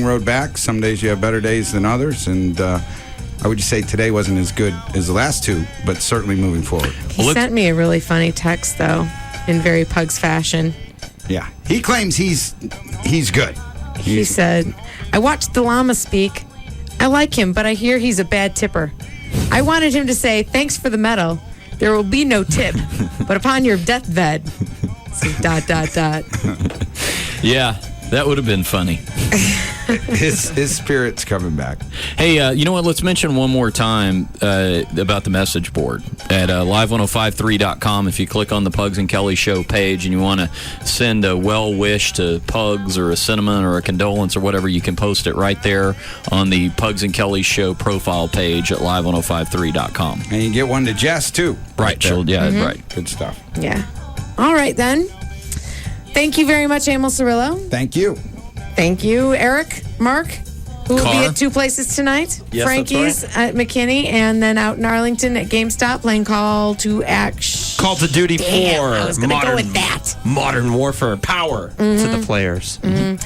long road back. Some days you have better days than others, and I would just say today wasn't as good as the last two, but certainly moving forward. He sent me a really funny text, though, in very Pugs fashion. Yeah. He claims he's good. He said, I watched the llama speak. I like him, but I hear he's a bad tipper. I wanted him to say, thanks for the medal. There will be no tip, but upon your deathbed. So ... Yeah, that would have been funny. His spirit's coming back. Hey, you know what? Let's mention one more time about the message board at live1053.com. If you click on the Pugs and Kelly Show page and you want to send a well wish to Pugs or a sentiment or a condolence or whatever, you can post it right there on the Pugs and Kelly Show profile page at live1053.com. And you get one to Jess, too. Right. Right. Good stuff. Yeah. All right, then. Thank you very much, Emil Cirillo. Thank you. Thank you, Eric, Mark, who will be at two places tonight. Yes, Frankie's at McKinney, and then out in Arlington at GameStop playing Call to Action. Call to Duty 4. I was going to go with that. Modern Warfare power to the players. And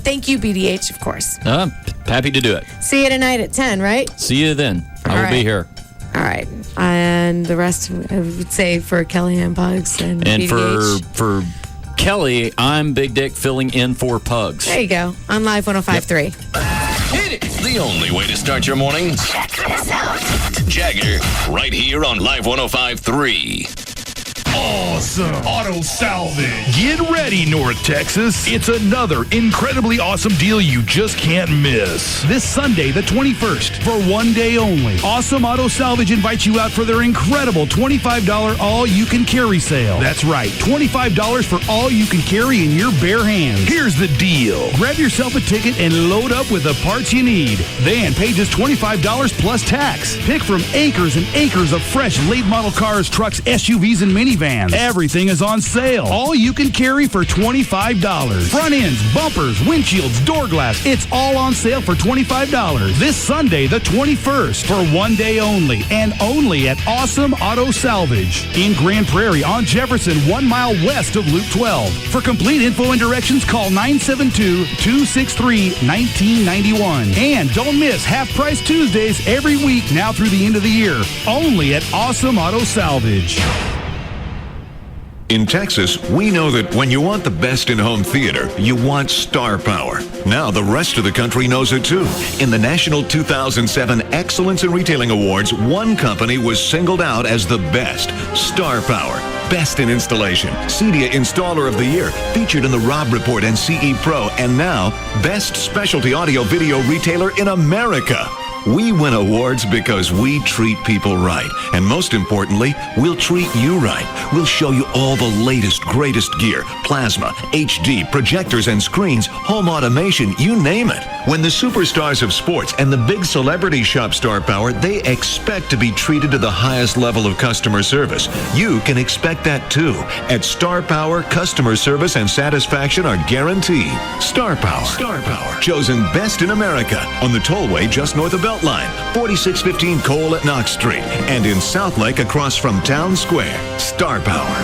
thank you, BDH, of course. Happy to do it. See you tonight at 10, right? See you then. I will be here. All right. And the rest, I would say, for Kelly and Pugs and BDH. for Kelly, I'm Big Dick filling in for Pugs. There you go. On Live 105.3. Hit it! The only way to start your morning. Check this out. Jagger, right here on Live 105.3. Awesome Auto Salvage. Get ready, North Texas. It's another incredibly awesome deal you just can't miss. This Sunday, the 21st, for one day only, Awesome Auto Salvage invites you out for their incredible $25 all-you-can-carry sale. That's right, $25 for all you can carry in your bare hands. Here's the deal. Grab yourself a ticket and load up with the parts you need. Then pay just $25 plus tax. Pick from acres and acres of fresh late-model cars, trucks, SUVs, and minivans. Everything is on sale. All you can carry for $25. Front ends, bumpers, windshields, door glass. It's all on sale for $25. This Sunday, the 21st, for one day only, and only at Awesome Auto Salvage in Grand Prairie on Jefferson, 1 mile west of Loop 12. For complete info and directions, call 972-263-1991. And don't miss Half Price Tuesdays every week now through the end of the year. Only at Awesome Auto Salvage. In Texas, we know that when you want the best in home theater, you want star power. Now the rest of the country knows it too. In the National 2007 Excellence in Retailing Awards, one company was singled out as the best, Star Power. Best in Installation, CEDIA Installer of the Year, featured in the Rob Report and CE Pro, and now Best Specialty Audio Video Retailer in America. We win awards because we treat people right. And most importantly, we'll treat you right. We'll show you all the latest, greatest gear, plasma, HD, projectors and screens, home automation, you name it. When the superstars of sports and the big celebrities shop Star Power, they expect to be treated to the highest level of customer service. You can expect that too. At Star Power, customer service and satisfaction are guaranteed. Star Power. Star Power. Chosen best in America on the tollway just north of Beltline, 4615 Cole at Knox Street, and in Southlake across from Town Square. Star Power.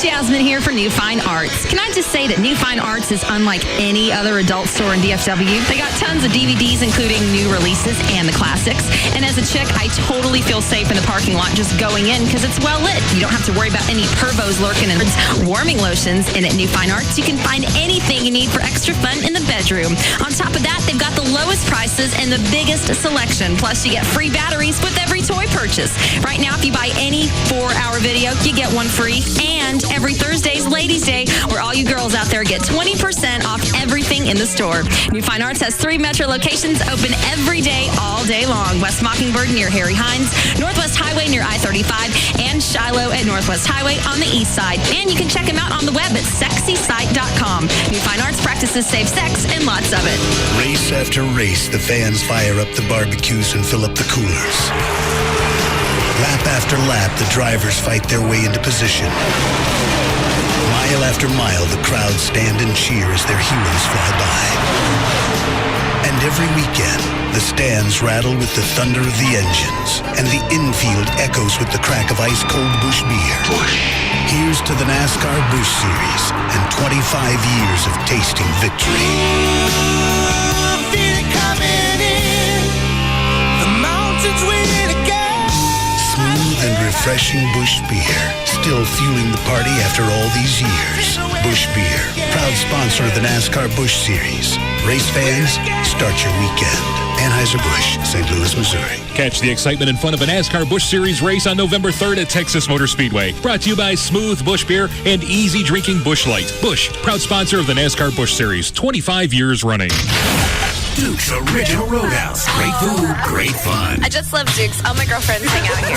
Jasmine here for New Fine Arts. Can I just say that New Fine Arts is unlike any other adult store in DFW? They got tons of DVDs, including new releases and the classics. And as a chick, I totally feel safe in the parking lot just going in because it's well lit. You don't have to worry about any pervos lurking and warming lotions. And at New Fine Arts, you can find anything you need for extra fun in the bedroom. On top of that, they've got the lowest prices and the biggest selection. Plus, you get free batteries with every toy purchase. Right now, if you buy any 4-hour video, you get one free. And every Thursday's Ladies' Day, where all you girls out there get 20% off everything in the store. New Fine Arts has 3 metro locations open every day, all day long. West Mockingbird near Harry Hines, Northwest Highway near I-35, and Shiloh at Northwest Highway on the east side. And you can check them out on the web at sexysite.com. New Fine Arts practices safe sex and lots of it. Race after race, the fans fire up the barbecues and fill up the coolers. Lap after lap, the drivers fight their way into position. Mile after mile, the crowds stand and cheer as their heroes fly by. And every weekend, the stands rattle with the thunder of the engines, and the infield echoes with the crack of ice-cold Busch beer. Here's to the NASCAR Busch Series and 25 years of tasting victory. refreshing Busch beer, still fueling the party after all these years. Busch Beer, proud sponsor of the NASCAR Busch Series. Race fans, start your weekend. Anheuser-Busch, St. Louis, Missouri. Catch the excitement and fun of a NASCAR Busch Series race on November 3rd at Texas Motor Speedway. Brought to you by Smooth Busch Beer and Easy Drinking Busch Light. Busch, proud sponsor of the NASCAR Busch Series, 25 years running. Duke's Original Roadhouse. Great food, great fun. I just love Duke's. All my girlfriends hang out here.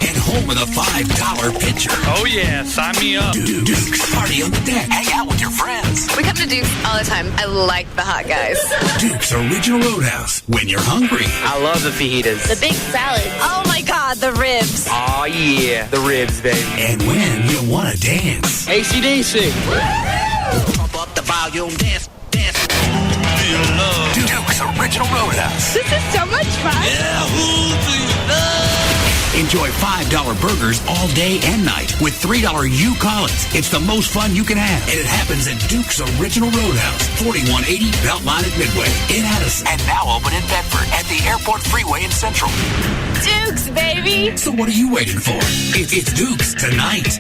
And home with a $5 pitcher. Oh yeah, sign me up. Duke's, party on the deck. Hang out with your friends. We come to Duke's all the time. I like the hot guys. Duke's Original Roadhouse. When you're hungry. I love the fajitas. The big salad. Oh my God, the ribs. Oh yeah, the ribs, baby. And when you want to dance. AC/DC. Pump up the volume, dance. Duke's Original Roadhouse. This is so much fun. Yeah, who do you love? Enjoy $5 burgers all day and night with $3 You Call It. It's the most fun you can have, and it happens at Duke's Original Roadhouse, 4180 Beltline at Midway in Addison, and now open in Bedford at the Airport Freeway in Central. Duke's, baby. So what are you waiting for? It's Duke's tonight.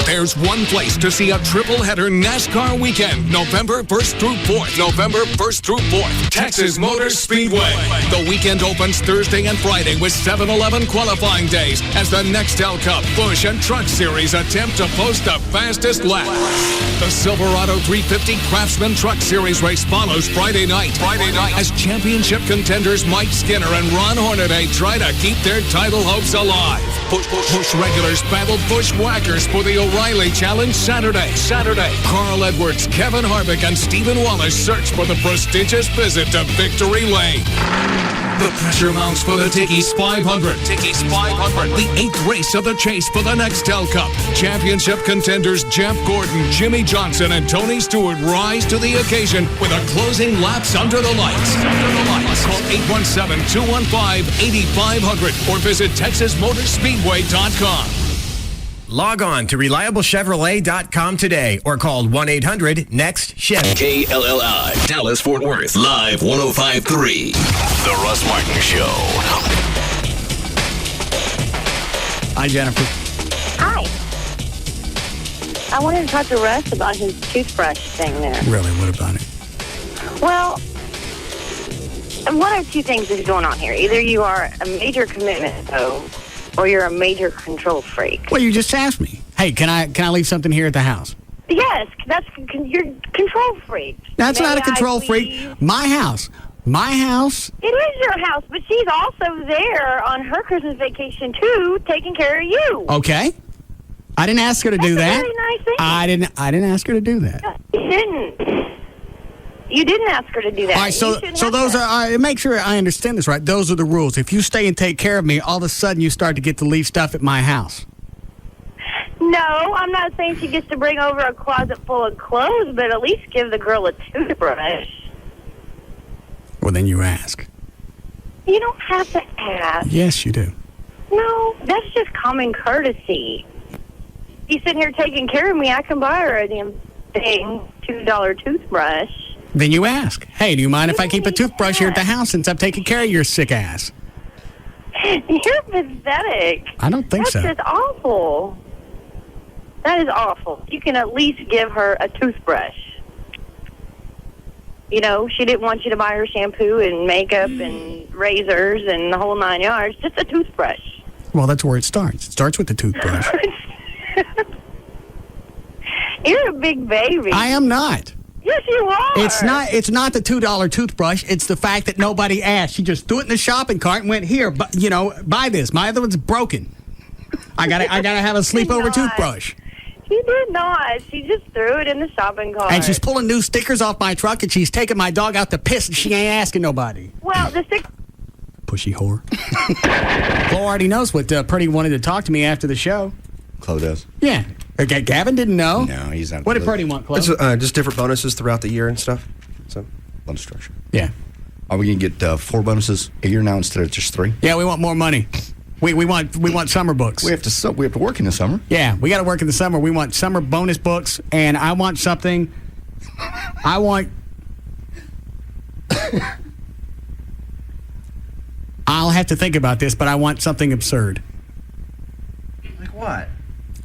There's one place to see a triple-header NASCAR weekend, November 1st through 4th. November 1st through 4th, Texas Motor Speedway. The weekend opens Thursday and Friday with 7-Eleven qualifying days as the Nextel Cup, Busch, and Truck Series attempt to post the fastest lap. The Silverado 350 Craftsman Truck Series race follows Friday night as championship contenders Mike Skinner and Ron Hornaday try to keep their title hopes alive. Busch regulars battle Bushwhackers for the O'Reilly Challenge Saturday. Carl Edwards, Kevin Harvick, and Stephen Wallace search for the prestigious visit to Victory Lane. The pressure mounts for the Tickies 500. The 8th race of the chase for the Nextel Cup. Championship contenders Jeff Gordon, Jimmy Johnson, and Tony Stewart rise to the occasion with a closing laps under the lights. Call 817-215-8500 or visit TexasMotorspeedway.com. Log on to ReliableChevrolet.com today or call 1-800-NEXT-CHEVY. KLLI, Dallas, Fort Worth, live 105.3. The Russ Martin Show. Hi, Jennifer. Hi. I wanted to talk to Russ about his toothbrush thing there. Really, what about it? Well, one of two things is going on here. Either you are a major commitment, though, or you're a major control freak. Well, you just asked me. Hey, can I leave something here at the house? Yes, you're control freak. That's not a control freak. My house. It is your house, but she's also there on her Christmas vacation, too, taking care of you. Okay. I didn't ask her to do that. That's a very nice thing. I didn't ask her to do that. You didn't ask her to do that. All right, so those are, make sure I understand this right. Those are the rules. If you stay and take care of me, all of a sudden you start to get to leave stuff at my house. No, I'm not saying she gets to bring over a closet full of clothes, but at least give the girl a toothbrush. Well, then you ask. You don't have to ask. Yes, you do. No, that's just common courtesy. You sitting here taking care of me, I can buy her a damn thing, $2 toothbrush. Then you ask, hey, do you mind if I keep a toothbrush here at the house since I'm taking care of your sick ass? You're pathetic. I don't think so. That's just awful. That is awful. You can at least give her a toothbrush. You know, she didn't want you to buy her shampoo and makeup and razors and the whole 9 yards. Just a toothbrush. Well, that's where it starts. It starts with the toothbrush. You're a big baby. I am not. Yes, you are. It's not the $2 toothbrush. It's the fact that nobody asked. She just threw it in the shopping cart and went, here, buy this. My other one's broken. I gotta have a sleepover toothbrush. She did not. She just threw it in the shopping cart. And she's pulling new stickers off my truck, and she's taking my dog out to piss, and she ain't asking nobody. Well, the pushy whore. Chloe already knows what Purdy wanted to talk to me after the show. Chloe does. Yeah. Okay, Gavin didn't know. No, he's not. What did Purdy want, Chloe? It's, just different bonuses throughout the year and stuff. So, bonus structure. Yeah. Are we gonna get 4 bonuses a year now instead of just 3? Yeah, we want more money. We want summer books. We have to work in the summer. Yeah, we got to work in the summer. We want summer bonus books, and I want something. I'll have to think about this, but I want something absurd. Like what?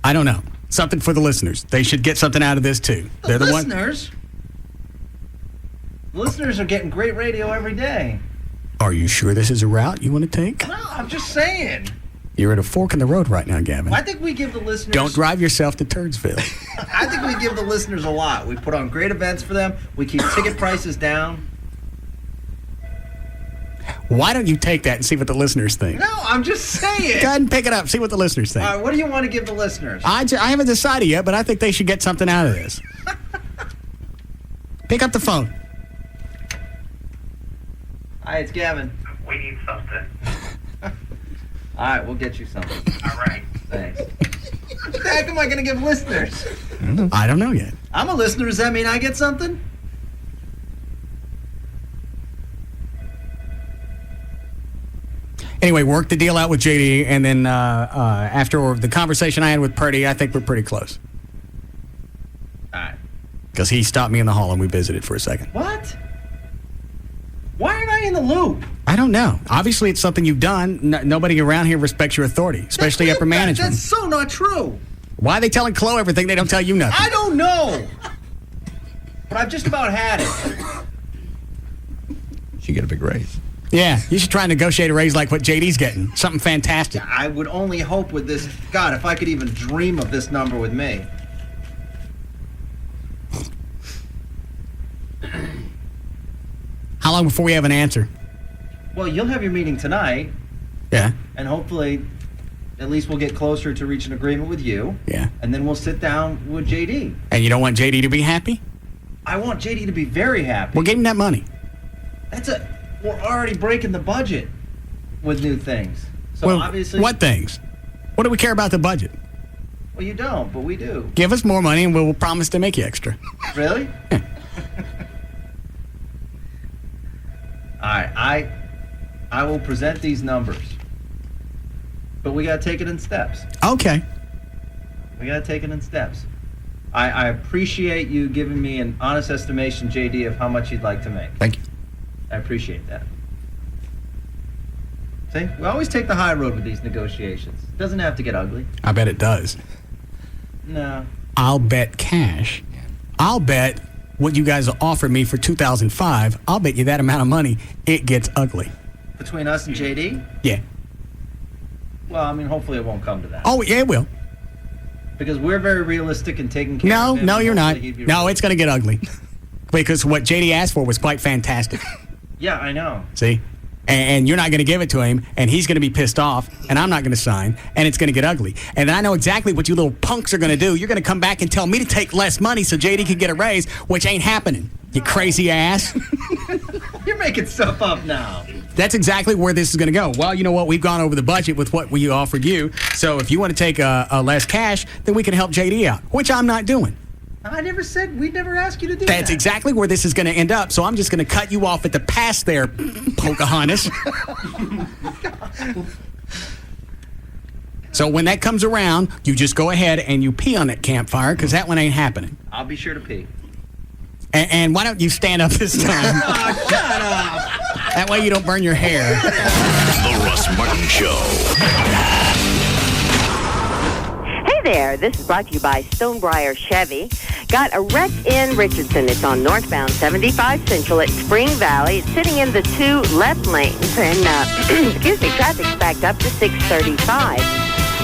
I don't know. Something for the listeners. They should get something out of this, too. They're the one. Listeners? Listeners are getting great radio every day. Are you sure this is a route you want to take? No, I'm just saying. You're at a fork in the road right now, Gavin. I think we give the listeners... Don't drive yourself to Turdsville. I think we give the listeners a lot. We put on great events for them. We keep ticket prices down. Why don't you take that and see what the listeners think? No, I'm just saying. Go ahead and pick it up. See what the listeners think. All right, what do you want to give the listeners? I haven't decided yet, but I think they should get something out of this. Pick up the phone. Hi, it's Gavin. We need something. All right, we'll get you something. All right. Thanks. What the heck am I going to give listeners? I don't know yet. I'm a listener. Does that mean I get something? Anyway, work the deal out with JD, and then after the conversation I had with Purdy, I think we're pretty close. All right. Because he stopped me in the hall and we visited for a second. What? Why aren't I in the loop? I don't know. Obviously, it's something you've done. Nobody around here respects your authority, especially upper management. That's so not true. Why are they telling Chloe everything? They don't tell you nothing. I don't know. But I've just about had it. She get a big raise. Yeah, you should try and negotiate a raise like what JD's getting. Something fantastic. I would only hope with this. God, if I could even dream of this number with me. How long before we have an answer? Well, you'll have your meeting tonight. Yeah. And hopefully, at least we'll get closer to reach an agreement with you. Yeah. And then we'll sit down with JD. And you don't want JD to be happy? I want JD to be very happy. Well, give him that money. We're already breaking the budget with new things. So well, obviously... What things? What do we care about the budget? Well, you don't, but we do. Give us more money and we'll promise to make you extra. Really? All right, I will present these numbers. But we got to take it in steps. Okay. We got to take it in steps. I appreciate you giving me an honest estimation, JD, of how much you'd like to make. Thank you. I appreciate that. See, we always take the high road with these negotiations. It doesn't have to get ugly. I bet it does. No. I'll bet cash. I'll bet what you guys offered me for 2005, I'll bet you that amount of money, it gets ugly. Between us and JD? Yeah. Well, I mean, hopefully it won't come to that. Oh, yeah, it will. Because we're very realistic in taking care of him. No, you're not. No, real. it's going to get ugly. Because what JD asked for was quite fantastic. Yeah, I know. See? And you're not going to give it to him, and he's going to be pissed off, and I'm not going to sign, and it's going to get ugly. And I know exactly what you little punks are going to do. You're going to come back and tell me to take less money so JD can get a raise, which ain't happening, you crazy ass. You're making stuff up now. That's exactly where this is going to go. Well, you know what? We've gone over the budget with what we offered you, so if you want to take a less cash, then we can help JD out, which I'm not doing. I never said, we'd never asked you to do that. That's exactly where this is going to end up, so I'm just going to cut you off at the pass there, Pocahontas. So when that comes around, you just go ahead and you pee on that campfire, because that one ain't happening. I'll be sure to pee. And why don't you stand up this time? Oh, shut up. That way you don't burn your hair. The Russ Martin Show. Hey there, this is brought to you by Stonebriar Chevy. Got a wreck in Richardson. It's on northbound 75 Central at Spring Valley. It's sitting in the 2 left lanes, and traffic's backed up to 635.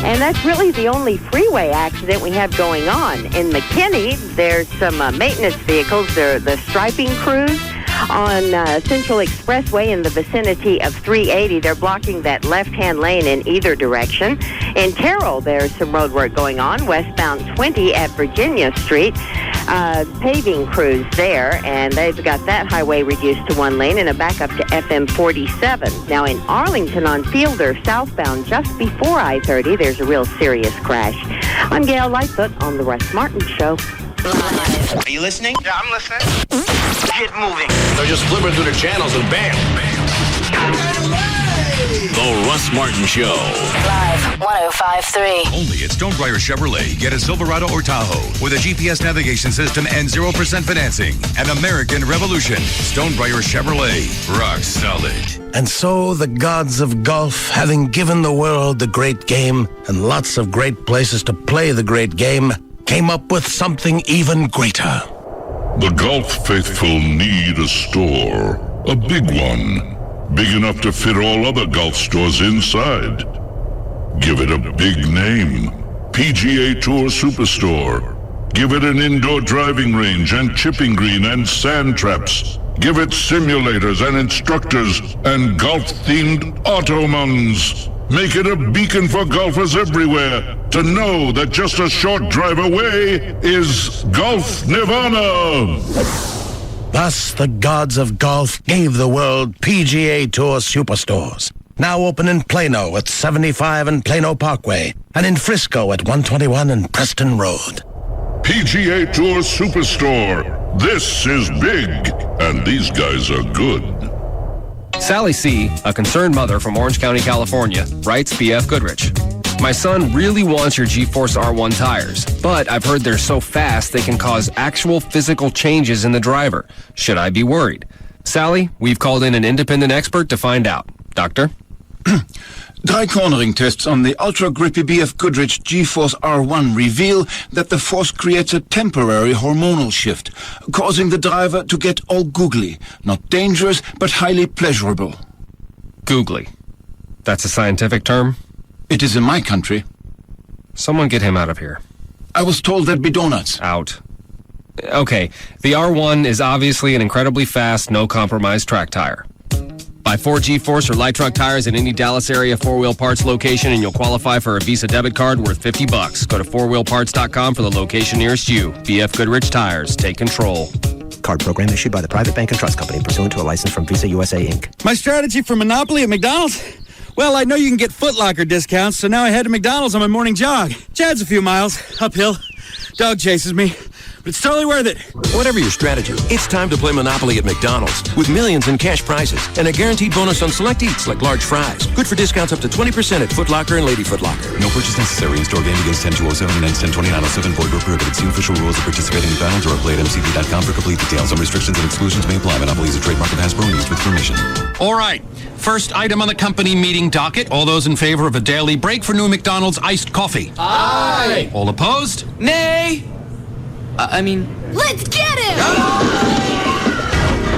And that's really the only freeway accident we have going on. In McKinney, there's some maintenance vehicles. They're the striping crews on Central Expressway in the vicinity of 380. They're blocking that left-hand lane in either direction. In Terrell, there's some road work going on, westbound 20 at Virginia Street. Paving crews there, and they've got that highway reduced to 1 lane and a backup to FM 47. Now in Arlington on Fielder, southbound just before I-30, there's a real serious crash. I'm Gail Lightfoot on The Russ Martin Show. Are you listening? Yeah, I'm listening. Get moving. They're just flipping through the channels and bam. The Russ Martin Show. Live 105.3. Only at Stonebriar Chevrolet. Get a Silverado or Tahoe with a GPS navigation system and 0% financing. An American Revolution. Stonebriar Chevrolet. Rock solid. And so the gods of golf, having given the world the great game and lots of great places to play the great game, came up with something even greater. The golf faithful need a store, a big one, big enough to fit all other golf stores inside. Give it a big name, PGA Tour Superstore. Give it an indoor driving range and chipping green and sand traps. Give it simulators and instructors and golf-themed automans. Make it a beacon for golfers everywhere to know that just a short drive away is Golf Nirvana. Thus, the gods of golf gave the world PGA Tour Superstores. Now open in Plano at 75 and Plano Parkway, and in Frisco at 121 and Preston Road. PGA Tour Superstore. This is big, and these guys are good. Sally C., a concerned mother from Orange County, California, writes BF Goodrich. My son really wants your G-Force R1 tires, but I've heard they're so fast they can cause actual physical changes in the driver. Should I be worried? Sally, we've called in an independent expert to find out. Doctor? Dry cornering tests on the ultra-grippy BF Goodrich G-Force R1 reveal that the force creates a temporary hormonal shift, causing the driver to get all googly. Not dangerous, but highly pleasurable. Googly. That's a scientific term? It is in my country. Someone get him out of here. I was told there'd be donuts. Out. Okay, the R1 is obviously an incredibly fast, no-compromise track tire. Buy 4 G-Force or light truck tires at any Dallas area 4-Wheel Parts location and you'll qualify for a Visa debit card worth $50. Go to 4wheelparts.com for the location nearest you. BF Goodrich Tires. Take control. Card program issued by the Private Bank and Trust Company pursuant to a license from Visa USA, Inc. My strategy for Monopoly at McDonald's? Well, I know you can get Foot Locker discounts, so now I head to McDonald's on my morning jog. Chad's a few miles, uphill. Dog chases me. But it's totally worth it. Whatever your strategy, it's time to play Monopoly at McDonald's with millions in cash prizes and a guaranteed bonus on select eats like large fries. Good for discounts up to 20% at Foot Locker and Lady Foot Locker. No purchase necessary. In-store game begins 10/2/07 and ends 10/29/07. Void where prohibited. See official rules of participating McDonald's or play at mcd.com for complete details. Some restrictions and exclusions may apply. Monopoly is a trademark of Hasbro and used with permission. All right. First item on the company meeting docket. All those in favor of a daily break for new McDonald's iced coffee? Aye. All opposed? Nay. Let's get him!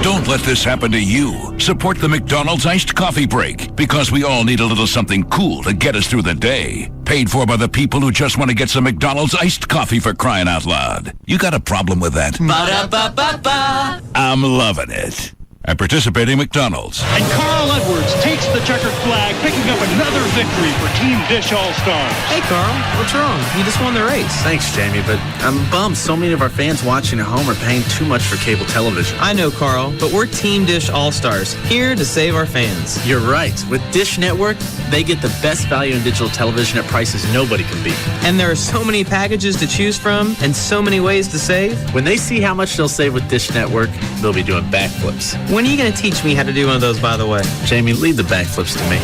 Don't let this happen to you. Support the McDonald's Iced Coffee Break, because we all need a little something cool to get us through the day. Paid for by the people who just want to get some McDonald's iced coffee, for crying out loud. You got a problem with that? Ba-da-ba-ba-ba. I'm loving it. At participating McDonald's. And Carl Edwards takes the checkered flag, picking up another victory for Team Dish All-Stars. Hey, Carl, what's wrong? You just won the race. Thanks, Jamie, but I'm bummed so many of our fans watching at home are paying too much for cable television. I know, Carl, but we're Team Dish All-Stars, here to save our fans. You're right. With Dish Network, they get the best value in digital television at prices nobody can beat. And there are so many packages to choose from and so many ways to save. When they see how much they'll save with Dish Network, they'll be doing backflips. When are you going to teach me how to do one of those, by the way? Jamie, leave the backflips to me.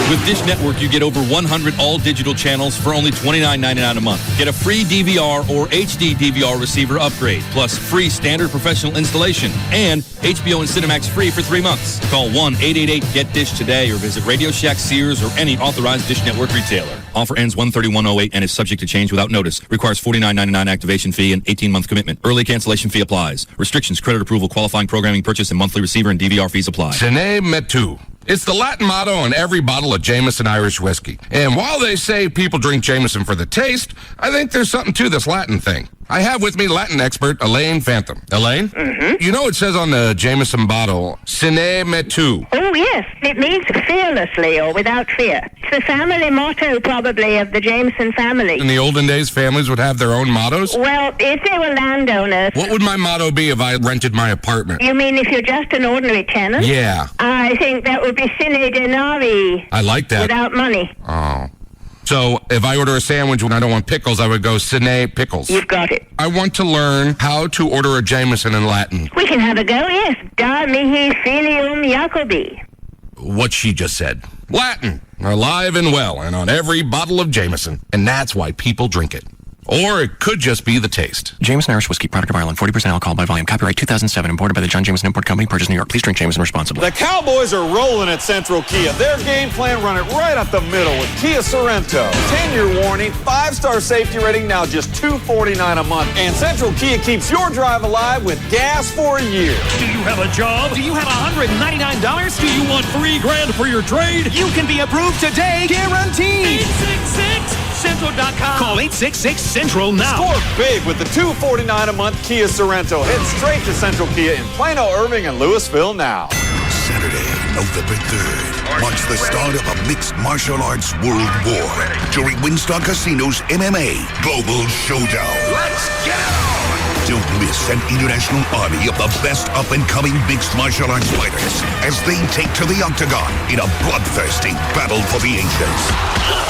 With Dish Network, you get over 100 all-digital channels for only $29.99 a month. Get a free DVR or HD DVR receiver upgrade, plus free standard professional installation, and HBO and Cinemax free for 3 months. Call 1-888-GET-DISH today or visit Radio Shack, Sears, or any authorized Dish Network retailer. Offer ends 1/31/08 and is subject to change without notice. Requires $49.99 activation fee and 18-month commitment. Early cancellation fee applies. Restrictions, credit approval, qualifying programming purchase, and monthly receiver and DVR fees apply. Sine metu. It's the Latin motto on every bottle of Jameson Irish whiskey. And while they say people drink Jameson for the taste, I think there's something to this Latin thing. I have with me Latin expert Elaine Phantom. Elaine? Mm-hmm. You know it says on the Jameson bottle, sine metu. Oh, yes. It means fearlessly or without fear. It's the family motto, probably, of the Jameson family. In the olden days, families would have their own mottos? Well, if they were landowners... What would my motto be if I rented my apartment? You mean if you're just an ordinary tenant? Yeah. I think that would be sine denari. I like that. Without money. Oh. So if I order a sandwich when I don't want pickles, I would go sine pickles. You've got it. I want to learn how to order a Jameson in Latin. We can have a go, yes. Da mihi filium Jacobi. What she just said. Latin. Alive and well, and on every bottle of Jameson. And that's why people drink it. Or it could just be the taste. Jameson Irish Whiskey, product of Ireland, 40% alcohol by volume. Copyright 2007, imported by the John Jameson Import Company, purchased New York. Please drink Jameson responsibly. The Cowboys are rolling at Central Kia. Their game plan, run it right up the middle with Kia Sorrento. 10-year warranty, 5-star safety rating, now just $249 a month. And Central Kia keeps your drive alive with gas for a year. Do you have a job? Do you have $199? Do you want $3,000 for your trade? You can be approved today, guaranteed. 866-Central.com. Call 866-Central now. Score big with the $249 a month Kia Sorrento. Head straight to Central Kia in Plano, Irving, and Louisville now. Saturday, November 3rd, marks the start of a mixed martial arts world war during Winstar Casino's MMA Global Showdown. Let's get it on! Don't miss an international army of the best up-and-coming mixed martial arts fighters as they take to the octagon in a bloodthirsty battle for the ages.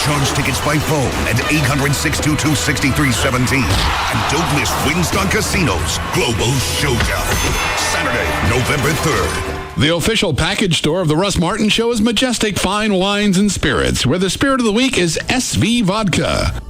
Charge tickets by phone at 800-622-6317. And don't miss Winstar Casino's Global Showdown. Saturday, November 3rd. The official package store of the Russ Martin Show is Majestic Fine Wines and Spirits, where the spirit of the week is SV Vodka.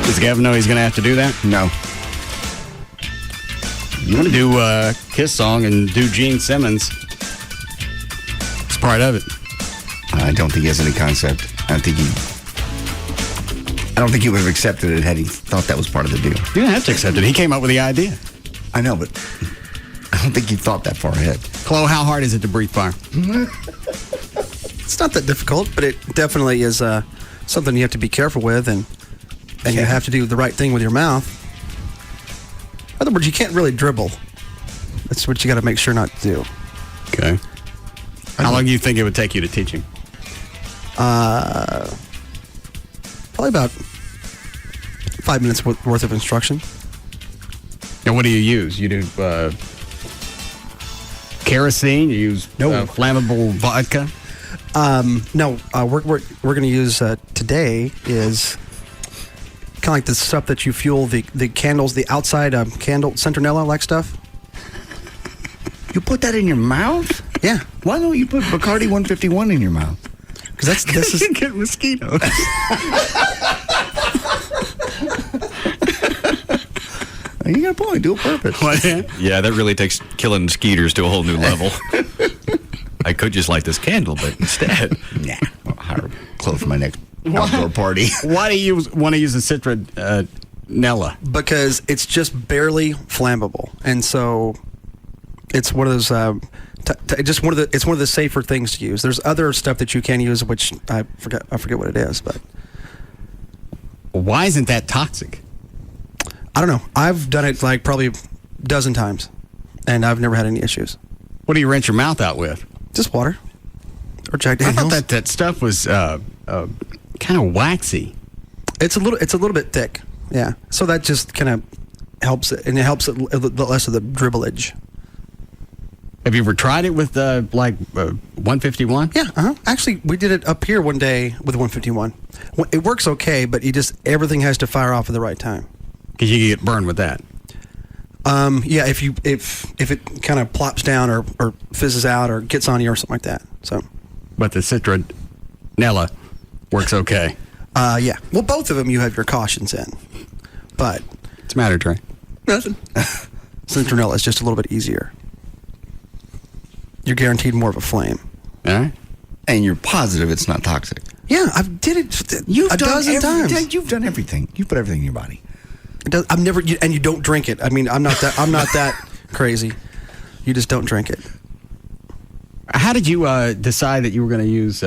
Does Gavin know he's going to have to do that? No. You want to do his song and do Gene Simmons. It's part of it. I don't think he has any concept. I don't think he would have accepted it had he thought that was part of the deal. You didn't have to accept it. He came up with the idea. I know, but I don't think he thought that far ahead. Chloe, how hard is it to breathe fire? It's not that difficult, but it definitely is something you have to be careful with, and you have to do the right thing with your mouth. In other words, you can't really dribble. That's what you got to make sure not to do. Okay. How long do you think it would take you to teach him? Probably about 5 minutes worth of instruction. And what do you use? You do kerosene? You use flammable vodka? No. We're going to use today is kind of like the stuff that you fuel the candles, the outside candle, Centinela-like stuff. You put that in your mouth? Yeah. Why don't you put Bacardi 151 in your mouth? Because this is get mosquitoes. You got a point. Do it purpose. Yeah, that really takes killing mosquitoes to a whole new level. I could just light this candle, but instead, nah. I'll hire Chloe for my next outdoor party. Why do you want to use the Citronella? Because it's just barely flammable, and so it's one of those. It's one of the safer things to use. There's other stuff that you can use, which I forget what it is, but why isn't that toxic? I don't know. I've done it like probably a dozen times, and I've never had any issues. What do you rinse your mouth out with? Just water or Jack Daniels. I thought that stuff was kind of waxy. It's a little bit thick. Yeah. So that just kind of helps it, and it helps it less of the dribblage. Have you ever tried it with 151? Yeah, Actually, we did it up here one day with 151. It works okay, but everything has to fire off at the right time. Because you get burned with that. Yeah, if it kind of plops down or fizzes out or gets on you or something like that. So, but the citronella works okay. Yeah. Well, both of them you have your cautions in, but what's the matter, Trey? Nothing. Citronella is just a little bit easier. You're guaranteed more of a flame. All right. And you're positive it's not toxic. Yeah, I've did it a dozen times. You've done everything. You put everything in your body. I've never, and you don't drink it. I mean, I'm not that crazy. You just don't drink it. How did you decide that you were going to use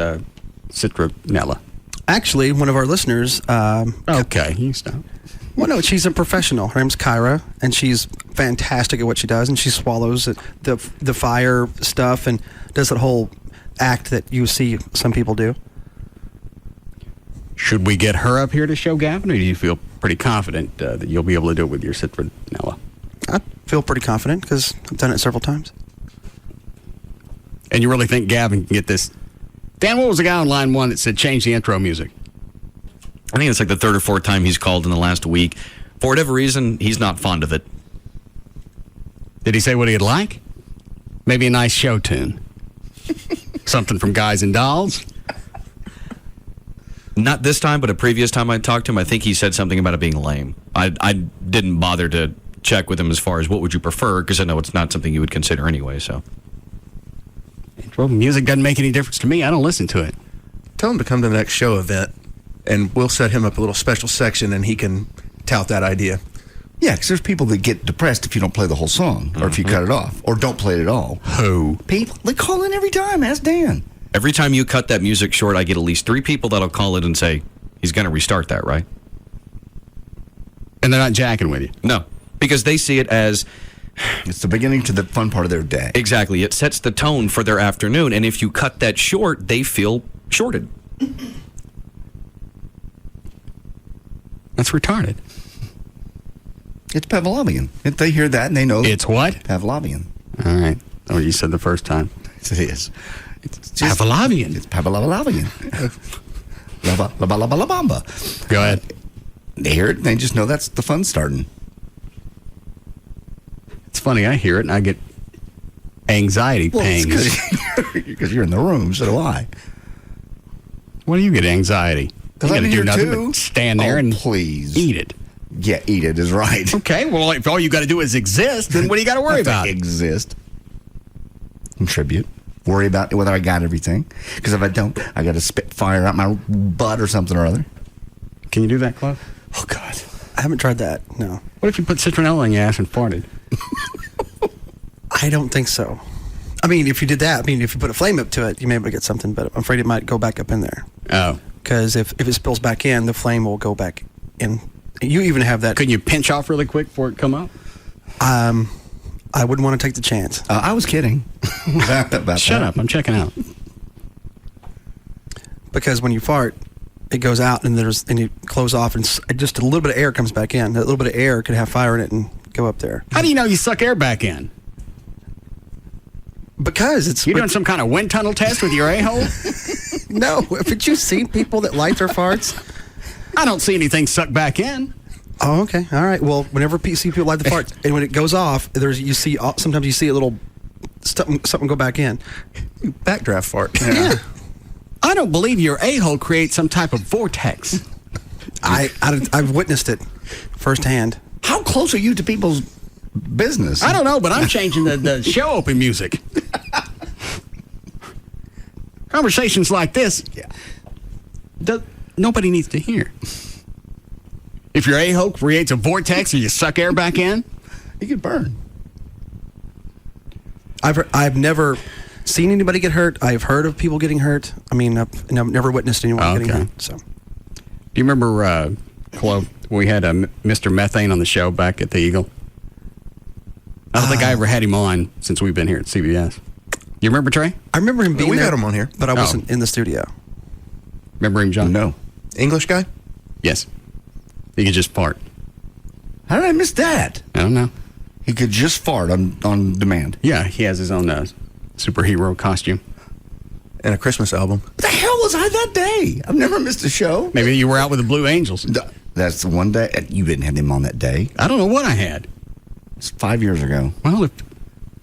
citronella? Actually, one of our listeners. Okay, you stop. Well, no, she's a professional. Her name's Kyra, and she's fantastic at what she does. And she swallows the fire stuff and does that whole act that you see some people do. Should we get her up here to show Gavin, or do you feel pretty confident that you'll be able to do it with your citronella? I feel pretty confident because I've done it several times. And you really think Gavin can get this? Dan, what was the guy on line one that said change the intro music? I think it's like the third or fourth time he's called in the last week. For whatever reason, he's not fond of it. Did he say what he'd like? Maybe a nice show tune. Something from Guys and Dolls? Not this time, but a previous time I talked to him, I think he said something about it being lame. I didn't bother to check with him as far as what would you prefer, because I know it's not something you would consider anyway, so. Well, music doesn't make any difference to me. I don't listen to it. Tell him to come to the next show event, and we'll set him up a little special section, and he can tout that idea. Yeah, because there's people that get depressed if you don't play the whole song, or if you cut it off, or don't play it at all. Who? People. They call in every time. Ask Dan. Every time you cut that music short, I get at least 3 people that'll call it and say, he's going to restart that, right? And they're not jacking with you? No, because they see it as... It's the beginning to the fun part of their day. Exactly. It sets the tone for their afternoon, and if you cut that short, they feel shorted. That's retarded. It's Pavlovian. If they hear that and they know... It's what? Pavlovian. All right. Oh, you said the first time. It is. It's just, Pavlovian. It's Pavlovian. La bamba. Go ahead. They hear it and they just know that's the fun starting. It's funny. I hear it and I get anxiety pangs. Because you're in the room, so do I. Why do you get anxiety? Because you I'm got to do nothing too. but stand there and please eat it. Yeah, eat it is right. Okay, well, if all you got to do is exist, then what do you got to worry about? Exist. Contribute. Worry about whether I got everything. Because if I don't, I got to spit fire out my butt or something or other. Can you do that, Clive? Oh, God. I haven't tried that, no. What if you put citronella in your ass and farted? I don't think so. I mean, if you did that, if you put a flame up to it, you may be able to get something, but I'm afraid it might go back up in there. Oh. Because if it spills back in, the flame will go back in. You even have that. Couldn't you pinch off really quick before it come up? I wouldn't want to take the chance. I was kidding. Shut up. I'm checking out. Because when you fart, it goes out and you close off and just a little bit of air comes back in. That little bit of air could have fire in it and go up there. How do you know you suck air back in? Because it's... You doing some kind of wind tunnel test with your a-hole? No. Haven't you seen people that light their farts? I don't see anything sucked back in. Oh, okay. All right. Well, whenever you see people light the fart, and when it goes off, sometimes you see a little something go back in. Backdraft fart. Yeah. I don't believe your a-hole creates some type of vortex. I've witnessed it firsthand. How close are you to people's business? I don't know, but I'm changing the show open music. Conversations like this, nobody needs to hear. If your a-hole creates a vortex or you suck air back in, you could burn. I've never seen anybody get hurt. I've heard of people getting hurt. I've never witnessed anyone getting hurt. So, do you remember, Chloe, we had Mr. Methane on the show back at the Eagle? I don't think I ever had him on since we've been here at CBS. You remember, Trey? I remember him being We've there. had him on here. But I wasn't in the studio. Remember him, John? No. English guy? Yes. He could just fart. How did I miss that? I don't know. He could just fart on demand. Yeah, he has his own superhero costume. And a Christmas album. What the hell was I that day? I've never missed a show. Maybe you were out with the Blue Angels. That's the one day. You didn't have them on that day. I don't know what I had. It's 5 years ago. Well, if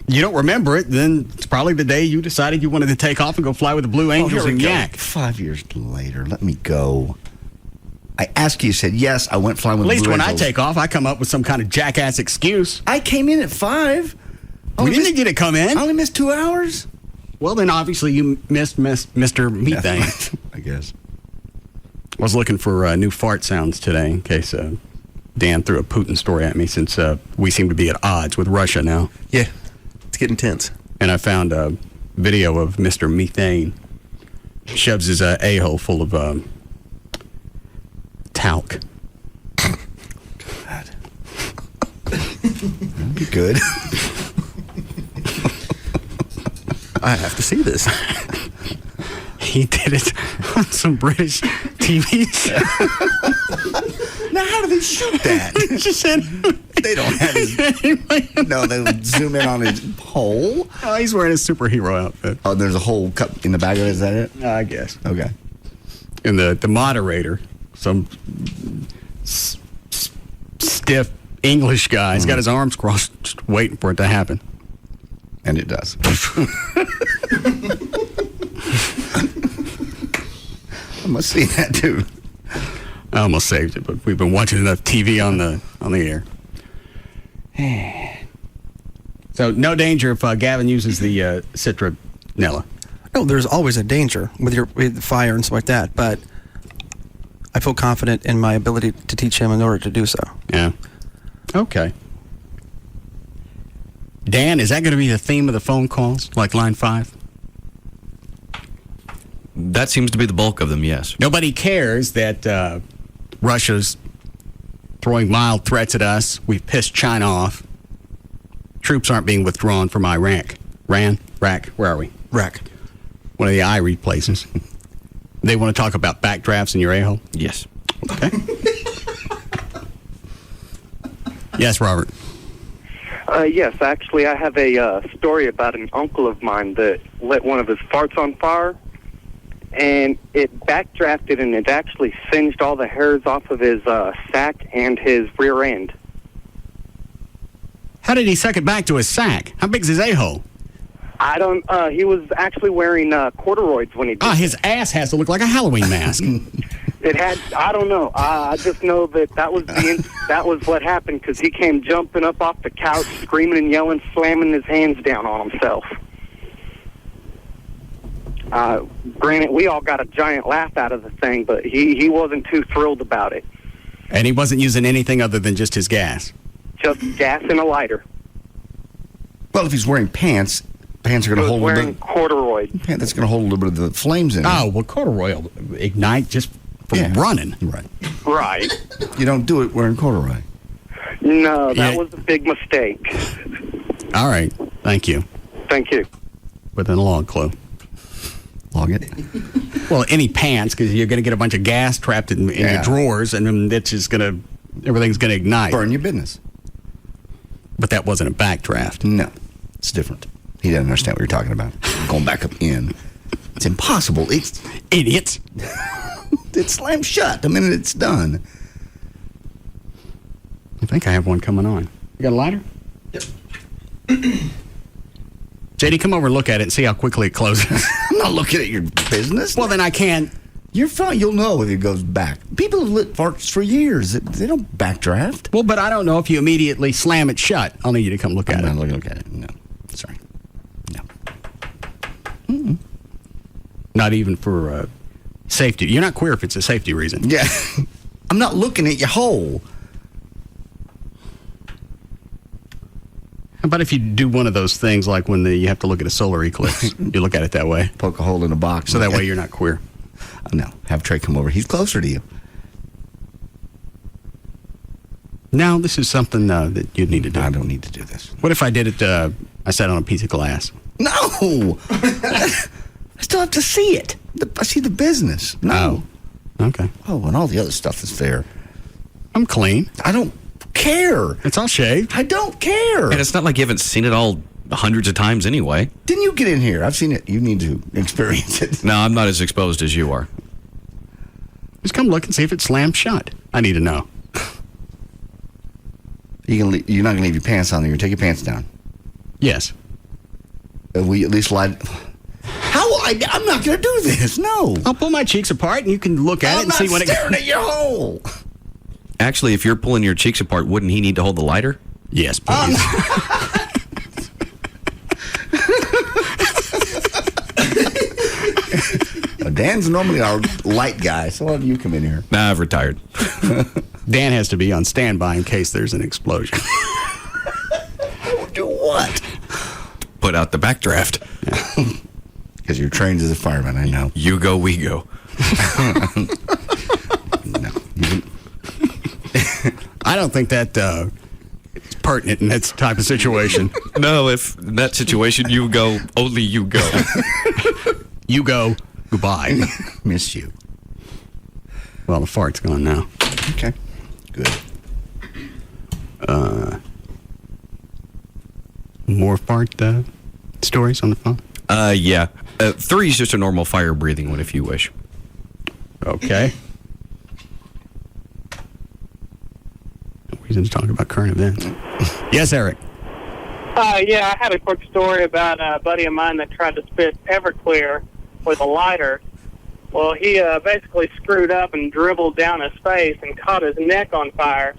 you don't remember it, then it's probably the day you decided you wanted to take off and go fly with the Blue Angels and yak. 5 years later, let me go. I asked you said yes, I went flying with the Blue Angels. At least when I take off, I come up with some kind of jackass excuse. I came in at 5. We didn't get to come in. I only missed 2 hours. Well, then obviously you missed Mr. Methane. I guess. I was looking for new fart sounds today in case Dan threw a Putin story at me since we seem to be at odds with Russia now. Yeah, it's getting tense. And I found a video of Mr. Methane shoves his a-hole full of talc. God. That'd be good. I have to see this. He did it on some British TVs. Now, how do they shoot that? They don't have his... No, they would zoom in on his hole. Oh, he's wearing a superhero outfit. Oh, there's a hole cut in the back of it. Is that it? I guess. Okay. And the moderator, some stiff English guy, he's got his arms crossed just waiting for it to happen. And it does. I must see that too. I almost saved it, but we've been watching enough TV on the air. So no danger if Gavin uses the citronella. No, there's always a danger with fire and stuff like that, but I feel confident in my ability to teach him in order to do so. Yeah. Okay. Dan, is that going to be the theme of the phone calls, like line 5? That seems to be the bulk of them, yes. Nobody cares that Russia's throwing mild threats at us. We've pissed China off. Troops aren't being withdrawn from Iraq. Iraq, where are we? Iraq. One of the IRE places. They want to talk about backdrafts in your a-hole? Yes. Okay. Yes, Robert. Yes, actually, I have a story about an uncle of mine that lit one of his farts on fire, and it backdrafted, and it actually singed all the hairs off of his sack and his rear end. How did he suck it back to his sack? How big's his a-hole? I don't, he was actually wearing corduroys when he did his ass has to look like a Halloween mask. It had, I don't know. I just know that was what happened, because he came jumping up off the couch, screaming and yelling, slamming his hands down on himself. Granted, we all got a giant laugh out of the thing, but he wasn't too thrilled about it. And he wasn't using anything other than just his gas? Just gas and a lighter. Well, if he's wearing pants are going to hold wearing corduroy. That's going to hold a little bit of the flames in it. Oh, well, corduroy will ignite just from running. Right. Right. You don't do it wearing corduroy. No, that was a big mistake. All right. Thank you. Thank you. Within a log clue. Log it? Well, any pants, because you're going to get a bunch of gas trapped in your drawers, and then it's just going to, everything's going to ignite. Burn your business. But that wasn't a backdraft. No. It's different. He doesn't understand what you're talking about. Going back up in. It's impossible. It's idiots. It slams shut the minute it's done. I think I have one coming on. You got a lighter? Yep. JD, come over and look at it and see how quickly it closes. I'm not looking at your business. Well, then I can't. You're fine. You'll know if it goes back. People have lit farts for years. They don't backdraft. Well, but I don't know if you immediately slam it shut. I'll need you to come look at it. I'm not looking at it. No. Sorry. No. Mm-mm. Not even for safety. You're not queer if it's a safety reason. Yeah. I'm not looking at your hole. How about if you do one of those things like when you have to look at a solar eclipse? You look at it that way. Poke a hole in a box. So that way you're not queer. No. Have Trey come over. He's closer to you. No, this is something that you'd need to do. I don't need to do this. What if I did it, I sat on a piece of glass? No! I still have to see it. I see the business. No. Oh. Okay. Oh, and all the other stuff is there. I'm clean. I don't care. It's all shaved. I don't care. And it's not like you haven't seen it all hundreds of times anyway. Didn't you get in here? I've seen it. You need to experience it. No, I'm not as exposed as you are. Just come look and see if it's slammed shut. I need to know. You're not going to leave your pants on there. You're going to take your pants down. Yes. We at least lied. I'm not going to do this. No. I'll pull my cheeks apart and you can look at it and see when it goes. I'm not staring at your hole. Actually, if you're pulling your cheeks apart, wouldn't he need to hold the lighter? Yes, please. Dan's normally our light guy, so why don't you come in here? Nah, I've retired. Dan has to be on standby in case there's an explosion. Do what? Put out the backdraft. Because you're trained as a fireman, I know. You go, we go. No. I don't think that is pertinent in that type of situation. No, if in that situation you go, only you go. You go, goodbye. Miss you. Well, the fart's gone now. Okay. Good. More fart stories on the phone? Yeah. 3 is just a normal fire breathing one if you wish. Okay. No reason to talk about current events. Yes, Eric. Yeah, I had a quick story about a buddy of mine that tried to spit Everclear with a lighter. Well, he basically screwed up and dribbled down his face and caught his neck on fire.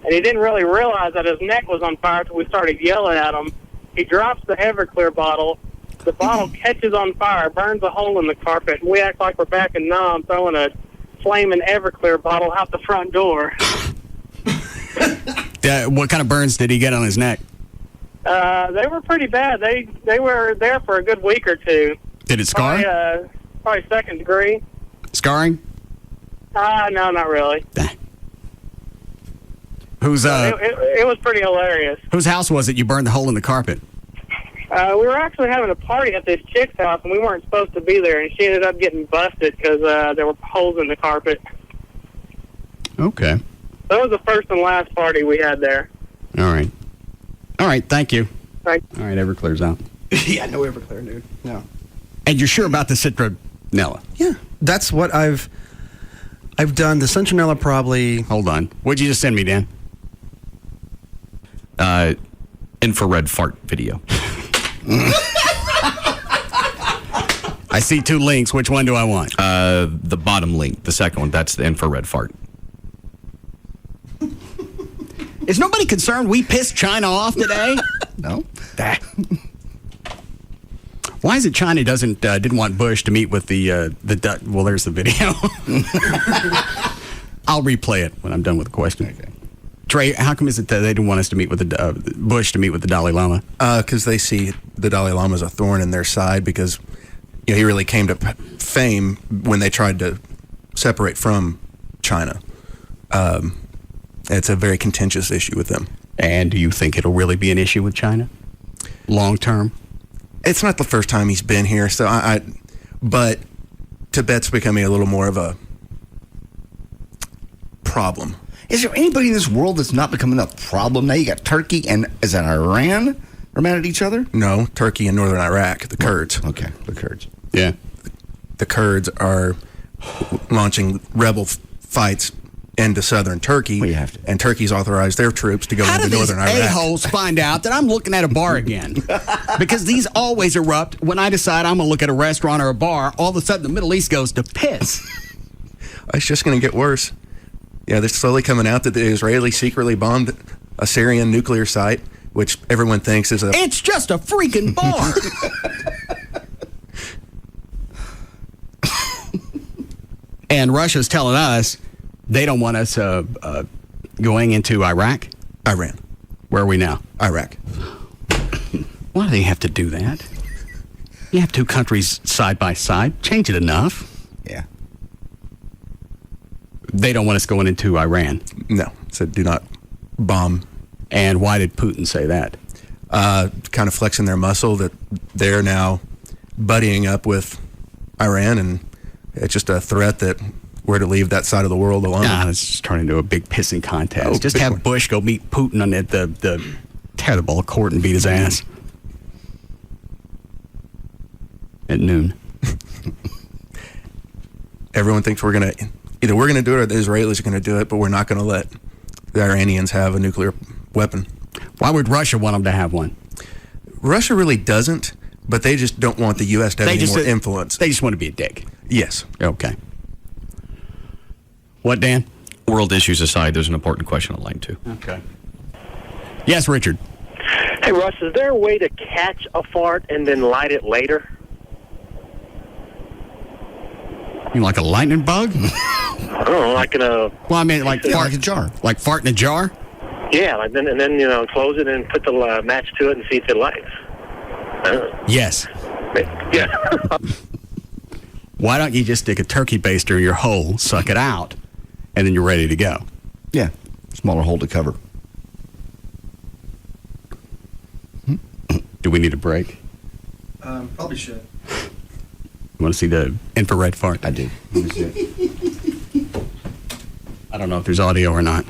And he didn't really realize that his neck was on fire until we started yelling at him. He drops the Everclear bottle. The bottle catches on fire, burns a hole in the carpet, and we act like we're back in Nam throwing a flaming Everclear bottle out the front door. What kind of burns did he get on his neck? They were pretty bad. They were there for a good week or two. Did it scar? Probably 2nd degree. Scarring? No, not really. Whose It was pretty hilarious. whose house was it you burned the hole in the carpet? We were actually having a party at this chick's house, and we weren't supposed to be there, and she ended up getting busted because there were holes in the carpet. Okay. That was the first and last party we had there. All right. All right, thank you. Thanks. All right, Everclear's out. Yeah, no Everclear, dude. No. And you're sure about the citronella? Yeah, that's what I've done. The citronella probably. Hold on. What'd you just send me, Dan? Infrared fart video. I see 2 links. Which one do I want? The bottom link, the second one, that's the infrared fart. Is nobody concerned we pissed China off today? No. Why is it China didn't want Bush to meet with the well, there's the video. I'll replay it when I'm done with the question. Okay. Trey, how come is it that they didn't want us to meet with Bush to meet with the Dalai Lama? Because they see the Dalai Lama as a thorn in their side because he really came to fame when they tried to separate from China. It's a very contentious issue with them. And do you think it'll really be an issue with China long term? It's not the first time he's been here, so but Tibet's becoming a little more of a problem. Is there anybody in this world that's not becoming a problem? Now you got Turkey and is that Iran are mad at each other? No, Turkey and northern Iraq, the Kurds. Okay, the Kurds. Yeah. The Kurds are launching rebel fights into southern Turkey, and Turkey's authorized their troops to go into northern Iraq. How do these a-holes find out that I'm looking at a bar again? Because these always erupt when I decide I'm going to look at a restaurant or a bar. All of a sudden, the Middle East goes to piss. It's just going to get worse. Yeah, they're slowly coming out that the Israelis secretly bombed a Syrian nuclear site, which everyone thinks is a... It's just a freaking bar. And Russia's telling us they don't want us going into Iraq? Iran. Where are we now? Iraq. Why do they have to do that? You have 2 countries side by side. Change it enough. Yeah. They don't want us going into Iran. No. Said do not bomb. And why did Putin say that? Kind of flexing their muscle that they're now buddying up with Iran, and it's just a threat that were to leave that side of the world alone. Nah, it's just turning into a big pissing contest. Just have Bush go meet Putin on the tear the ball court and beat his ass at noon. Everyone thinks we're going to do it or the Israelis are going to do it, but we're not going to let the Iranians have a nuclear weapon. Why would Russia want them to have one? Russia really doesn't, but they just don't want the U.S. to have any more influence. They just want to be a dick. Yes. Okay. What, Dan? World issues aside, there's an important question on line 2. Okay. Yes, Richard. Hey, Russ, is there a way to catch a fart and then light it later? You mean like a lightning bug? I don't know, like in a... Well, I mean, like like a jar. Like fart in a jar? Yeah, like then close it and put the match to it and see if it lights. Yes. Yeah. Why don't you just stick a turkey baster in your hole, suck it out, and then you're ready to go? Yeah. Smaller hole to cover. Do we need a break? Probably should. You want to see the infrared fart? I do. Let me see it. I don't know if there's audio or not.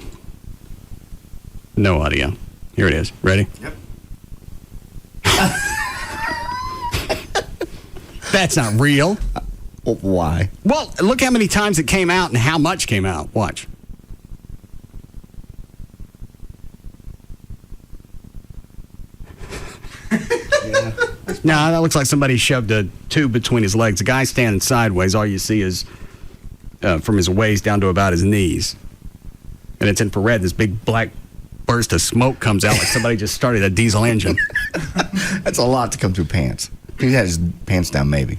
No audio. Here it is. Ready? Yep. That's not real. Why? Well, look how many times it came out and how much came out. Watch. No, that looks like somebody shoved a tube between his legs. The guy's standing sideways. All you see is from his waist down to about his knees. And it's infrared. This big black burst of smoke comes out like somebody just started a diesel engine. That's a lot to come through pants. He had his pants down, maybe.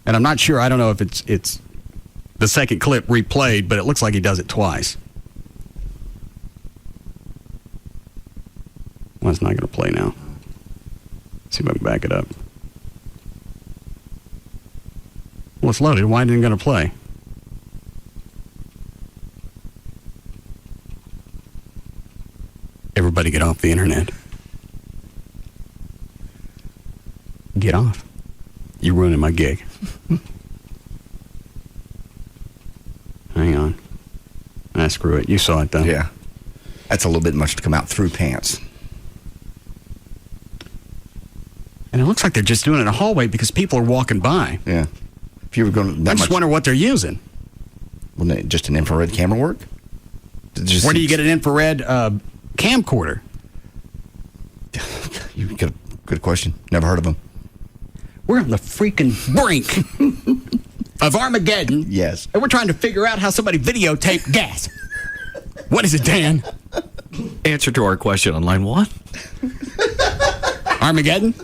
And I'm not sure. I don't know if it's the second clip replayed, but it looks like he does it twice. Well, it's not going to play now. See if I can back it up. Well, it's loaded. Why isn't it going to play? Everybody get off the internet. Get off. You're ruining my gig. Hang on. Ah, screw it. You saw it, though. Yeah. That's a little bit much to come out through pants. And it looks like they're just doing it in a hallway because people are walking by. Yeah. If you were going I just wonder what they're using. Wouldn't it just an infrared camera work? Where do you get an infrared camcorder? You get a good question. Never heard of them. We're on the freaking brink of Armageddon. Yes. And we're trying to figure out how somebody videotaped gas. What is it, Dan? Answer to our question on line 1. Armageddon?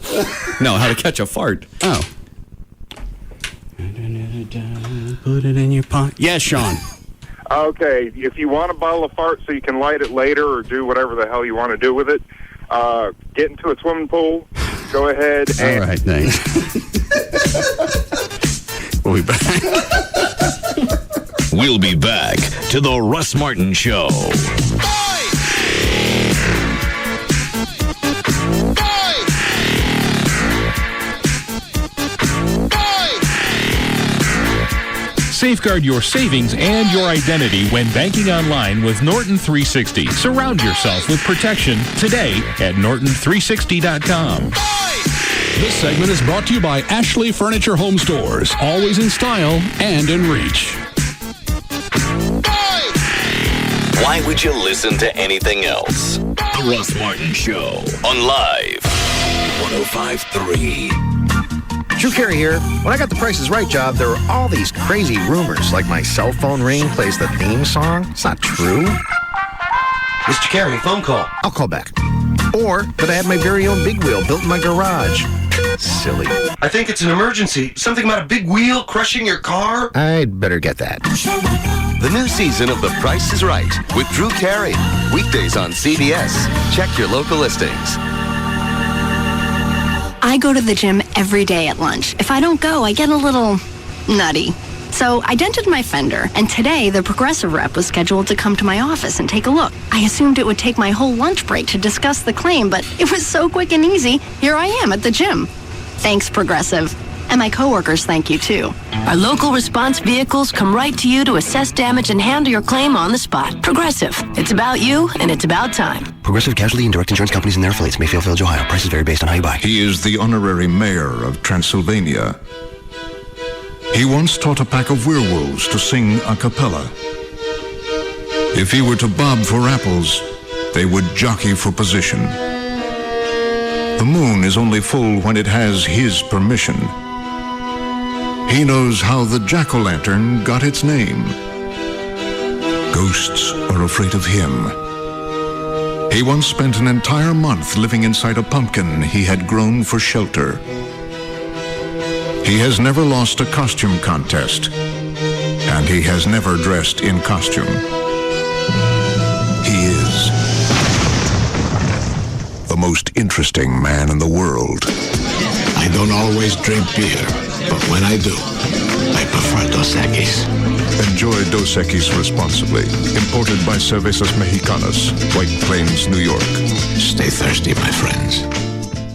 No, how to catch a fart. Oh. Put it in your pocket. Yes, Sean. Okay, if you want a bottle of fart so you can light it later or do whatever the hell you want to do with it, get into a swimming pool, go ahead and... All right, thanks. We'll be back. We'll be back to the Russ Martin Show. Safeguard your savings and your identity when banking online with Norton 360. Surround yourself with protection today at Norton360.com. This segment is brought to you by Ashley Furniture Home Stores. Always in style and in reach. Why would you listen to anything else? The Russ Martin Show on Live 105.3. Drew Carey here. When I got the Price is Right job, there were all these crazy rumors, like my cell phone ring plays the theme song. It's not true. Mr. Carey, phone call. I'll call back. Or that I had my very own big wheel built in my garage. Silly. I think it's an emergency. Something about a big wheel crushing your car? I'd better get that. The new season of The Price is Right with Drew Carey. Weekdays on CBS. Check your local listings. I go to the gym every day at lunch. If I don't go, I get a little nutty. So I dented my fender, and today the Progressive rep was scheduled to come to my office and take a look. I assumed it would take my whole lunch break to discuss the claim, but it was so quick and easy. Here I am at the gym. Thanks, Progressive. And my coworkers thank you, too. Our local response vehicles come right to you to assess damage and handle your claim on the spot. Progressive. It's about you, and it's about time. Progressive Casualty and Direct Insurance Companies and their affiliates. Mayfield Village, Ohio. Prices vary based on how you buy. He is the honorary mayor of Transylvania. He once taught a pack of werewolves to sing a cappella. If he were to bob for apples, they would jockey for position. The moon is only full when it has his permission. He knows how the jack-o'-lantern got its name. Ghosts are afraid of him. He once spent an entire month living inside a pumpkin he had grown for shelter. He has never lost a costume contest, and he has never dressed in costume. He is the most interesting man in the world. I don't always drink beer, but when I do, I prefer Dos Equis. Enjoy Dos Equis responsibly. Imported by Cervezas Mexicanas, White Plains, New York. Stay thirsty, my friends.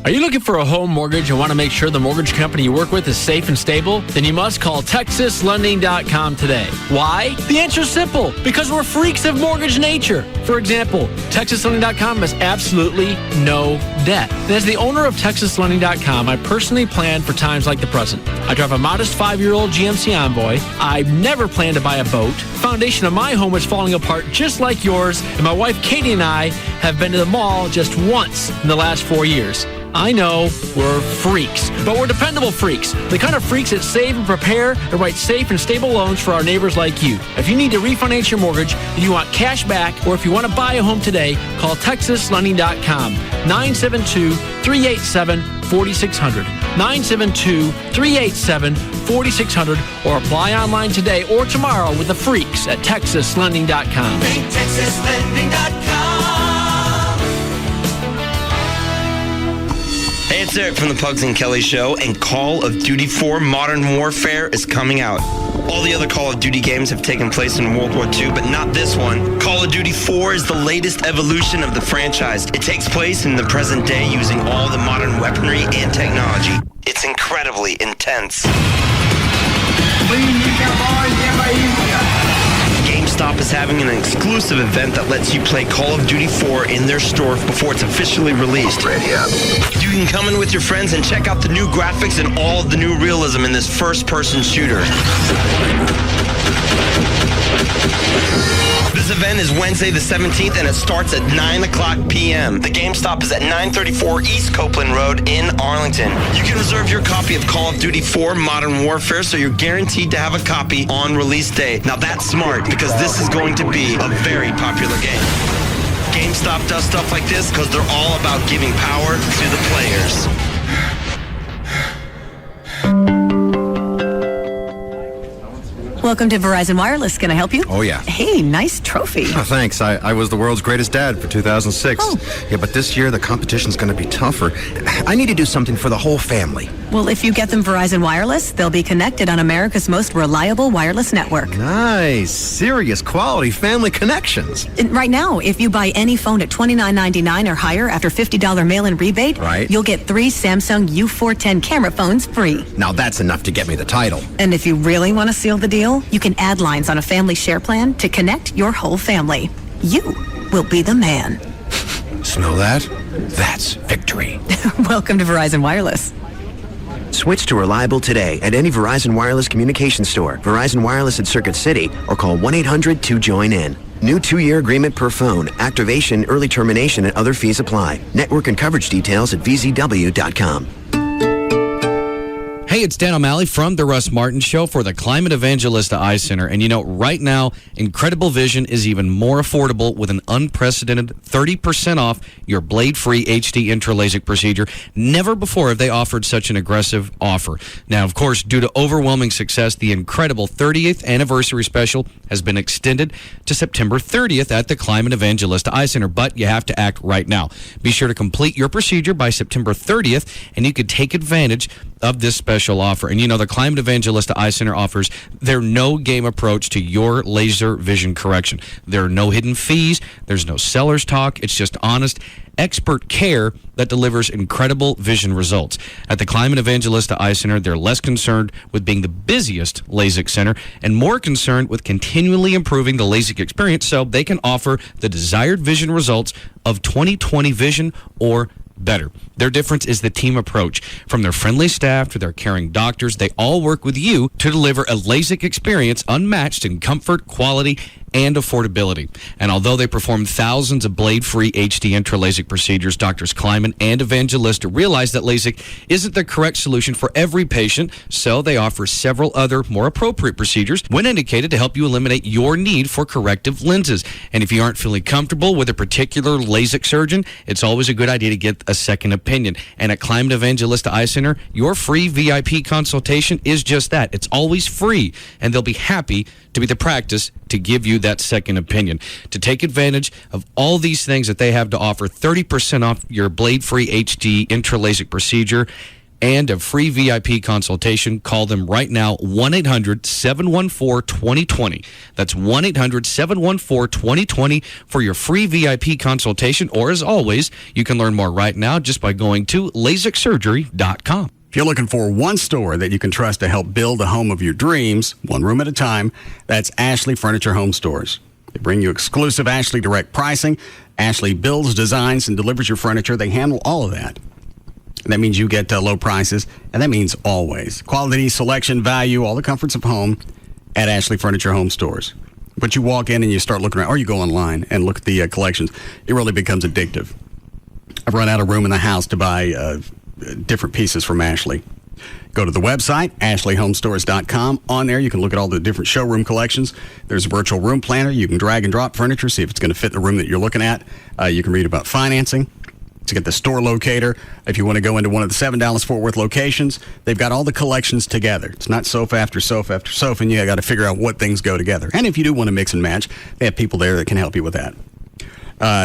Are you looking for a home mortgage and want to make sure the mortgage company you work with is safe and stable? Then you must call TexasLending.com today. Why? The answer is simple. Because we're freaks of mortgage nature. For example, TexasLending.com has absolutely no debt. And as the owner of TexasLending.com, I personally plan for times like the present. I drive a modest 5-year-old GMC Envoy. I never plan to buy a boat. The foundation of my home is falling apart just like yours. And my wife Katie and I have been to the mall just once in the last 4 years. I know we're freaks, but we're dependable freaks. The kind of freaks that save and prepare and write safe and stable loans for our neighbors like you. If you need to refinance your mortgage, and you want cash back, or if you want to buy a home today, call TexasLending.com, 972-387-4600, 972-387-4600, or apply online today or tomorrow with the freaks at TexasLending.com. TexasLending.com. Hey, it's Eric from the Pugs and Kelly Show, and Call of Duty 4 Modern Warfare is coming out. All the other Call of Duty games have taken place in World War II, but not this one. Call of Duty 4 is the latest evolution of the franchise. It takes place in the present day using all the modern weaponry and technology. It's incredibly intense. GameStop is having an exclusive event that lets you play Call of Duty 4 in their store before it's officially released. You can come in with your friends and check out the new graphics and all of the new realism in this first-person shooter. This event is Wednesday the 17th, and it starts at 9 o'clock p.m. The GameStop is at 934 East Copeland Road in Arlington. You can reserve your copy of Call of Duty 4 Modern Warfare, so you're guaranteed to have a copy on release day. Now that's smart, because this is going to be a very popular game. GameStop does stuff like this because they're all about giving power to the players. Welcome to Verizon Wireless. Can I help you? Oh, yeah. Hey, nice trophy. Oh, thanks. I was the world's greatest dad for 2006. Oh. Yeah, but this year the competition's going to be tougher. I need to do something for the whole family. Well, if you get them Verizon Wireless, they'll be connected on America's most reliable wireless network. Nice. Serious quality family connections. And right now, if you buy any phone at $29.99 or higher after $50 mail-in rebate, right, you'll get 3 Samsung U410 camera phones free. Now that's enough to get me the title. And if you really want to seal the deal, you can add lines on a family share plan to connect your whole family. You will be the man. Smell that? That's victory. Welcome to Verizon Wireless. Switch to Reliable today at any Verizon Wireless communication store, Verizon Wireless at Circuit City, or call 1-800-2JOIN-IN. New 2-year agreement per phone. Activation, early termination, and other fees apply. Network and coverage details at vzw.com. Hey, it's Dan O'Malley from the Russ Martin Show for the Climate Evangelista Eye Center. And you know, right now, Incredible Vision is even more affordable with an unprecedented 30% off your blade-free HD intralaser procedure. Never before have they offered such an aggressive offer. Now, of course, due to overwhelming success, the incredible 30th anniversary special has been extended to September 30th at the Climate Evangelista Eye Center. But you have to act right now. Be sure to complete your procedure by September 30th, and you could take advantage of this special offer. And the Climate Evangelista Eye Center offers their no-game approach to your laser vision correction. There are no hidden fees. There's no seller's talk. It's just honest, expert care that delivers incredible vision results. At the Climate Evangelista Eye Center, they're less concerned with being the busiest LASIK center and more concerned with continually improving the LASIK experience so they can offer the desired vision results of 20/20 vision or better. Their difference is the team approach. From their friendly staff to their caring doctors, they all work with you to deliver a LASIK experience unmatched in comfort, quality, and affordability. And although they perform thousands of blade-free HD intra-LASIK procedures, Doctors Kleiman and Evangelista realize that LASIK isn't the correct solution for every patient, so they offer several other more appropriate procedures when indicated to help you eliminate your need for corrective lenses. And if you aren't feeling comfortable with a particular LASIK surgeon, it's always a good idea to get a second opinion. And at Climate Evangelista Eye Center, your free VIP consultation is just that. It's always free, and they'll be happy to be the practice to give you that second opinion. To take advantage of all these things that they have to offer, 30% off your blade-free HD intra-LASIK procedure and a free VIP consultation, call them right now, 1-800-714-2020. That's 1-800-714-2020 for your free VIP consultation. Or as always, you can learn more right now just by going to LASIKsurgery.com. If you're looking for one store that you can trust to help build a home of your dreams, one room at a time, that's Ashley Furniture Home Stores. They bring you exclusive Ashley direct pricing. Ashley builds, designs, and delivers your furniture. They handle all of that. And that means you get low prices, and that means always. Quality, selection, value, all the comforts of home at Ashley Furniture Home Stores. But you walk in and you start looking around, or you go online and look at the collections. It really becomes addictive. I've run out of room in the house to buy different pieces from Ashley. Go to the website, ashleyhomestores.com. On there, you can look at all the different showroom collections. There's a virtual room planner. You can drag and drop furniture, see if it's going to fit the room that you're looking at. You can read about financing. To get the store locator, if you want to go into one of the 7 Dallas-Fort Worth locations, they've got all the collections together. It's not sofa after sofa after sofa, and you got to figure out what things go together. And if you do want to mix and match, they have people there that can help you with that.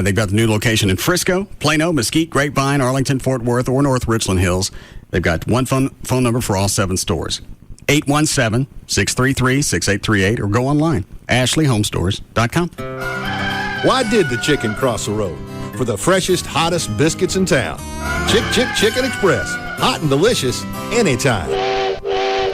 They've got the new location in Frisco, Plano, Mesquite, Grapevine, Arlington, Fort Worth, or North Richland Hills. They've got one phone number for all 7 stores, 817-633-6838, or go online, ashleyhomestores.com. Why did the chicken cross the road? For the freshest, hottest biscuits in town. Chicken Express. Hot and delicious anytime.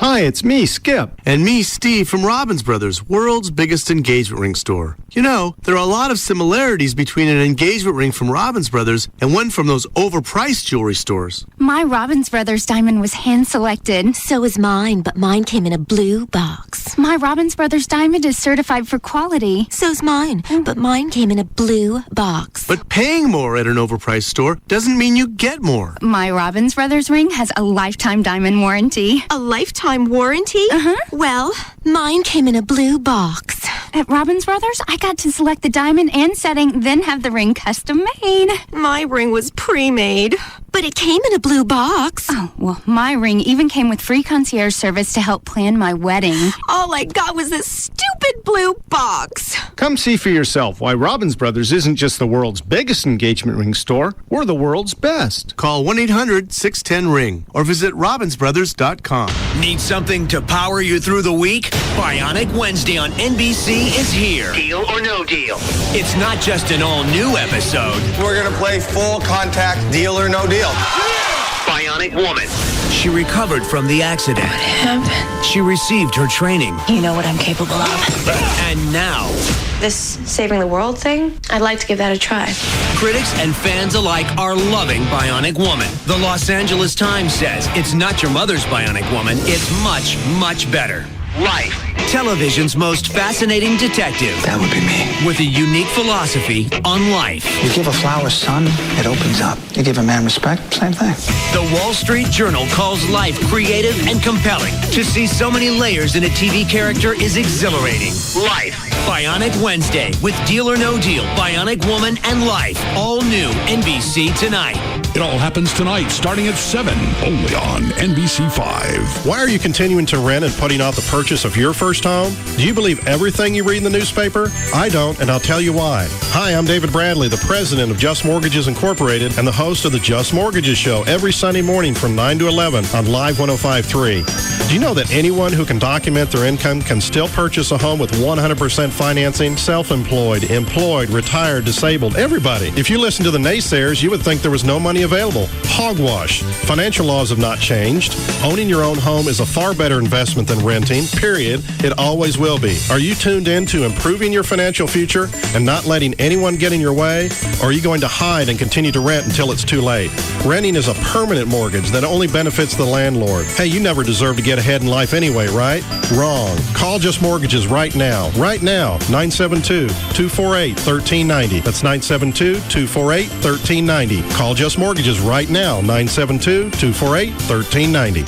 Hi, it's me, Skip. And me, Steve, from Robbins Brothers, world's biggest engagement ring store. You know, there are a lot of similarities between an engagement ring from Robbins Brothers and one from those overpriced jewelry stores. My Robbins Brothers diamond was hand-selected. So was mine, but mine came in a blue box. My Robbins Brothers diamond is certified for quality. So's mine, but mine came in a blue box. But paying more at an overpriced store doesn't mean you get more. My Robbins Brothers ring has a lifetime diamond warranty. A lifetime warranty? Uh-huh. Well, mine came in a blue box. At Robbins Brothers, I got to select the diamond and setting, then have the ring custom made. My ring was pre-made, but it came in a blue box. Oh, well, my ring even came with free concierge service to help plan my wedding. All I got was this stupid blue box. Come see for yourself why Robbins Brothers isn't just the world's biggest engagement ring store. We're the world's best. Call 1-800-610-RING or visit robbinsbrothers.com. Need something to power you through the week? Bionic Wednesday on NBC is here. Deal or no deal? It's not just an all-new episode. We're going to play full contact, deal or no deal. Bionic Woman. She recovered from the accident. What happened? She received her training. You know what I'm capable of. And now, This saving the world thing, I'd like to give that a try. critics and fans alike are loving Bionic Woman. The Los Angeles Times says it's not your mother's Bionic Woman. It's much, much better. Life. Television's most fascinating detective. That would be me. With a unique philosophy on life. You give a flower sun, it opens up. You give a man respect, same thing. The Wall Street Journal calls life creative and compelling. To see so many layers in a TV character is exhilarating. Life. Bionic Wednesday with Deal or No Deal, Bionic Woman, and Life. All new NBC tonight. It all happens tonight, starting at 7, only on NBC5. Why are you continuing to rent and putting off the purchase of your first home? Do you believe everything you read in the newspaper? I don't, and I'll tell you why. Hi, I'm David Bradley, the president of Just Mortgages Incorporated and the host of the Just Mortgages Show every Sunday morning from 9 to 11 on Live 105.3. Do you know that anyone who can document their income can still purchase a home with 100% financing? Self-employed, employed, retired, disabled, everybody. If you listen to the naysayers, you would think there was no money available. Hogwash. Financial laws have not changed. Owning your own home is a far better investment than renting, period. It always will be. Are you tuned in to improving your financial future and not letting anyone get in your way? Or are you going to hide and continue to rent until it's too late? Renting is a permanent mortgage that only benefits the landlord. Hey, you never deserve to get ahead in life anyway, right? Wrong. Call Just Mortgages right now. Right now. 972-248-1390. That's 972-248-1390. Call Just Mortgages right now. 972-248-1390.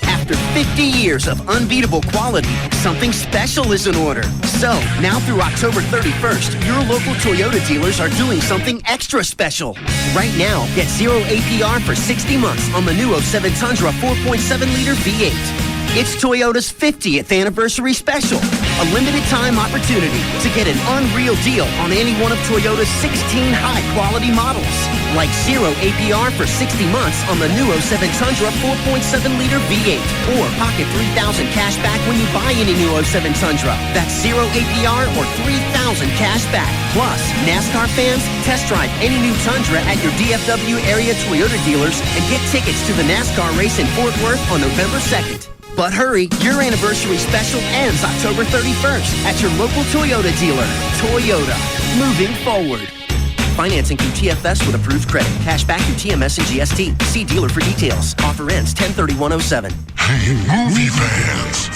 After 50 years of unbeatable quality, something special is in order. So, now through October 31st, your local Toyota dealers are doing something extra special. Right now, get 0 APR for 60 months on the new 07 Tundra 4.7-liter V8. It's Toyota's 50th anniversary special, a limited time opportunity to get an unreal deal on any one of Toyota's 16 high-quality models, like 0 APR for 60 months on the new 07 Tundra 4.7-liter V8, or pocket $3,000 cash back when you buy any new 07 Tundra. That's 0 APR or $3,000 cash back. Plus, NASCAR fans, test drive any new Tundra at your DFW area Toyota dealers and get tickets to the NASCAR race in Fort Worth on November 2nd. But hurry, your anniversary special ends October 31st at your local Toyota dealer. Toyota, moving forward. Financing through TFS with approved credit. Cash back through TMS and GST. See dealer for details. Offer ends 10/31/07. Hey, movie fans.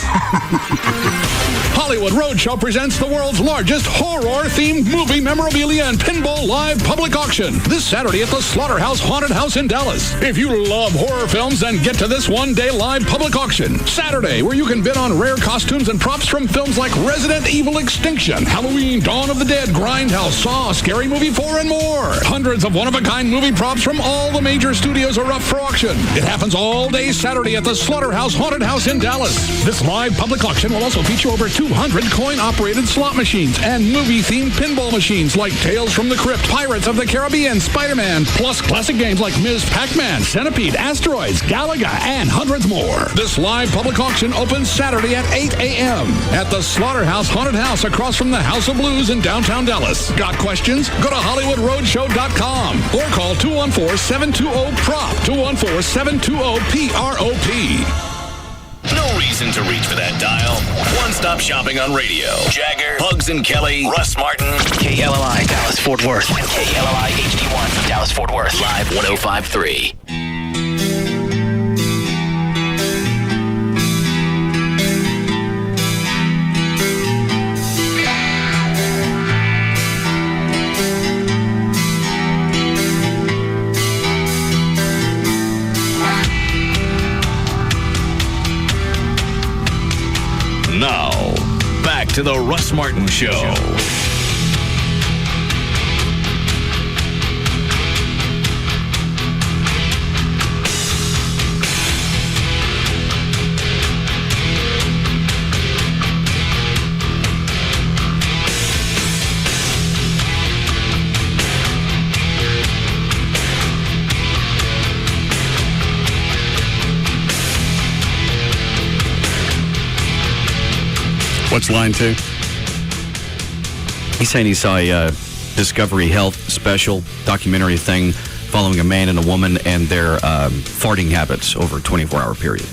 Hollywood Roadshow presents the world's largest horror-themed movie memorabilia and pinball live public auction this Saturday at the Slaughterhouse Haunted House in Dallas. If you love horror films, then get to this one-day live public auction Saturday, where you can bid on rare costumes and props from films like Resident Evil Extinction, Halloween, Dawn of the Dead, Grindhouse, Saw, Scary Movie 4, and more. Hundreds of one-of-a-kind movie props from all the major studios are up for auction. It happens all day Saturday at the Slaughterhouse Haunted House in Dallas. This live public auction will also feature over 200 coin-operated slot machines and movie-themed pinball machines like Tales from the Crypt, Pirates of the Caribbean, Spider-Man, plus classic games like Ms. Pac-Man, Centipede, Asteroids, Galaga, and hundreds more. This live public auction opens Saturday at 8 a.m. at the Slaughterhouse Haunted House across from the House of Blues in downtown Dallas. Got questions? Go to HollywoodRoadshow.com or call 214-720-PROP, 214-720-PROP. No reason to reach for that dial. One-stop shopping on radio. Jagger, Bugs and Kelly, Russ Martin. KLLI, Dallas, Fort Worth. KLLI HD1, Dallas, Fort Worth. Live 105.3. Now, back to the Russ Martin Show. What's line 2? He's saying he saw a Discovery Health special documentary thing following a man and a woman and their farting habits over a 24-hour period.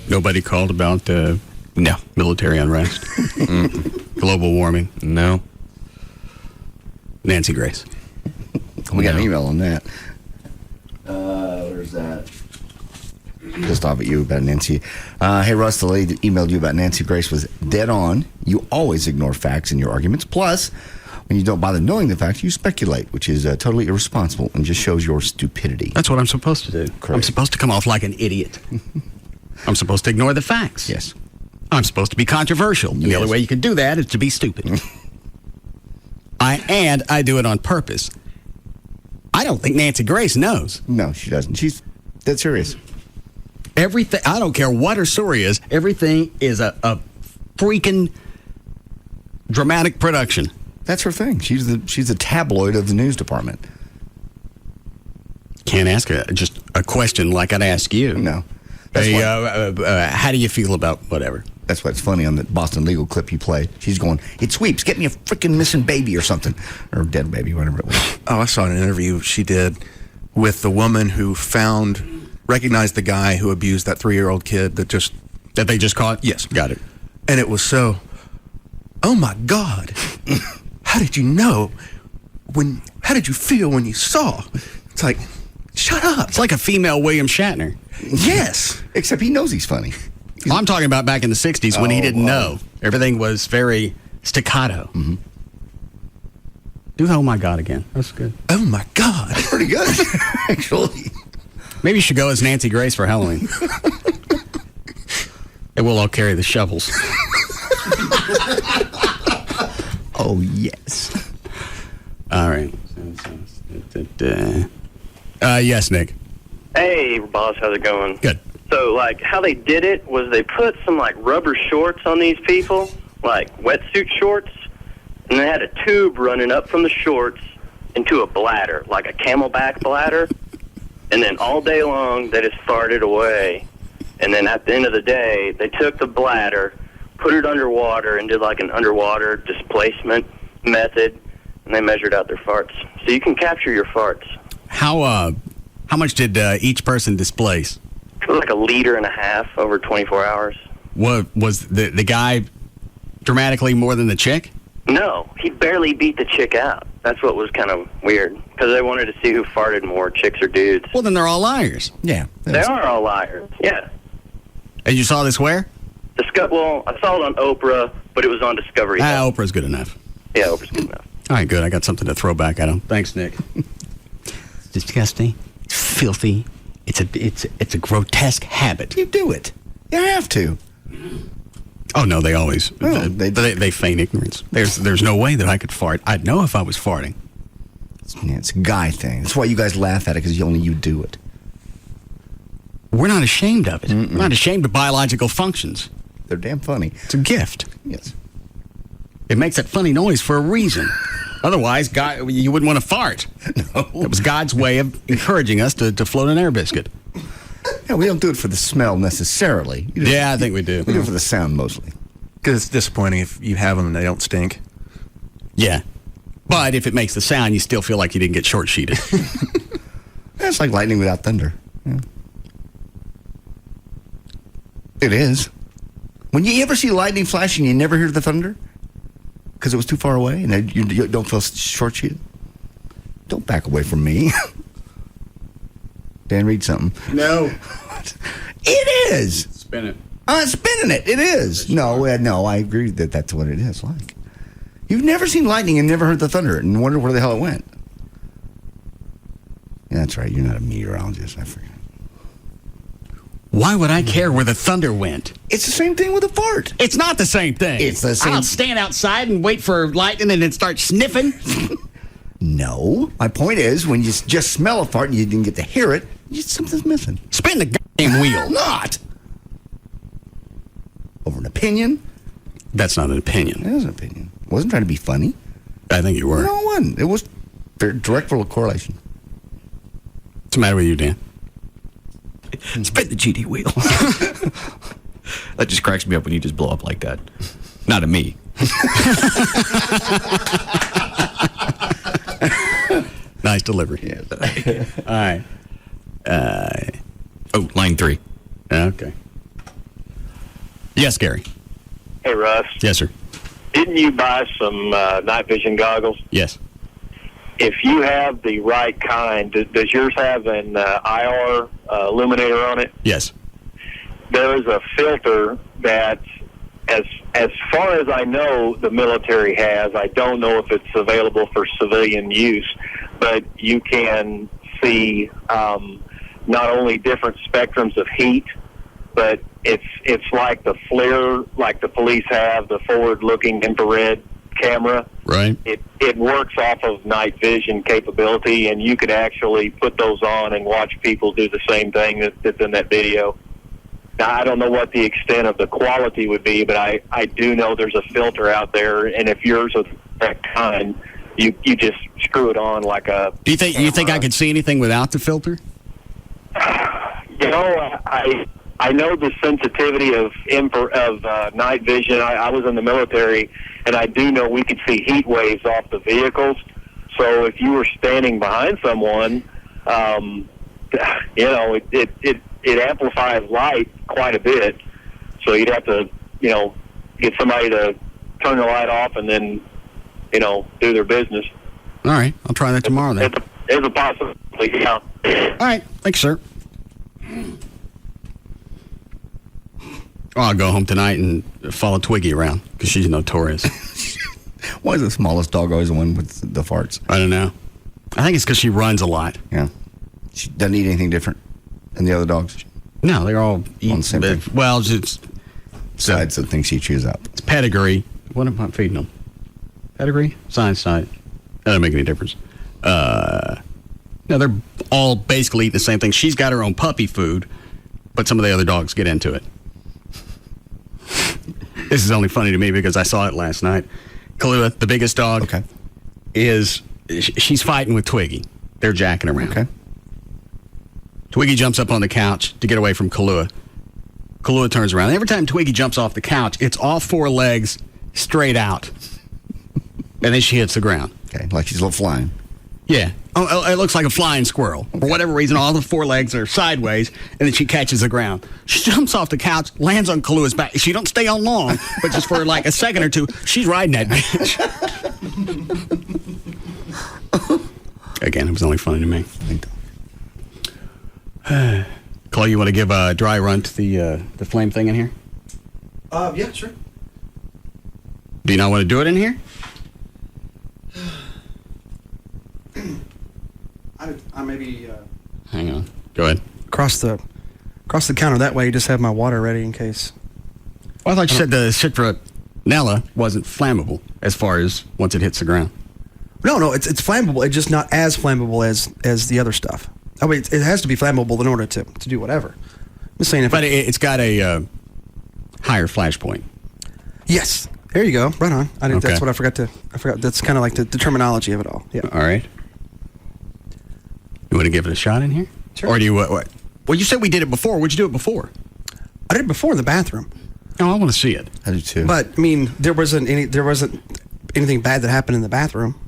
Nobody called about no military unrest, global warming. No. Nancy Grace. We got an email on that. Where's that? Pissed off at you about Nancy. Hey, Russ, the lady that emailed you about Nancy Grace was dead on. You always ignore facts in your arguments. Plus, when you don't bother knowing the facts, you speculate, which is totally irresponsible and just shows your stupidity. That's what I'm supposed to do. Correct. I'm supposed to come off like an idiot. I'm supposed to ignore the facts. Yes. I'm supposed to be controversial. And the only way you can do that is to be stupid. I do it on purpose. I don't think Nancy Grace knows. No, she doesn't. She's dead serious. Everything, I don't care what her story is, everything is a freaking dramatic production. That's her thing. She's the tabloid of the news department. Can't ask her just a question like I'd ask you. No. Hey, how do you feel about whatever? That's what's funny on the Boston Legal clip you played. She's going, it sweeps, get me a freaking missing baby or something. Or dead baby, whatever it was. Oh, I saw an interview she did with the woman who recognized the guy who abused that 3-year-old kid that they just caught? Yes. Got it. And it was so, oh my God, how did you know? How did you feel when you saw? It's like, shut up. It's like a female William Shatner. Yes. Except he knows he's funny. Well, I'm talking about back in the 60s when he didn't know. Everything was very staccato. Mm-hmm. Do the oh my God again. That's good. Oh my God. That's pretty good, actually. Maybe you should go as Nancy Grace for Halloween. And we'll all carry the shovels. Oh, yes. All right. Yes, Nick. Hey, boss, how's it going? Good. So, how they did it was they put some, rubber shorts on these people, wetsuit shorts, and they had a tube running up from the shorts into a bladder, like a camelback bladder, and then all day long they just farted away. And then at the end of the day, they took the bladder, put it underwater, and did an underwater displacement method, and they measured out their farts. So you can capture your farts. How much did each person displace? It was 1.5 liters over 24 hours. What was the guy dramatically more than the chick? No, he barely beat the chick out. That's what was kind of weird, because they wanted to see who farted more, chicks or dudes. Well, then they're all liars. Yeah. They are all liars, yeah. And you saw this where? Well, I saw it on Oprah, but it was on Discovery. Oprah's good enough. Yeah, Oprah's good enough. All right, good. I got something to throw back at him. Thanks, Nick. It's disgusting. It's filthy. It's a grotesque habit. You do it. You have to. Oh no, they always they feign ignorance. There's no way that I could fart. I'd know if I was farting. It's a guy thing. That's why you guys laugh at it, because only you do it. We're not ashamed of it. Mm-mm. We're not ashamed of biological functions. They're damn funny. It's a gift. Yes. It makes that funny noise for a reason. Otherwise, God, you wouldn't want to fart. No. It was God's way of encouraging us to float an air biscuit. Yeah, we don't do it for the smell necessarily. I think we do. We do it for the sound mostly. Because it's disappointing if you have them and they don't stink. Yeah. But if it makes the sound, you still feel like you didn't get short-sheeted. It's like lightning without thunder. Yeah. It is. When you ever see lightning flashing, you never hear the thunder? Because it was too far away and you don't feel short-sheeted? Don't back away from me. Dan, read something. No. It is. Spin it. I'm spinning it. It is. No, I agree that that's what it is like. You've never seen lightning and never heard the thunder and wondered where the hell it went. Yeah, that's right. You're not a meteorologist. I forgot. Why would I care where the thunder went? It's the same thing with a fart. It's not the same thing. It's the same. I'll stand outside and wait for lightning and then start sniffing. No. My point is, when you just smell a fart and you didn't get to hear it, something's missing. Spin the goddamn wheel. Not. Over an opinion? That's not an opinion. It is an opinion. I wasn't trying to be funny. I think you were. No, it wasn't. It was direct correlation. What's the matter with you, Dan? Spin the GD wheel. That just cracks me up when you just blow up like that. Not at me. Nice delivery. Yeah. All right. Line 3. Okay. Yes, Gary. Hey, Russ. Yes, sir. Didn't you buy some night vision goggles? Yes. If you have the right kind, does yours have an IR illuminator on it? Yes. There is a filter that, as far as I know, the military has. I don't know if it's available for civilian use, but you can see not only different spectrums of heat, but it's like the FLIR, like the police have, the forward-looking infrared camera. Right. It works off of night vision capability, and you can actually put those on and watch people do the same thing that's in that video. Now, I don't know what the extent of the quality would be, but I do know there's a filter out there, and if yours is that kind, you just screw it on like a. Do you think I could see anything without the filter? You know, I know the sensitivity of night vision. I was in the military, and I do know we could see heat waves off the vehicles. So if you were standing behind someone, you know, it amplifies light quite a bit. So you'd have to, you know, get somebody to turn the light off and then, you know, do their business. All right, I'll try that tomorrow then. It's a possibility, yeah. All right, thanks, sir. Oh, I'll go home tonight and follow Twiggy around because she's notorious. Why is the smallest dog always the one with the farts? I don't know. I think it's because she runs a lot. Yeah. She doesn't eat anything different than the other dogs? No, they're all on the same thing. Well, it's besides the things she chews up. It's pedigree. What am I feeding them? Pedigree? Science diet. That doesn't make any difference. No, they're all basically eating the same thing. She's got her own puppy food, but some of the other dogs get into it. This is only funny to me because I saw it last night. Kahlua, the biggest dog, she's fighting with Twiggy. They're jacking around. Okay. Twiggy jumps up on the couch to get away from Kahlua. Kahlua turns around. Every time Twiggy jumps off the couch, it's all four legs straight out. And then she hits the ground. Okay, like she's a little flying. Yeah. Oh, it looks like a flying squirrel. For whatever reason, all the four legs are sideways, and then she catches the ground. She jumps off the couch, lands on Kalua's back. She don't stay on long, but just for like a second or two, she's riding that bitch. Again, it was only funny to me. Chloe, you want to give a dry run to the flame thing in here? Yeah, sure. Do you not want to do it in here? I maybe Hang on. Go ahead. Across the counter. That way, you just have my water ready in case. Well, I thought you said the citronella wasn't flammable as far as once it hits the ground. No, it's flammable. It's just not as flammable as the other stuff. I mean, it has to be flammable in order to do whatever. I'm just saying. But it's got a higher flash point. Yes. There you go. Right on. Okay. That's what I forgot. That's kind of like the terminology of it all. Yeah. All right. You want to give it a shot in here? Sure. Or do you what? Well, you said we did it before. Where'd you do it before? I did it before in the bathroom. Oh, I want to see it. I do too. But I mean, there wasn't anything bad that happened in the bathroom.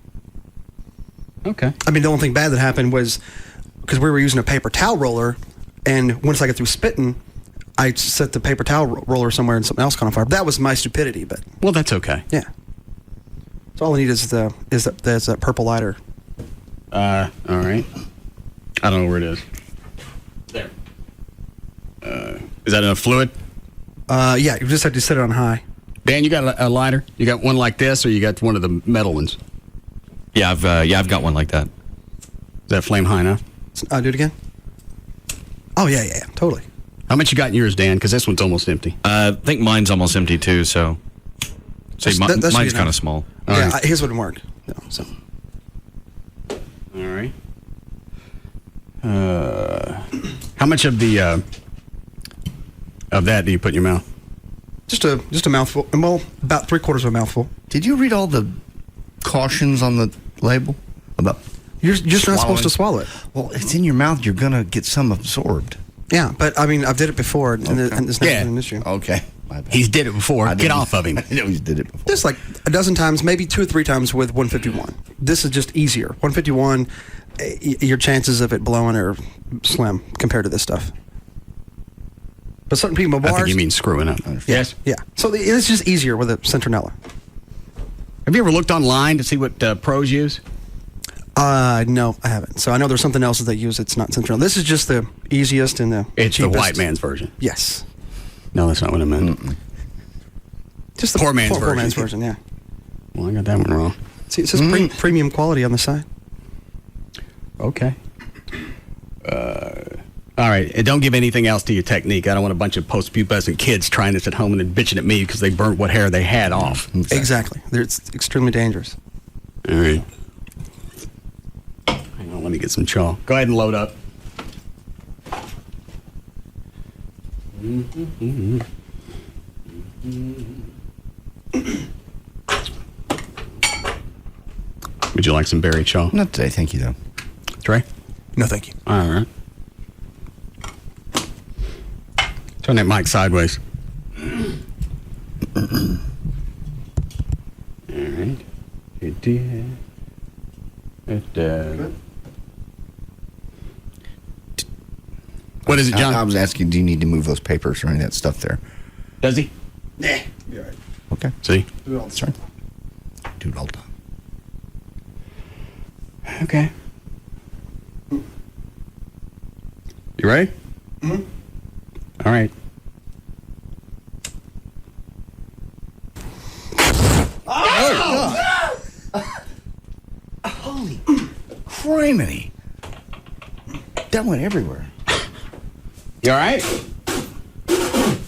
Okay. I mean, the only thing bad that happened was because we were using a paper towel roller, and once I got through spitting, I set the paper towel roller somewhere and something else caught on fire. That was my stupidity, but well, that's okay. Yeah. So all I need is that purple lighter. All right. I don't know where it is. There. Is that enough fluid? Yeah, you just have to set it on high. Dan, you got a lighter? You got one like this, or you got one of the metal ones? Yeah, I've got one like that. Is that flame high enough? Do it again. Oh yeah, totally. How much you got in yours, Dan? Because this one's almost empty. I think mine's almost empty too. So, mine's kind of small. All right. His wouldn't work. No, so. All right. How much of the of that do you put in your mouth? Just a mouthful. Well, about 3/4 of a mouthful. Did you read all the cautions on the label about? You're just not supposed to swallow it. Well, it's in your mouth. You're gonna get some absorbed. Yeah, but I mean, I've did it before, and it's not an issue. Okay. He's did it before. Get off of him. I know he's did it before. Just like a dozen times, maybe 2 or 3 times with 151. This is just easier. 151, your chances of it blowing are slim compared to this stuff. But certain people bars. I think you mean screwing up. Yes. Yeah. So it's just easier with a citronella. Have you ever looked online to see what pros use? No, I haven't. So I know there's something else that they use. It's not citronella. This is just the easiest and the It's cheapest. the white man's version. Yes. No, that's not what I meant. Just the poor man's version. Poor man's version. Yeah. Well, I got that one wrong. See, it says premium quality on the side. Okay. All right, and don't give anything else to your technique. I don't want a bunch of postpubescent kids trying this at home and then bitching at me because they burnt what hair they had off. Exactly. It's extremely dangerous. All right. Hang on, let me get some chalk. Go ahead and load up. Would you like some berry chalk? Not today, thank you, though. Trey? No, thank you. All right. Turn that mic sideways. All right. It did. What is it, John? I was asking, do you need to move those papers or any of that stuff there? Does he? Nah. You're right. Okay. See? Do it all the time. Do it all the time. Okay. You ready? Mm-hmm. All right. Oh! Holy criminy. That went everywhere. You all right?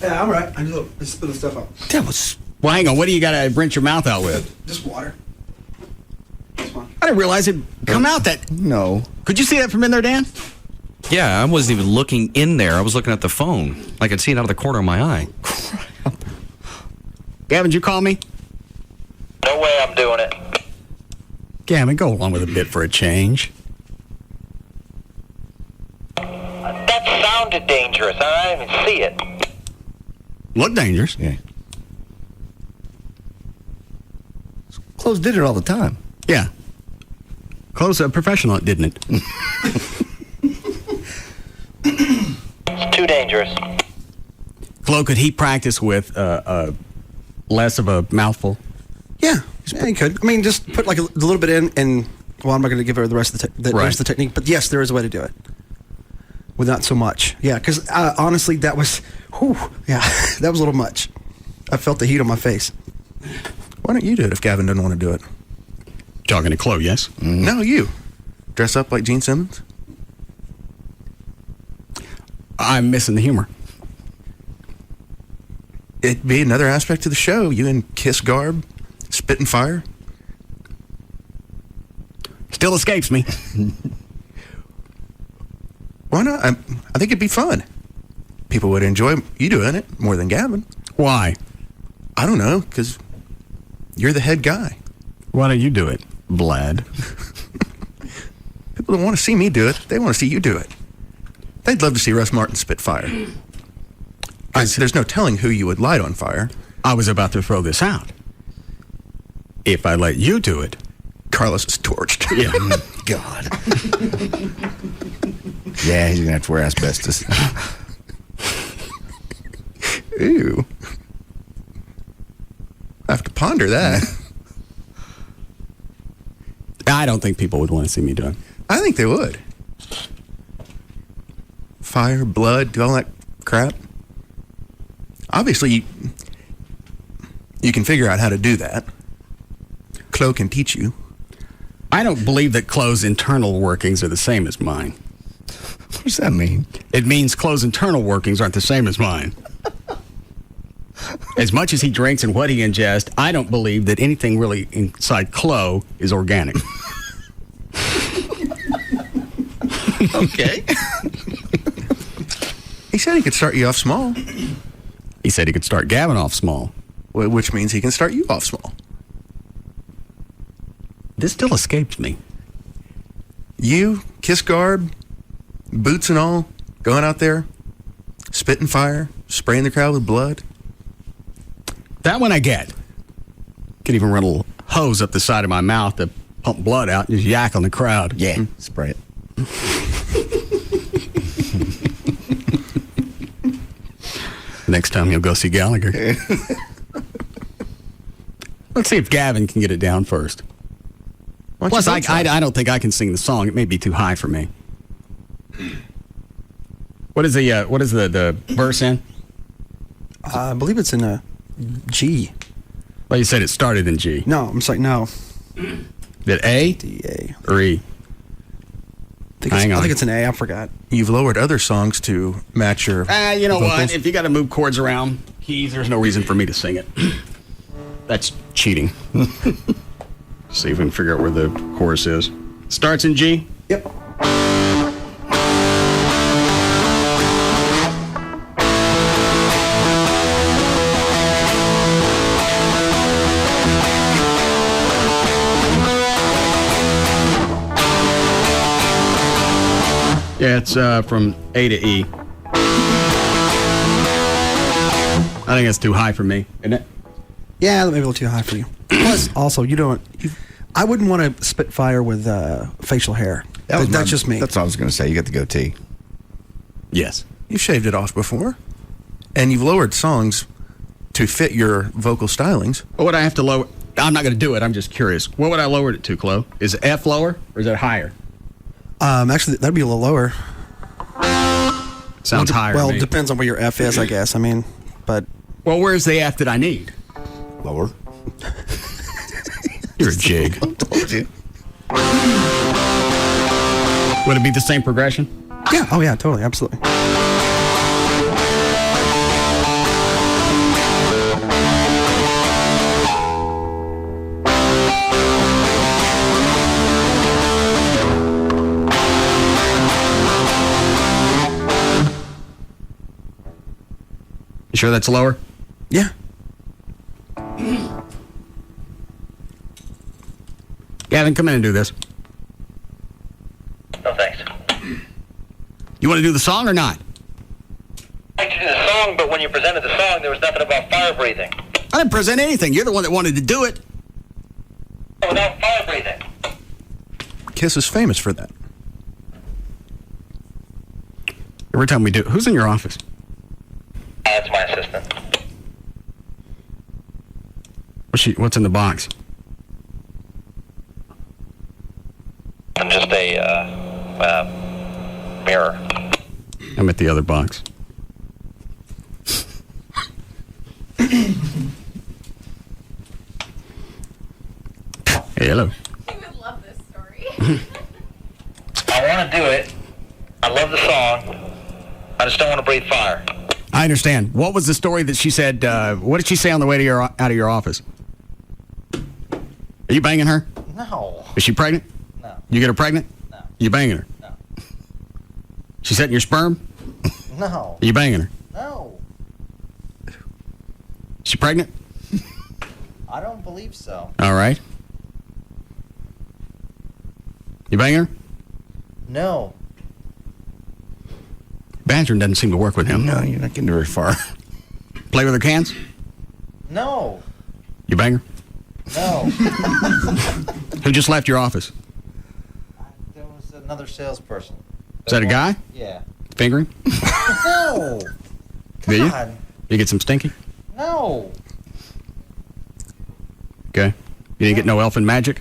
Yeah, I'm right. I just spit the stuff out. That was... Well, hang on. What do you got to rinse your mouth out with? Just water. I didn't realize it'd come out that... No. Could you see that from in there, Dan? Yeah, I wasn't even looking in there. I was looking at the phone. I could see it out of the corner of my eye. Gavin, did you call me? No way I'm doing it. Gavin, go along with a bit for a change. That sounded dangerous. I didn't even see it. Look dangerous. Yeah. Clothes did it all the time. Yeah. Close a professional, didn't it? It's too dangerous. Flo, could he practice with less of a mouthful? Yeah, he could. I mean, just put like a little bit in, and well, I'm not going to give her the rest of the rest of the technique, but yes, there is a way to do it with not so much. Yeah, because honestly, that was, that was a little much. I felt the heat on my face. Why don't you do it if Gavin doesn't want to do it? Talking to Chloe, yes? Mm-hmm. No, you. Dress up like Gene Simmons? I'm missing the humor. It'd be another aspect of the show. You in Kiss garb, spit and fire. Still escapes me. Why not? I think it'd be fun. People would enjoy you doing it more than Gavin. Why? I don't know, because you're the head guy. Why don't you do it, Vlad? People don't want to see me do it. They want to see you do it. They'd love to see Russ Martin spit fire. There's no telling who you would light on fire. I was about to throw this out. If I let you do it, Carlos is torched. Yeah. God. Yeah, he's going to have to wear asbestos. Ew. I have to ponder that. I don't think people would want to see me do it. I think they would. Fire, blood, do all that crap. Obviously, you can figure out how to do that. Chloe can teach you. I don't believe that Chloe's internal workings are the same as mine. What does that mean? It means Chloe's internal workings aren't the same as mine. As much as he drinks and what he ingests, I don't believe that anything really inside Chloe is organic. Okay. He said he could start you off small. He said he could start Gavin off small. Which means he can start you off small. This still escapes me. You, Kiss garb, boots and all, going out there, spitting fire, spraying the crowd with blood. That one I get. Could even run a little hose up the side of my mouth to pump blood out and just yak on the crowd. Yeah, spray it. Next time you'll go see Gallagher. Let's see if Gavin can get it down first. Plus, I don't think I can sing the song. It may be too high for me. What is the verse in? I believe it's in a G. Well, you said it started in G. No, I'm saying no. Did A? D A. Or E? I I think it's an A. I forgot. You've lowered other songs to match your You know vocals. what? If you got to move chords around, keys, there's no reason for me to sing it. That's cheating. See if we can figure out where the chorus is. Starts in G? Yep. Yeah, it's from A to E. I think that's too high for me, isn't it? Yeah, maybe a little too high for you. Plus, also, I wouldn't want to spit fire with facial hair. That's just me. That's what I was going to say. You got the goatee. Yes. You've shaved it off before. And you've lowered songs to fit your vocal stylings. What would I have to lower? I'm not going to do it. I'm just curious. What would I lower it to, Chloe? Is F lower or is it higher? Actually, that'd be a little lower. Sounds higher. Well, to me. it depends on where your F is, I guess. I mean, but. Well, where's the F that I need? Lower. You're a jig. I told you. Would it be the same progression? Yeah. Oh, yeah. Totally. Absolutely. You sure that's lower? Yeah. Gavin, come in and do this. No thanks. You want to do the song or not? I like to do the song, but when you presented the song, there was nothing about fire breathing. I didn't present anything. You're the one that wanted to do it. Without fire breathing. Kiss is famous for that. Every time we do, who's in your office? That's my assistant. What's in the box? I'm just a mirror. I'm at the other box. Hey, hello. You would love this story. I want to do it. I love the song. I just don't want to breathe fire. I understand. What was the story that she said? What did she say on the way to out of your office? Are you banging her? No. Is she pregnant? No. You get her pregnant? No. You banging her? No. She setting your sperm? No. Are you banging her? No. Is she pregnant? I don't believe so. All right. You banging her? No. Badgering doesn't seem to work with him. No, you're not getting very far. Play with her cans? No. You bang her? No. Who just left your office? There was another salesperson. Is that a guy? Yeah. Fingering? No. Did you? God. You get some stinky? No. Okay. You didn't get no elfin magic?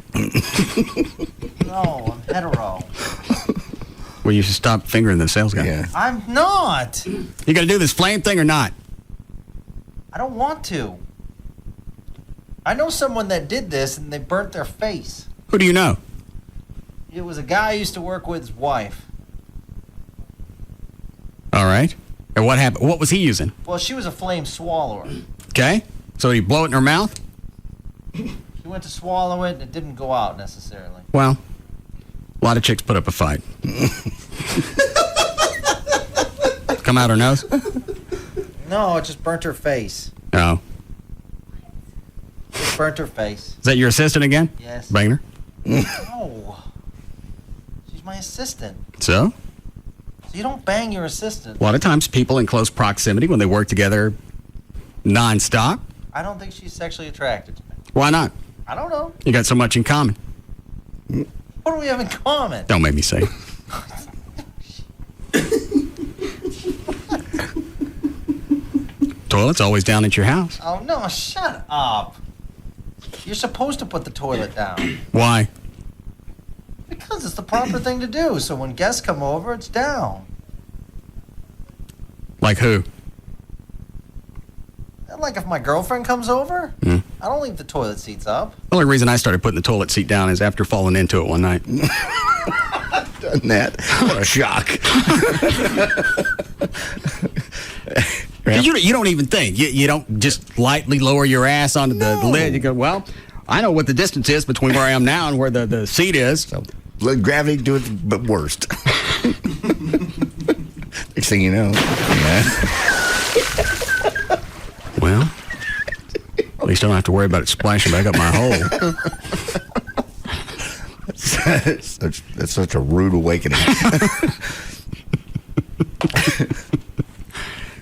No, I'm hetero. Well, you should stop fingering the sales guy. Yeah. I'm not. You gonna do this flame thing or not? I don't want to. I know someone that did this and they burnt their face. Who do you know? It was a guy I used to work with, his wife. All right. And what happened? What was he using? Well, she was a flame swallower. Okay. So did he blow it in her mouth? She went to swallow it and it didn't go out necessarily. Well, a lot of chicks put up a fight. Come out her nose? No, it just burnt her face. Oh. It burnt her face. Is that your assistant again? Yes. Banging her? No. She's my assistant. So? So you don't bang your assistant. A lot of times people in close proximity, when they work together nonstop. I don't think she's sexually attracted to me. Why not? I don't know. You got so much in common. What do we have in common? Don't make me say. Toilet's always down at your house. Oh, no, shut up. You're supposed to put the toilet down. Why? Because it's the proper thing to do. So when guests come over, it's down. Like who? Like if my girlfriend comes over, I don't leave the toilet seats up. The only reason I started putting the toilet seat down is after falling into it one night. done that. What a shock. You don't even think. You don't just lightly lower your ass onto the lid. You go, well, I know what the distance is between where I am now and where the seat is. So let gravity do it, but worst. Next thing you know. Well, at least I don't have to worry about it splashing back up my hole. That's such a rude awakening.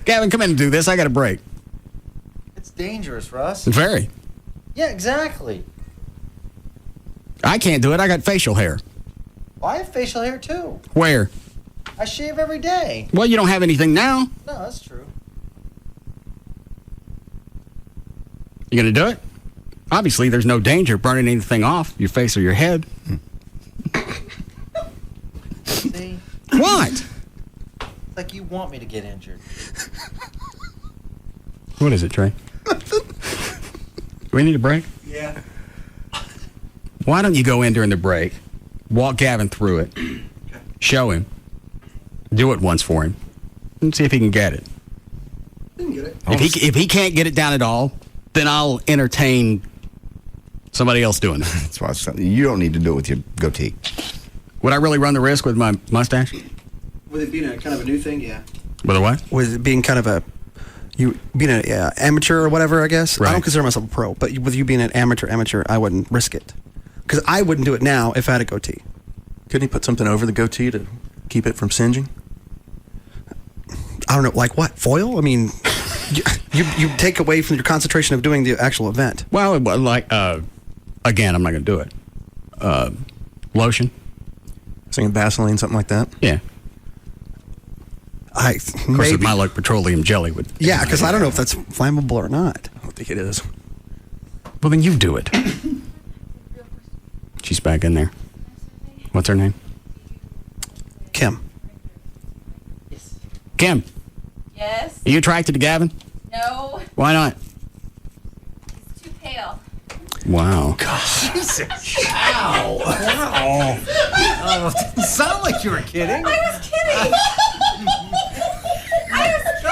Gavin, come in and do this. I got a break. It's dangerous, Russ. Very. Yeah, exactly. I can't do it. I got facial hair. Well, I have facial hair too. Where? I shave every day. Well, you don't have anything now. No, that's true. You gonna do it? Obviously, there's no danger of burning anything off your face or your head. See? What? It's like you want me to get injured. What is it, Trey? Do we need a break? Yeah. Why don't you go in during the break, walk Gavin through it, show him, do it once for him, and see if he can get it. Didn't get it. If he can't get it down at all, then I'll entertain somebody else doing it. That's why you don't need to do it with your goatee. Would I really run the risk with my mustache? With it being a kind of a new thing, yeah. With a what? With it being kind of being an amateur or whatever, I guess. Right. I don't consider myself a pro, but with you being an amateur, I wouldn't risk it. Because I wouldn't do it now if I had a goatee. Couldn't he put something over the goatee to keep it from singeing? I don't know, like what? Foil? I mean, you take away from your concentration of doing the actual event. Well, like, again, I'm not going to do it. Lotion? Saying Vaseline, something like that? Yeah. Of course, with my luck, petroleum jelly would. Yeah, because I don't know if that's flammable or not. I don't think it is. Well, then you do it. She's back in there. What's her name? Kim. Kim, Yes. are you attracted to Gavin? No. Why not? He's too pale. Wow. Jesus. Ow. Wow. Oh, it didn't sound like you were kidding. I was kidding. I was kidding. Oh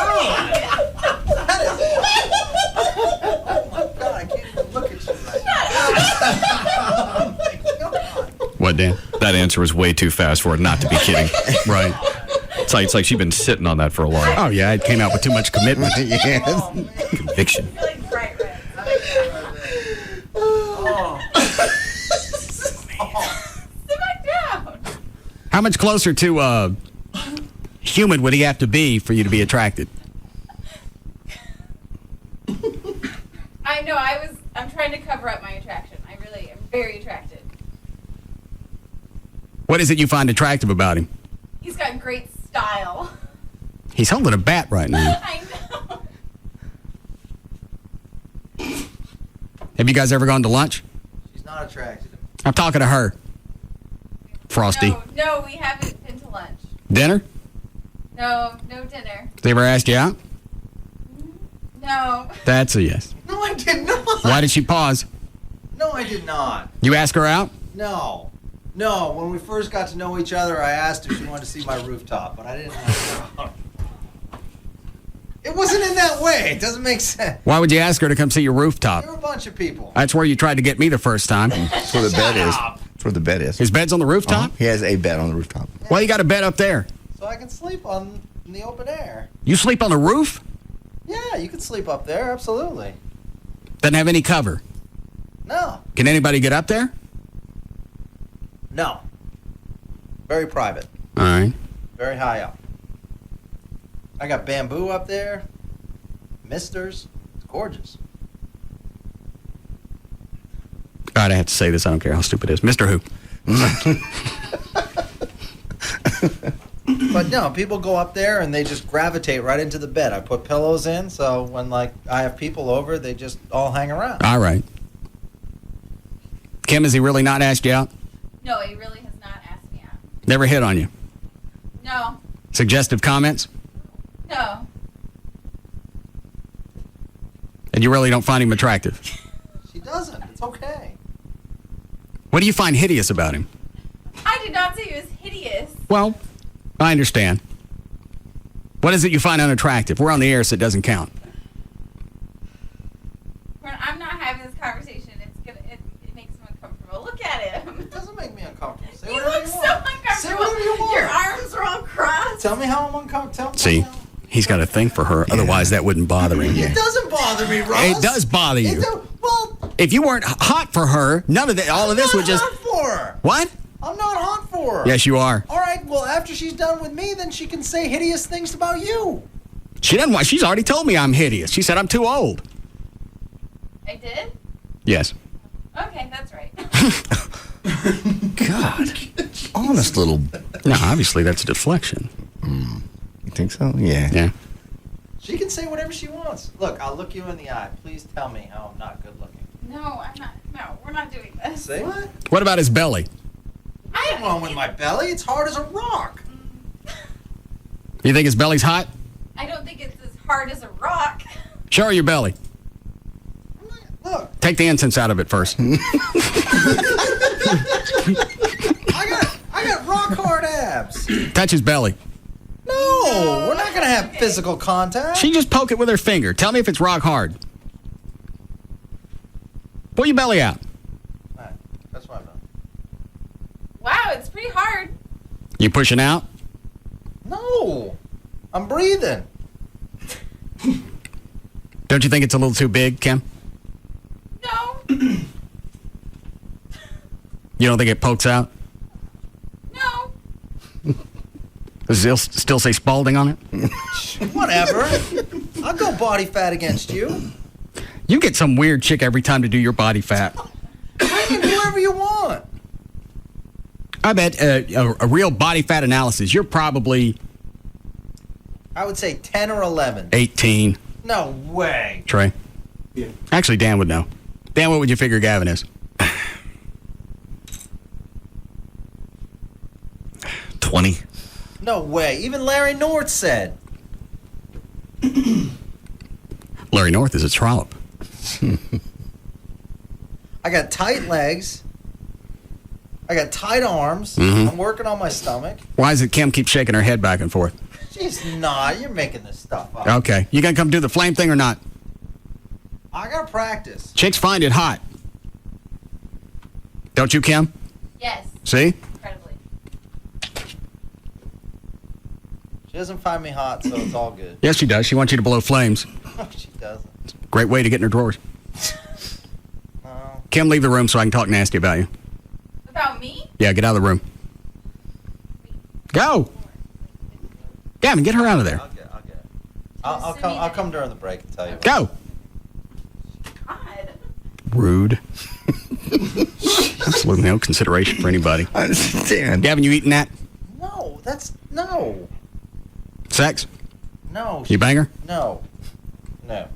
my God, I can't even look at you right What, Dan? That answer was way too fast for it not to be kidding. Right. It's like she's been sitting on that for a while. Oh, yeah, it came out with too much commitment. Yes. Conviction. I feel like bright red. Sit back down. How much closer to human would he have to be for you to be attracted? I know. I'm trying to cover up my attraction. I really am very attracted. What is it you find attractive about him? He's got great style. He's holding a bat right now. I know. Have you guys ever gone to lunch? She's not attracted. I'm talking to her. Frosty. No, we haven't been to lunch. Dinner? No dinner. They ever asked you out? No. That's a yes. No, I did not. Why did she pause? No, I did not. You ask her out? No. When we first got to know each other, I asked her if she wanted to see my rooftop, but I didn't ask her out. It wasn't in that way. It doesn't make sense. Why would you ask her to come see your rooftop? There were a bunch of people. That's where you tried to get me the first time. That's where the bed is. That's where the bed is. His bed's on the rooftop? He has a bed on the rooftop. Why you got a bed up there? So I can sleep in the open air. You sleep on the roof? Yeah, you can sleep up there, absolutely. Doesn't have any cover. No. Can anybody get up there? No. Very private. All right. Very high up. I got bamboo up there. Misters. It's gorgeous. God, I have to say this. I don't care how stupid it is. Mr. Who? But no, people go up there and they just gravitate right into the bed. I put pillows in, so when I have people over, they just all hang around. All right. Kim, has he really not asked you out? No, he really has not asked me out. Never hit on you? No. Suggestive comments? No. And you really don't find him attractive? She doesn't. It's okay. What do you find hideous about him? I did not not say he was hideous. Well, I understand. What is it you find unattractive? We're on the air, so it doesn't count. I'm not having this conversation. It makes him uncomfortable. Look at him. It doesn't make me uncomfortable. Say He whatever looks you so want. uncomfortable. Say whatever you want. Your arms are all crossed. Tell me how I'm uncomfortable. See, he's got a thing for her. Otherwise, that wouldn't bother him. It doesn't bother me, Ross. It does bother you. Well, If you weren't hot for her, none of that, all of this would just. I'm not hot for her. What? I'm not hot for her. Yes, you are. All right, well, after she's done with me, then she can say hideous things about you. She doesn't want. She's already told me I'm hideous. She said I'm too old. I did? Yes. Okay, that's right. God. Honest little. No, obviously that's a deflection. You think so? Yeah. Yeah. She can say whatever she wants. Look, I'll look you in the eye. Please tell me how I'm not good looking. No, I'm not. No, we're not doing this. Say what? What about his belly? What's wrong with my belly? It's hard as a rock. You think his belly's hot? I don't think it's as hard as a rock. Show her your belly. Look. Take the incense out of it first. I got rock hard abs. Touch his belly. No, we're not gonna have physical contact. She just poke it with her finger. Tell me if it's rock hard. Pull your belly out. All right, that's what I'm doing. Wow, it's pretty hard. You pushing out? No, I'm breathing. Don't you think it's a little too big, Kim? No. You don't think it pokes out? No. Does it still say Spalding on it? Whatever. I'll go body fat against you. You get some weird chick every time to do your body fat. You can do whatever you want. I bet a real body fat analysis, you're probably I would say 10 or 11. 18. No way. Trey? Yeah. Actually, Dan would know. Dan, what would you figure Gavin is? 20. No way. Even Larry North said. Larry North is a trollop. I got tight legs. I got tight arms. Mhm. I'm working on my stomach. Why is it Kim keeps shaking her head back and forth? She's not. You're making this stuff up. Okay. You gonna come do the flame thing or not? I got practice. Chicks find it hot. Don't you, Kim? Yes. See? Incredibly. She doesn't find me hot, so it's all good. Yes, she does. She wants you to blow flames. She doesn't. Great way to get in her drawers. No. Kim, leave the room so I can talk nasty about you. About me? Yeah, get out of the room. Go! Gavin, get her out of there. I'll get it. I'll come during the break and tell you. Go! God. Rude. Absolutely no consideration for anybody. I understand. Gavin, you eating that? No, that's no. Sex? No. You bang her? No. No.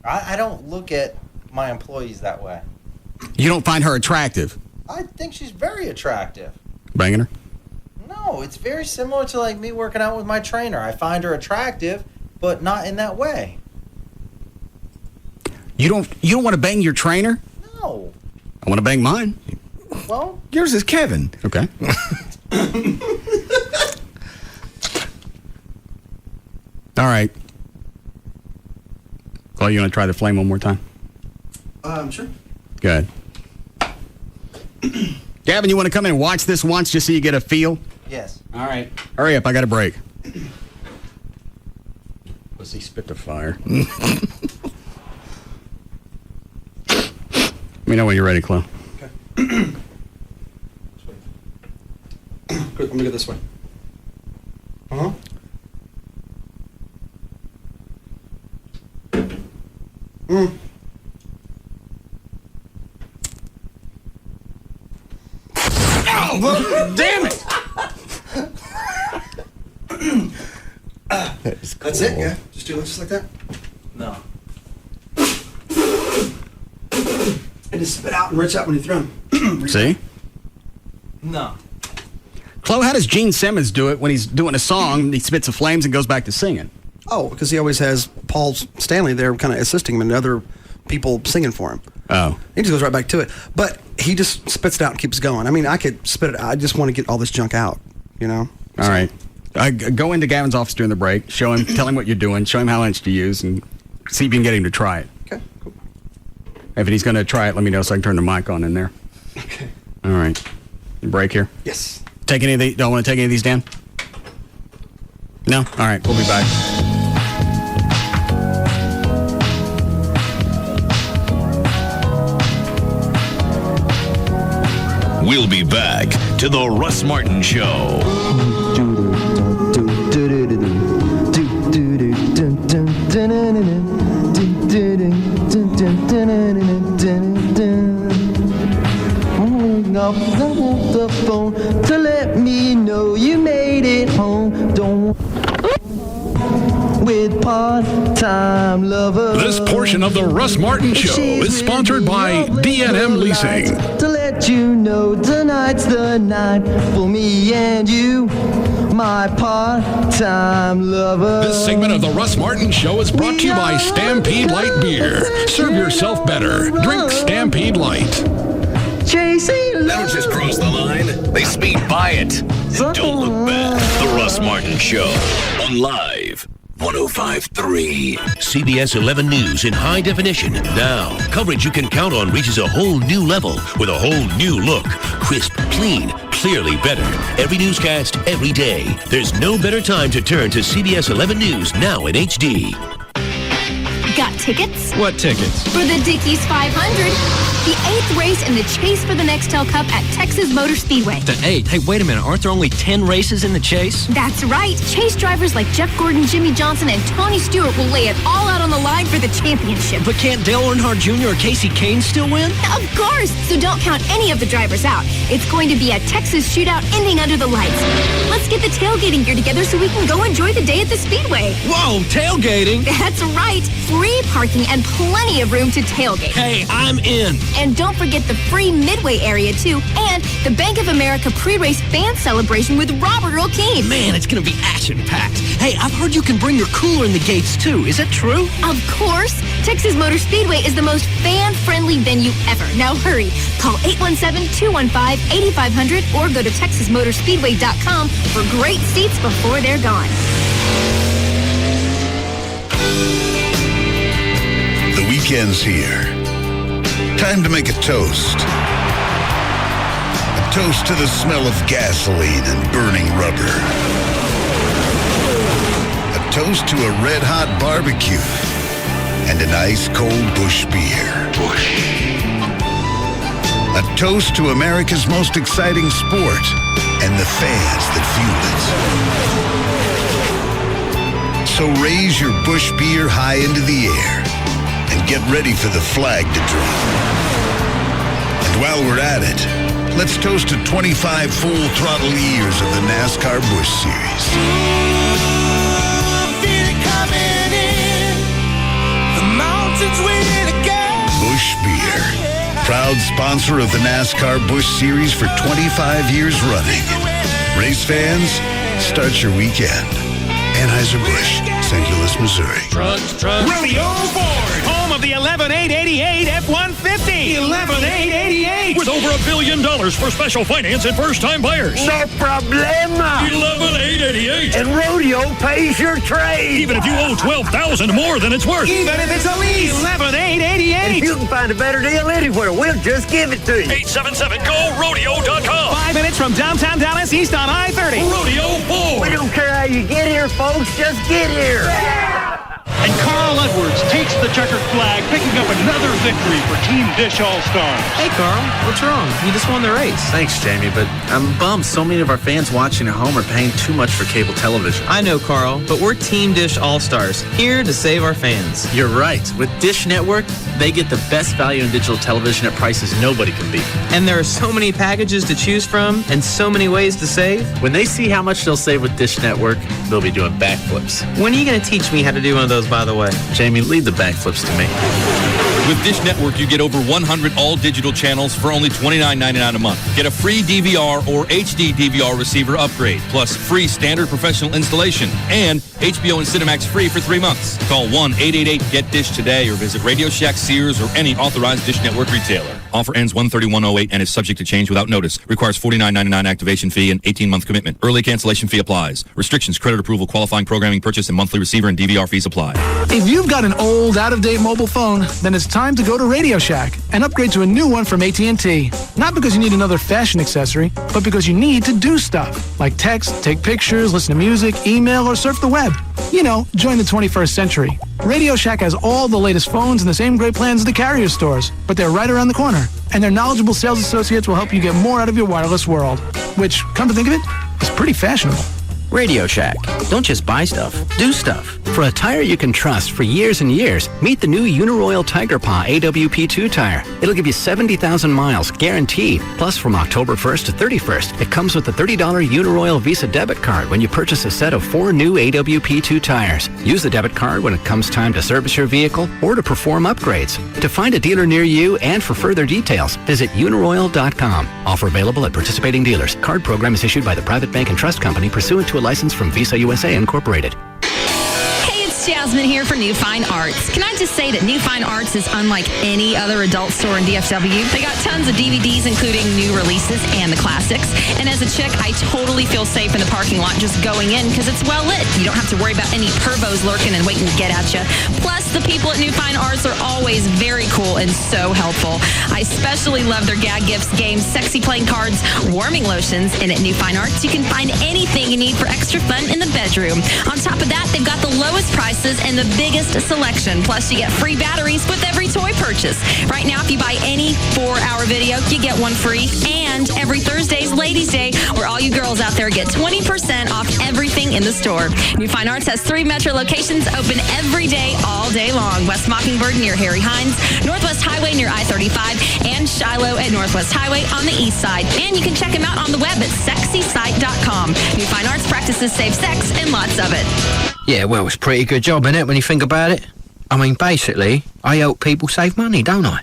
I don't look at my employees that way. You don't find her attractive? I think she's very attractive. Banging her? No, it's very similar to like me working out with my trainer. I find her attractive, but not in that way. You don't want to bang your trainer? No. I want to bang mine. Well, yours is Kevin. Okay. All right. Chloe, you want to try the flame one more time? Sure. Good. Gavin, you want to come in and watch this once just so you get a feel? Yes. All right. Hurry up, I got a break. Pussy spit the fire. Let me know when you're ready, Chloe. Good. Let me go this way. Uh-huh. Oh, damn it! That's it, yeah? Just do it just like that? No. And just spit out and rinse out when you throw them. See? No. Chloe, how does Gene Simmons do it when he's doing a song, he spits the flames and goes back to singing? Oh, because he always has Paul Stanley there kind of assisting him and other people singing for him. Oh. He just goes right back to it. But he just spits it out and keeps going. I mean, I could spit it out. I just want to get all this junk out, you know? All right. Go into Gavin's office during the break, show him, tell him what you're doing, show him how much to use, and see if you can get him to try it. Okay, cool. If he's going to try it, let me know so I can turn the mic on in there. Okay. All right. Break here? Yes. Take any of these? Don't want to take any of these, Dan? No? All right. We'll be back. We'll be back to the Russ Martin Show. Off the phone to let me know you made it home. Don't with part-time lover. This portion of the Russ Martin Show is sponsored by D&M Leasing. To let you know tonight's the night for me and you, my part-time lover. This segment of the Russ Martin Show is brought to you by Stampede Light Beer. Serve yourself better. Drink Stampede Light. They don't just cross the line, they speed by it. And don't look back. The Russ Martin Show on Live 105.3. CBS 11 News in high definition. Now, coverage you can count on reaches a whole new level with a whole new look. Crisp, clean, clearly better. Every newscast, every day. There's no better time to turn to CBS 11 News now in HD. Got tickets? What tickets? For the Dickies 500. The 8th race in the Chase for the Nextel Cup at Texas Motor Speedway. The 8th? Hey, wait a minute. Aren't there only 10 races in the Chase? That's right. Chase drivers like Jeff Gordon, Jimmy Johnson, and Tony Stewart will lay it all out on the line for the championship. But can't Dale Earnhardt Jr. or Casey Kane still win? Of course. So don't count any of the drivers out. It's going to be a Texas shootout ending under the lights. Let's get the tailgating gear together so we can go enjoy the day at the Speedway. Whoa, tailgating? That's right. Free parking and plenty of room to tailgate. Hey, I'm in. And don't forget the free Midway area, too, and the Bank of America pre-race fan celebration with Robert Earl Keen. Man, it's going to be action-packed. Hey, I've heard you can bring your cooler in the gates, too. Is that true? Of course. Texas Motor Speedway is the most fan-friendly venue ever. Now hurry. Call 817-215-8500 or go to TexasMotorspeedway.com for great seats before they're gone. The weekend's here. Time to make a toast. A toast to the smell of gasoline and burning rubber. A toast to a red-hot barbecue and an ice-cold Busch beer. A toast to America's most exciting sport and the fans that fuel it. So raise your Busch beer high into the air and get ready for the flag to drop. And while we're at it, let's toast to 25 full-throttle years of the NASCAR Busch Series. Busch Beer, proud sponsor of the NASCAR Busch Series for 25 years running. Race fans, start your weekend. Anheuser-Busch, St. Louis, Missouri. Rodeo Ford, home of the 11888 F-150. 11888 With over $1 billion for special finance and first-time buyers. No problema. 11888. And Rodeo pays your trade. Even if you owe $12,000 more than it's worth. Even if it's a lease. 11888. If you can find a better deal anywhere, we'll just give it to you. 877-GO-RODEO.com. 5 minutes from downtown Dallas, east on I-30. Rodeo Ford. We don't care how you get here, folks. Just get here. And Carl Edwards takes the checkered flag, picking up another victory for Team Dish All-Stars. Hey, Carl. What's wrong? You just won the race. Thanks, Jamie, but I'm bummed so many of our fans watching at home are paying too much for cable television. I know, Carl, but we're Team Dish All-Stars, here to save our fans. You're right. With Dish Network, they get the best value in digital television at prices nobody can beat. And there are so many packages to choose from and so many ways to save. When they see how much they'll save with Dish Network, they'll be doing backflips. When are you going to teach me how to do one of those, by the way? Jamie, lead the backflips to me. With Dish Network, you get over 100 all-digital channels for only $29.99 a month. Get a free DVR or HD DVR receiver upgrade, plus free standard professional installation, and HBO and Cinemax free for 3 months. Call 1-888-GET-DISH today or visit Radio Shack, Sears, or any authorized Dish Network retailer. Offer ends 1/31/08 and is subject to change without notice. Requires $49.99 activation fee and 18-month commitment. Early cancellation fee applies. Restrictions, credit approval, qualifying programming purchase, and monthly receiver and DVR fees apply. If you've got an old, out-of-date mobile phone, then it's time to go to Radio Shack and upgrade to a new one from AT&T. Not because you need another fashion accessory, but because you need to do stuff, like text, take pictures, listen to music, email, or surf the web. You know, join the 21st century. Radio Shack has all the latest phones and the same great plans as the carrier stores, but they're right around the corner. And their knowledgeable sales associates will help you get more out of your wireless world, which, come to think of it, is pretty fashionable. Radio Shack. Don't just buy stuff, do stuff. For a tire you can trust for years and years, meet the new Uniroyal Tiger Paw AWP2 tire. It'll give you 70,000 miles, guaranteed. Plus, from October 1st to 31st, it comes with a $30 Uniroyal Visa debit card when you purchase a set of 4 new AWP2 tires. Use the debit card when it comes time to service your vehicle or to perform upgrades. To find a dealer near you and for further details, visit uniroyal.com. Offer available at participating dealers. Card program is issued by the Private Bank and Trust Company pursuant to a license from Visa USA Incorporated. Hey, it's Jasmine here for New Fine Arts. Can I just say that New Fine Arts is unlike any other adult store in DFW? They got tons of DVDs, including new releases and the classics. And as a chick, I totally feel safe in the parking lot just going in because it's well lit. You don't have to worry about any pervos lurking and waiting to get at you. Plus, the people at New Fine Arts are always very cool and so helpful. I especially love their gag gifts, games, sexy playing cards, warming lotions. And at New Fine Arts, you can find anything you need for extra fun in the bedroom. On top of that, they've got the lowest prices and the biggest selection. Plus, you get free batteries with every toy purchase. Right now, if you buy any 4-hour video, you get one free. And every Thursday's Ladies' Day, where all you girls out there get 20% off everything in the store. New Fine Arts has 3 metro locations open every day, all day long. West Mockingbird near Harry Hines, Northwest Highway near I-35, and Shiloh at Northwest Highway on the east side. And you can check them out on the web at sexysite.com. New Fine Arts practices safe sex and lots of it. Yeah, well, it's a pretty good job, innit, when you think about it? I mean, basically, I help people save money, don't I?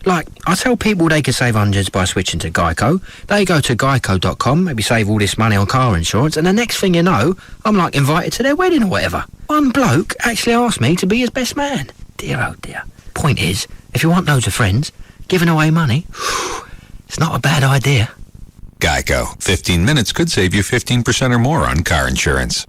Like, I tell people they can save hundreds by switching to Geico. They go to geico.com, maybe save all this money on car insurance, and the next thing you know, I'm like invited to their wedding or whatever. One bloke actually asked me to be his best man. Dear, oh dear. Point is, if you want loads of friends, giving away money, it's not a bad idea. Geico. 15 minutes could save you 15% or more on car insurance.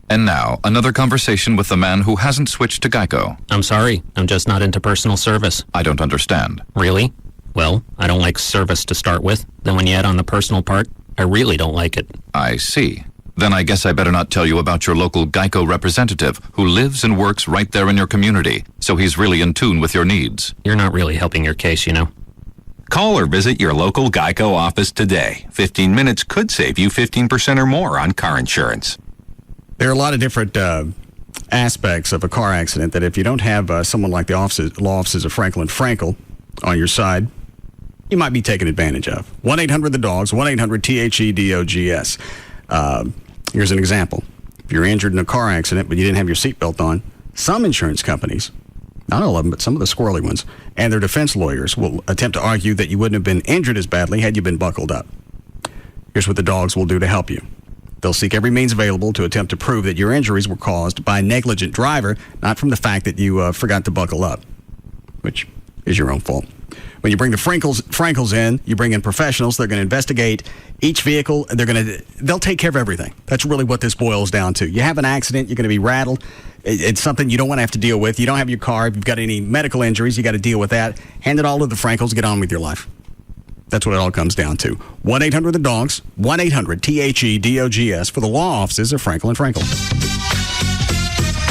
And now, another conversation with the man who hasn't switched to Geico. I'm sorry, I'm just not into personal service. I don't understand. Really? Well, I don't like service to start with. Then when you add on the personal part, I really don't like it. I see. Then I guess I better not tell you about your local Geico representative who lives and works right there in your community, so he's really in tune with your needs. You're not really helping your case, you know. Call or visit your local Geico office today. 15 minutes could save you 15% or more on car insurance. There are a lot of different aspects of a car accident that if you don't have someone like the law offices of Frankel & Frankel on your side, you might be taken advantage of. 1-800-THE-DOGS, 1-800-THEDOGS. Here's an example. If you're injured in a car accident but you didn't have your seatbelt on, some insurance companies, not all of them, but some of the squirrely ones, and their defense lawyers will attempt to argue that you wouldn't have been injured as badly had you been buckled up. Here's what the dogs will do to help you. They'll seek every means available to attempt to prove that your injuries were caused by a negligent driver, not from the fact that you forgot to buckle up, which is your own fault. When you bring the Frankels in, you bring in professionals. They're going to investigate each vehicle. They'll take care of everything. That's really what this boils down to. You have an accident, you're going to be rattled. It's something you don't want to have to deal with. You don't have your car. If you've got any medical injuries, you got to deal with that. Hand it all to the Frankels. Get on with your life. That's what it all comes down to. 1-800-THE-DOGS, 1-800-THEDOGS for the law offices of Frankel & Frankel.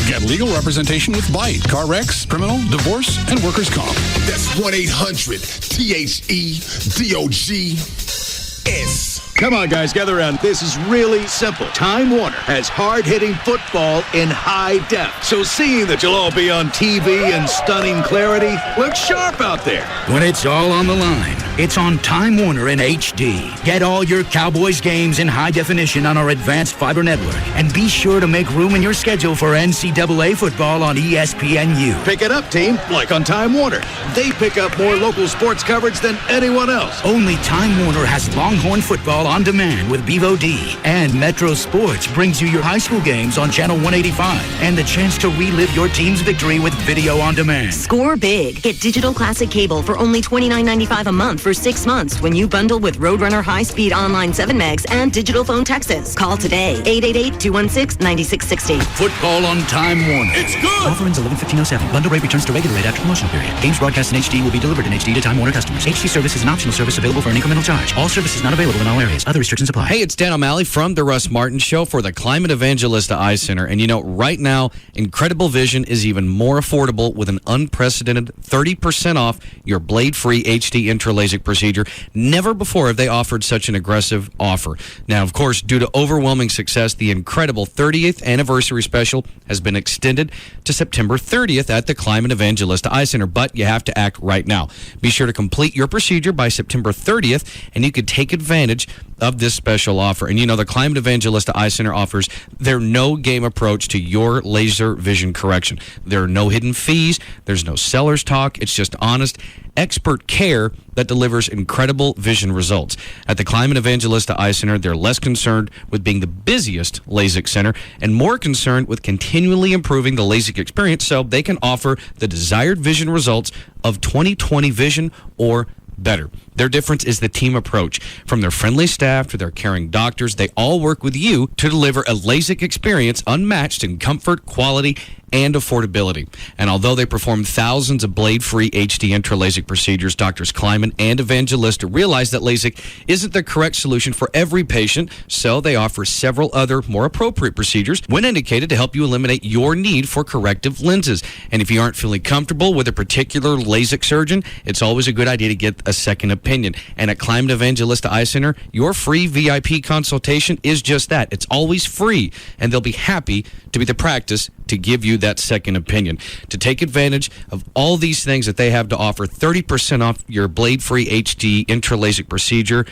Get legal representation with BITE, car wrecks, criminal, divorce, and workers' comp. That's 1-800-THEDOGS. Come on, guys, gather around. This is really simple. Time Warner has hard-hitting football in high def. So seeing that you'll all be on TV in stunning clarity looks sharp out there. When it's all on the line, It's on Time Warner in HD. Get all your Cowboys games in high definition on our advanced fiber network. And be sure to make room in your schedule for NCAA football on ESPNU. Pick it up, team, like on Time Warner. They pick up more local sports coverage than anyone else. Only Time Warner has Longhorn football on demand with Bevo D. And Metro Sports brings you your high school games on Channel 185. And the chance to relive your team's victory with video on demand. Score big. Get Digital Classic Cable for only $29.95 a month for 6 months when you bundle with Roadrunner High-Speed Online 7 Megs and Digital Phone Texas. Call today, 888-216-9660. Football on Time Warner. It's good! Offer ends 11/15/07. Bundle rate returns to regular rate after promotional period. Games broadcast in HD will be delivered in HD to Time Warner customers. HD service is an optional service available for an incremental charge. All services not available in all areas. Other restrictions apply. Hey, it's Dan O'Malley from the Russ Martin Show for the Climate Evangelista Eye Center. And you know, right now, Incredible Vision is even more affordable with an unprecedented 30% off your blade-free HD intra-LASIK procedure. Never before have they offered such an aggressive offer. Now, of course, due to overwhelming success, the incredible 30th anniversary special has been extended to September 30th at the Climate Evangelista Eye Center, but you have to act right now. Be sure to complete your procedure by September 30th, and you could take advantage of this special offer. And you know, the Climate Evangelista Eye Center offers their no-game approach to your laser vision correction. There are no hidden fees. There's no seller's talk. It's just honest, expert care that delivers incredible vision results. At the Climate Evangelista Eye Center, they're less concerned with being the busiest LASIK center and more concerned with continually improving the LASIK experience so they can offer the desired vision results of 20/20 vision or better. Their difference is the team approach. From their friendly staff to their caring doctors, they all work with you to deliver a LASIK experience unmatched in comfort, quality, and affordability. And although they perform thousands of blade-free HD intra-LASIK procedures, Doctors Kleiman and Evangelista realize that LASIK isn't the correct solution for every patient, so they offer several other more appropriate procedures when indicated to help you eliminate your need for corrective lenses. And if you aren't feeling comfortable with a particular LASIK surgeon, it's always a good idea to get a second opinion. And at Climate Evangelista Eye Center, your free VIP consultation is just that. It's always free, and they'll be happy to be the practice to give you that second opinion. To take advantage of all these things that they have to offer, 30% off your blade-free HD intra-LASIK procedure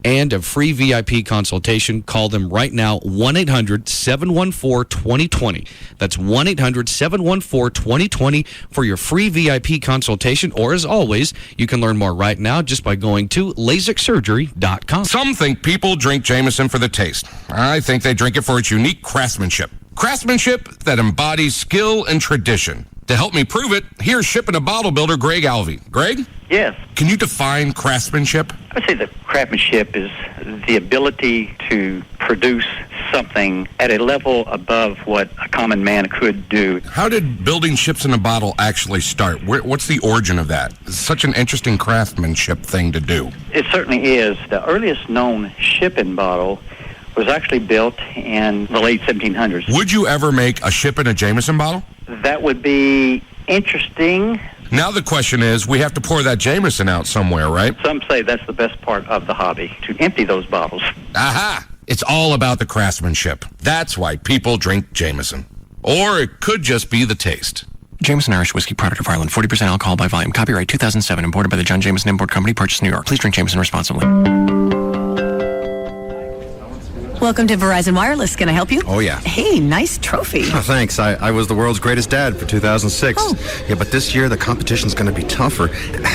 and a free VIP consultation, call them right now, 1-800-714-2020. That's 1-800-714-2020 for your free VIP consultation. Or, as always, you can learn more right now just by going to LASIKsurgery.com. Some think people drink Jameson for the taste. I think they drink it for its unique craftsmanship. Craftsmanship that embodies skill and tradition. To help me prove it, here's Ship and a Bottle Builder Greg Alvey. Greg? Yes. Can you define craftsmanship? I would say that craftsmanship is the ability to produce something at a level above what a common man could do. How did building ships in a bottle actually start? What's the origin of that? It's such an interesting craftsmanship thing to do. It certainly is. The earliest known ship and bottle was actually built in the late 1700s. Would you ever make a ship in a Jameson bottle? That would be interesting. Now the question is, we have to pour that Jameson out somewhere, right? Some say that's the best part of the hobby, to empty those bottles. Aha! It's all about the craftsmanship. That's why people drink Jameson. Or it could just be the taste. Jameson Irish Whiskey, product of Ireland, 40% alcohol by volume. Copyright 2007, imported by the John Jameson Import Company, purchased New York. Please drink Jameson responsibly. Welcome to Verizon Wireless. Can I help you? Oh, yeah. Hey, nice trophy. Oh, thanks. I was the world's greatest dad for 2006. Oh. Yeah, but this year the competition's going to be tougher.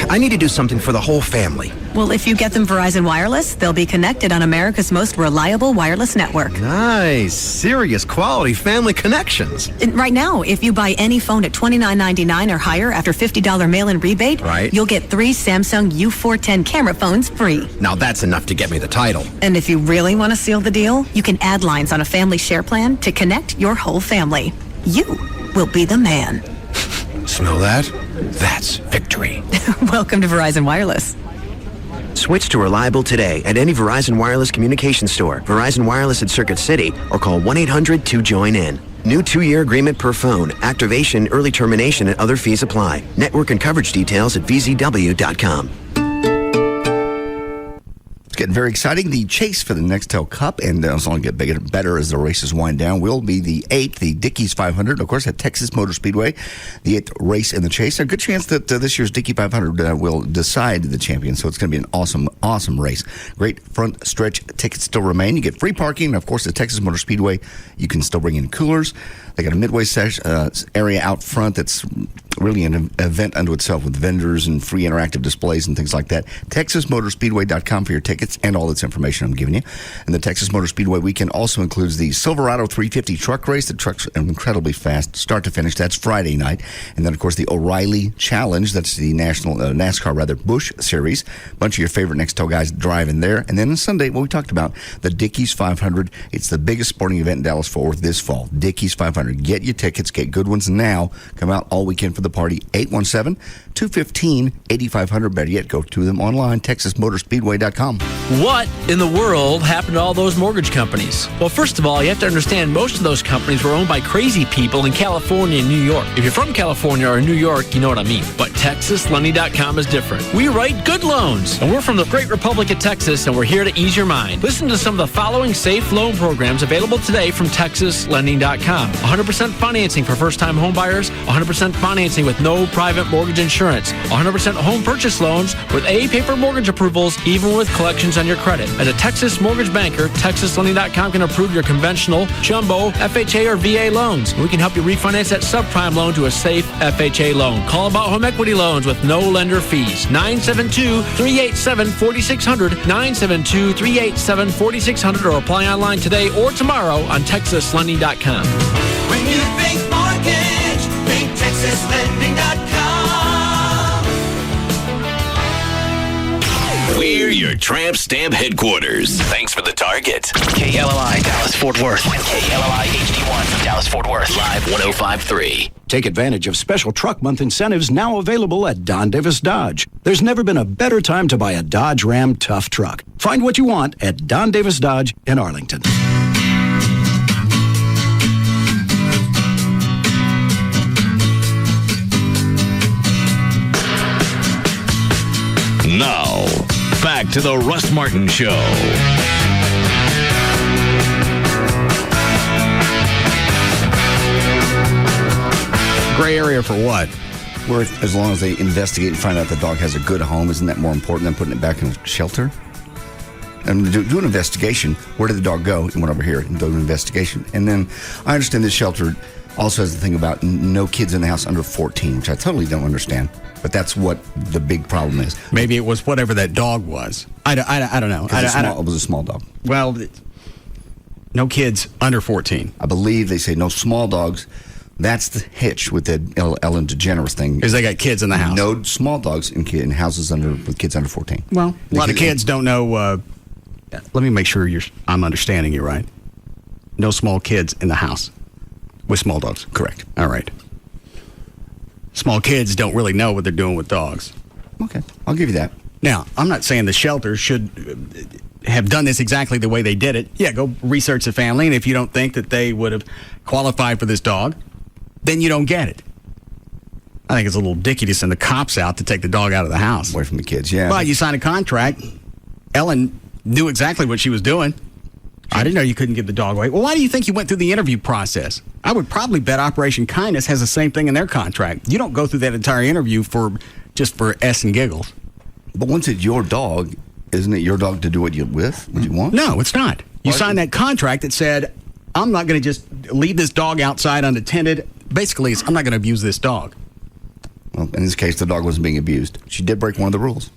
I need to do something for the whole family. Well, if you get them Verizon Wireless, they'll be connected on America's most reliable wireless network. Nice. Serious quality family connections. And right now, if you buy any phone at $29.99 or higher after $50 mail-in rebate, right, you'll get 3 Samsung U410 camera phones free. Now that's enough to get me the title. And if you really want to seal the deal, you can add lines on a family share plan to connect your whole family. You will be the man. Smell that? That's victory. Welcome to Verizon Wireless. Switch to reliable today at any Verizon Wireless communication store, Verizon Wireless at Circuit City, or call 1-800-2JOIN-IN. New 2-year agreement per phone. Activation, early termination, and other fees apply. Network and coverage details at vzw.com. Let's getting very exciting. The chase for the Nextel Cup, and it's only get bigger and better as the races wind down, will be the 8th, the Dickies 500, of course, at Texas Motor Speedway, the 8th race in the chase. A good chance that this year's Dickie 500 will decide the champion, so it's going to be an awesome, awesome race. Great front stretch tickets still remain. You get free parking, and of course, at Texas Motor Speedway, you can still bring in coolers. They got a midway area out front that's really an event unto itself with vendors and free interactive displays and things like that. TexasMotorspeedway.com for your tickets and all this information I'm giving you. And the Texas Motor Speedway weekend also includes the Silverado 350 truck race. The truck's incredibly fast, start to finish. That's Friday night. And then, of course, the O'Reilly Challenge. That's the national NASCAR Busch Series. A bunch of your favorite Nextel guys driving there. And then on Sunday, what we talked about, the Dickies 500. It's the biggest sporting event in Dallas-Fort Worth this fall. Dickies 500. Get your tickets. Get good ones now. Come out all weekend for the party. 817-215-8500. Better yet, go to them online. TexasMotorspeedway.com. What in the world happened to all those mortgage companies? Well, first of all, you have to understand most of those companies were owned by crazy people in California and New York. If you're from California or New York, you know what I mean. But TexasLending.com is different. We write good loans, and we're from the great Republic of Texas, and we're here to ease your mind. Listen to some of the following safe loan programs available today from TexasLending.com. 100% financing for first-time home buyers, 100% financing with no private mortgage insurance, 100% home purchase loans with A-paper mortgage approvals, even with collections on your credit. As a Texas mortgage banker, TexasLending.com can approve your conventional, jumbo, FHA, or VA loans. We can help you refinance that subprime loan to a safe FHA loan. Call about home equity loans with no lender fees. 972-387-4600, 972-387-4600, or apply online today or tomorrow on TexasLending.com. When you think mortgage, think TexasLending.com. We're your Tramp Stamp headquarters. Thanks for the target. KLLI, Dallas-Fort Worth. KLLI HD1 from Dallas-Fort Worth. Live 105.3. Take advantage of special Truck Month incentives now available at Don Davis Dodge. There's never been a better time to buy a Dodge Ram Tough truck. Find what you want at Don Davis Dodge in Arlington. Now, back to the Russ Martin Show. Gray area for what? Where as long as they investigate and find out the dog has a good home, isn't that more important than putting it back in a shelter? And do an investigation. Where did the dog go? And went over here and do an investigation. And then I understand this shelter also has the thing about no kids in the house under 14, which I totally don't understand. But that's what the big problem is. Maybe it was whatever that dog was. I don't know. It was a small dog. Well, no kids under 14. I believe they say no small dogs. That's the hitch with the Ellen DeGeneres thing. Because they got kids in the house. No small dogs in houses with kids under 14. Well, a lot of kids don't know. Let me make sure I'm understanding you right. No small kids in the house with small dogs. Correct. All right. Small kids don't really know what they're doing with dogs. Okay, I'll give you that. Now, I'm not saying the shelter should have done this exactly the way they did it. Yeah, go research the family, and if you don't think that they would have qualified for this dog, then you don't get it. I think it's a little dicky to send the cops out to take the dog out of the house. Away from the kids, yeah. Well, you sign a contract. Ellen knew exactly what she was doing. I didn't know you couldn't give the dog away. Well, why do you think you went through the interview process? I would probably bet Operation Kindness has the same thing in their contract. You don't go through that entire interview just for S and giggles. But once it's your dog, isn't it your dog to do what you want? No, it's not. You signed that contract that said, I'm not going to just leave this dog outside unattended. Basically, I'm not going to abuse this dog. Well, in this case, the dog wasn't being abused. She did break one of the rules.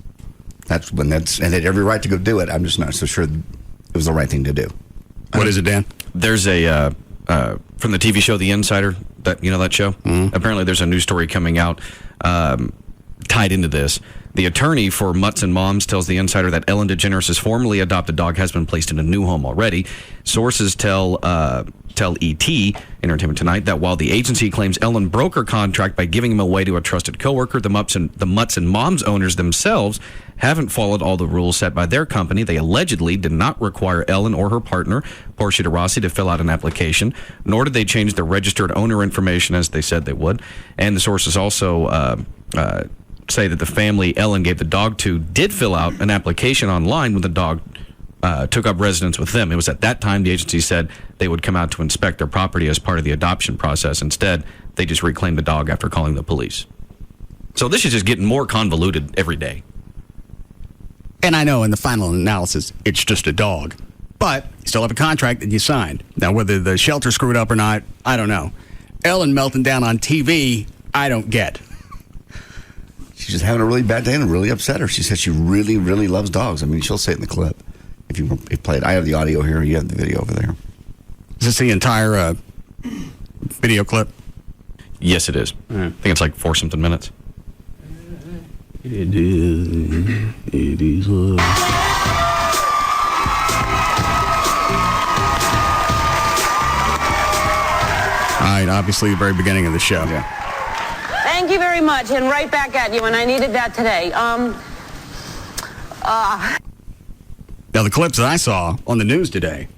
And they had every right to go do it. I'm just not so sure it was the right thing to do. What is it, Dan? There's a from the TV show The Insider, that show. Mm-hmm. Apparently, there's a new story coming out tied into this. The attorney for Mutts and Moms tells The Insider that Ellen DeGeneres' formerly adopted dog has been placed in a new home already. Sources tell ET Entertainment Tonight that while the agency claims Ellen broke her contract by giving him away to a trusted coworker, the Mutts and Moms owners themselves haven't followed all the rules set by their company. They allegedly did not require Ellen or her partner, Portia de Rossi, to fill out an application, nor did they change the registered owner information as they said they would. And the sources also say that the family Ellen gave the dog to did fill out an application online when the dog took up residence with them. It was at that time the agency said they would come out to inspect their property as part of the adoption process. Instead, they just reclaimed the dog after calling the police. So this is just getting more convoluted every day. And I know in the final analysis, it's just a dog. But you still have a contract that you signed. Now, whether the shelter screwed up or not, I don't know. Ellen melting down on TV, I don't get. She's just having a really bad day and really upset her. She said she really, really loves dogs. I mean, she'll say it in the clip. If you play it, I have the audio here. You have the video over there. Is this the entire video clip? Yes, it is. I think it's like 4-something minutes. It is. All right, obviously the very beginning of the show. Yeah. Thank you very much, and right back at you, and I needed that today. Now, the clips that I saw on the news today,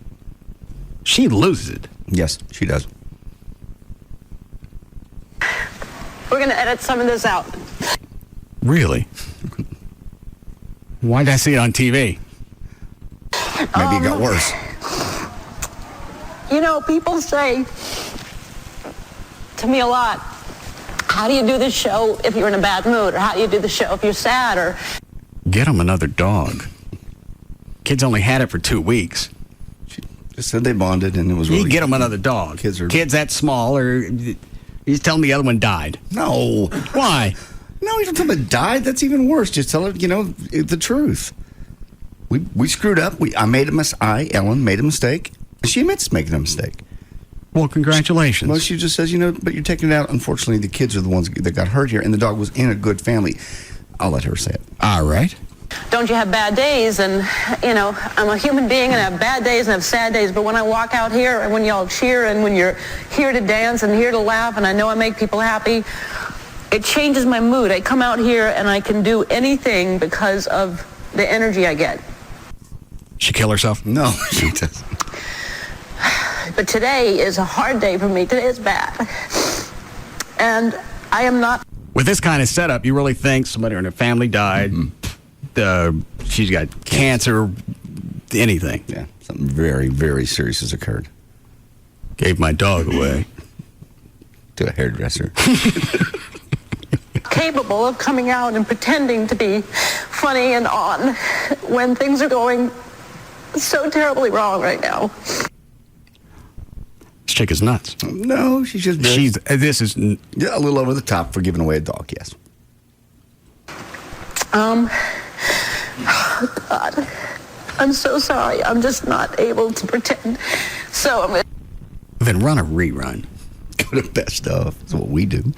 she loses it. Yes, she does. We're going to edit some of this out. Really? Why did I see it on TV? Maybe it got worse. You know, people say to me a lot, how do you do this show if you're in a bad mood? Or how do you do the show if you're sad? Or get them another dog. Kids only had it for 2 weeks. She just said they bonded, and it was really... You get them another dog. Kids that small, or he's telling the other one died. No. Why? No, you don't tell them it died. That's even worse. Just tell her, the truth. We screwed up. Ellen, made a mistake. She admits making a mistake. Well, congratulations. Well, she just says, but you're taking it out. Unfortunately, the kids are the ones that got hurt here, and the dog was in a good family. I'll let her say it. All right. don't you have bad days? And, I'm a human being and I have bad days and I have sad days. But when I walk out here and when y'all cheer and when you're here to dance and here to laugh and I know I make people happy, it changes my mood. I come out here and I can do anything because of the energy I get. She kill herself? No, she doesn't. But today is a hard day for me. Today is bad. And I am not... With this kind of setup, you really think somebody in her family died, she's got cancer, anything. Yeah, something very, very serious has occurred. Gave my dog away. To a hairdresser. Capable of coming out and pretending to be funny and on when things are going so terribly wrong right now. This chick is nuts. No, she's just... This is... Yeah, a little over the top for giving away a dog, yes. Oh, God. I'm so sorry. I'm just not able to pretend. So I'm going to... Then run a rerun. Go to best of. That's what we do.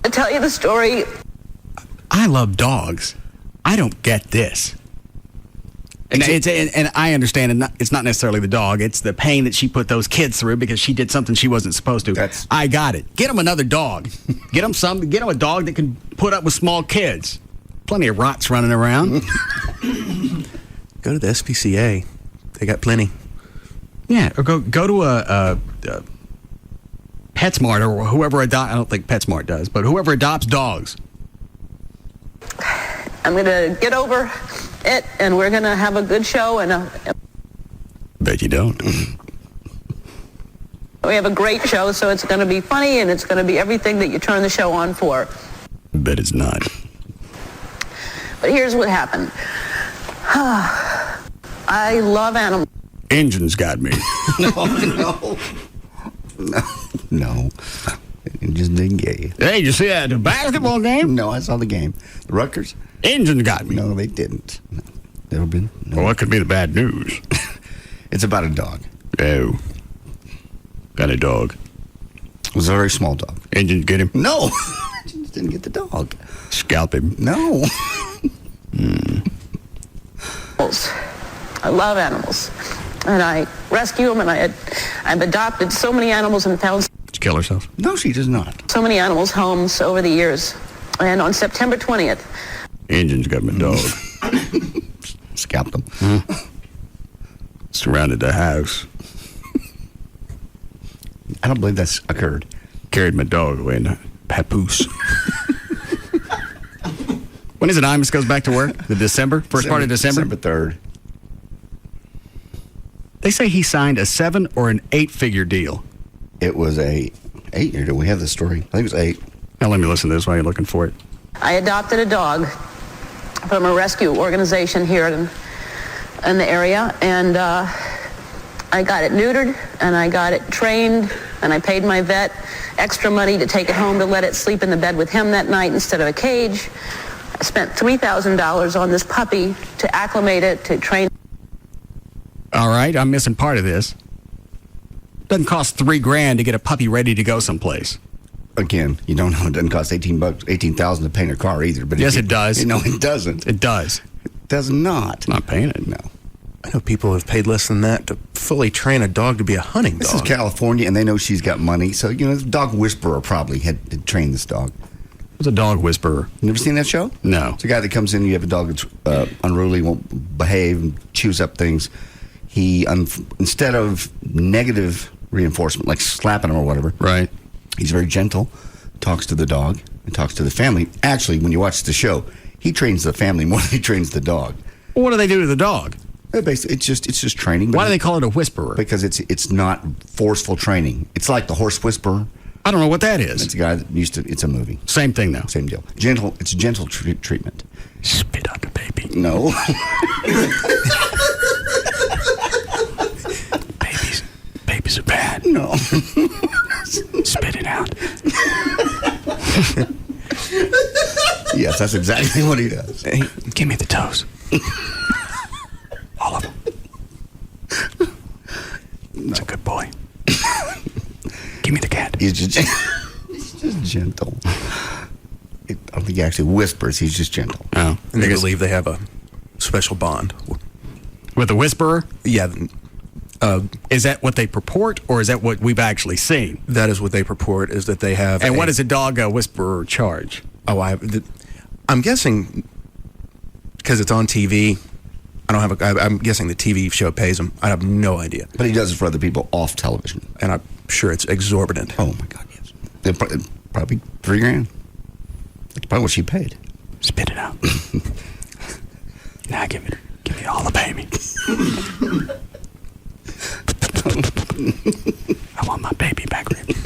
I'll tell you the story. I love dogs. I don't get this. And I understand it's not necessarily the dog. It's the pain that she put those kids through because she did something she wasn't supposed to. I got it. Get them another dog. Get them a dog that can put up with small kids. Plenty of rots running around. Go to the SPCA. They got plenty. Yeah, or go to a PetSmart or whoever adopts. I don't think PetSmart does, but whoever adopts dogs. I'm going to get over it, and we're going to have a good show. And Bet you don't. We have a great show, so it's going to be funny, and it's going to be everything that you turn the show on for. Bet it's not. But here's what happened. I love animals. Engines got me. No. It just didn't get you. Hey, you see that basketball game? No, I saw the game. The Rutgers? Engines got me. No, they didn't. No. Never been. No. Well, what could be the bad news? It's about a dog. Oh. Got a dog. It was a very small dog. Engines get him? No. Engines didn't get the dog. Scalp him? No. I love animals. And I rescue them, and I've adopted so many animals and found... Did she kill herself? No, she does not. So many animals' homes over the years. And on September 20th... Engines got my dog. Scalped them. Surrounded the house. I don't believe that's occurred. Carried my dog away in a papoose. When is it Imus goes back to work? The December? First part of December? December 3rd. They say he signed a 7 or an 8-figure deal. It was a 8-year deal. We have this story. I think it was 8. Now let me listen to this while you're looking for it. I adopted a dog from a rescue organization here in the area, and I got it neutered, and I got it trained, and I paid my vet extra money to take it home to let it sleep in the bed with him that night instead of a cage. I spent $3,000 on this puppy to acclimate it, to train. All right, I'm missing part of this. Doesn't cost $3,000 to get a puppy ready to go someplace. Again, you don't know. It doesn't cost $18,000 to paint a car either. But yes, it does. No, it doesn't. It does. It does not. Not painted. No. I know people have paid less than that to fully train a dog to be a hunting dog. This is California, and they know she's got money. So, the dog whisperer probably had trained this dog. What's a dog whisperer? You never seen that show? No. It's a guy that comes in, you have a dog that's unruly, won't behave, and chews up things. He, instead of negative reinforcement, like slapping him or whatever, right? He's very gentle, talks to the dog, and talks to the family. Actually, when you watch the show, he trains the family more than he trains the dog. Well, what do they do to the dog? Basically, it's just training. Why do they call it a whisperer? Because it's not forceful training. It's like the horse whisperer. I don't know what that is. It's a guy that used to. It's a movie. Same thing though. Same deal. Gentle. It's gentle treatment. Spit on the baby. No. Babies are bad. No. Spit it out. Yes, that's exactly what he does. Hey, give me the toes. All of them. That's a good boy. Give me the cat. He's just gentle. I don't think he actually whispers. He's just gentle. Oh. And they believe they have a special bond. With the whisperer? Yeah. Is that what they purport, or is that what we've actually seen? That is what they purport, is that they have. And what does a dog whisperer charge? Oh, I'm guessing because it's on TV. I'm guessing the TV show pays him. I have no idea. But he does it for other people off television. And I'm sure it's exorbitant. Oh, my God, yes. Probably $3,000. That's probably what she paid. Spit it out. Now give me all the baby. I want my baby back, Rick.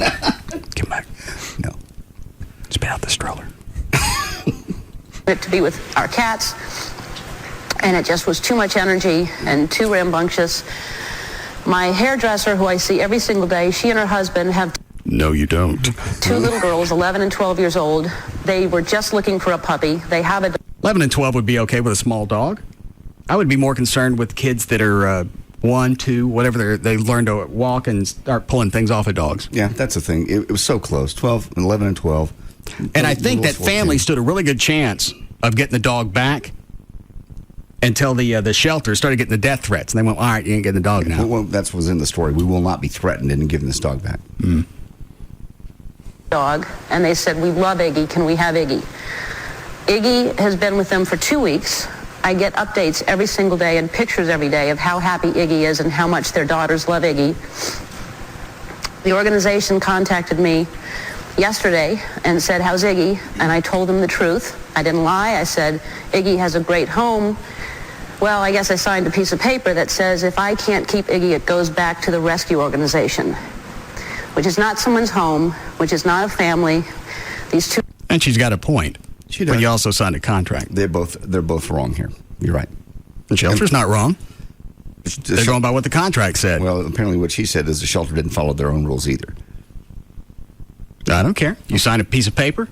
Come back. No. Spit out the stroller. To be with our cats, and it just was too much energy and too rambunctious. My hairdresser, who I see every single day, she and her husband have No, you don't. 2 little girls, 11 and 12 years old. They were just looking for a puppy. They have a 11 and 12 would be okay with a small dog. I would be more concerned with kids that are 1, 2, whatever. They learn to walk and start pulling things off of dogs. Yeah, that's the thing. It was so close. 11 and 12. And I think that family stood a really good chance of getting the dog back until the shelter started getting the death threats. And they went, all right, you ain't getting the dog now. Well, that's what's in the story. We will not be threatened in giving this dog back. dog, and they said, we love Iggy, can we have Iggy? Iggy has been with them for 2 weeks. I get updates every single day and pictures every day of how happy Iggy is and how much their daughters love Iggy. The organization contacted me yesterday and said, how's Iggy? And I told them the truth. I didn't lie. I said, Iggy has a great home. Well, I guess I signed a piece of paper that says if I can't keep Iggy, it goes back to the rescue organization, which is not someone's home, which is not a family. These two... And she's got a point. She does. But you also signed a contract. They're both wrong here. You're right. The shelter's not wrong. They're going by what the contract said. Well, apparently what she said is the shelter didn't follow their own rules either. I don't care. You signed a piece of paper?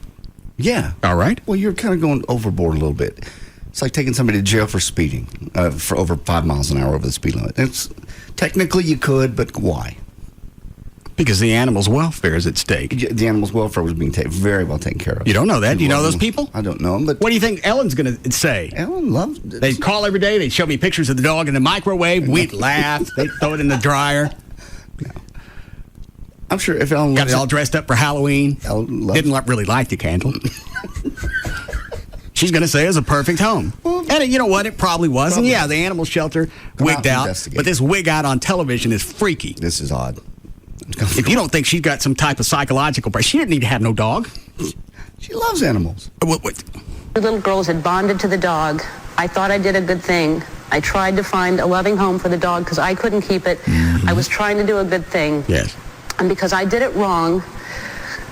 Yeah. All right. Well, you're kind of going overboard a little bit. It's like taking somebody to jail for speeding for over 5 miles an hour over the speed limit. It's technically you could, but why? Because the animal's welfare is at stake. The animal's welfare was being very well taken care of. You don't know that? Do you know those people? I don't know them, but... What do you think Ellen's going to say? Ellen loves... They'd call every day. They'd show me pictures of the dog in the microwave. We'd laugh. They'd throw it in the dryer. No. I'm sure if Ellen got it all dressed up for Halloween. Didn't really light the candle. She's going to say it's a perfect home. And you know what? It probably was. And yeah, the animal shelter wigged out. But this wig out on television is freaky. This is odd. If you don't think she's got some type of psychological break, she didn't need to have no dog. She loves animals. The little girls had bonded to the dog. I thought I did a good thing. I tried to find a loving home for the dog because I couldn't keep it. I was trying to do a good thing. Yes. And because I did it wrong,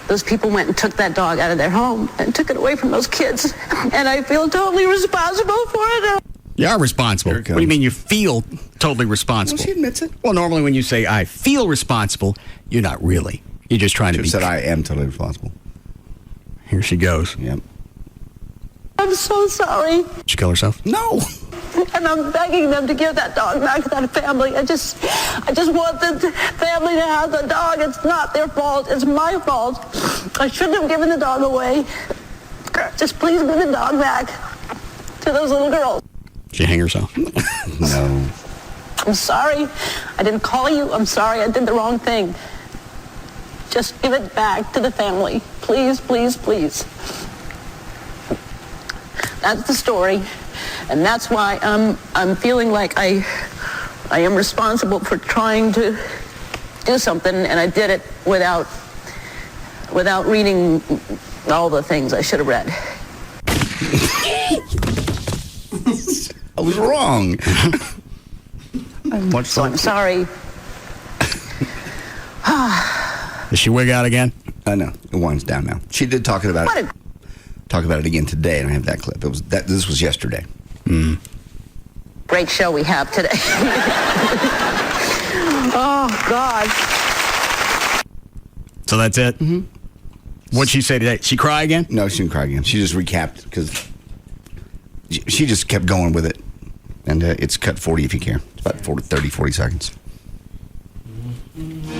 those people went and took that dog out of their home and took it away from those kids. And I feel totally responsible for it. You are responsible. What do you mean you feel totally responsible? Well, she admits it. Well, normally when you say, I feel responsible, you're not really. You're just trying to be... She said, I am totally responsible. Here she goes. Yep. I'm so sorry. Did she kill herself? No. And I'm begging them to give that dog back to that family. I just want the family to have the dog. It's not their fault. It's my fault. I shouldn't have given the dog away. Just please give the dog back to those little girls. Did she hang herself? No. I'm sorry. I didn't call you. I'm sorry. I did the wrong thing. Just give it back to the family. Please, please, please. That's the story. And that's why I'm feeling like I am responsible for trying to do something, and I did it without reading all the things I should have read. I was wrong. I'm sorry. Does she wig out again? No, it winds down now. She did talk about it. Talk about it again today, and I have that clip. This was yesterday. Great show we have today. Oh, God. So that's it? Mm-hmm. What'd she say today? She cry again? No, she didn't cry again. She just recapped because she just kept going with it. And it's cut 40 if you care. It's about 40 seconds.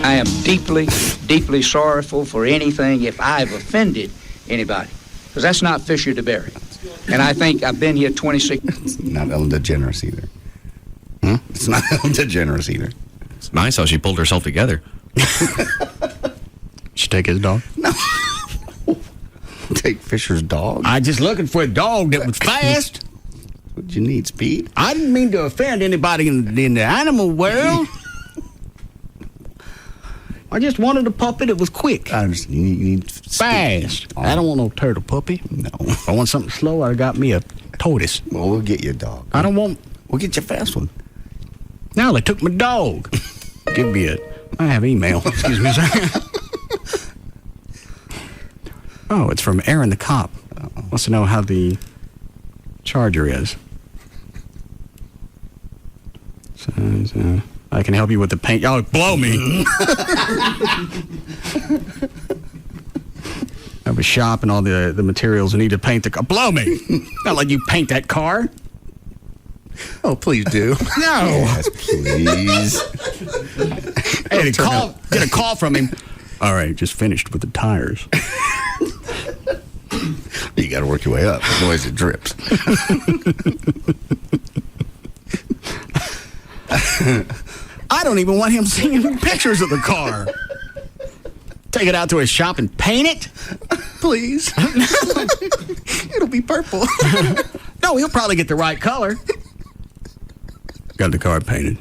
I am deeply, deeply sorrowful for anything if I've offended anybody. Because that's not Fisher DeBerry. And I think I've been here 26... It's not Ellen DeGeneres either. It's not Ellen DeGeneres either. It's nice how she pulled herself together. She take his dog? No. Take Fisher's dog? I just looking for a dog that was fast. What you need, speed? I didn't mean to offend anybody in the animal world. I just wanted a puppy that was quick. I understand. You need fast. I don't want no turtle puppy. No. If I want something slow, I got me a tortoise. Well, we'll get you a dog. I don't want... We'll get you a fast one. Now they took my dog. Give me a... I have email. Excuse me, sir. Oh, it's from Aaron the cop. Wants to know how the charger is. So, I can help you with the paint. Oh, blow me. I have a shop and all the materials I need to paint the car. Blow me. Not like you paint that car. Oh, please do. No. Yes, please. Hey, get a call from him. All right, just finished with the tires. You got to work your way up. Otherwise it drips. I don't even want him seeing pictures of the car. Take it out to his shop and paint it? Please. It'll be purple. No, he'll probably get the right color. Got the car painted.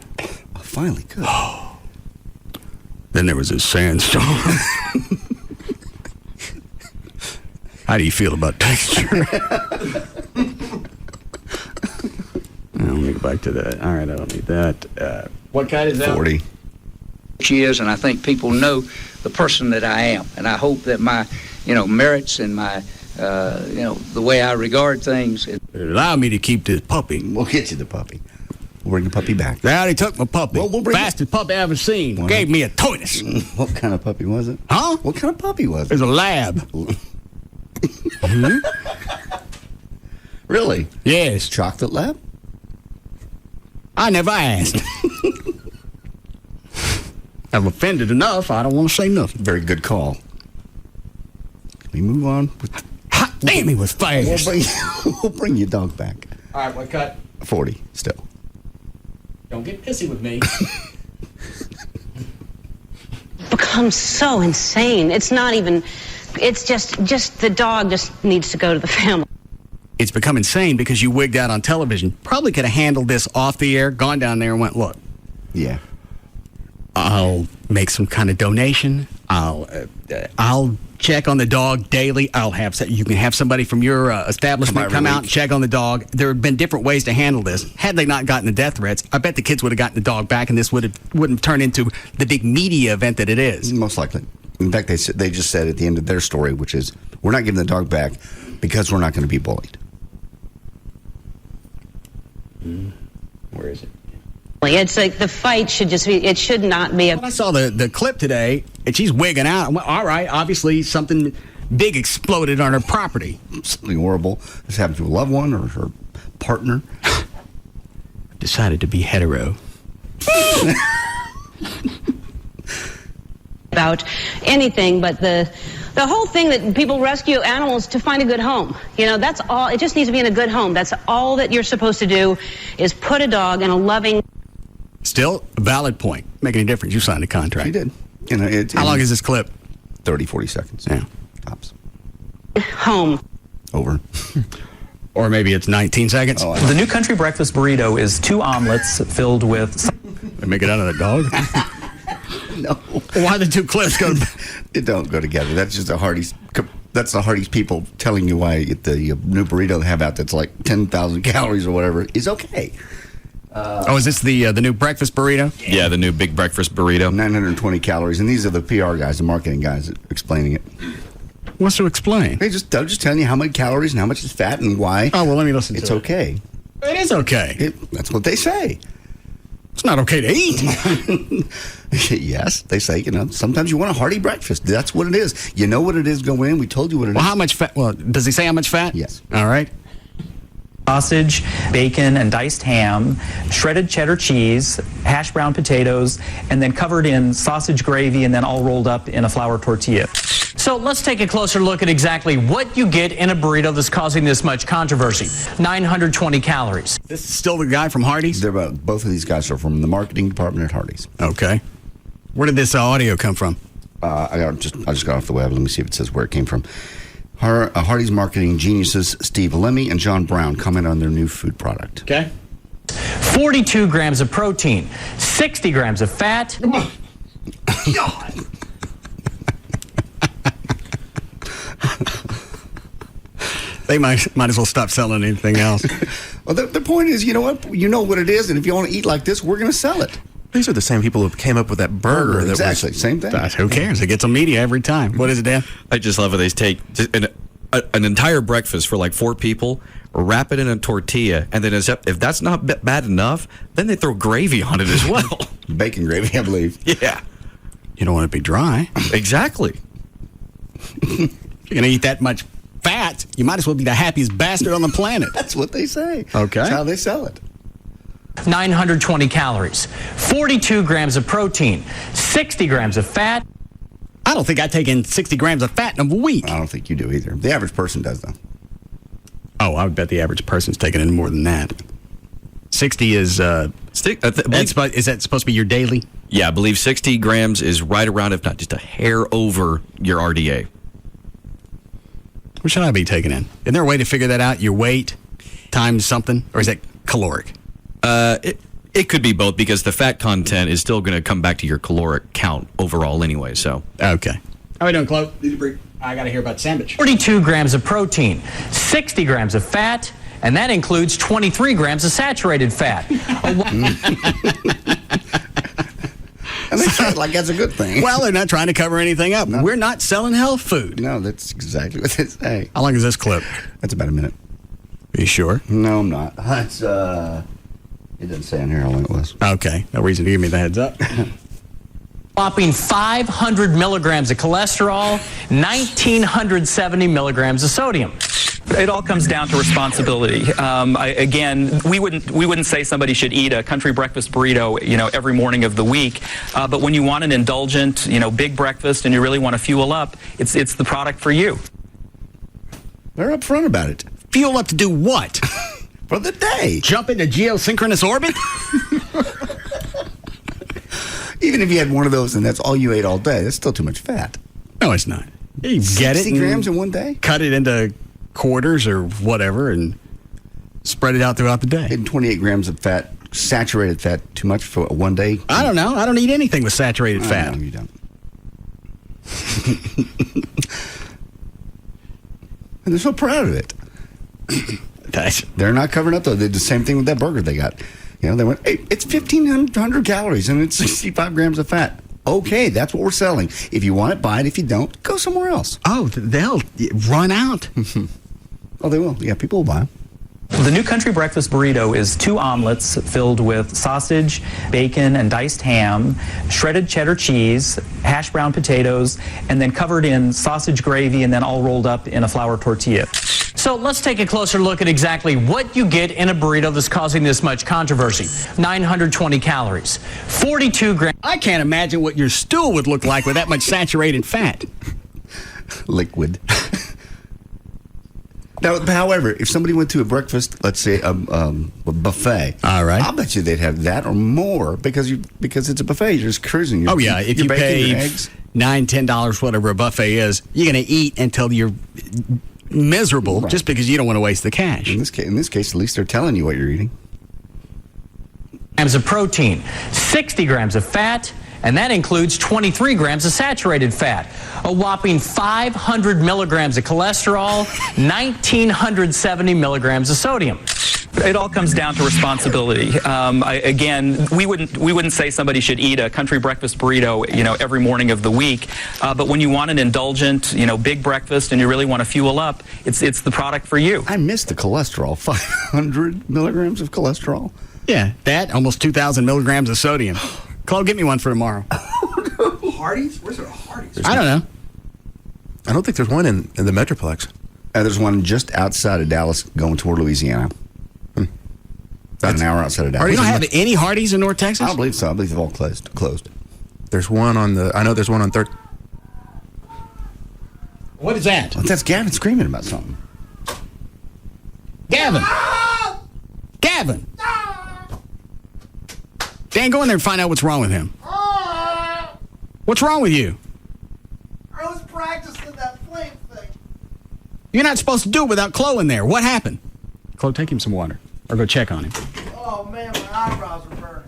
Oh, finally, good. Then there was a sandstorm. How do you feel about texture? Let me go back to that. All right, I don't need that. What kind is that? 40. She is, and I think people know the person that I am. And I hope that my, merits and my, the way I regard things. Allow me to keep this puppy. We'll get you the puppy. We'll bring the puppy back. They already took my puppy. Well, we'll bring Fastest puppy I ever seen. What? Gave me a tortoise. What kind of puppy was it? Huh? What kind of puppy was It was it? a lab. Really? Yes. Chocolate lab? I never asked. I'm offended enough. I don't want to say nothing. Very good call. Can we move on? Hot damn, he was fast. We'll bring your dog back. All right, what cut? 40 still. Don't get pissy with me. Become so insane. It's not even, it's just the dog just needs to go to the family. It's become insane because you wigged out on television. Probably could have handled this off the air, gone down there and went, look. Yeah. I'll make some kind of donation. I'll check on the dog daily. You can have somebody from your establishment come out and check on the dog. There have been different ways to handle this. Had they not gotten the death threats, I bet the kids would have gotten the dog back, and this wouldn't have turned into the big media event that it is. Most likely. In fact, they just said at the end of their story, which is, we're not giving the dog back because we're not going to be bullied. Where is it? It's like the fight should just be, it should not be I saw the clip today, and she's wigging out. I'm like, all right, obviously something big exploded on her property. Something horrible has happened to a loved one or her partner. Decided to be hetero. about anything, but the whole thing that people rescue animals to find a good home. That's all. It just needs to be in a good home. That's all that you're supposed to do, is put a dog in a loving... Still a valid point. Make any difference. You signed a contract. You did. How long is this clip? 30, 40 seconds. Yeah. Tops. Home. Over. Or maybe it's 19 seconds. The new country breakfast burrito is 2 omelets filled with... They make it out of the dog? No. Why the 2 clips go... It don't go together. That's just a Hardee's... That's the Hardee's people telling you why the new burrito they have out that's like 10,000 calories or whatever is okay. Is this the new breakfast burrito? Yeah, the new big breakfast burrito. 920 calories. And these are the PR guys, the marketing guys explaining it. What's to explain? They're just telling you how many calories and how much is fat and why. Oh, well, let me listen to it. It's okay. It is okay. That's what they say. It's not okay to eat. Yes, they say, sometimes you want a hearty breakfast. That's what it is. You know what it is going in. We told you what it is. Well, how much fat? Well, does he say how much fat? Yes. All right. Sausage, bacon, and diced ham, shredded cheddar cheese, hash brown potatoes, and then covered in sausage gravy and then all rolled up in a flour tortilla. So let's take a closer look at exactly what you get in a burrito that's causing this much controversy. 920 calories. This is still the guy from Hardee's? Both of these guys are from the marketing department at Hardee's. Okay. Where did this audio come from? I just got off the web. Let me see if it says where it came from. Hardee's marketing geniuses Steve Lemmy and John Brown comment on their new food product. Okay. 42 grams of protein, 60 grams of fat. God. They might as well stop selling anything else. Well, the point is, you know what? You know what it is, and if you want to eat like this, we're going to sell it. These are the same people who came up with that burger. Exactly, same thing. Who cares? It gets on media every time. What is it, Dan? I just love how they take an entire breakfast for like 4 people, wrap it in a tortilla, and then if that's not bad enough, then they throw gravy on it as well. Bacon gravy, I believe. Yeah. You don't want it to be dry. Exactly. If you're going to eat that much fat, you might as well be the happiest bastard on the planet. That's what they say. Okay. That's how they sell it. 920 calories, 42 grams of protein, 60 grams of fat. I don't think I take in 60 grams of fat in a week. I don't think you do either. The average person does, though. Oh, I would bet the average person's taking in more than that. 60 is... is that supposed to be your daily? Yeah, I believe 60 grams is right around, if not just a hair over your RDA. What should I be taking in? Isn't there a way to figure that out? Your weight times something? Or is that caloric? It could be both, because the fat content is still going to come back to your caloric count overall anyway. So okay. How are we doing, Chloe? I got to hear about sandwich. 42 grams of protein, 60 grams of fat, and that includes 23 grams of saturated fat. And they say it like that's a good thing. Well, they're not trying to cover anything up. No. We're not selling health food. No, that's exactly what they say. How long is this clip? That's about a minute. Are you sure? No, I'm not. That's it doesn't say on here how long it was. Okay, no reason to give me the heads up. Whopping 500 milligrams of cholesterol, 1,970 milligrams of sodium. It all comes down to responsibility. We wouldn't say somebody should eat a country breakfast burrito, every morning of the week. But when you want an indulgent, big breakfast and you really want to fuel up, it's the product for you. They're upfront about it. Fuel up to do what? For the day. Jump into geosynchronous orbit? Even if you had one of those and that's all you ate all day, that's still too much fat. No, it's not. You get it. 60 grams in one day? Cut it into quarters or whatever and spread it out throughout the day. And 28 grams of fat, saturated fat, too much for one day? I don't know. I don't eat anything with saturated fat. No, you don't. And they're so proud of it. They're not covering up, though. They did the same thing with that burger they got. They went, hey, it's 1,500 calories and it's 65 grams of fat. Okay, that's what we're selling. If you want it, buy it. If you don't, go somewhere else. Oh, they'll run out. Oh, they will. Yeah, people will buy them. The new country breakfast burrito is 2 omelets filled with sausage, bacon, and diced ham, shredded cheddar cheese, hash brown potatoes, and then covered in sausage gravy and then all rolled up in a flour tortilla. So let's take a closer look at exactly what you get in a burrito that's causing this much controversy. 920 calories, 42 grams. I can't imagine what your stool would look like with that much saturated fat. Liquid. Now, however, if somebody went to a breakfast, let's say a buffet, all right, I'll bet you they'd have that or more because it's a buffet. You're just cruising. Oh yeah, if you pay $9, $10, whatever a buffet is, you're going to eat until you're miserable just because you don't want to waste the cash. In this case, at least they're telling you what you're eating. Grams of protein, 60 grams of fat, and that includes 23 grams of saturated fat. A whopping 500 milligrams of cholesterol, 1,970 milligrams of sodium. It all comes down to responsibility. Again, we wouldn't say somebody should eat a country breakfast burrito, every morning of the week. But when you want an indulgent, big breakfast and you really want to fuel up, it's the product for you. I missed the cholesterol. 500 milligrams of cholesterol. Yeah, that almost 2,000 milligrams of sodium. Chloe, get me one for tomorrow. Hardee's? Where's there a Hardee's? I don't know. I don't think there's one in the Metroplex. There's one just outside of Dallas going toward Louisiana. About an hour outside of Dallas. We don't have any Hardee's in North Texas? I don't believe so. I believe they've all closed. There's one on I know there's one on 3rd. What is that? Well, that's Gavin screaming about something. Gavin! Gavin! Dan, go in there and find out what's wrong with him. What's wrong with you? I was practicing that flame thing. You're not supposed to do it without Chloe in there. What happened? Chloe, take him some water. Or go check on him. Oh, man, my eyebrows are burning.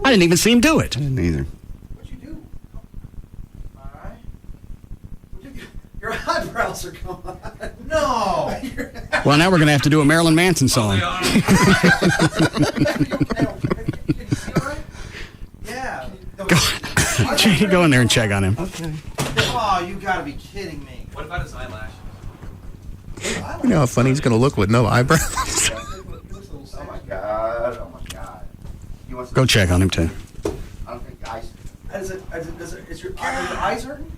I didn't even see him do it. I didn't either. What'd you do? All right. Your eyebrows are gone. No. Well, now we're going to have to do a Marilyn Manson song. Yeah. Go in there and check on him. Okay. Oh, you gotta be kidding me. What about his eyelash? You know how funny he's going to look with no eyebrows? Oh, my God. Oh, my God. Go check on him, too. I don't think ice. Is your eyes hurting?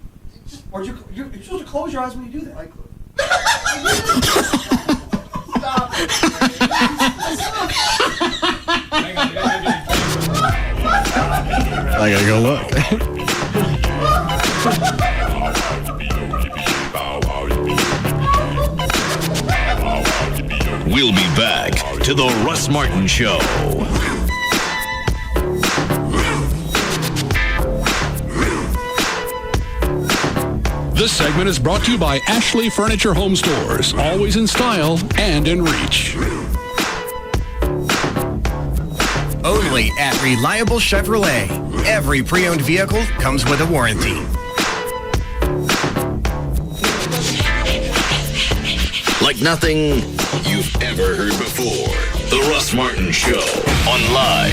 Or you're supposed to close your eyes when you do that. Stop it. I gotta go look. We'll be back to the Russ Martin Show. This segment is brought to you by Ashley Furniture Home Stores. Always in style and in reach. Only at Reliable Chevrolet. Every pre-owned vehicle comes with a warranty. Like nothing you've ever heard before. The Russ Martin Show on Live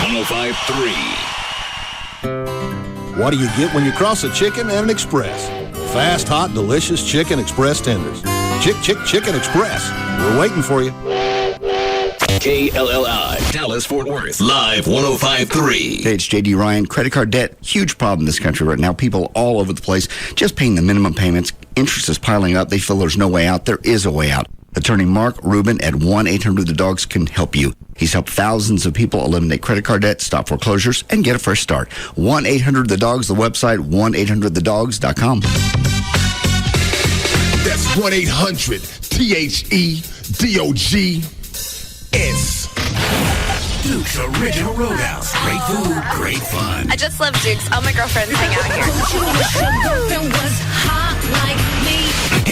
105.3. What do you get when you cross a chicken and an express? Fast, hot, delicious Chicken Express tenders. Chicken Express. We're waiting for you. KLLI, Dallas, Fort Worth, Live 105.3. Hey, it's JD Ryan. Credit card debt, huge problem in this country right now. People all over the place just paying the minimum payments. Interest is piling up. They feel there's no way out. There is a way out. Attorney Mark Rubin at 1-800-THE-DOGS can help you. He's helped thousands of people eliminate credit card debt, stop foreclosures, and get a fresh start. 1-800-THE-DOGS, the website, 1-800-THEDOGS.com. That's 1-800-THEDOGS. Duke's Original Roadhouse. Great food, great fun. I just love Duke's. All my girlfriends hang out here.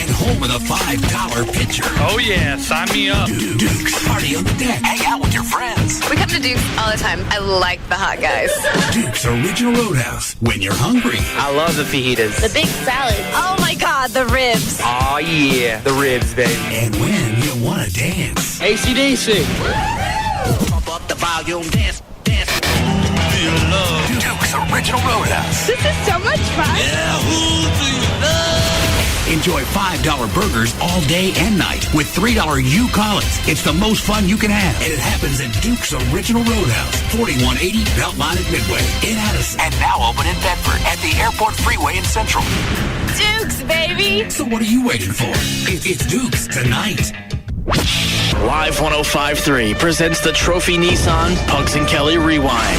and home of the $5 pitcher. Oh, yeah. Sign me up. Duke's party on the deck. Hang out with your friends. We come to Duke's all the time. I like the hot guys. Duke's Original Roadhouse. When you're hungry. I love the fajitas. The big salad. Oh, my God, the ribs. Oh, yeah. The ribs, baby. And when you want to dance. AC/DC. Pump up the volume. Dance. Feel love. Duke's Original Roadhouse. This is so much fun. Yeah, who do you love? Enjoy $5 burgers all day and night with $3 U-Collins. It's the most fun you can have. And it happens at Duke's Original Roadhouse, 4180 Beltline at Midway in Addison. And now open in Bedford at the Airport Freeway in Central. Duke's, baby. So what are you waiting for? It's Duke's tonight. Live 105.3 presents the Trophy Nissan Pugs and Kelly Rewind.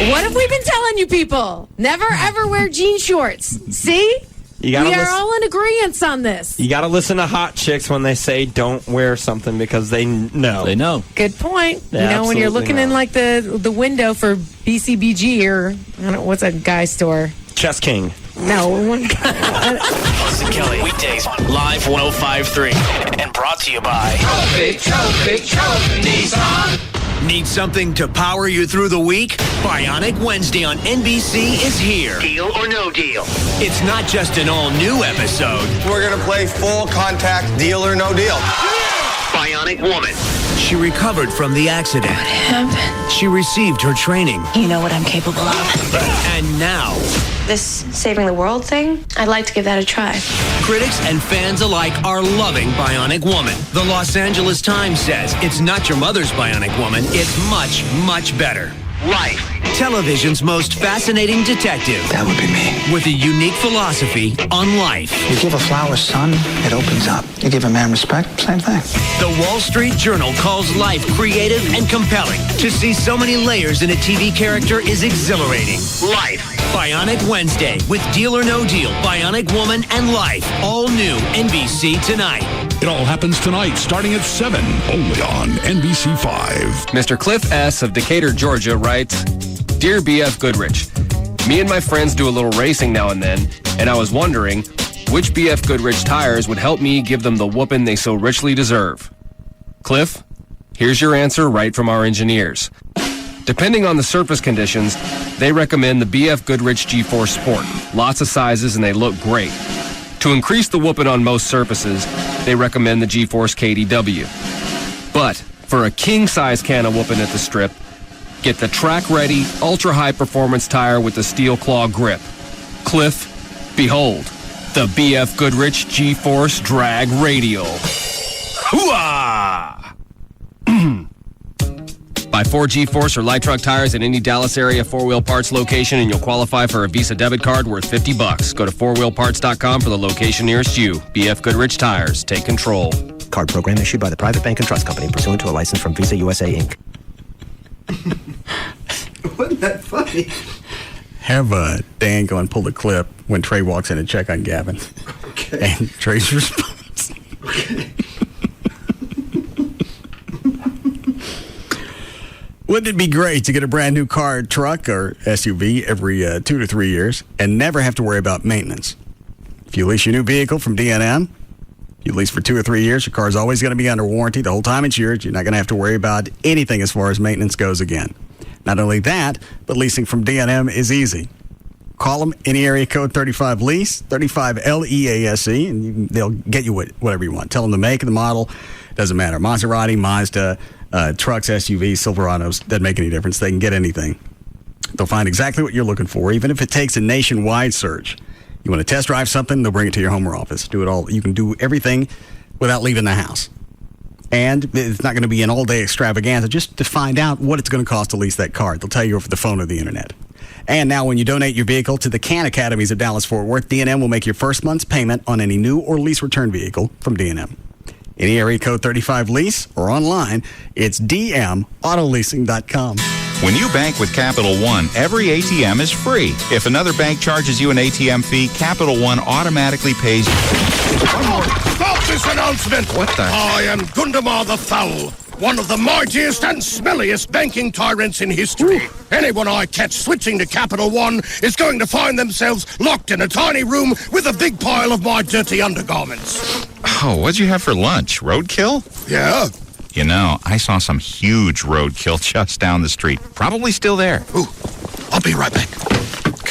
What have we been telling you people? Never ever wear jean shorts. See? We are all in agreement on this. You got to listen to hot chicks when they say don't wear something because they know. They know. Good point. They you know, when you're looking absolutely in like the window for BCBG or I don't know what's that guy store? Chess King. No. Pugs and Kelly weekdays live 105.3 and brought to you by Trophy Nissan. Need something to power you through the week? Bionic Wednesday on NBC is here. Deal or No Deal. It's not just an all-new episode. We're going to play full contact, deal or no deal. Bionic Woman. She recovered from the accident. What happened? She received her training. You know what I'm capable of. And now, This saving the world thing, I'd like to give that a try. critics and fans alike are loving Bionic Woman. The Los Angeles Times says it's not your mother's Bionic Woman. It's much, much better. Life. Television's most fascinating detective. That would be me. With a unique philosophy on life. You give a flower sun, it opens up. You give a man respect, same thing. The Wall Street Journal calls life creative and compelling. To see so many layers in a TV character is exhilarating. Life. Bionic Wednesday with Deal or No Deal, Bionic Woman, and Life. All new NBC tonight. It all happens tonight, starting at 7, only on NBC5. Mr. Cliff S. of Decatur, Georgia writes, Dear BF Goodrich, me and my friends do a little racing now and then, and I was wondering which BF Goodrich tires would help me give them the whooping they so richly deserve. Cliff, here's your answer right from our engineers. Depending on the surface conditions, they recommend the BF Goodrich G4 Sport. Lots of sizes and they look great. To increase the whooping on most surfaces, they recommend the G-Force KDW. But for a king-size can of whooping at the strip, get the track-ready, ultra-high-performance tire with the steel claw grip. Cliff, behold, the BF Goodrich G-Force Drag Radial. Hooah! Buy 4 G-Force or light truck tires at any Dallas area 4-wheel parts location and you'll qualify for a Visa debit card worth $50. Go to 4wheelparts.com for the location nearest you. BF Goodrich Tires. Take control. Card program issued by the Private Bank and Trust Company pursuant to a license from Visa USA, Inc. Wasn't that funny? Have Dan go and pull the clip when Trey walks in and check on Gavin. Okay. And Trey's response. Okay. Wouldn't it be great to get a brand new car, truck, or SUV every 2 to 3 years and never have to worry about maintenance? If you lease your new vehicle from D&M, you lease for 2 or 3 years, your car's always going to be under warranty the whole time it's yours. You're not going to have to worry about anything as far as maintenance goes again. Not only that, but leasing from D&M is easy. Call them any area code 35 lease, 35 LEASE, and they'll get you whatever you want. Tell them the make and the model. Doesn't matter. Maserati, Mazda, trucks, SUVs, Silverados, doesn't make any difference. They can get anything. They'll find exactly what you're looking for, even if it takes a nationwide search. You want to test drive something, they'll bring it to your home or office. Do it all. You can do everything without leaving the house. And it's not going to be an all-day extravaganza just to find out what it's going to cost to lease that car. They'll tell you over the phone or the internet. And now when you donate your vehicle to the CAN Academies of Dallas-Fort Worth, D&M will make your first month's payment on any new or lease return vehicle from D&M. Any area code 35 lease or online, it's dmautoleasing.com. When you bank with Capital One, every ATM is free. If another bank charges you an ATM fee, Capital One automatically pays you. Stop this announcement! What the? I am Gundamar the Foul, one of the mightiest and smelliest banking tyrants in history. Anyone I catch switching to Capital One is going to find themselves locked in a tiny room with a big pile of my dirty undergarments. Oh, what'd you have for lunch? Roadkill? Yeah. You know, I saw some huge roadkill just down the street. Probably still there. Ooh, I'll be right back.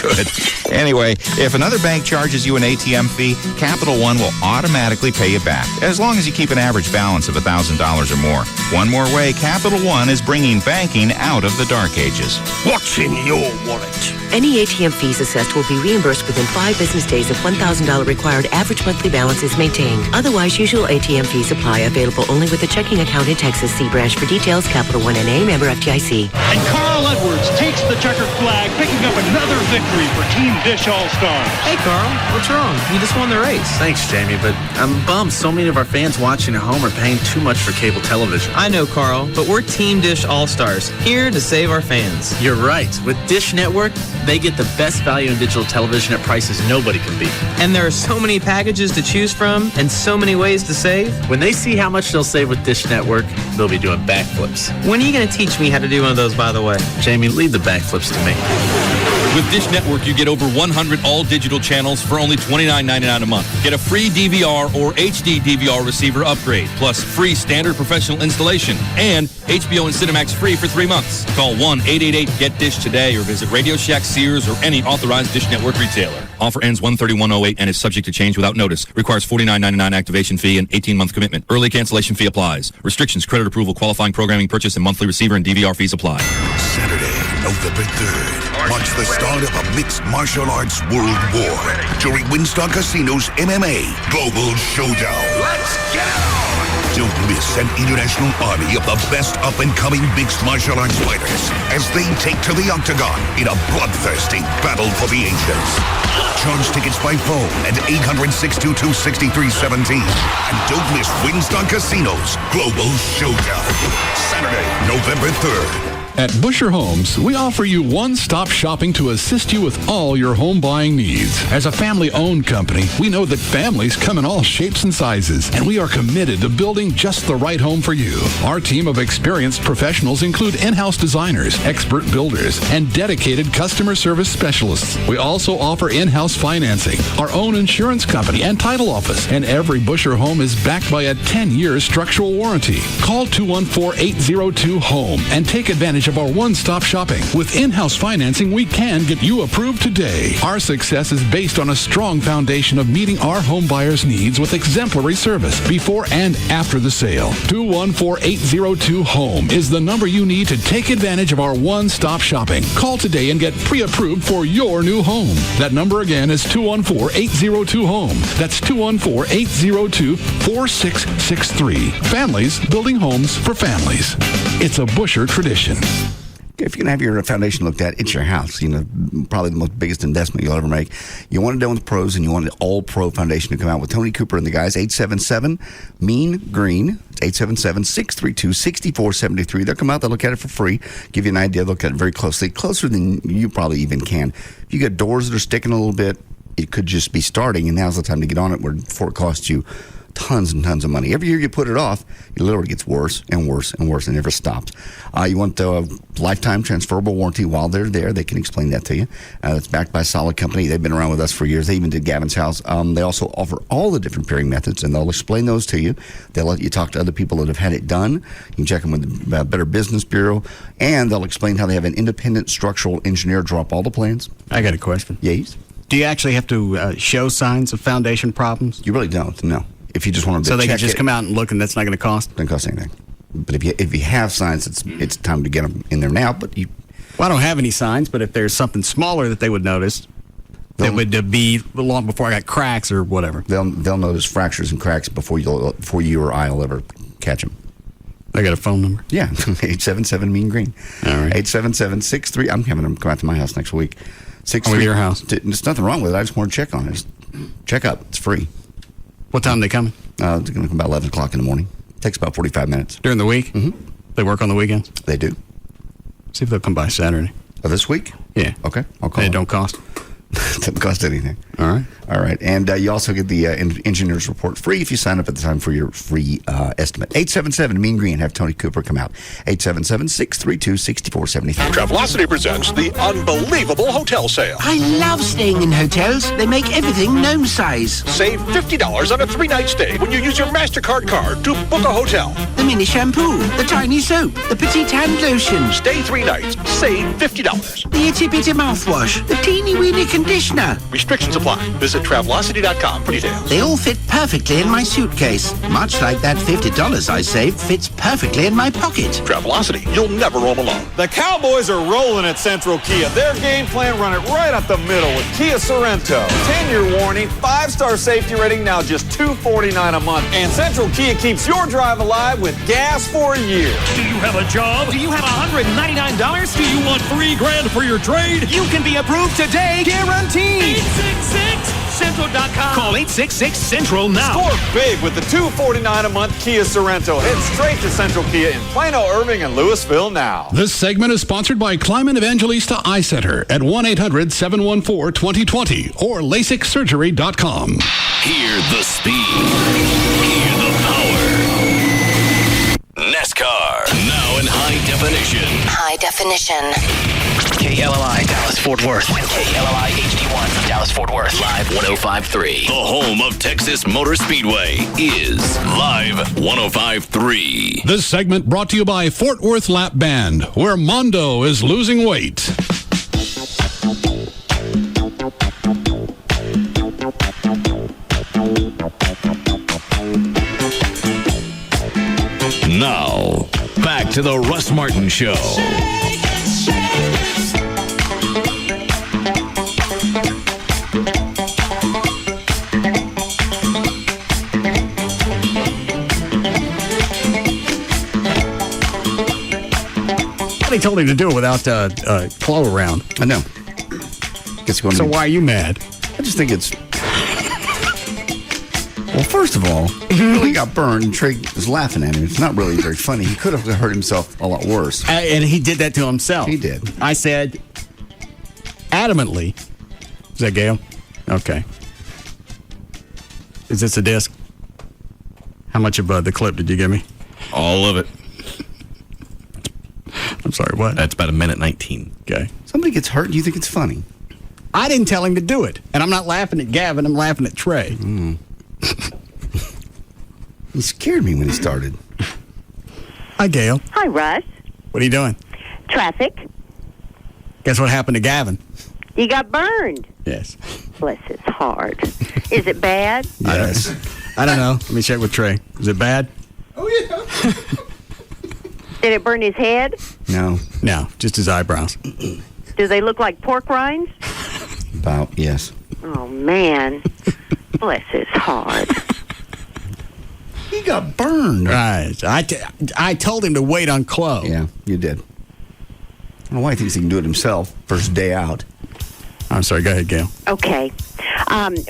Good. Anyway, if another bank charges you an ATM fee, Capital One will automatically pay you back, as long as you keep an average balance of $1,000 or more. One more way, Capital One is bringing banking out of the dark ages. What's in your wallet? Any ATM fees assessed will be reimbursed within 5 business days if $1,000 required average monthly balance is maintained. Otherwise, usual ATM fees apply. Available only with a checking account in Texas. See branch for details. Capital One NA, member FDIC. And Carl Edwards takes the checkered flag, picking up another victory for Team Dish All-Stars. Hey, Carl. What's wrong? You just won the race. Thanks, Jamie, but I'm bummed so many of our fans watching at home are paying too much for cable television. I know, Carl, but we're Team Dish All-Stars, here to save our fans. You're right. With Dish Network, they get the best value in digital television at prices nobody can beat. And there are so many packages to choose from and so many ways to save. When they see how much they'll save with Dish Network, they'll be doing backflips. When are you going to teach me how to do one of those, by the way? Jamie, leave the backflips to me. With Dish Network, you get over 100 all-digital channels for only $29.99 a month. Get a free DVR or HD DVR receiver upgrade, plus free standard professional installation, and HBO and Cinemax free for 3 months. Call 1-888-GET-DISH today or visit Radio Shack, Sears, or any authorized Dish Network retailer. Offer ends 1/31/08 and is subject to change without notice. Requires $49.99 activation fee and 18-month commitment. Early cancellation fee applies. Restrictions, credit approval, qualifying programming, purchase, and monthly receiver and DVR fees apply. Saturday, November 3rd, marks the start of a mixed martial arts world war during Winstar Casino's MMA Global Showdown. Let's get it! Don't miss an international army of the best up-and-coming mixed martial arts fighters as they take to the octagon in a bloodthirsty battle for the ages. Charge tickets by phone at 800-622-6317. And don't miss Winstar Casino's Global Showdown. Saturday, November 3rd. At Busher Homes, we offer you one-stop shopping to assist you with all your home buying needs. As a family-owned company, we know that families come in all shapes and sizes, and we are committed to building just the right home for you. Our team of experienced professionals include in-house designers, expert builders, and dedicated customer service specialists. We also offer in-house financing, our own insurance company, and title office. And every Busher home is backed by a 10-year structural warranty. Call 214-802-HOME and take advantage of our one-stop shopping. With in-house financing, we can get you approved today. Our success is based on a strong foundation of meeting our home buyers' needs with exemplary service before and after the sale. 214-802-HOME is the number you need to take advantage of our one-stop shopping. Call today and get pre-approved for your new home. That number again is 214-802-HOME. That's 214-802-4663. Families building homes for families. It's a Busher tradition. If you're going to have your foundation looked at, it's your house. You know, probably the most biggest investment you'll ever make. You want it done with pros, and you want an all-pro foundation to come out with Tony Cooper and the guys. 877-MEAN-GREEN. It's 877-632-6473. They'll come out. They'll look at it for free. Give you an idea. They'll look at it very closely. Closer than you probably even can. If you got doors that are sticking a little bit, it could just be starting, and now's the time to get on it before it costs you tons and tons of money. Every year you put it off, it literally gets worse and worse and worse and never stops. You want the lifetime transferable warranty while they're there. They can explain that to you. It's backed by a solid company. They've been around with us for years. They even did Gavin's house. They also offer all the different pairing methods, and they'll explain those to you. They'll let you talk to other people that have had it done. You can check them with the Better Business Bureau, and they'll explain how they have an independent structural engineer draw up all the plans. I got a question. Yes? Do you actually have to show signs of foundation problems? You really don't, no. If you just want to so they check can just come out and look, and that's not going to cost? Doesn't cost anything. But if you have signs, it's time to get them in there now. But well, I don't have any signs, but if there's something smaller that they would notice, that would be long before I got cracks or whatever. They'll notice fractures and cracks before you or I will ever catch them. I got a phone number. Yeah, 877-MEAN-GREEN. All right, 877-63. I'm having them come out to my house next week. With your house? There's nothing wrong with it. I just want to check on it. Just check up. It's free. What time are they coming? They're going to come about 11 o'clock in the morning. Takes about 45 minutes. During the week? Mm-hmm. They work on the weekends? They do. See if they'll come by Saturday. This week? Yeah. Okay. I'll call It them. don't cost? Doesn't cost anything. All right. All right. And you also get the engineer's report free if you sign up at the time for your free estimate. 877 Mean Green. Have Tony Cooper come out. 877-632-6473. Travelocity presents the unbelievable hotel sale. I love staying in hotels. They make everything gnome size. Save $50 on a 3-night stay when you use your MasterCard card to book a hotel. The mini shampoo, the tiny soap, the petite hand lotion. Stay 3 nights. Save $50. The itty bitty mouthwash, the teeny weeny conditioner. Restrictions apply. Visit Travelocity.com for details. They all fit perfectly in my suitcase. Much like that $50 I saved fits perfectly in my pocket. Travelocity. You'll never roam alone. The Cowboys are rolling at Central Kia. Their game plan, run it right up the middle with Kia Sorrento. 10-year warranty, 5-star safety rating, now just $249 a month. And Central Kia keeps your drive alive with gas for a year. Do you have a job? Do you have $199? Do you want $3,000 for your trade? You can be approved today, guaranteed. 866-Central.com. Call 866-Central now. Score big with the $249 a month Kia Sorrento. Head straight to Central Kia in Plano, Irving, and Louisville now. This segment is sponsored by Climate Evangelista Eye Center at 1-800-714-2020 or LASIKsurgery.com. Hear the speed. Hear the power. NASCAR. Now in high definition. High definition. KLLI, Dallas, Fort Worth. KLLI HD1, Dallas, Fort Worth. Live 105.3. The home of Texas Motor Speedway is Live 105.3. This segment brought to you by Fort Worth Lap Band, where Mondo is losing weight. Now, back to the Russ Martin Show. They told him to do it without Chloe around. I know. So why are you mad? I just think it's... Well, first of all, he really got burned, and Trey was laughing at him. It's not really very funny. He could have hurt himself a lot worse. And he did that to himself. He did. I said adamantly. Is that Gail? Okay. Is this a disc? How much of the clip did you give me? All of it. I'm sorry, what? That's about 1:19. Okay. Somebody gets hurt, and you think it's funny. I didn't tell him to do it. And I'm not laughing at Gavin, I'm laughing at Trey. He scared me when he started. Hi, Gail. Hi, Russ. What are you doing? Traffic. Guess what happened to Gavin? He got burned. Yes. Bless his heart. Is it bad? Yes. I don't know. Let me check with Trey. Is it bad? Oh, yeah. Did it burn his head? No. No, just his eyebrows. Do they look like pork rinds? About, yes. Oh, man. Bless his heart. He got burned. Right. I told him to wait on Chloe. Yeah, you did. I don't know why he thinks he can do it himself. First day out. I'm sorry. Go ahead, Gail. Okay.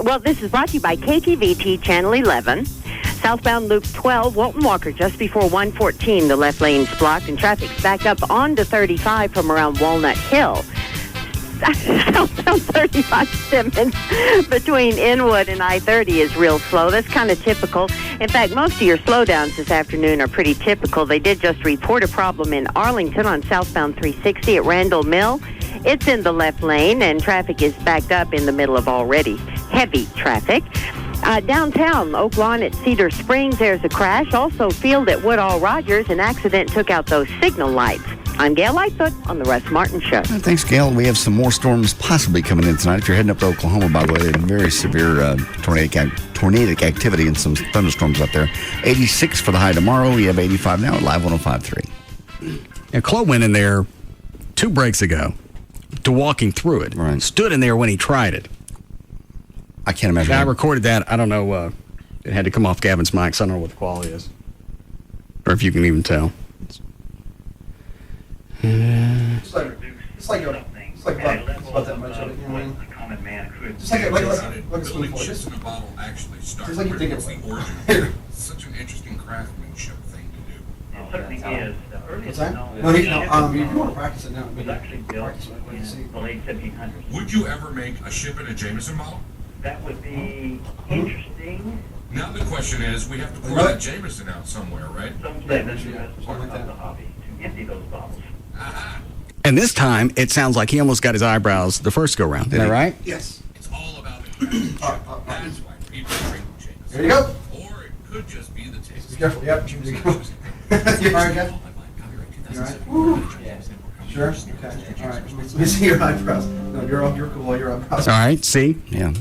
Well, this is brought to you by KTVT Channel 11. Southbound Loop 12, Walton Walker, just before 114. The left lane's blocked and traffic's backed up onto 35 from around Walnut Hill. Southbound 35 Simmons between Inwood and I-30 is real slow. That's kind of typical. In fact, most of your slowdowns this afternoon are pretty typical. They did just report a problem in Arlington on southbound 360 at Randall Mill. It's in the left lane, and traffic is backed up in the middle of already heavy traffic. Downtown, Oak Lawn at Cedar Springs, there's a crash. Also, Field at Woodall Rogers, an accident took out those signal lights. I'm Gail Lightfoot on the Russ Martin Show. Thanks, Gail. We have some more storms possibly coming in tonight. If you're heading up to Oklahoma, by the way, there's very severe tornadic activity and some thunderstorms up there. 86 for the high tomorrow. We have 85 now at Live 105.3. And Chloe went in there 2 breaks ago to walking through it. Right. Stood in there when he tried it. I can't imagine. I recorded that. I don't know. It had to come off Gavin's mic, so I don't know what the quality is. Or if you can even tell. It's like about that much of it, you know what I mean? Just like a spoonful. Chips in a bottle actually start. Just like you think it's the origin. It's such an interesting craftsmanship thing to do. It certainly is. What's that? No, you want to practice it now. It was actually built in the late 1700s. Would you ever make a ship in a Jameson model? That would be interesting. Now the question is, we have to pour that Jameson out somewhere, right? Someday this is part of the hobby, to empty those bottles. And this time, it sounds like he almost got his eyebrows the first go-round. Isn't that right? Yes. It's all about the craftsmanship. That's why people drink Jameson. There you go. Or it could just be the taste. Be careful. Yep. There you go. You all right, guys? You all right? Yeah. Sure? Okay. All right. Let me see your eyebrows. No, you're cool. Your eyebrows. All right, see? Yeah.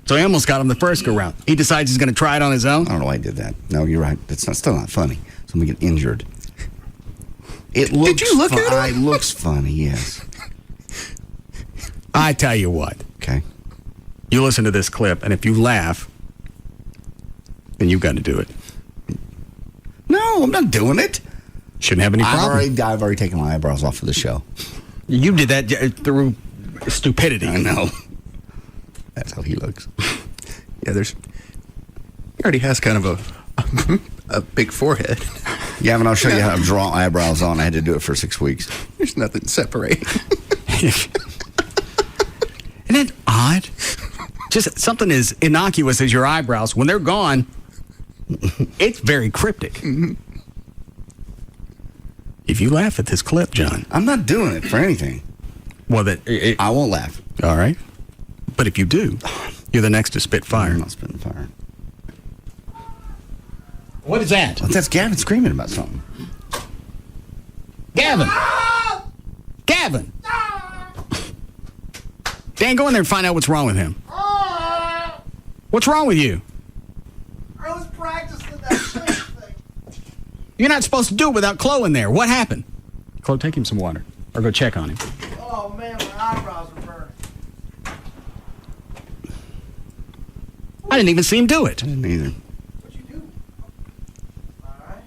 So he almost got him the first go-round. He decides he's going to try it on his own? I don't know why I did that. No, you're right. It's still not funny. Somebody get injured. It looks Did you look at it? It looks funny, yes. I tell you what. Okay. You listen to this clip, and if you laugh, then you've got to do it. No, I'm not doing it. Shouldn't have any problem. I've already taken my eyebrows off for the show. You did that through stupidity. I know. That's how he looks. Yeah, he already has kind of a big forehead. Yeah, and I'll show you how to draw eyebrows on. I had to do it for 6 weeks. There's nothing separating. Isn't it odd? Just something as innocuous as your eyebrows, when they're gone, it's very cryptic. Mm-hmm. If you laugh at this clip, John. I'm not doing it for anything. Well, I won't laugh. All right. But if you do, you're the next to spit fire. I'm not spitting fire. What is that? Well, that's Gavin screaming about something. Gavin! Gavin! Dan, go in there and find out what's wrong with him. What's wrong with you? I was practicing that thing. You're not supposed to do it without Chloe in there. What happened? Chloe, take him some water. Or go check on him. Oh, man, my eyebrows are burning. I didn't even see him do it. I didn't either. What'd you do? All right.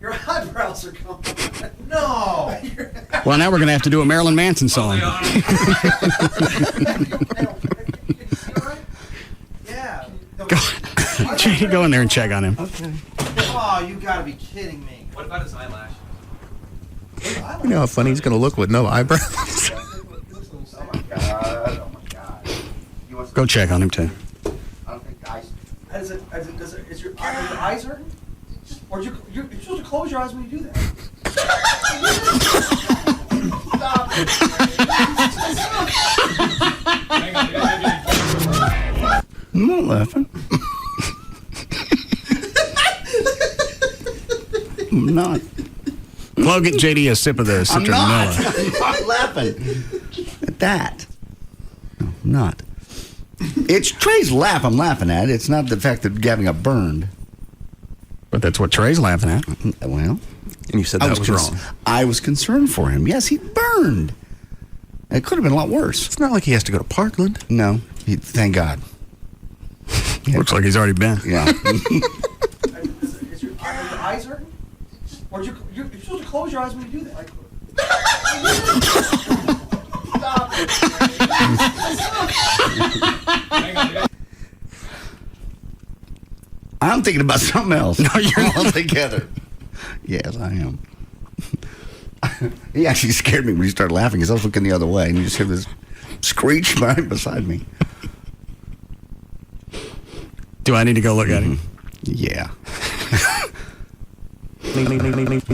Your eyebrows are coming. No. Well, now we're going to have to do a Marilyn Manson song. Yeah. JD, go in there and check on him. Okay. Oh, you gotta be kidding me. What about his eyelash? You know how funny he's going to look with no eyebrows? Oh my god. Oh my god. Go check on him, too. I don't think eyes. Is your eyes hurting? Or you're supposed to close your eyes when you do that. Stop it. I'm not laughing. I'm not. Chloe, get JD a sip of the I'm not. citronella. I'm laughing at that. No, I'm not. It's Trey's laugh I'm laughing at. It's not the fact that Gavin got burned. But that's what Trey's laughing at. Well, and you said that was wrong. I was concerned for him. Yes, he burned. It could have been a lot worse. It's not like he has to go to Parkland. No, thank God. Looks like he's already been. Yeah. Is your eyes hurting? Or you're supposed to close your eyes when you do that. Stop it. I'm thinking about something else. No, you're not. Altogether. Yes, I am. He actually scared me when he started laughing because I was looking the other way and you just hear this screech right beside me. Do I need to go look at him? Yeah. He's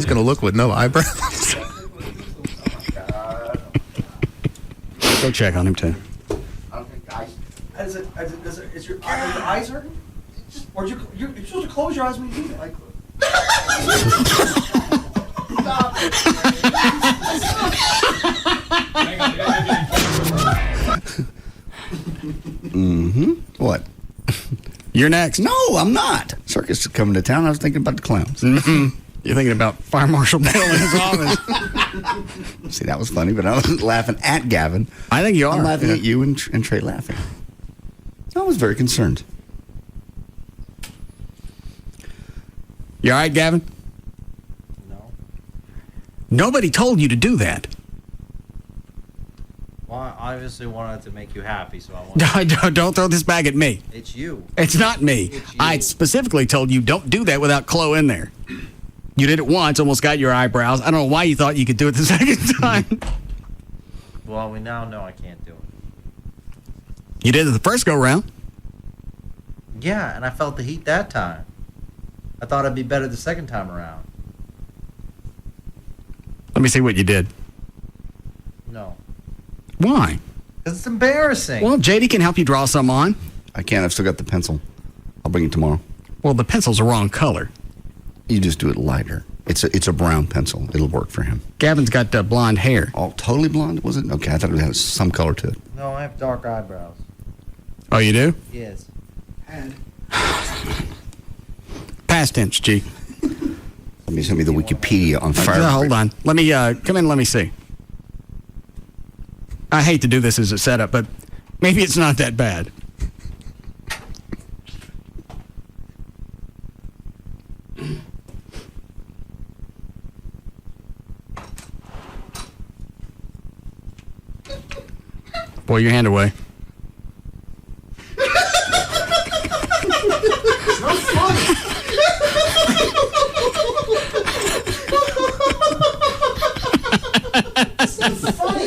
going to look with no eyebrows. Go check on him, too. I don't think eyes. Is your eyes hurting? Or you're supposed to close your eyes when you do that. Stop it. What? You're next. No, I'm not. Circus is coming to town. I was thinking about the clowns. Mm-hmm. You're thinking about Fire Marshal Bill in his office. See, that was funny, but I wasn't laughing at Gavin. I think you are. I'm laughing at you and Trey laughing. I was very concerned. You all right, Gavin? No. Nobody told you to do that. Well, I obviously wanted to make you happy, so I want. Don't throw this bag at me. It's you. It's not me. It's you. I specifically told you don't do that without Chloe in there. You did it once, almost got your eyebrows. I don't know why you thought you could do it the second time. Well, we now know I can't do it. You did it the first go-round. Yeah, and I felt the heat that time. I thought I'd be better the second time around. Let me see what you did. No. Why? It's embarrassing. Well, JD can help you draw some on. I can't. I've still got the pencil. I'll bring it tomorrow. Well, the pencil's the wrong color. You just do it lighter. It's a brown pencil. It'll work for him. Gavin's got blonde hair. Oh, totally blonde, was it? Okay, I thought it had some color to it. No, I have dark eyebrows. Oh, you do? Yes. And Past tense, G. Let me send me the Wikipedia on fire. Hold on. Let me come in. Let me see. I hate to do this as a setup, but maybe it's not that bad. Pull your hand away. it's not funny. It's not funny,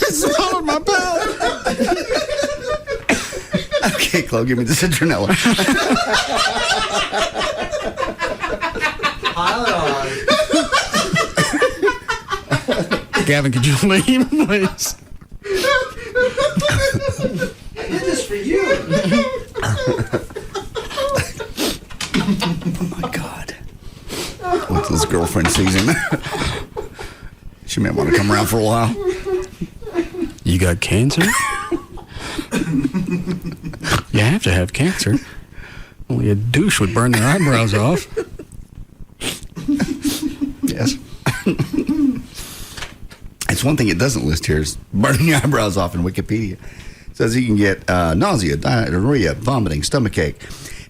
It's on my belt. Okay, Chloe, give me the citronella. Pile it on. Gavin, could you leave, please? I did this for you. Oh my God. Wait till his girlfriend sees him. She might want to come around for a while. You got cancer? You have to have cancer. Only a douche would burn their eyebrows off. Yes. It's one thing it doesn't list here is burning your eyebrows off in Wikipedia. It says you can get nausea, diarrhea, vomiting, stomachache,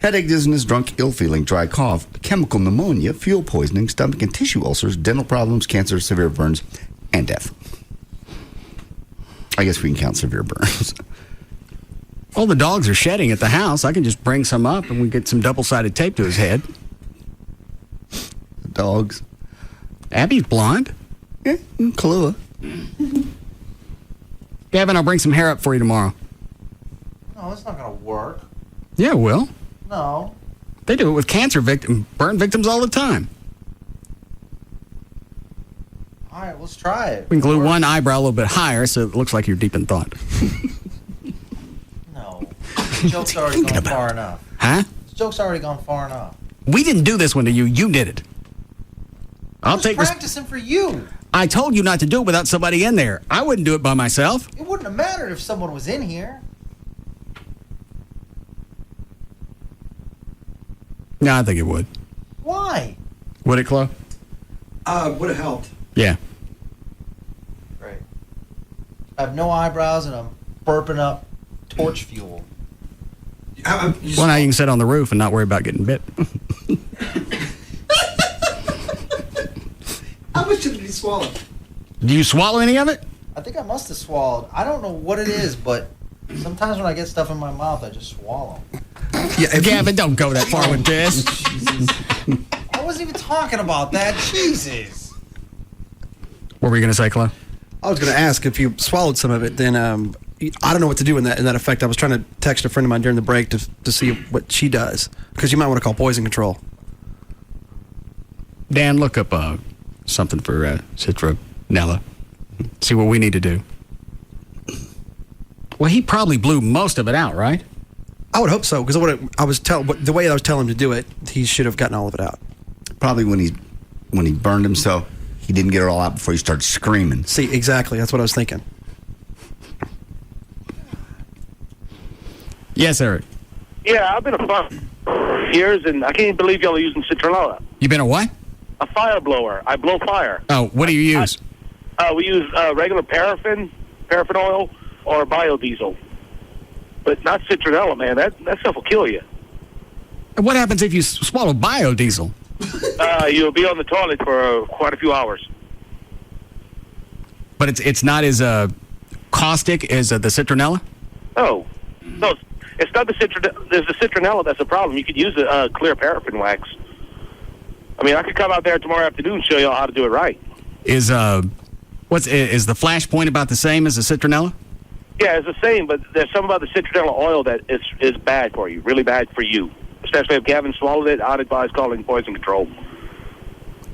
headache, dizziness, drunk, ill feeling, dry cough, chemical pneumonia, fuel poisoning, stomach and tissue ulcers, dental problems, cancer, severe burns, and death. I guess we can count severe burns. Well, the dogs are shedding at the house. I can just bring some up and we get some double-sided tape to his head. The dogs. Abby's blonde. Yeah, Kahlua. Gavin, I'll bring some hair up for you tomorrow. No, it's not going to work. Yeah, it will. No. They do it with burn victims all the time. All right, let's try it. We can glue one eyebrow a little bit higher so it looks like you're deep in thought. No. The joke's already gone far enough. Huh? The joke's already gone far enough. We didn't do this one to you. You did it. I was practicing for you. I told you not to do it without somebody in there. I wouldn't do it by myself. It wouldn't have mattered if someone was in here. No, I think it would. Why? Would it, Chloe? Would have helped. Yeah. Great. I have no eyebrows and I'm burping up torch fuel. Well, now you can sit on the roof and not worry about getting bit. How much did he swallow? Do you swallow any of it? I think I must have swallowed. I don't know what it is, but sometimes when I get stuff in my mouth, I just swallow. Yeah, Gavin, don't go that far with this. I wasn't even talking about that. Jesus. What were you going to say, Chloe? I was going to ask if you swallowed some of it, then I don't know what to do in that effect. I was trying to text a friend of mine during the break to see what she does, because you might want to call poison control. Dan, look up something for citronella. See what we need to do. Well, he probably blew most of it out, right? I would hope so, because the way I was telling him to do it, he should have gotten all of it out. Probably when he burned himself, he didn't get it all out before he started screaming. See, exactly. That's what I was thinking. Yes, Eric. Yeah, I've been a fire for years, and I can't believe y'all are using citronella. You been a what? A fire blower. I blow fire. Oh, what do you use? We use regular paraffin oil, or biodiesel. But not citronella, man. That stuff will kill you. What happens if you swallow biodiesel? You'll be on the toilet for quite a few hours. But it's not as caustic as the citronella? No, It's not the there's the citronella that's a problem. You could use a clear paraffin wax. I mean, I could come out there tomorrow afternoon and show you all how to do it right. Is the flash point about the same as the citronella? Yeah, it's the same, but there's something about the citronella oil that is bad for you, really bad for you. Especially if Gavin swallowed it, I'd advise calling poison control.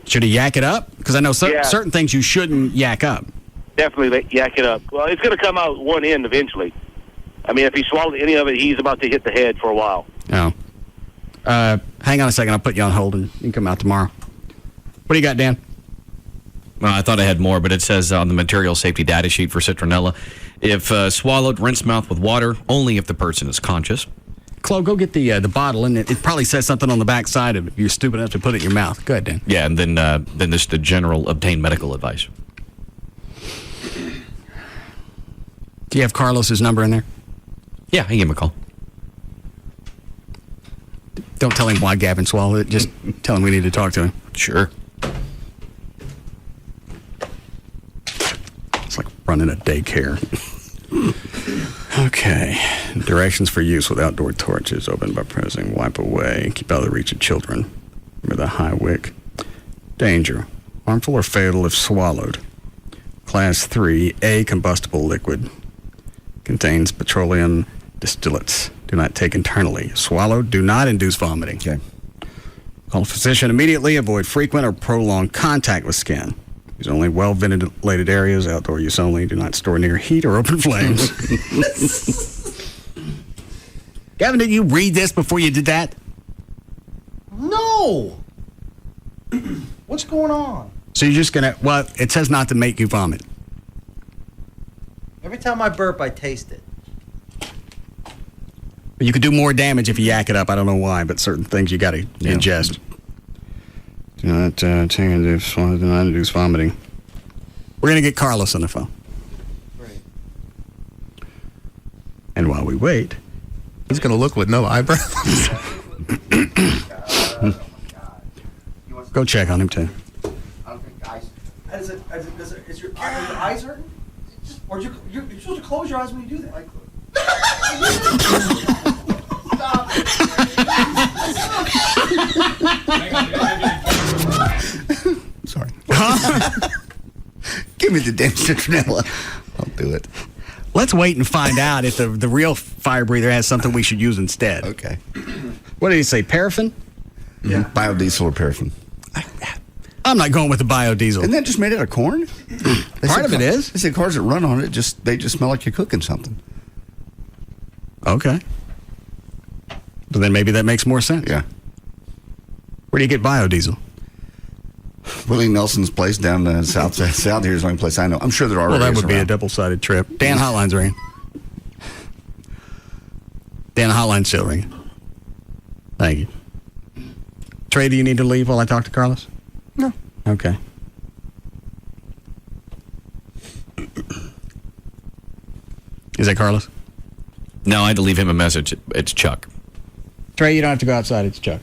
Should he yak it up? Because I know certain things you shouldn't yak up. Definitely yak it up. Well, it's going to come out one end eventually. I mean, if he swallowed any of it, he's about to hit the head for a while. Oh. Hang on a second. I'll put you on hold, and you can come out tomorrow. What do you got, Dan? Well, I thought I had more, but it says on the material safety data sheet for citronella, if swallowed, rinse mouth with water, only if the person is conscious. Chloe, go get the bottle, and it probably says something on the back side of it if you're stupid enough to put it in your mouth. Go ahead, Dan. Yeah, and then there's the general obtain medical advice. Do you have Carlos's number in there? Yeah, I can give him a call. Don't tell him why Gavin swallowed it. Just tell him we need to talk to him. Sure. It's like running a daycare. Okay. Directions for use with outdoor torches. Open by pressing wipe away. Keep out of the reach of children. Remember the high wick. Danger. Harmful or fatal if swallowed. Class 3, A combustible liquid. Contains petroleum distillates. Do not take internally. Swallowed, do not induce vomiting. Okay. Call a physician immediately. Avoid frequent or prolonged contact with skin. Use only well-ventilated areas. Outdoor use only. Do not store near heat or open flames. Gavin, did you read this before you did that? No. What's going on? So you're just going to... Well, it says not to make you vomit. Every time I burp, I taste it. But you could do more damage if you yak it up. I don't know why, but certain things you got to ingest. Do not do not induce vomiting. We're going to get Carlos on the phone. Great. And while we wait, he's going to look with no eyebrows. Go check on him, too. I don't think eyes. Is your eyes hurting? Or you're supposed to close your eyes when you do that. Sorry. Give me the damn citronella. I'll do it. Let's wait and find out if the real fire breather has something we should use instead. Okay. What did he say, paraffin? Yeah. Biodiesel or paraffin. I'm not going with the biodiesel. Isn't that just made out of corn? Part of it is. They say cars that run on it, they just smell like you're cooking something. Okay. But then maybe that makes more sense. Yeah. Where do you get biodiesel? Willie Nelson's place down south here is the only place I know. I'm sure there are. Well, that would be a double-sided trip. Dan, hotline's ringing. Dan, hotline's still ringing. Thank you. Trey, do you need to leave while I talk to Carlos? No. Okay. Is that Carlos? No, I had to leave him a message. It's Chuck. Trey, you don't have to go outside. It's Chuck.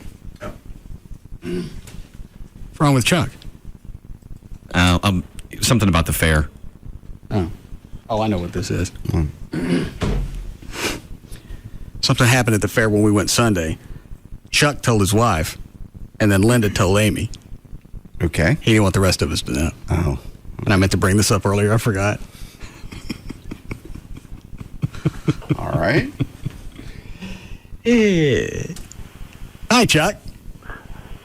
What's wrong with Chuck? Something about the fair. Oh, I know what this is. Something happened at the fair when we went Sunday. Chuck told his wife, and then Linda told Amy. Okay. He didn't want the rest of us to know. Oh. And I meant to bring this up earlier. I forgot. All right. Yeah. Hi, Chuck.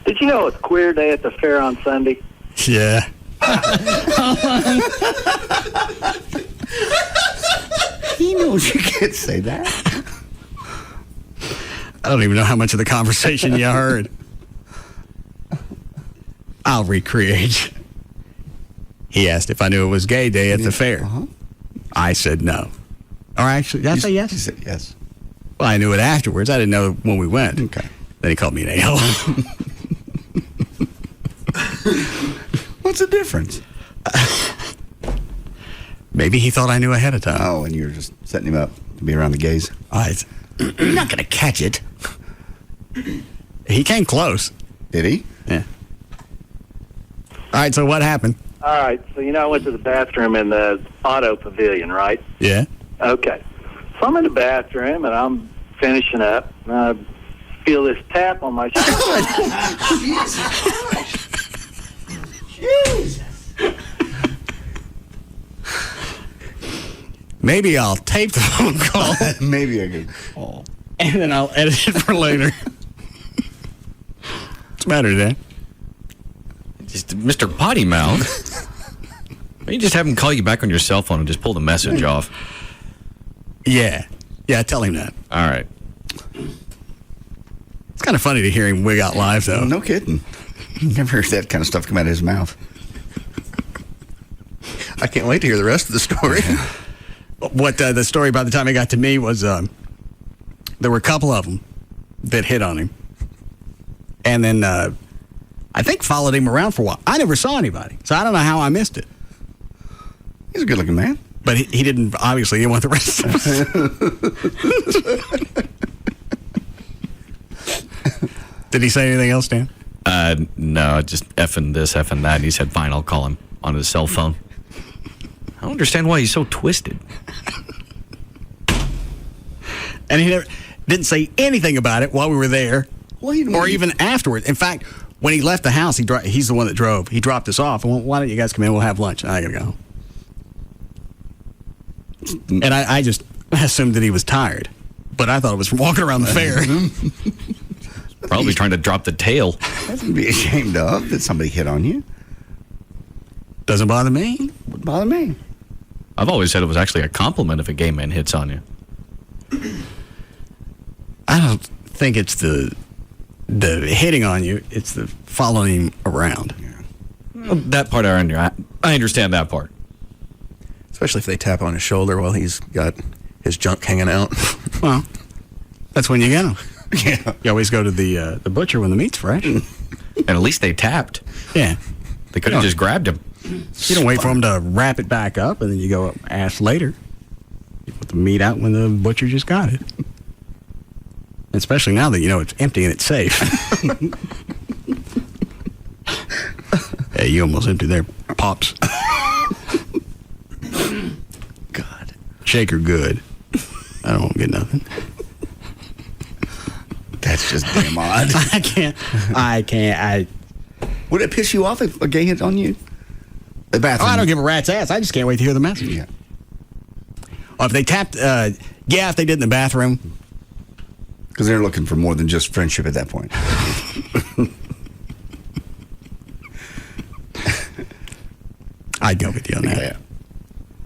Did you know it's queer day at the fair on Sunday? Yeah. He knows you can't say that. I don't even know how much of the conversation you heard. I'll recreate. He asked if I knew it was gay day at the fair. Uh-huh. I said no. Or actually, did I say yes? You said yes. Well, I knew it afterwards. I didn't know when we went. Okay. Then he called me an a-hole. What's the difference? Maybe he thought I knew ahead of time. Oh, and you were just setting him up to be around the gays. You're not going to catch it. He came close. Did he? Yeah. All right, so what happened? All right, so I went to the bathroom in the auto pavilion, right? Yeah. Okay. So I'm in the bathroom, and I'm finishing up. I feel this tap on my shoulder. Jesus. Maybe I'll tape the phone call. Maybe I could. Oh. And then I'll edit it for later. What's the matter today? Just Mr. Potty Mouth. You just have him call you back on your cell phone and just pull the message off. Yeah. Yeah, tell him that. All right. It's kind of funny to hear him wig out live, though. No kidding. Never heard that kind of stuff come out of his mouth. I can't wait to hear the rest of the story. What the story by the time it got to me was there were a couple of them that hit on him. And then I think followed him around for a while. I never saw anybody, so I don't know how I missed it. He's a good-looking man. But he didn't, obviously, he didn't want the rest of us. Did he say anything else, Dan? No, just effing this, effing that. He said, fine, I'll call him on his cell phone. I don't understand why he's so twisted. And he didn't say anything about it while we were there, or even afterward. In fact, when he left the house, he's the one that drove. He dropped us off. And went, why don't you guys come in? We'll have lunch. I got to go home. And I just assumed that he was tired. But I thought it was from walking around the fair. Probably trying to drop the tail. That's to be ashamed of that somebody hit on you. Doesn't bother me. Wouldn't bother me. I've always said it was actually a compliment if a gay man hits on you. I don't think it's the hitting on you. It's the following him around. Yeah. Well, that part I understand that part. Especially if they tap on his shoulder while he's got his junk hanging out. Well, that's when you get him. Yeah. You always go to the butcher when the meat's fresh. And at least they tapped. Yeah. They could have just grabbed him. You don't wait for him to wrap it back up, and then you go ask later. You put the meat out when the butcher just got it. Especially now that you know it's empty and it's safe. Hey, you almost emptied there, Pops. God. Shaker good. I don't want to get nothing. That's just damn odd. I can't. Would it piss you off if a gay hit on you? The bathroom. Oh, I don't give a rat's ass. I just can't wait to hear the message. Yeah. Or if they tapped, if they did in the bathroom. Because they're looking for more than just friendship at that point. I'd go with you on that. Yeah.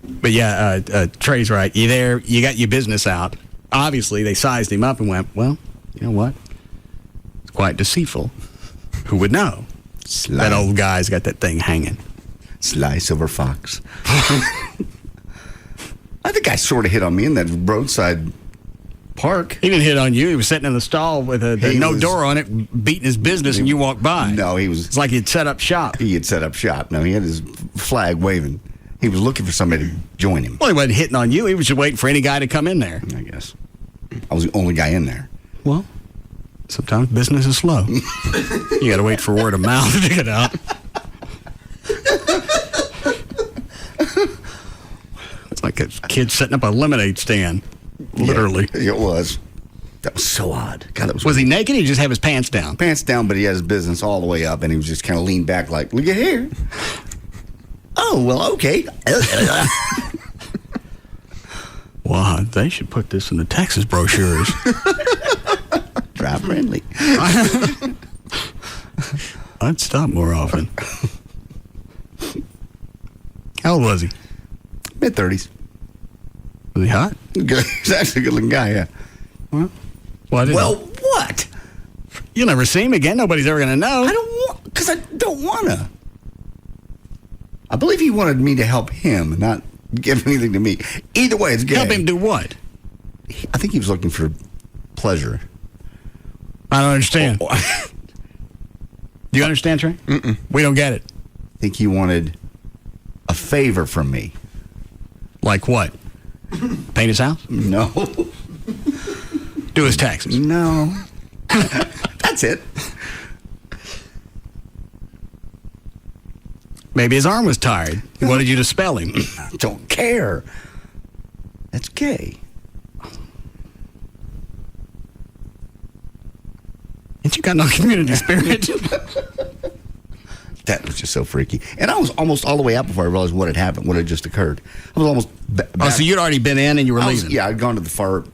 But yeah, Trey's right. You there, you got your business out. Obviously, they sized him up and went, well, you know what? It's quite deceitful. Who would know? That old guy's got that thing hanging. Sly silver fox. I think I sort of hit on me in that roadside park. He didn't hit on you. He was sitting in the stall with no door on it, beating his business, and you walked by. No, he was. It's like he'd set up shop. He had set up shop. No, he had his flag waving. He was looking for somebody to join him. Well, he wasn't hitting on you. He was just waiting for any guy to come in there. I guess. I was the only guy in there. Well, sometimes business is slow. You got to wait for word of mouth to get out. It's like a kid setting up a lemonade stand. Literally. Yeah, it was. That was so odd. God, that was he naked or did he just have his pants down? Pants down, but he had his business all the way up, and he was just kind of leaned back like, look at here. Oh, well, okay. Well, they should put this in the Texas brochures. Drive friendly. I'd stop more often. How old was he? Mid-30s. Was he hot? Good. He's actually a good-looking guy, yeah. Well, what? You'll never see him again. Nobody's ever going to know. I don't want, because I don't want to. I believe he wanted me to help him, not give anything to me. Either way, it's gay. Help him do what? I think he was looking for pleasure. I don't understand. Do you understand, Trey? Mm-mm. We don't get it. I think he wanted a favor from me. Like what? Paint his house? No. Do his taxes? No. That's it. Maybe his arm was tired. He wanted you to spell him. Don't care. That's gay. And you got no community spirit. That was just so freaky. And I was almost all the way out before I realized what had happened, what had just occurred. I was almost back. So you'd already been in and you were leaving? Yeah, I'd gone to the far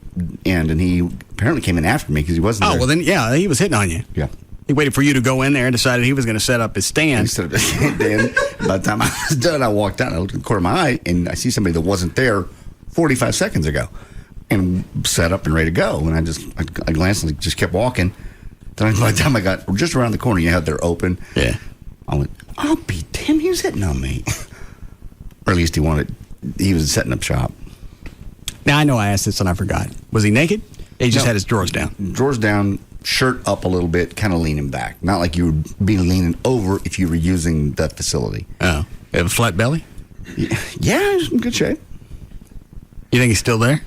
end, and he apparently came in after me because he wasn't there. Oh, well then, yeah, he was hitting on you. Yeah. He waited for you to go in there and decided he was going to set up his stand. He set up his stand. By the time I was done, I walked out. I looked in the corner of my eye, and I see somebody that wasn't there 45 seconds ago, and set up and ready to go. And I glanced and just kept walking. Then by the time I got just around the corner, you had they're open. Yeah. I went, I'll be damned, he was hitting on me. Or at least he was setting up shop. Now, I know I asked this and I forgot. Was he naked? He just had his drawers down. Drawers down, shirt up a little bit, kind of leaning back. Not like you would be leaning over if you were using that facility. Oh. You have a flat belly? Yeah, he's in good shape. You think he's still there?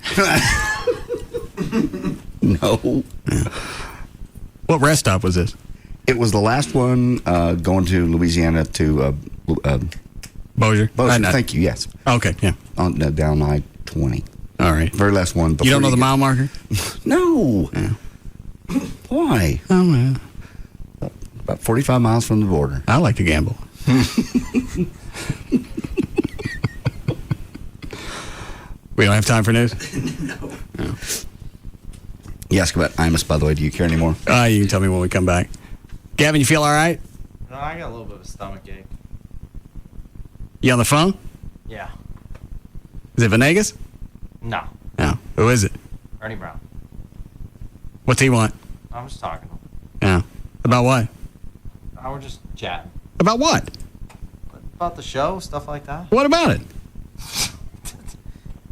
No. Yeah. What rest stop was this? It was the last one going to Louisiana to Bossier. Thank you. Yes. Okay. Yeah. On down I-20. All right. Very last one. You don't know the mile marker? No. Yeah. Why? Oh man. About 45 miles from the border. I like to gamble. We don't have time for news? No. You ask about Imus, by the way. Do you care anymore? You can tell me when we come back. Gavin, you feel all right? No, I got a little bit of a stomach ache. You on the phone? Yeah. Is it Venegas? No. No. Who is it? Ernie Brown. What's he want? I'm just talking to him. Yeah. About what? We're just chatting. About what? About the show, stuff like that. What about it?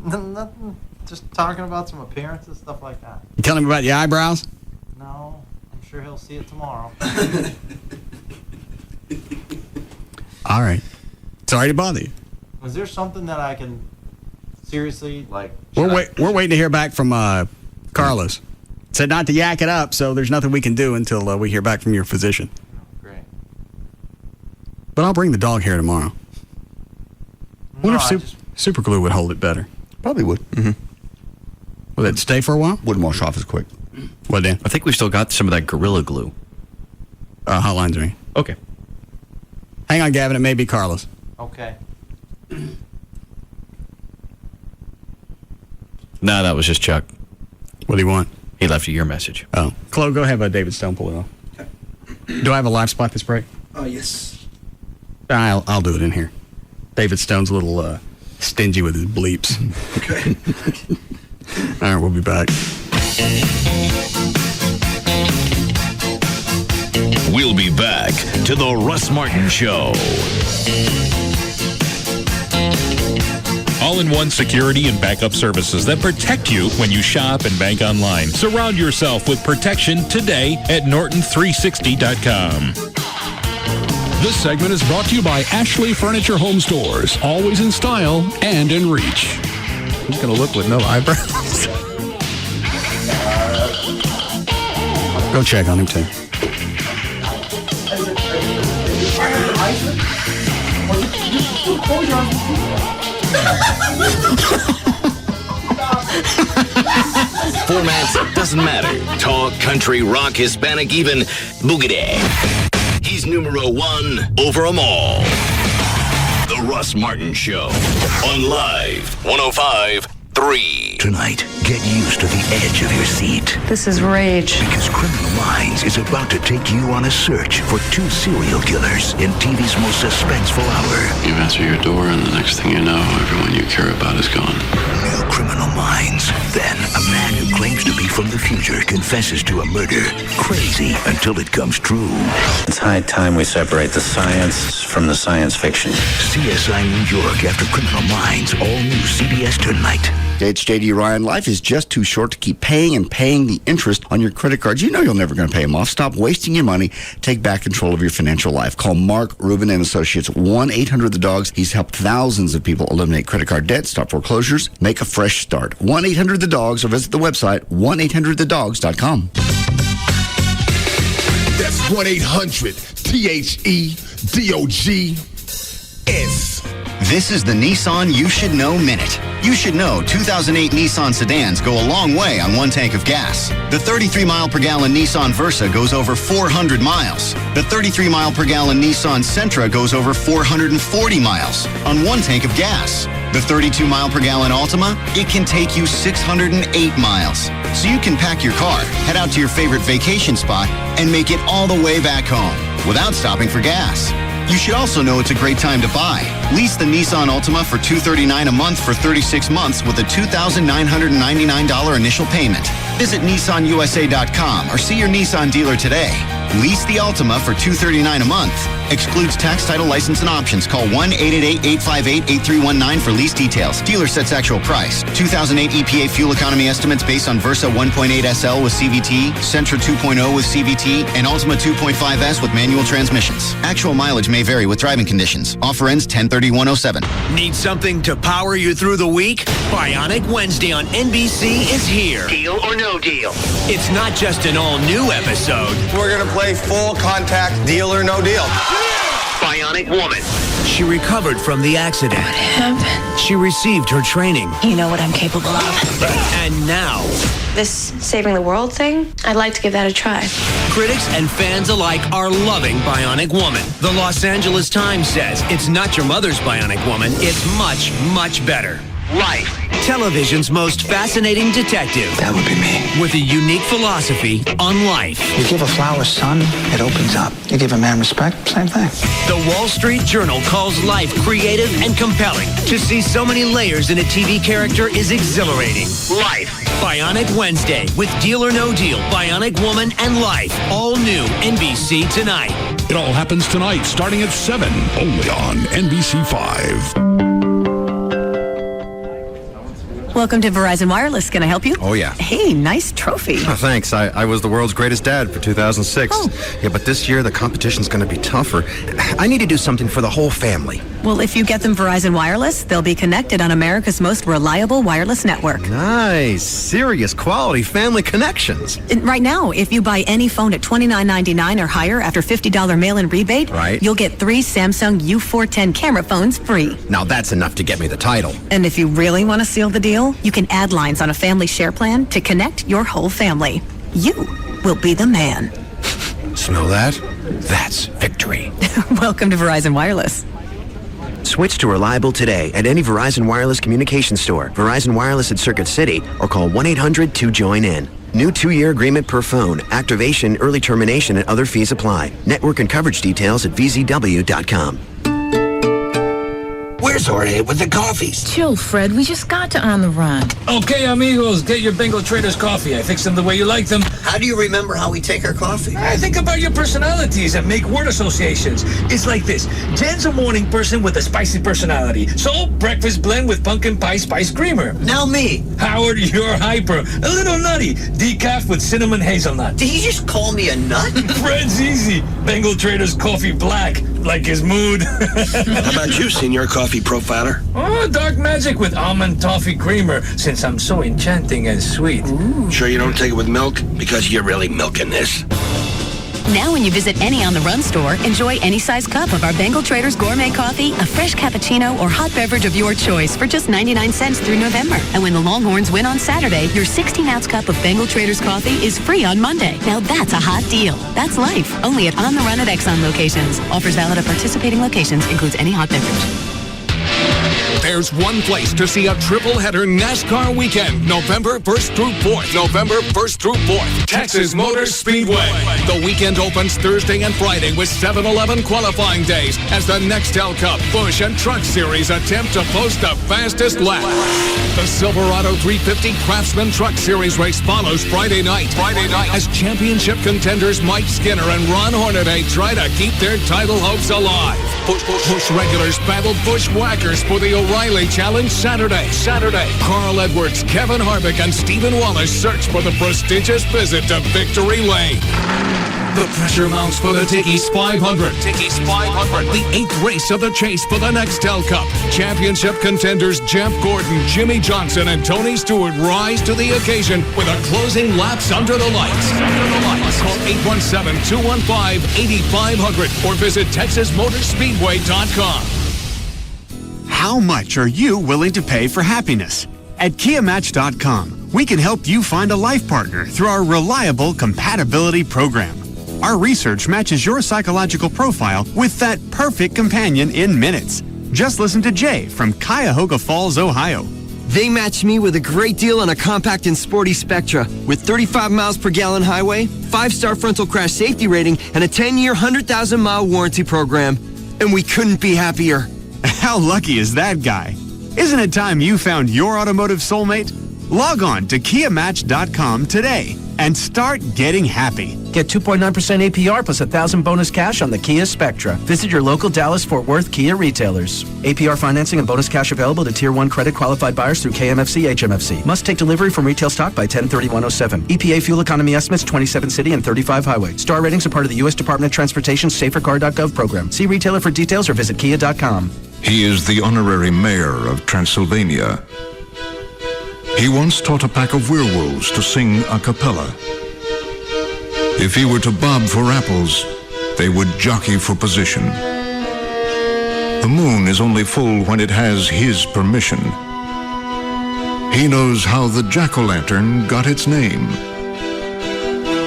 Nothing. Just talking about some appearances, stuff like that. You telling him about your eyebrows? No. I'm sure he'll see it tomorrow. All right. Sorry to bother you. Was there something that I can seriously, like... We're waiting to hear back from Carlos. Said not to yak it up, so there's nothing we can do until we hear back from your physician. Great. But I'll bring the dog hair tomorrow. What if super glue would hold it better? Probably would. Mm-hmm. Would it stay for a while? Wouldn't wash off as quick. What, Dan? I think we've still got some of that Gorilla Glue. Hotline's ringing. Okay. Hang on, Gavin. It may be Carlos. Okay. No, that was just Chuck. What do you want? He left you your message. Oh. Chloe, go have David Stone pull it off. Okay. Do I have a live spot this break? Yes. I'll do it in here. David Stone's a little stingy with his bleeps. Okay. All right, we'll be back. We'll be back to the Russ Martin Show. All-in-one security and backup services that protect you when you shop and bank online. Surround yourself with protection today at Norton360.com. This segment is brought to you by Ashley Furniture Home Stores. Always in style and in reach. He's going to look with no eyebrows. Go check on him, too. Formats doesn't matter. Talk, country, rock, Hispanic, even boogity. He's numero one over them all. The Russ Martin Show on Live 105.3. Tonight, get used to the edge of your seat. This is rage. Because Criminal Minds is about to take you on a search for two serial killers in TV's most suspenseful hour. You answer your door, and the next thing you know, everyone you care about is gone. New Criminal Minds. Then, a man who claims to be from the future confesses to a murder. Crazy until it comes true. It's high time we separate the science from the science fiction. CSI New York after Criminal Minds. All new CBS tonight. It's JD Ryan. Life is just too short to keep paying and paying the interest on your credit cards. You know you're never going to pay them off. Stop wasting your money. Take back control of your financial life. Call Mark Rubin and Associates, 1-800-THE-DOGS. He's helped thousands of people eliminate credit card debt, stop foreclosures, make a fresh start. 1-800-THE-DOGS or visit the website 1-800-THEDOGS.com. That's 1-800-THEDOGS. This is the Nissan You Should Know Minute. You should know 2008 Nissan sedans go a long way on one tank of gas. The 33-mile-per-gallon Nissan Versa goes over 400 miles. The 33-mile-per-gallon Nissan Sentra goes over 440 miles on one tank of gas. The 32-mile-per-gallon Altima, it can take you 608 miles. So you can pack your car, head out to your favorite vacation spot, and make it all the way back home without stopping for gas. You should also know it's a great time to buy. Lease the Nissan Altima for $239 a month for 36 months with a $2,999 initial payment. Visit NissanUSA.com or see your Nissan dealer today. Lease the Altima for $239 a month. Excludes tax, title, license, and options. Call 1-888-858-8319 for lease details. Dealer sets actual price. 2008 EPA fuel economy estimates based on Versa 1.8 SL with CVT, Sentra 2.0 with CVT, and Altima 2.5S with manual transmissions. Actual mileage may vary with driving conditions. Offer ends 10/31/07. Need something to power you through the week? Bionic Wednesday on NBC is here. Deal or no deal? It's not just an all-new episode. We're going to play full contact, deal or no deal. Bionic Woman. She recovered from the accident. What happened? She received her training. You know what I'm capable of. And now, This saving the world thing, I'd like to give that a try. critics and fans alike are loving Bionic Woman. The Los Angeles Times says it's not your mother's Bionic Woman. It's much, much better. Life. Television's most fascinating detective. That would be me. With a unique philosophy on life. You give a flower sun, it opens up. You give a man respect, same thing. The Wall Street Journal calls life creative and compelling. To see so many layers in a TV character is exhilarating. Life. Bionic Wednesday with Deal or No Deal, Bionic Woman, and Life. All new NBC tonight. It all happens tonight, starting at 7, only on NBC5. Welcome to Verizon Wireless. Can I help you? Oh, yeah. Hey, nice trophy. Oh, thanks. I was the world's greatest dad for 2006. Oh. Yeah, but this year the competition's going to be tougher. I need to do something for the whole family. Well, if you get them Verizon Wireless, they'll be connected on America's most reliable wireless network. Nice. Serious quality family connections. And right now, if you buy any phone at $29.99 or higher after $50 mail-in rebate, Right. you'll get 3 Samsung U410 camera phones free. Now that's enough to get me the title. And if you really want to seal the deal, you can add lines on a family share plan to connect your whole family. You will be the man. Smell that? That's victory. Welcome to Verizon Wireless. Switch to Reliable today at any Verizon Wireless communication store, Verizon Wireless at Circuit City, or call 1-800-2JOIN-IN. New 2-year agreement per phone. Activation, early termination, and other fees apply. Network and coverage details at vzw.com. Where's Jorge with the coffees? Chill, Fred. We just got to On the Run. Okay, amigos, get your Bengal Traders coffee. I fix them the way you like them. How do you remember how we take our coffee? I think about your personalities and make word associations. It's like this. Jen's a morning person with a spicy personality. So, breakfast blend with pumpkin pie spice creamer. Now me. Howard, you're hyper. A little nutty. Decaf with cinnamon hazelnut. Did he just call me a nut? Fred's easy. Bengal Traders coffee black, like his mood. How about you, Senior Coffee Profiler? Oh, dark magic with almond toffee creamer, since I'm so enchanting and sweet. Ooh. Sure you don't take it with milk? Because you're really milking this. Now when you visit any On the Run store, enjoy any size cup of our Bengal Traders Gourmet Coffee, a fresh cappuccino, or hot beverage of your choice for just 99 cents through November. And when the Longhorns win on Saturday, your 16-ounce cup of Bengal Traders Coffee is free on Monday. Now that's a hot deal. That's life. Only at On the Run at Exxon locations. Offers valid at participating locations. Includes any hot beverage. There's one place to see a triple-header NASCAR weekend, November 1st through 4th. November 1st through 4th, Texas Motor Speedway. The weekend opens Thursday and Friday with 7-Eleven qualifying days as the Nextel Cup, Busch, and Truck Series attempt to post the fastest lap. The Silverado 350 Craftsman Truck Series race follows Friday night as championship contenders Mike Skinner and Ron Hornaday try to keep their title hopes alive. Busch regulars battle bushwhackers for the O'Reilly Challenge Saturday. Carl Edwards, Kevin Harvick, and Stephen Wallace search for the prestigious visit to Victory Lane. The pressure mounts for the Dickies 500. The 8th race of the chase for the Nextel Cup. Championship contenders Jeff Gordon, Jimmy Johnson, and Tony Stewart rise to the occasion with a closing laps under the lights. Call 817-215-8500 or visit TexasMotorspeedway.com. How much are you willing to pay for happiness? At KiaMatch.com, we can help you find a life partner through our reliable compatibility program. Our research matches your psychological profile with that perfect companion in minutes. Just listen to Jay from Cuyahoga Falls, Ohio. They matched me with a great deal on a compact and sporty Spectra with 35 miles per gallon highway, 5-star frontal crash safety rating, and a 10-year, 100,000-mile warranty program. And we couldn't be happier. How lucky is that guy? Isn't it time you found your automotive soulmate? Log on to KiaMatch.com today and start getting happy. Get 2.9% APR plus $1,000 bonus cash on the Kia Spectra. Visit your local Dallas-Fort Worth Kia retailers. APR financing and bonus cash available to Tier 1 credit qualified buyers through KMFC HMFC. Must take delivery from retail stock by 10/31/07. EPA fuel economy estimates 27 city and 35 highway. Star ratings are part of the U.S. Department of Transportation's SaferCar.gov program. See retailer for details or visit Kia.com. He is the honorary mayor of Transylvania. He once taught a pack of werewolves to sing a cappella. If he were to bob for apples, they would jockey for position. The moon is only full when it has his permission. He knows how the jack-o'-lantern got its name.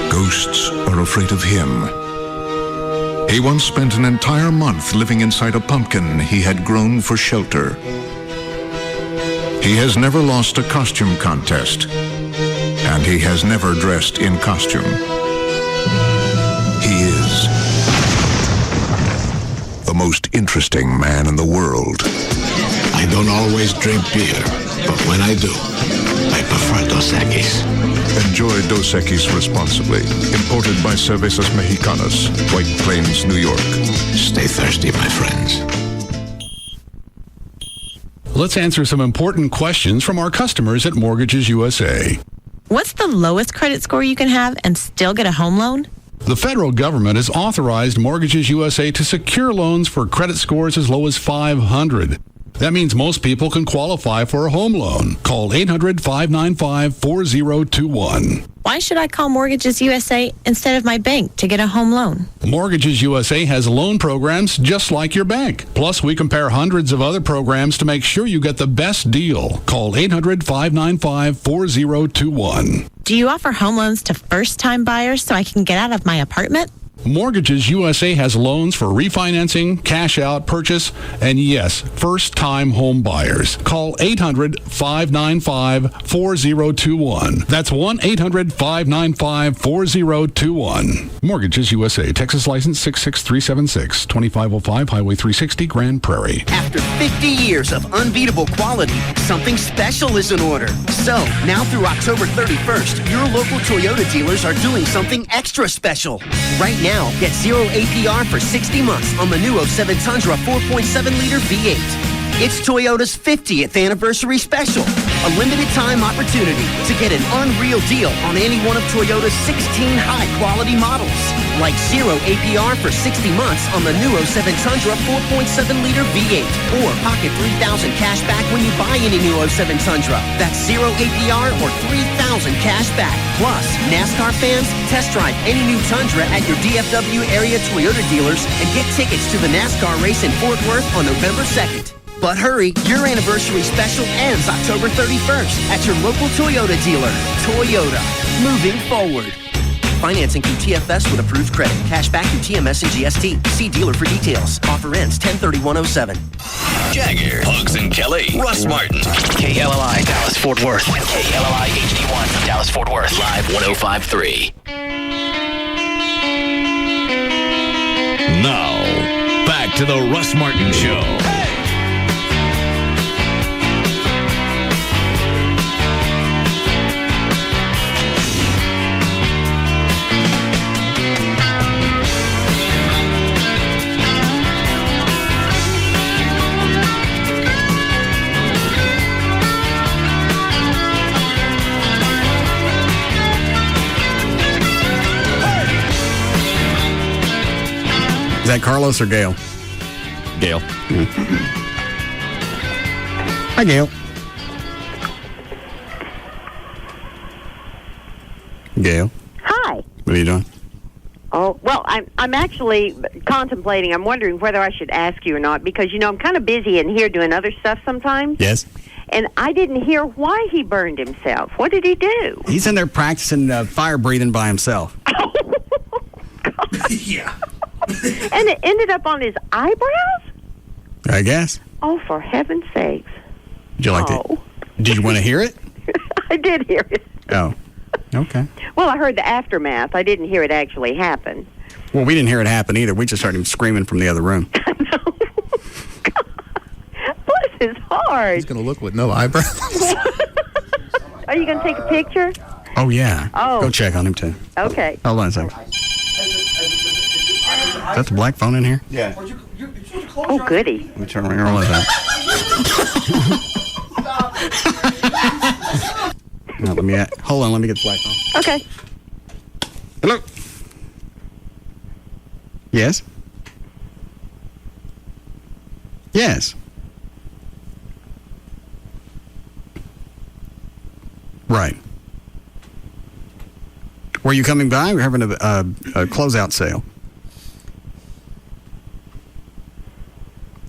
Ghosts are afraid of him. He once spent an entire month living inside a pumpkin he had grown for shelter. He has never lost a costume contest, and he has never dressed in costume. He is the most interesting man in the world. I don't always drink beer, but when I do, I prefer Dos Equis. Enjoy Dos Equis responsibly. Imported by Cervezas Mexicanas, White Plains, New York. Stay thirsty, my friends. Let's answer some important questions from our customers at Mortgages USA. What's the lowest credit score you can have and still get a home loan? The federal government has authorized Mortgages USA to secure loans for credit scores as low as 500. That means most people can qualify for a home loan. Call 800-595-4021. Why should I call Mortgages USA instead of my bank to get a home loan? Mortgages USA has loan programs just like your bank. Plus, we compare hundreds of other programs to make sure you get the best deal. Call 800-595-4021. Do you offer home loans to first-time buyers so I can get out of my apartment? Mortgages USA has loans for refinancing, cash out, purchase, and yes, first-time home buyers. Call 800-595-4021. That's 1-800-595-4021. Mortgages USA, Texas license 66376, 2505 Highway 360, Grand Prairie. After 50 years of unbeatable quality, something special is in order. So, now through October 31st, your local Toyota dealers are doing something extra special. Right now, get 0 APR for 60 months on the new 07 Tundra 4.7-liter V8. It's Toyota's 50th anniversary special, a limited time opportunity to get an unreal deal on any one of Toyota's 16 high-quality models, like 0 APR for 60 months on the new 07 Tundra 4.7-liter V8, or pocket $3,000 cash back when you buy any new 07 Tundra. That's 0 APR or $3,000 cash back. Plus, NASCAR fans, test drive any new Tundra at your DFW area Toyota dealers and get tickets to the NASCAR race in Fort Worth on November 2nd. But hurry, your anniversary special ends October 31st at your local Toyota dealer. Toyota, moving forward. Financing through TFS with approved credit. Cash back through TMS and GST. See dealer for details. Offer ends 10/31/07. Jagger, Hugs and Kelly, Russ Martin. KLLI, Dallas, Fort Worth. KLLI HD1, Dallas, Fort Worth. Live 105.3. Now, back to the Russ Martin Show. Is that Carlos or Gail? Gail. Yeah. Hi, Gail. Gail. Hi. What are you doing? Oh, well, I'm actually contemplating. I'm wondering whether I should ask you or not because, I'm kind of busy in here doing other stuff sometimes. Yes. And I didn't hear why he burned himself. What did he do? He's in there practicing fire breathing by himself. Yeah. And it ended up on his eyebrows? I guess. Oh, for heaven's sakes. Did you like it? Did you want to hear it? I did hear it. Oh, okay. Well, I heard the aftermath. I didn't hear it actually happen. Well, we didn't hear it happen either. We just heard him screaming from the other room. Bless his heart. He's going to look with no eyebrows. Are you going to take a picture? Oh, yeah. Oh. Go check on him, too. Okay. Hold on a second. Is that the black phone in here? Yeah. Oh, goody. Let me turn around. Hold on a second. No, hold on, let me get the black phone. Okay. Hello. Yes? Yes. Right. Were you coming by? We're having a closeout sale.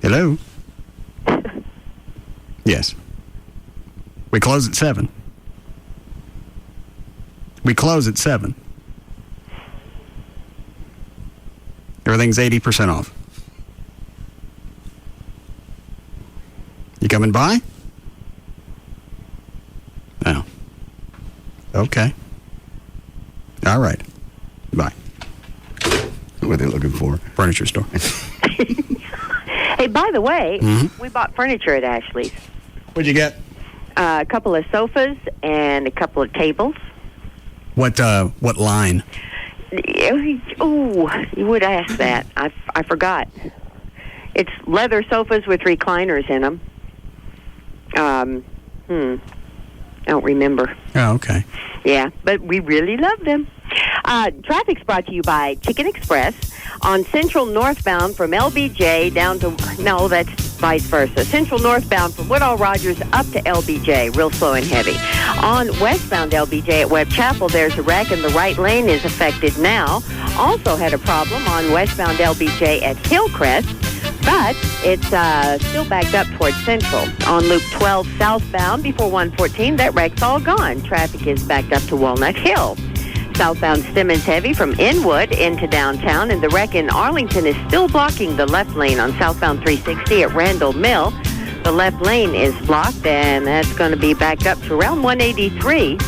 Hello? Yes. We close at 7. We close at 7. Everything's 80% off. You coming by? No. Okay. All right. Bye. What are they looking for? Furniture store. Hey, by the way, Mm-hmm. we bought furniture at Ashley's. What'd you get? A couple of sofas and a couple of tables. What line? Oh, you would ask that. I forgot. It's leather sofas with recliners in them. I don't remember. Oh, okay. Yeah, but we really love them. Traffic's brought to you by Chicken Express on Central northbound from LBJ down to, no, that's vice versa. Central northbound from Woodall Rogers up to LBJ, real slow and heavy. On westbound LBJ at Webb Chapel, there's a wreck and the right lane is affected now. Also had a problem on westbound LBJ at Hillcrest, but it's still backed up towards Central. On Loop 12 southbound before 114, that wreck's all gone. Traffic is backed up to Walnut Hill. Southbound Simmons heavy from Inwood into downtown, and the wreck in Arlington is still blocking the left lane on southbound 360 at Randall Mill. The left lane is blocked, and that's going to be backed up to around 183.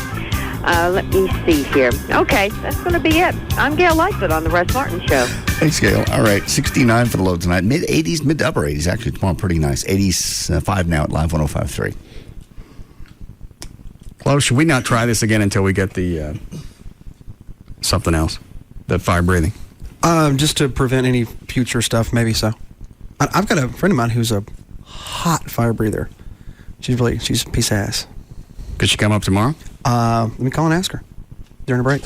Let me see here. Okay, that's going to be it. I'm Gail Lightfoot on the Russ Martin Show. Thanks, Gail. All right, 69 for the low tonight. Mid-80s, mid to upper 80s. Actually, tomorrow pretty nice. 85 now at Live 105.3. Well, should we not try this again until we get the something else? The fire breathing? Just to prevent any future stuff, maybe so. I've got a friend of mine who's a hot fire breather. She's a piece of ass. Could she come up tomorrow? Let me call and ask her during a break.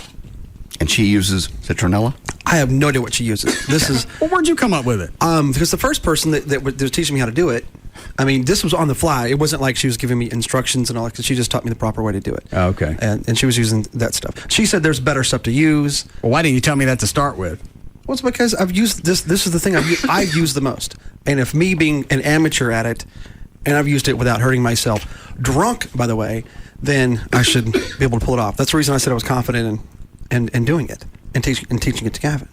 And she uses citronella? I have no idea what she uses. This is. Well, where'd you come up with it? Because the first person that was teaching me how to do it, I mean, this was on the fly. It wasn't like she was giving me instructions and all that. She just taught me the proper way to do it. Oh, okay. And she was using that stuff. She said there's better stuff to use. Well, why didn't you tell me that to start with? Well, it's because I've used this. This is the thing I've used the most. And if me being an amateur at it, and I've used it without hurting myself, drunk, by the way, then I should be able to pull it off. That's the reason I said I was confident in doing it and teaching it to Gavin.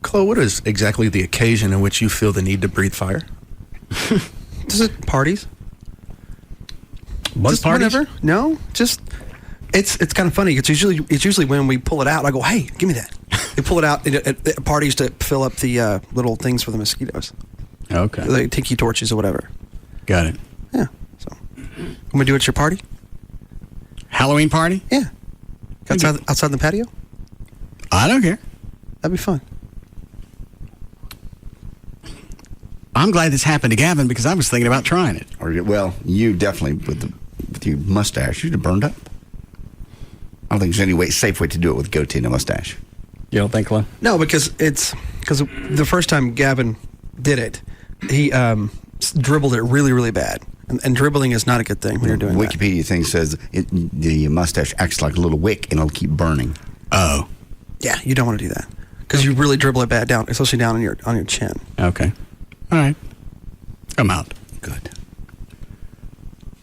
Chloe, what is exactly the occasion in which you feel the need to breathe fire? Is it parties? What just parties? Whenever? No, just it's kind of funny. It's usually when we pull it out. I go, hey, give me that. They pull it out at parties to fill up the little things for the mosquitoes. Okay. The tiki torches or whatever. Got it. Yeah. So, I'm gonna do it at your party. Halloween party? Yeah. Outside the patio. I don't care. That'd be fun. I'm glad this happened to Gavin because I was thinking about trying it. Well, you definitely, with your mustache, you'd have burned up. I don't think there's any safe way to do it with goatee and a mustache. You don't think, Chloe? No, because the first time Gavin did it, he dribbled it really, really bad. And dribbling is not a good thing when you're doing that. Wikipedia thing says the mustache acts like a little wick and it'll keep burning. Oh. Yeah, you don't want to do that because you really dribble it bad down, especially down on your chin. Okay. All right. I'm out. Good.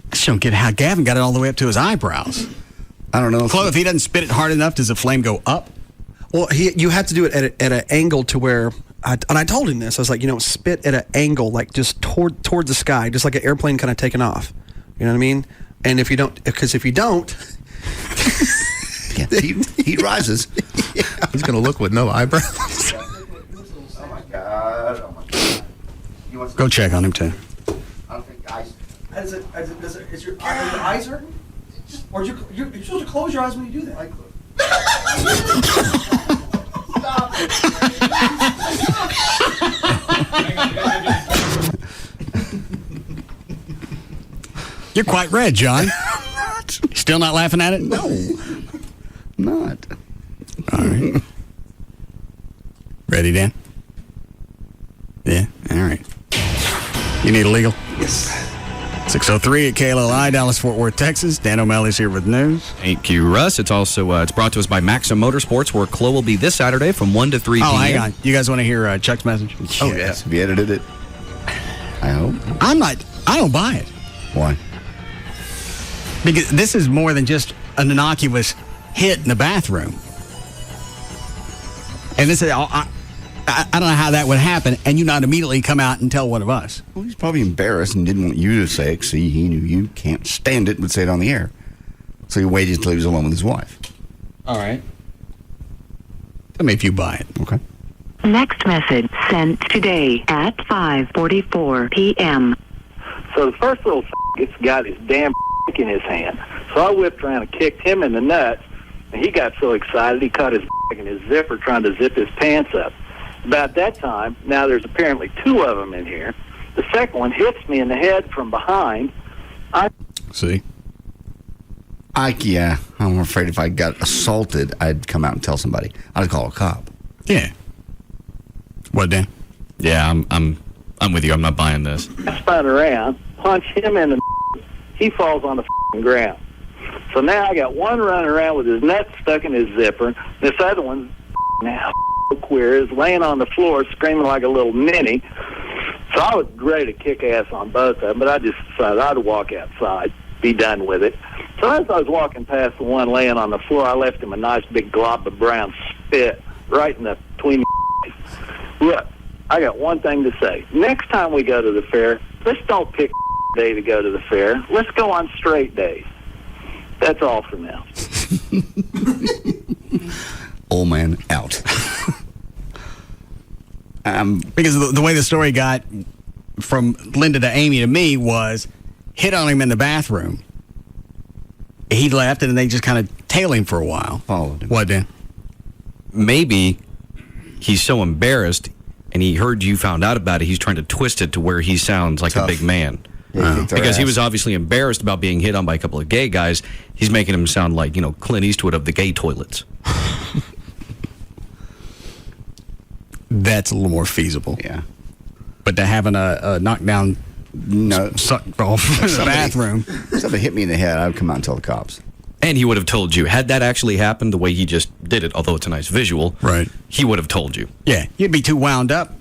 I just don't get how Gavin got it all the way up to his eyebrows. I don't know. Chloe, if he doesn't spit it hard enough, does the flame go up? Well, you have to do it at an angle to where, and I told him this. I was like, spit at an angle, like just toward the sky, just like an airplane kind of taking off. You know what I mean? And if you don't, yeah, heat rises. Yeah. He's going to look with no eyebrows. Oh my God. Go check on him too. I don't think ice. Is your eyes hurting? Or you're supposed to close your eyes when you do that. You're quite red, John. Still not laughing at it? No. Not. All right. Ready, Dan? Yeah? All right. You need a legal? Yes. 6:03 at KLLI, Dallas, Fort Worth, Texas. Dan O'Malley's here with news. Thank you, Russ. It's also it's brought to us by Maxim Motorsports, where Chloe will be this Saturday from 1 to 3 p.m. Oh, hang on. You guys want to hear Chuck's message? Yes. Oh, yes. Have you edited it? I hope. I don't buy it. Why? Because this is more than just an innocuous hit in the bathroom. And this is, I don't know how that would happen, and you not immediately come out and tell one of us. Well, he's probably embarrassed and didn't want you to say it. See, he knew you can't stand it and would say it on the air. So he waited until he was alone with his wife. All right. Tell me if you buy it. Okay. Next message sent today at 5:44 p.m. So the first little gets got his damn in his hand. So I whipped around and kicked him in the nuts, and he got so excited he caught his in his zipper trying to zip his pants up. About that time, now there's apparently two of them in here. The second one hits me in the head from behind. See? I'm afraid if I got assaulted, I'd come out and tell somebody. I'd call a cop. Yeah. What, Dan? Yeah, I'm with you. I'm not buying this. I spun around, punch him in the he falls on the ground. So now I got one running around with his nuts stuck in his zipper. This other one, now queer, is laying on the floor screaming like a little ninny. So I was ready to kick ass on both of them, but I just decided I'd walk outside, be done with it. So as I was walking past the one laying on the floor, I left him a nice big glob of brown spit right in the between the Look, I got one thing to say. Next time we go to the fair, let's don't pick day to go to the fair. Let's go on straight days. That's all for now. Old man out. Because the way the story got from Linda to Amy to me was hit on him in the bathroom. He left, and they just kind of tailed him for a while. Followed him. What, Dan? Maybe he's so embarrassed, and he heard you found out about it, he's trying to twist it to where he sounds like a big man. Yeah, because he was obviously embarrassed about being hit on by a couple of gay guys. He's making him sound like, Clint Eastwood of the gay toilets. That's a little more feasible. Yeah. But to having a knockdown suck off in the bathroom. Somebody hit me in the head, I would come out and tell the cops. And he would have told you. Had that actually happened the way he just did it, although it's a nice visual, right? He would have told you. Yeah, you'd be too wound up.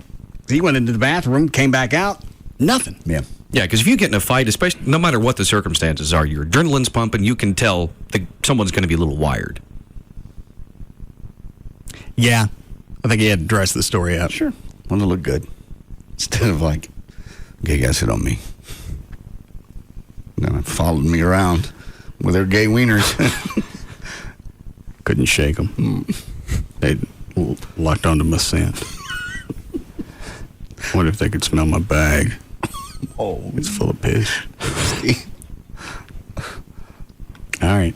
He went into the bathroom, came back out, nothing. Yeah. Yeah, because if you get in a fight, especially no matter what the circumstances are, your adrenaline's pumping, you can tell someone's going to be a little wired. Yeah. I think he had to dress the story up. Sure. Want to look good. Instead of like, gay guys hit on me. Then followed me around with their gay wieners. Couldn't shake them. They locked onto my scent. What if they could smell my bag? Oh. It's full of piss. All right.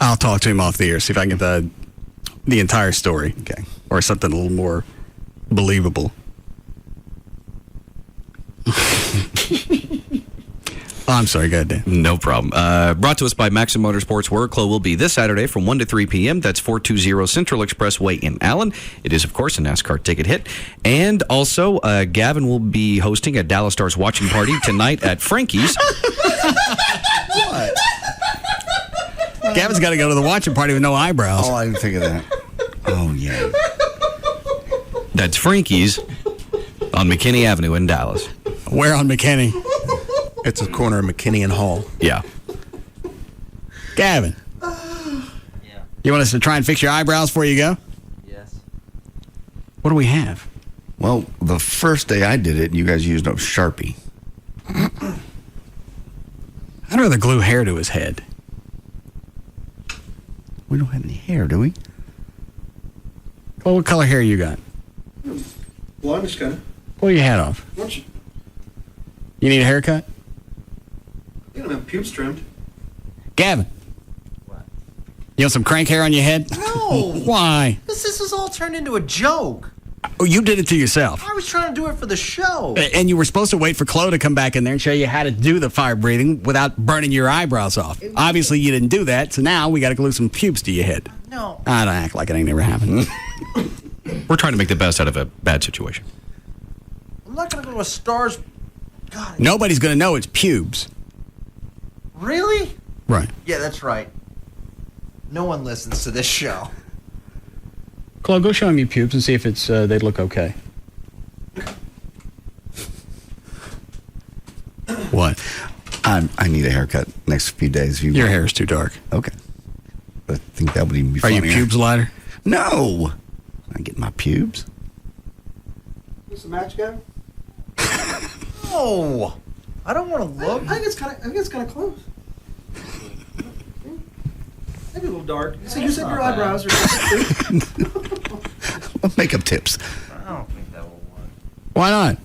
I'll talk to him off the air, see if I can get the entire story. Okay. Or something a little more believable. I'm sorry, go ahead, Dan. No problem. Brought to us by Maxim Motorsports, where Chloe will be this Saturday from 1 to 3 p.m. That's 420 Central Expressway in Allen. It is, of course, a NASCAR ticket hit. And also, Gavin will be hosting a Dallas Stars watching party tonight at Frankie's. What? Gavin's got to go to the watching party with no eyebrows. Oh, I didn't think of that. Oh, yeah. That's Frankie's on McKinney Avenue in Dallas. Where on McKinney? It's a corner of McKinney and Hall. Yeah. Gavin. You want us to try and fix your eyebrows before you go? Yes. What do we have? Well, the first day I did it, you guys used a Sharpie. I'd rather glue hair to his head. We don't have any hair, do we? Well, what color hair you got? Blondish kind of. Pull your hat off. What you need a haircut? don't have pubes trimmed. Gavin. You want some crank hair on your head? No. Why? This has all turned into a joke. Oh, you did it to yourself. I was trying to do it for the show. And you were supposed to wait for Chloe to come back in there and show you how to do the fire breathing without burning your eyebrows off. Obviously, you didn't do that, so now we got to glue some pubes to your head. No. I don't act like it ain't never happened. We're trying to make the best out of a bad situation. I'm not going to go to a Stars. God. Nobody's going to know it's pubes. Really? Right. Yeah, that's right. No one listens to this show. Chloe, go show him your pubes and see if it's they look okay. What? I need a haircut next few days. Your hair is too dark. Okay. I think that would even be Are funnier. you pubes lighter? No. I get my pubes. What's the match, guy? No. I don't want to look. I think it's kind of close. Maybe a little dark. So you said your eyebrows are. Makeup tips. I don't think that will work. Why not?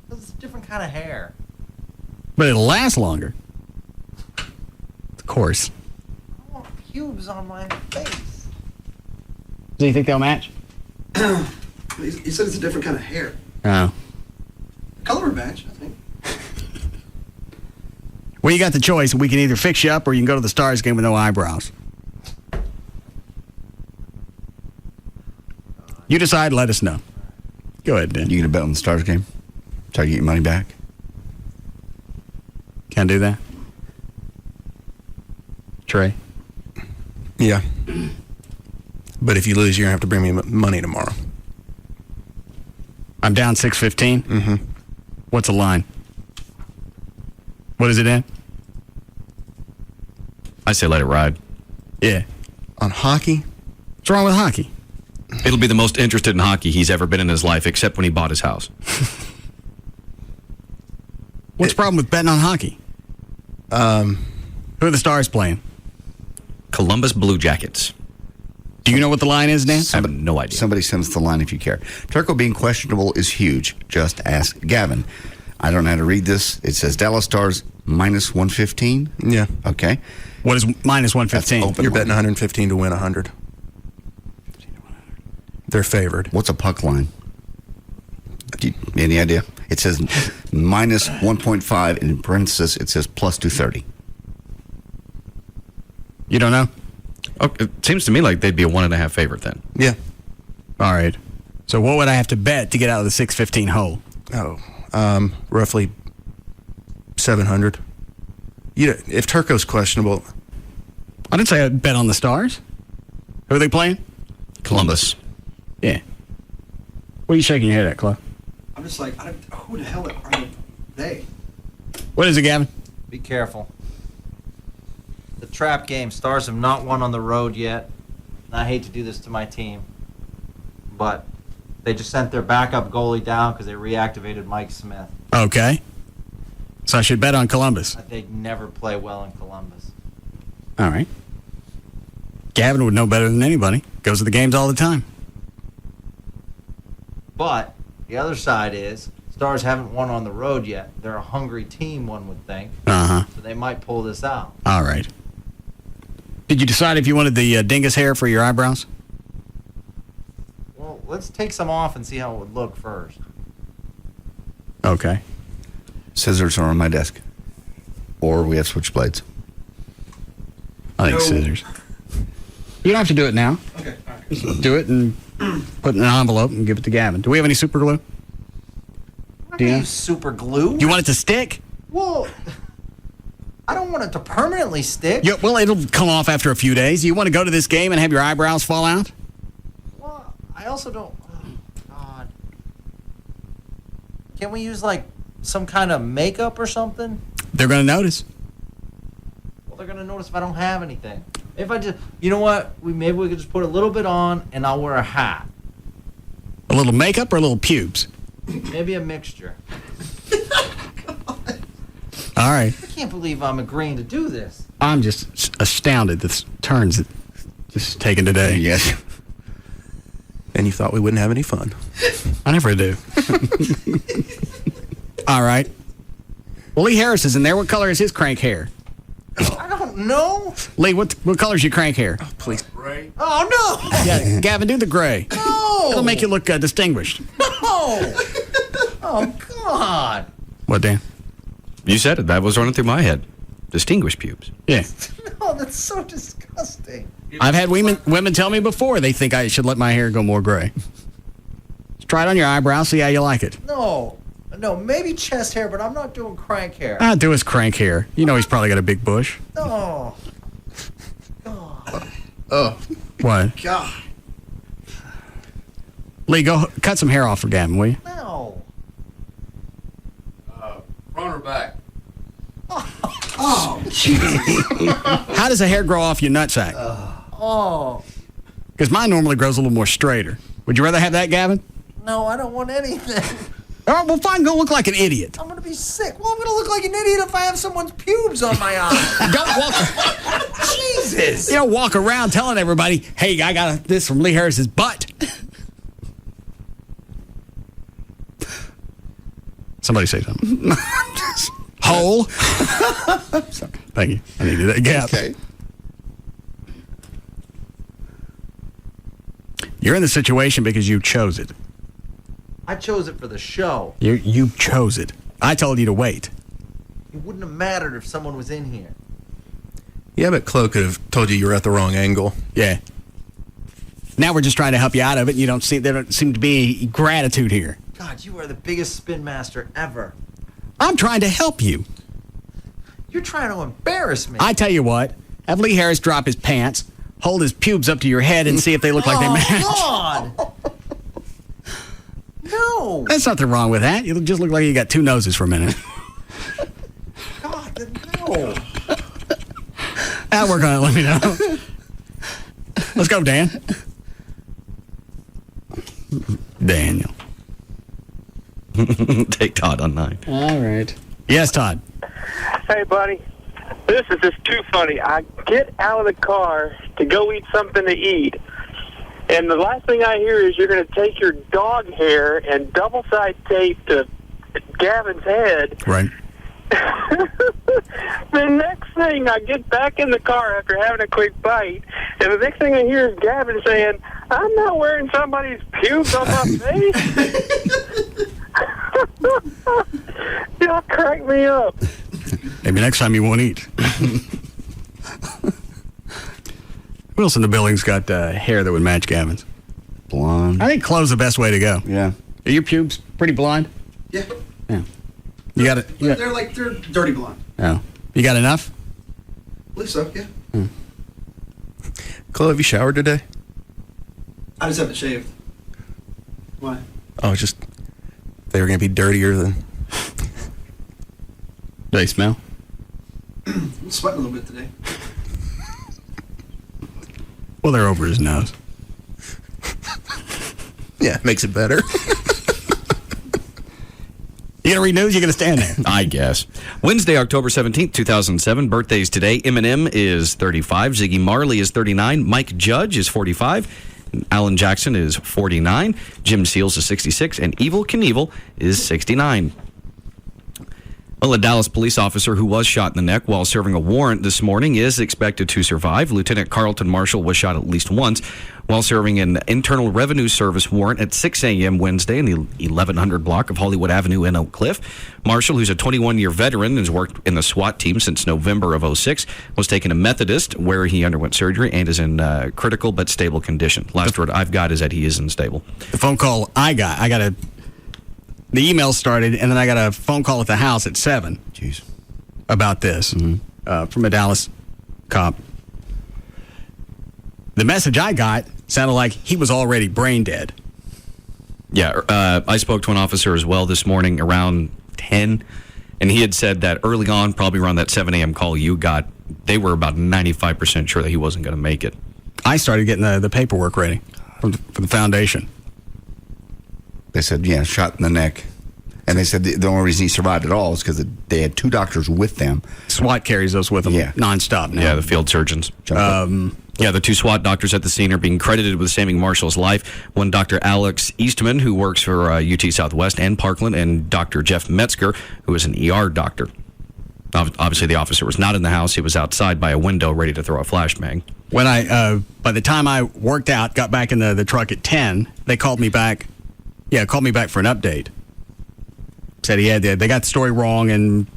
Because it's a different kind of hair. But it'll last longer. Of course. I want pubes on my face. Do you think they'll match? He said it's a different kind of hair. Oh. Color would match, I think. Well, you got the choice. We can either fix you up or you can go to the Stars game with no eyebrows. You decide, let us know. Go ahead, Dan. You gonna bet on the Stars game? Try to get your money back? Can't do that? Trey? Yeah. But if you lose, you're going to have to bring me money tomorrow. I'm down 6-15? Mm-hmm. What's the line? What is it in? I say let it ride. Yeah. On hockey? What's wrong with hockey? It'll be the most interested in hockey he's ever been in his life, except when he bought his house. What's the problem with betting on hockey? Who are the Stars playing? Columbus Blue Jackets. Do you know what the line is, Dan? I have no idea. Somebody send us the line if you care. Turco being questionable is huge. Just ask Gavin. I don't know how to read this. It says Dallas Stars minus 115. Yeah. Okay. What is minus 115? You're betting 115 to win 100. They're favored. What's a puck line? Any idea? It says minus 1.5, and in parentheses it says plus 230. You don't know? Oh, it seems to me like they'd be a 1.5 favorite then. Yeah. All right. So what would I have to bet to get out of the 615 hole? Oh, roughly 700. If Turco's questionable, I didn't say I'd bet on the Stars. Who are they playing? Columbus. Yeah. What are you shaking your head at, Chloe? I'm just like, who the hell are they? What is it, Gavin? Be careful. The trap game. Stars have not won on the road yet. And I hate to do this to my team, but they just sent their backup goalie down because they reactivated Mike Smith. Okay. So I should bet on Columbus. They'd never play well in Columbus. All right. Gavin would know better than anybody. Goes to the games all the time. But the other side is Stars haven't won on the road yet. They're a hungry team, one would think. Uh-huh. So they might pull this out. All right. Did you decide if you wanted the dingus hair for your eyebrows? Well, let's take some off and see how it would look first. Okay. Scissors are on my desk. Or we have switchblades. I think scissors. You don't have to do it now. Okay, all right. Just do it and put it in an envelope and give it to Gavin. Do we have any super glue? Do you use super glue? You want it to stick? Well, I don't want it to permanently stick. Yeah, well, it'll come off after a few days. You want to go to this game and have your eyebrows fall out? Well, I also don't. Oh, God. Can we use like some kind of makeup or something? They're going to notice. Well, they're gonna notice if I don't have anything. If I just, you know what? Maybe we could just put a little bit on, and I'll wear a hat. A little makeup or a little pubes? Maybe a mixture. All right. I can't believe I'm agreeing to do this. I'm just astounded. This turns it just taken today. Yes. And you thought we wouldn't have any fun. I never do. All right. Well, Lee Harris is in there. What color is his crank hair? I don't know. Lee, what color is your crank hair? Oh, please. Gray. Oh, no. Yeah, Gavin, do the gray. No. It'll make you look distinguished. No. Oh, God. What, Dan? You said it. That was running through my head. Distinguished pubes. Yeah. No, that's so disgusting. I've had women tell me before they think I should let my hair go more gray. Just try it on your eyebrows, see how you like it. No, maybe chest hair, but I'm not doing crank hair. I'll do his crank hair. You know he's probably got a big bush. No. Oh. What? God. Lee, go cut some hair off for Gavin, will you? No. Front or back? Oh, jeez. How does the hair grow off your nutsack? Oh. Because mine normally grows a little more straighter. Would you rather have that, Gavin? No, I don't want anything. All right, well, fine. Go look like an idiot. I'm going to be sick. Well, I'm going to look like an idiot if I have someone's pubes on my eye. Don't walk. Jesus. You don't walk around telling everybody, hey, I got this from Lee Harris's butt. Somebody say something. Hole. Thank you. I needed that gap. Okay. You're in the situation because you chose it. I chose it for the show. You chose it. I told you to wait. It wouldn't have mattered if someone was in here. Yeah, but Chloe could have told you were at the wrong angle. Yeah. Now we're just trying to help you out of it. There don't seem to be gratitude here. God, you are the biggest spin master ever. I'm trying to help you. You're trying to embarrass me. I tell you what, have Lee Harris drop his pants, hold his pubes up to your head, and see if they look like they match. God. No. There's nothing wrong with that. You just look like you got two noses for a minute. God, no. I'll work on it. Let me know. Let's go, Dan. Daniel. Take Todd on 9. All right. Yes, Todd. Hey, buddy. This is just too funny. I get out of the car to go eat something to eat, and the last thing I hear is you're going to take your dog hair and double-side tape to Gavin's head. Right. The next thing, I get back in the car after having a quick bite, and the next thing I hear is Gavin saying, I'm not wearing somebody's pubes on my face. Y'all crack me up. Maybe next time you won't eat. Who else in the building's got hair that would match Gavin's? Blonde. I think Chloe's the best way to go. Yeah. Are your pubes pretty blonde? Yeah. Yeah. You got it. They're dirty blonde. Oh. You got enough? I believe so, yeah. Chloe, have you showered today? I just haven't shaved. Why? Oh, it's just they were going to be dirtier than. Do they smell? I'm sweating a little bit today. Well, they're over his nose. Yeah, makes it better. You gonna read news? You gonna stand there? I guess. Wednesday, October 17th, 2007. Birthdays today. Eminem is 35. Ziggy Marley is 39. Mike Judge is 45. Alan Jackson is 49. Jim Seals is 66. And Evel Knievel is 69. Well, a Dallas police officer who was shot in the neck while serving a warrant this morning is expected to survive. Lieutenant Carlton Marshall was shot at least once while serving an Internal Revenue Service warrant at 6 a.m. Wednesday in the 1100 block of Hollywood Avenue in Oak Cliff. Marshall, who's a 21-year veteran and has worked in the SWAT team since November of 06, was taken to Methodist where he underwent surgery and is in critical but stable condition. Last word I've got is that he is unstable. The phone call I got the email started, and then I got a phone call at the house at 7. Jeez. About this from a Dallas cop. The message I got sounded like he was already brain dead. Yeah, I spoke to an officer as well this morning around 10, and he had said that early on, probably around that 7 a.m. call you got, they were about 95% sure that he wasn't going to make it. I started getting the paperwork ready for the foundation. They said, yeah, shot in the neck. And they said the only reason he survived at all is because they had 2 doctors with them. SWAT carries those with them nonstop now. Yeah, the field surgeons. Yeah, the 2 SWAT doctors at the scene are being credited with saving Marshall's life. One, Dr. Alex Eastman, who works for UT Southwest and Parkland, and Dr. Jeff Metzger, who is an ER doctor. Obviously, the officer was not in the house. He was outside by a window ready to throw a flashbang. When by the time I worked out, got back in the truck at 10, they called me back. Yeah, called me back for an update. Said they got the story wrong and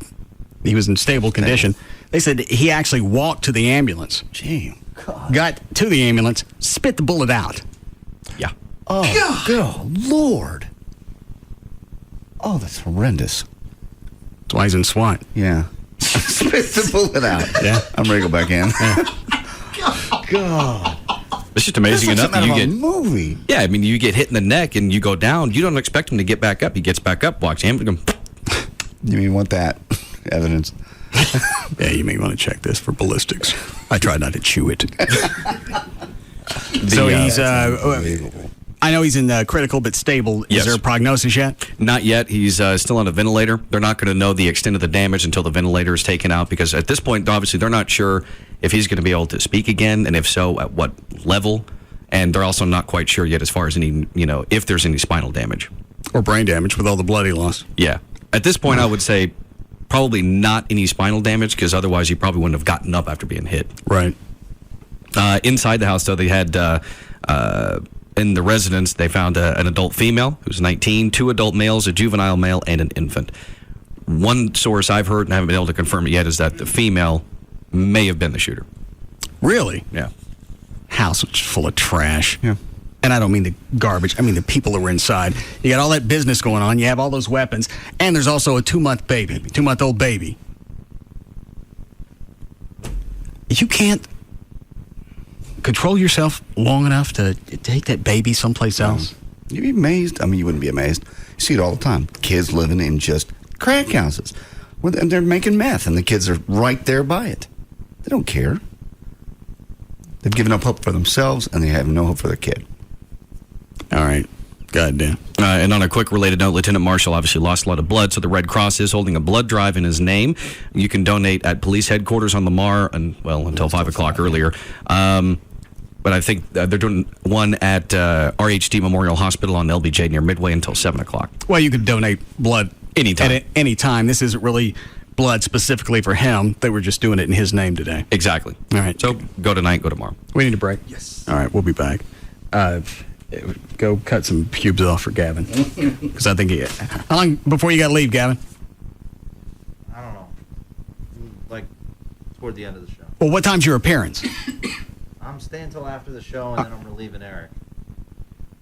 he was in stable condition. They said he actually walked to the ambulance. Gee, God. Got to the ambulance, spit the bullet out. Yeah. Oh, good Lord. Oh, that's horrendous. That's why he's in SWAT. Yeah. Spit the bullet out. Yeah. I'm ready to go back in. God. It's just amazing That's enough like that you something get out of a movie. Yeah, I mean, you get hit in the neck and you go down. You don't expect him to get back up. He gets back up, walks in, and You mean want that evidence? Yeah, you may want to check this for ballistics. I try not to chew it. So he's. I know he's in critical but stable. Is there a prognosis yet? Not yet. He's still on a ventilator. They're not going to know the extent of the damage until the ventilator is taken out, because at this point, obviously, they're not sure if he's going to be able to speak again, and if so, at what level. And they're also not quite sure yet as far as any, if there's any spinal damage or brain damage with all the blood he lost. Yeah. At this point, I would say probably not any spinal damage, because otherwise he probably wouldn't have gotten up after being hit. Right. Inside the house, though, they had in the residence, they found an adult female who's 19, 2 adult males, a juvenile male, and an infant. One source I've heard, and I haven't been able to confirm it yet, is that the female may have been the shooter. Really? Yeah. House was full of trash. Yeah. And I don't mean the garbage. I mean the people that were inside. You got all that business going on. You have all those weapons. And there's also a 2-month-old baby. You can't control yourself long enough to take that baby someplace else. You'd be amazed. I mean, you wouldn't be amazed. You see it all the time. Kids living in just crack houses. And they're making meth, and the kids are right there by it. They don't care. They've given up hope for themselves, and they have no hope for their kid. All right. Goddamn. And on a quick related note, Lieutenant Marshall obviously lost a lot of blood, so the Red Cross is holding a blood drive in his name. You can donate at police headquarters on Lamar, until 5 o'clock earlier. But I think they're doing one at RHD Memorial Hospital on LBJ near Midway until 7 o'clock. Well, you can donate blood anytime. At any time. This isn't really blood specifically for him. They were just doing it in his name today. Exactly. All right. So go tonight, go tomorrow. We need a break? Yes. All right, we'll be back. Go cut some pubes off for Gavin. Because I think how long before you got to leave, Gavin? I don't know. Like, toward the end of the show. Well, what time's your appearance? I'm staying till after the show, and then I'm relieving Eric.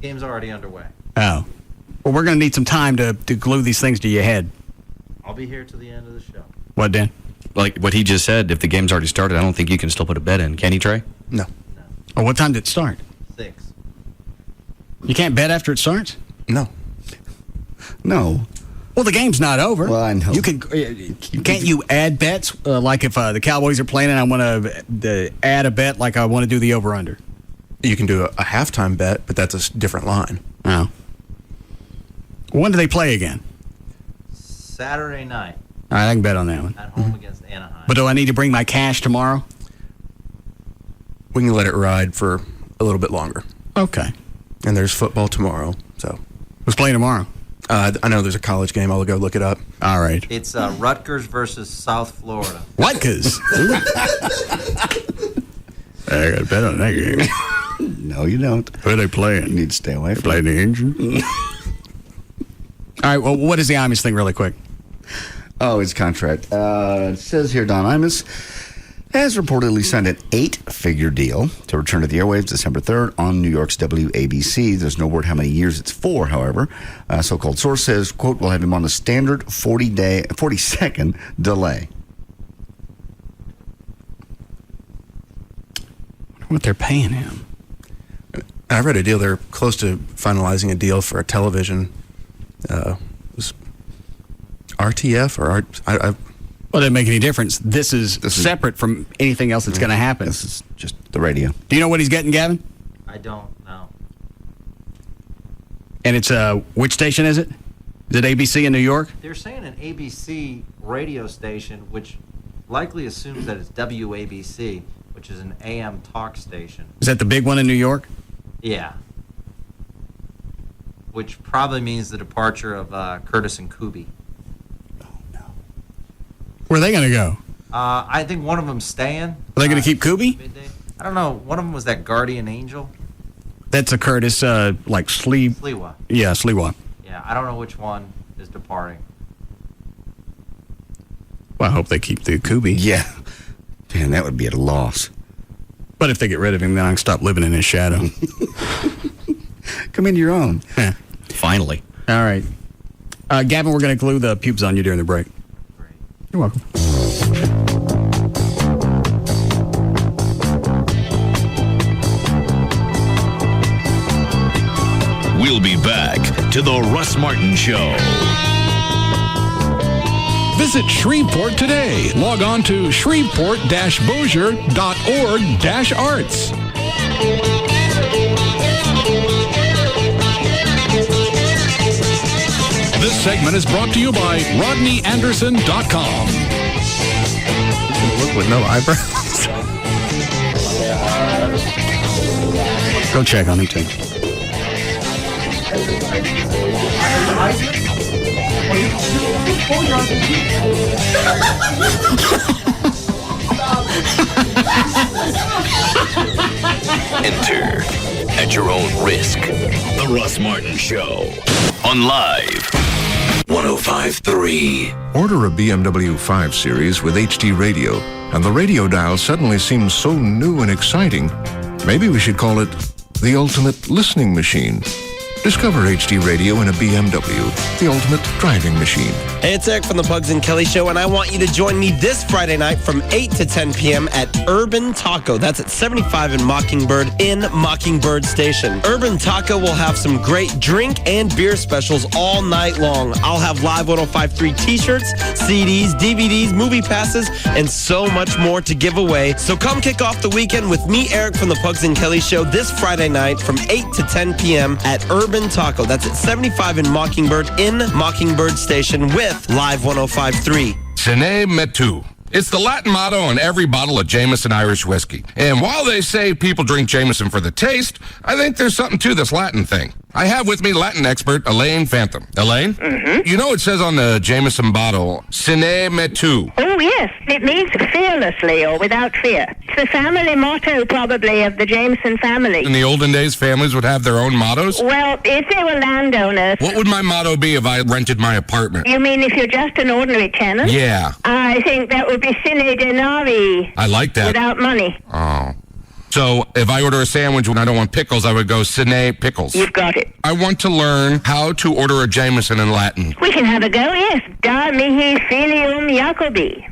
Game's already underway. Oh. Well, we're going to need some time to glue these things to your head. I'll be here till the end of the show. What, Dan? Like what he just said, if the game's already started, I don't think you can still put a bet in. Can you, Trey? No. Oh, what time did it start? 6. You can't bet after it starts? No. Well, the game's not over. Well, I know. You can. Can't you add bets? Like if the Cowboys are playing and I want to add a bet, like I want to do the over/under. You can do a halftime bet, but that's a different line. Oh. When do they play again? Saturday night. All right, I can bet on that one. At home against Anaheim. But do I need to bring my cash tomorrow? We can let it ride for a little bit longer. Okay. And there's football tomorrow, so. Who's playing tomorrow? I know there's a college game. I'll go look it up. All right. It's Rutgers versus South Florida. Rutgers? I got to bet on that game. No, you don't. Who are they playing? You need to stay away from playing the engine? All right, well, what is the Imus thing really quick? Oh, his contract. It says here Don Imus has reportedly signed an 8-figure deal to return to the airwaves December 3rd on New York's WABC. There's no word how many years it's for, however. So-called source says, quote, we'll have him on a standard 40-second delay. what they're paying him. I read a deal. They're close to finalizing a deal for a television. Was RTF or Well, it doesn't make any difference. This is separate from anything else that's going to happen. This is just the radio. Do you know what he's getting, Gavin? I don't know. And it's which station is it? Is it ABC in New York? They're saying an ABC radio station, which likely assumes that it's WABC, which is an AM talk station. Is that the big one in New York? Yeah. Which probably means the departure of Curtis and Kubi. Where are they going to go? I think one of them's staying. Are they going to keep Kubi? I don't know. One of them was that Guardian Angel. That's a Curtis, like Sliwa. Yeah, Sliwa. Yeah, I don't know which one is departing. Well, I hope they keep the Kubi. Yeah. Man, that would be at a loss. But if they get rid of him, then I can stop living in his shadow. Come into your own. Yeah. Finally. All right. Gavin, we're going to glue the pubes on you during the break. Great. You're welcome. We'll be back to the Russ Martin Show. Visit Shreveport today. Log on to shreveport-bossier.org-arts. This segment is brought to you by RodneyAnderson.com. Look with no eyebrows. Go check on him, too. Enter at your own risk. The Russ Martin Show on Live 105.3. Order a BMW 5 Series with HD radio, and the radio dial suddenly seems so new and exciting. Maybe we should call it the ultimate listening machine. Discover HD radio in a BMW, the ultimate driving machine. Hey, it's Eric from the Pugs and Kelly Show, and I want you to join me this Friday night from 8 to 10 p.m. at Urban Taco. That's at 75 in Mockingbird in Mockingbird Station. Urban Taco will have some great drink and beer specials all night long. I'll have Live 105.3 t-shirts, CDs, DVDs, movie passes, and so much more to give away. So come kick off the weekend with me, Eric from the Pugs and Kelly Show, this Friday night from 8 to 10 p.m. at Urban Taco. That's at 75 in Mockingbird Station with Live 105.3. Sine metu. It's the Latin motto on every bottle of Jameson Irish whiskey. And while they say people drink Jameson for the taste, I think there's something to this Latin thing. I have with me Latin expert Elaine Phantom. Elaine? Mm-hmm. You know it says on the Jameson bottle, Sine metu. Oh, yes. It means fearlessly or without fear. It's the family motto, probably, of the Jameson family. In the olden days, families would have their own mottos? Well, if they were landowners... What would my motto be if I rented my apartment? You mean if you're just an ordinary tenant? Yeah. I think that would be sine denari. I like that. Without money. Oh. So if I order a sandwich when I don't want pickles, I would go sine pickles. You've got it. I want to learn how to order a Jameson in Latin. We can have a go, yes. Da mihi filium Jacobi.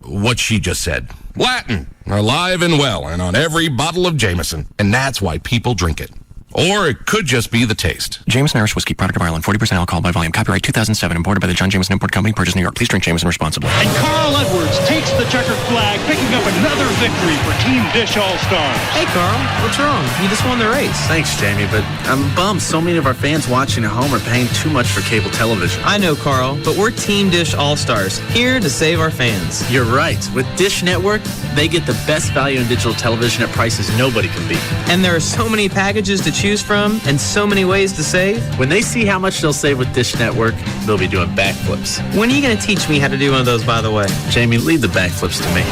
What she just said. Latin, alive and well, and on every bottle of Jameson. And that's why people drink it. Or it could just be the taste. Jameson Irish Whiskey, product of Ireland, 40% alcohol by volume. Copyright 2007, imported by the John Jameson Import Company, purchased New York. Please drink Jameson responsibly. And Carl Edwards takes the checkered flag, picking up another victory for Team Dish All-Stars. Hey, Carl, what's wrong? You just won the race. Thanks, Jamie, but I'm bummed so many of our fans watching at home are paying too much for cable television. I know, Carl, but we're Team Dish All-Stars, here to save our fans. You're right. With Dish Network, they get the best value in digital television at prices nobody can beat. And there are so many packages to choose from, and so many ways to save. When they see how much they'll save with Dish Network, they'll be doing backflips. When are you going to teach me how to do one of those, by the way? Jamie, leave the backflips to me.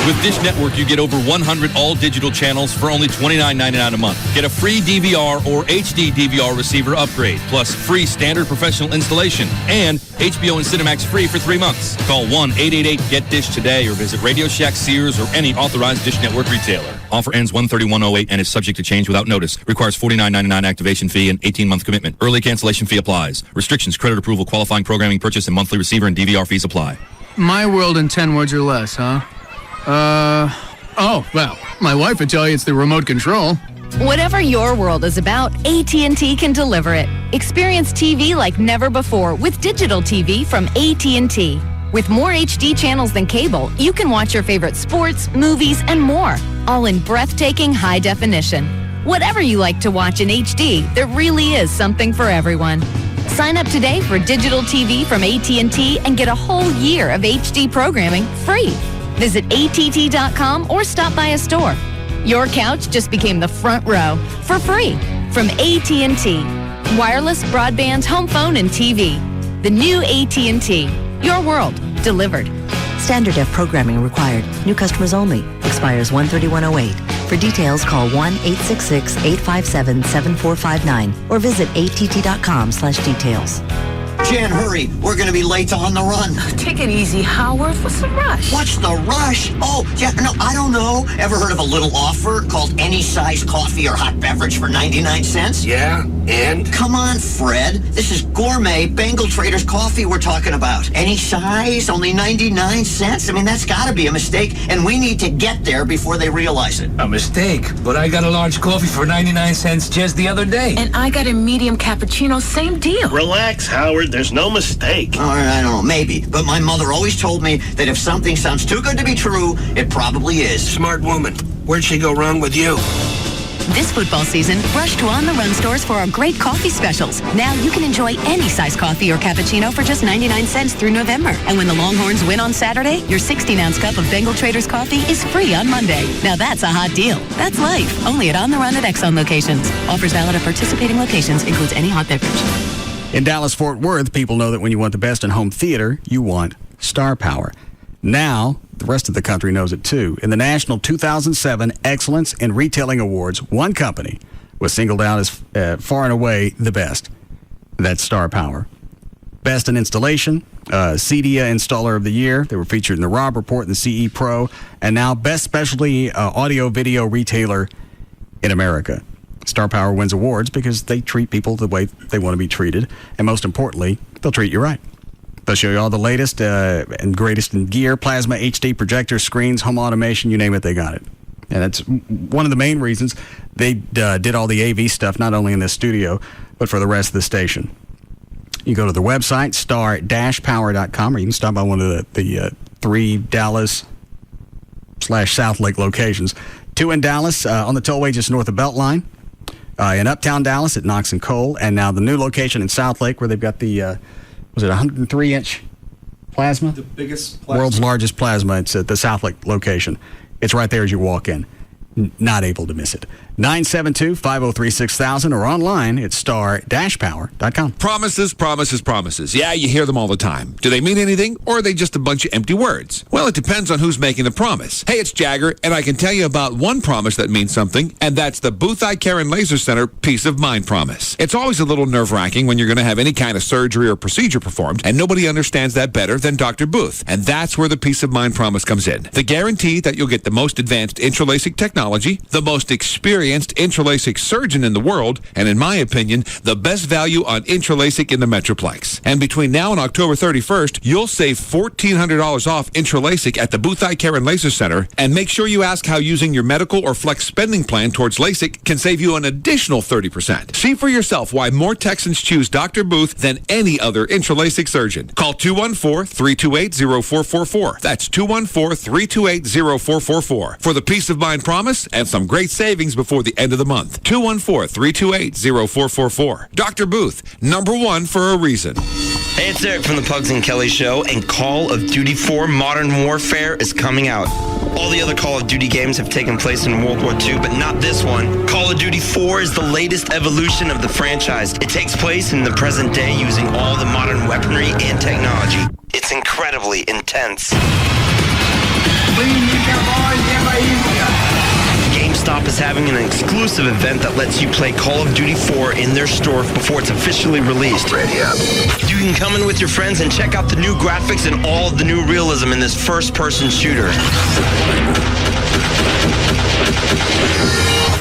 With Dish Network, you get over 100 all-digital channels for only $29.99 a month. Get a free DVR or HD DVR receiver upgrade, plus free standard professional installation, and HBO and Cinemax free for 3 months. Call 1-888-GET-DISH today or visit Radio Shack, Sears, or any authorized Dish Network retailer. Offer ends 1/31/08 and is subject to change without notice. Requires $49.99 activation fee and 18-month commitment. Early cancellation fee applies. Restrictions, credit approval, qualifying programming purchase, and monthly receiver and DVR fees apply. My world in 10 words or less, huh? Oh, well, my wife would tell you it's the remote control. Whatever your world is about, AT&T can deliver it. Experience TV like never before with digital TV from AT&T. With more HD channels than cable, you can watch your favorite sports, movies, and more, all in breathtaking high definition. Whatever you like to watch in HD, there really is something for everyone. Sign up today for digital TV from AT&T and get a whole year of HD programming free. Visit att.com or stop by a store. Your couch just became the front row for free from AT&T. Wireless, broadband, home phone, and TV. The new AT&T. Your world delivered. Standard F programming required. New customers only. Expires 1/31/08. For details, call 1-866-857-7459 or visit att.com/details. Jan, hurry. We're going to be late to On the Run. Take it easy, Howard. What's the rush? What's the rush? Oh, yeah, no, I don't know. Ever heard of a little offer called any size coffee or hot beverage for 99 cents? Yeah, and? Come on, Fred. This is gourmet Bengal Traders coffee we're talking about. Any size, only 99 cents? I mean, that's got to be a mistake, and we need to get there before they realize it. A mistake? But I got a large coffee for 99 cents just the other day. And I got a medium cappuccino, same deal. Relax, Howard. There's no mistake. All right, I don't know, maybe. But my mother always told me that if something sounds too good to be true, it probably is. Smart woman. Where'd she go wrong with you? This football season, rush to On the Run stores for our great coffee specials. Now you can enjoy any size coffee or cappuccino for just 99 cents through November. And when the Longhorns win on Saturday, your 16-ounce cup of Bengal Traders coffee is free on Monday. Now that's a hot deal. That's life. Only at On the Run at Exxon locations. Offers valid at participating locations. Includes any hot beverage. In Dallas-Fort Worth, people know that when you want the best in home theater, you want Star Power. Now, the rest of the country knows it too. In the National 2007 Excellence in Retailing Awards, one company was singled out as far and away the best. That's Star Power. Best in Installation, CEDIA Installer of the Year. They were featured in the Rob Report and the CE Pro. And now Best Specialty Audio-Video Retailer in America. Star Power wins awards because they treat people the way they want to be treated. And most importantly, they'll treat you right. They'll show you all the latest and greatest in gear, plasma, HD projectors, screens, home automation, you name it, they got it. And that's one of the main reasons they did all the AV stuff, not only in this studio, but for the rest of the station. You go to their website, star-power.com, or you can stop by one of the 3 Dallas/South Lake locations. 2 in Dallas on the tollway just north of Beltline. In Uptown Dallas at Knox and Cole, and now the new location in South Lake where they've got the, was it 103-inch plasma? The biggest plasma. World's largest plasma. It's at the South Lake location. It's right there as you walk in. Not able to miss it. 972-503-6000 or online at star-power.com. Promises, promises, promises. Yeah, you hear them all the time. Do they mean anything, or are they just a bunch of empty words? Well, it depends on who's making the promise. Hey, it's Jagger, and I can tell you about one promise that means something, and that's the Booth Eye Care and Laser Center Peace of Mind promise. It's always a little nerve-wracking when you're going to have any kind of surgery or procedure performed, and nobody understands that better than Dr. Booth. And that's where the Peace of Mind promise comes in. The guarantee that you'll get the most advanced intralasic technology, the most experienced intralasic surgeon in the world, and in my opinion, the best value on intralasic in the Metroplex. And between now and October 31st, you'll save $1,400 off intralasic at the Booth Eye Care and Laser Center, and make sure you ask how using your medical or flex spending plan towards LASIK can save you an additional 30%. See for yourself why more Texans choose Dr. Booth than any other intralasic surgeon. Call 214-328-0444. That's 214-328-0444 for the Peace of Mind promise and some great savings before the end of the month. 214-328-0444. Dr. Booth, #1 for a reason. Hey, it's Eric from the Pugs and Kelly Show, and Call of Duty 4 Modern Warfare is coming out. All the other Call of Duty games have taken place in World War II, but not this one. Call of Duty 4 is the latest evolution of the franchise. It takes place in the present day using all the modern weaponry and technology. It's incredibly intense. GameStop is having an exclusive event that lets you play Call of Duty 4 in their store before it's officially released. You can come in with your friends and check out the new graphics and all of the new realism in this first-person shooter.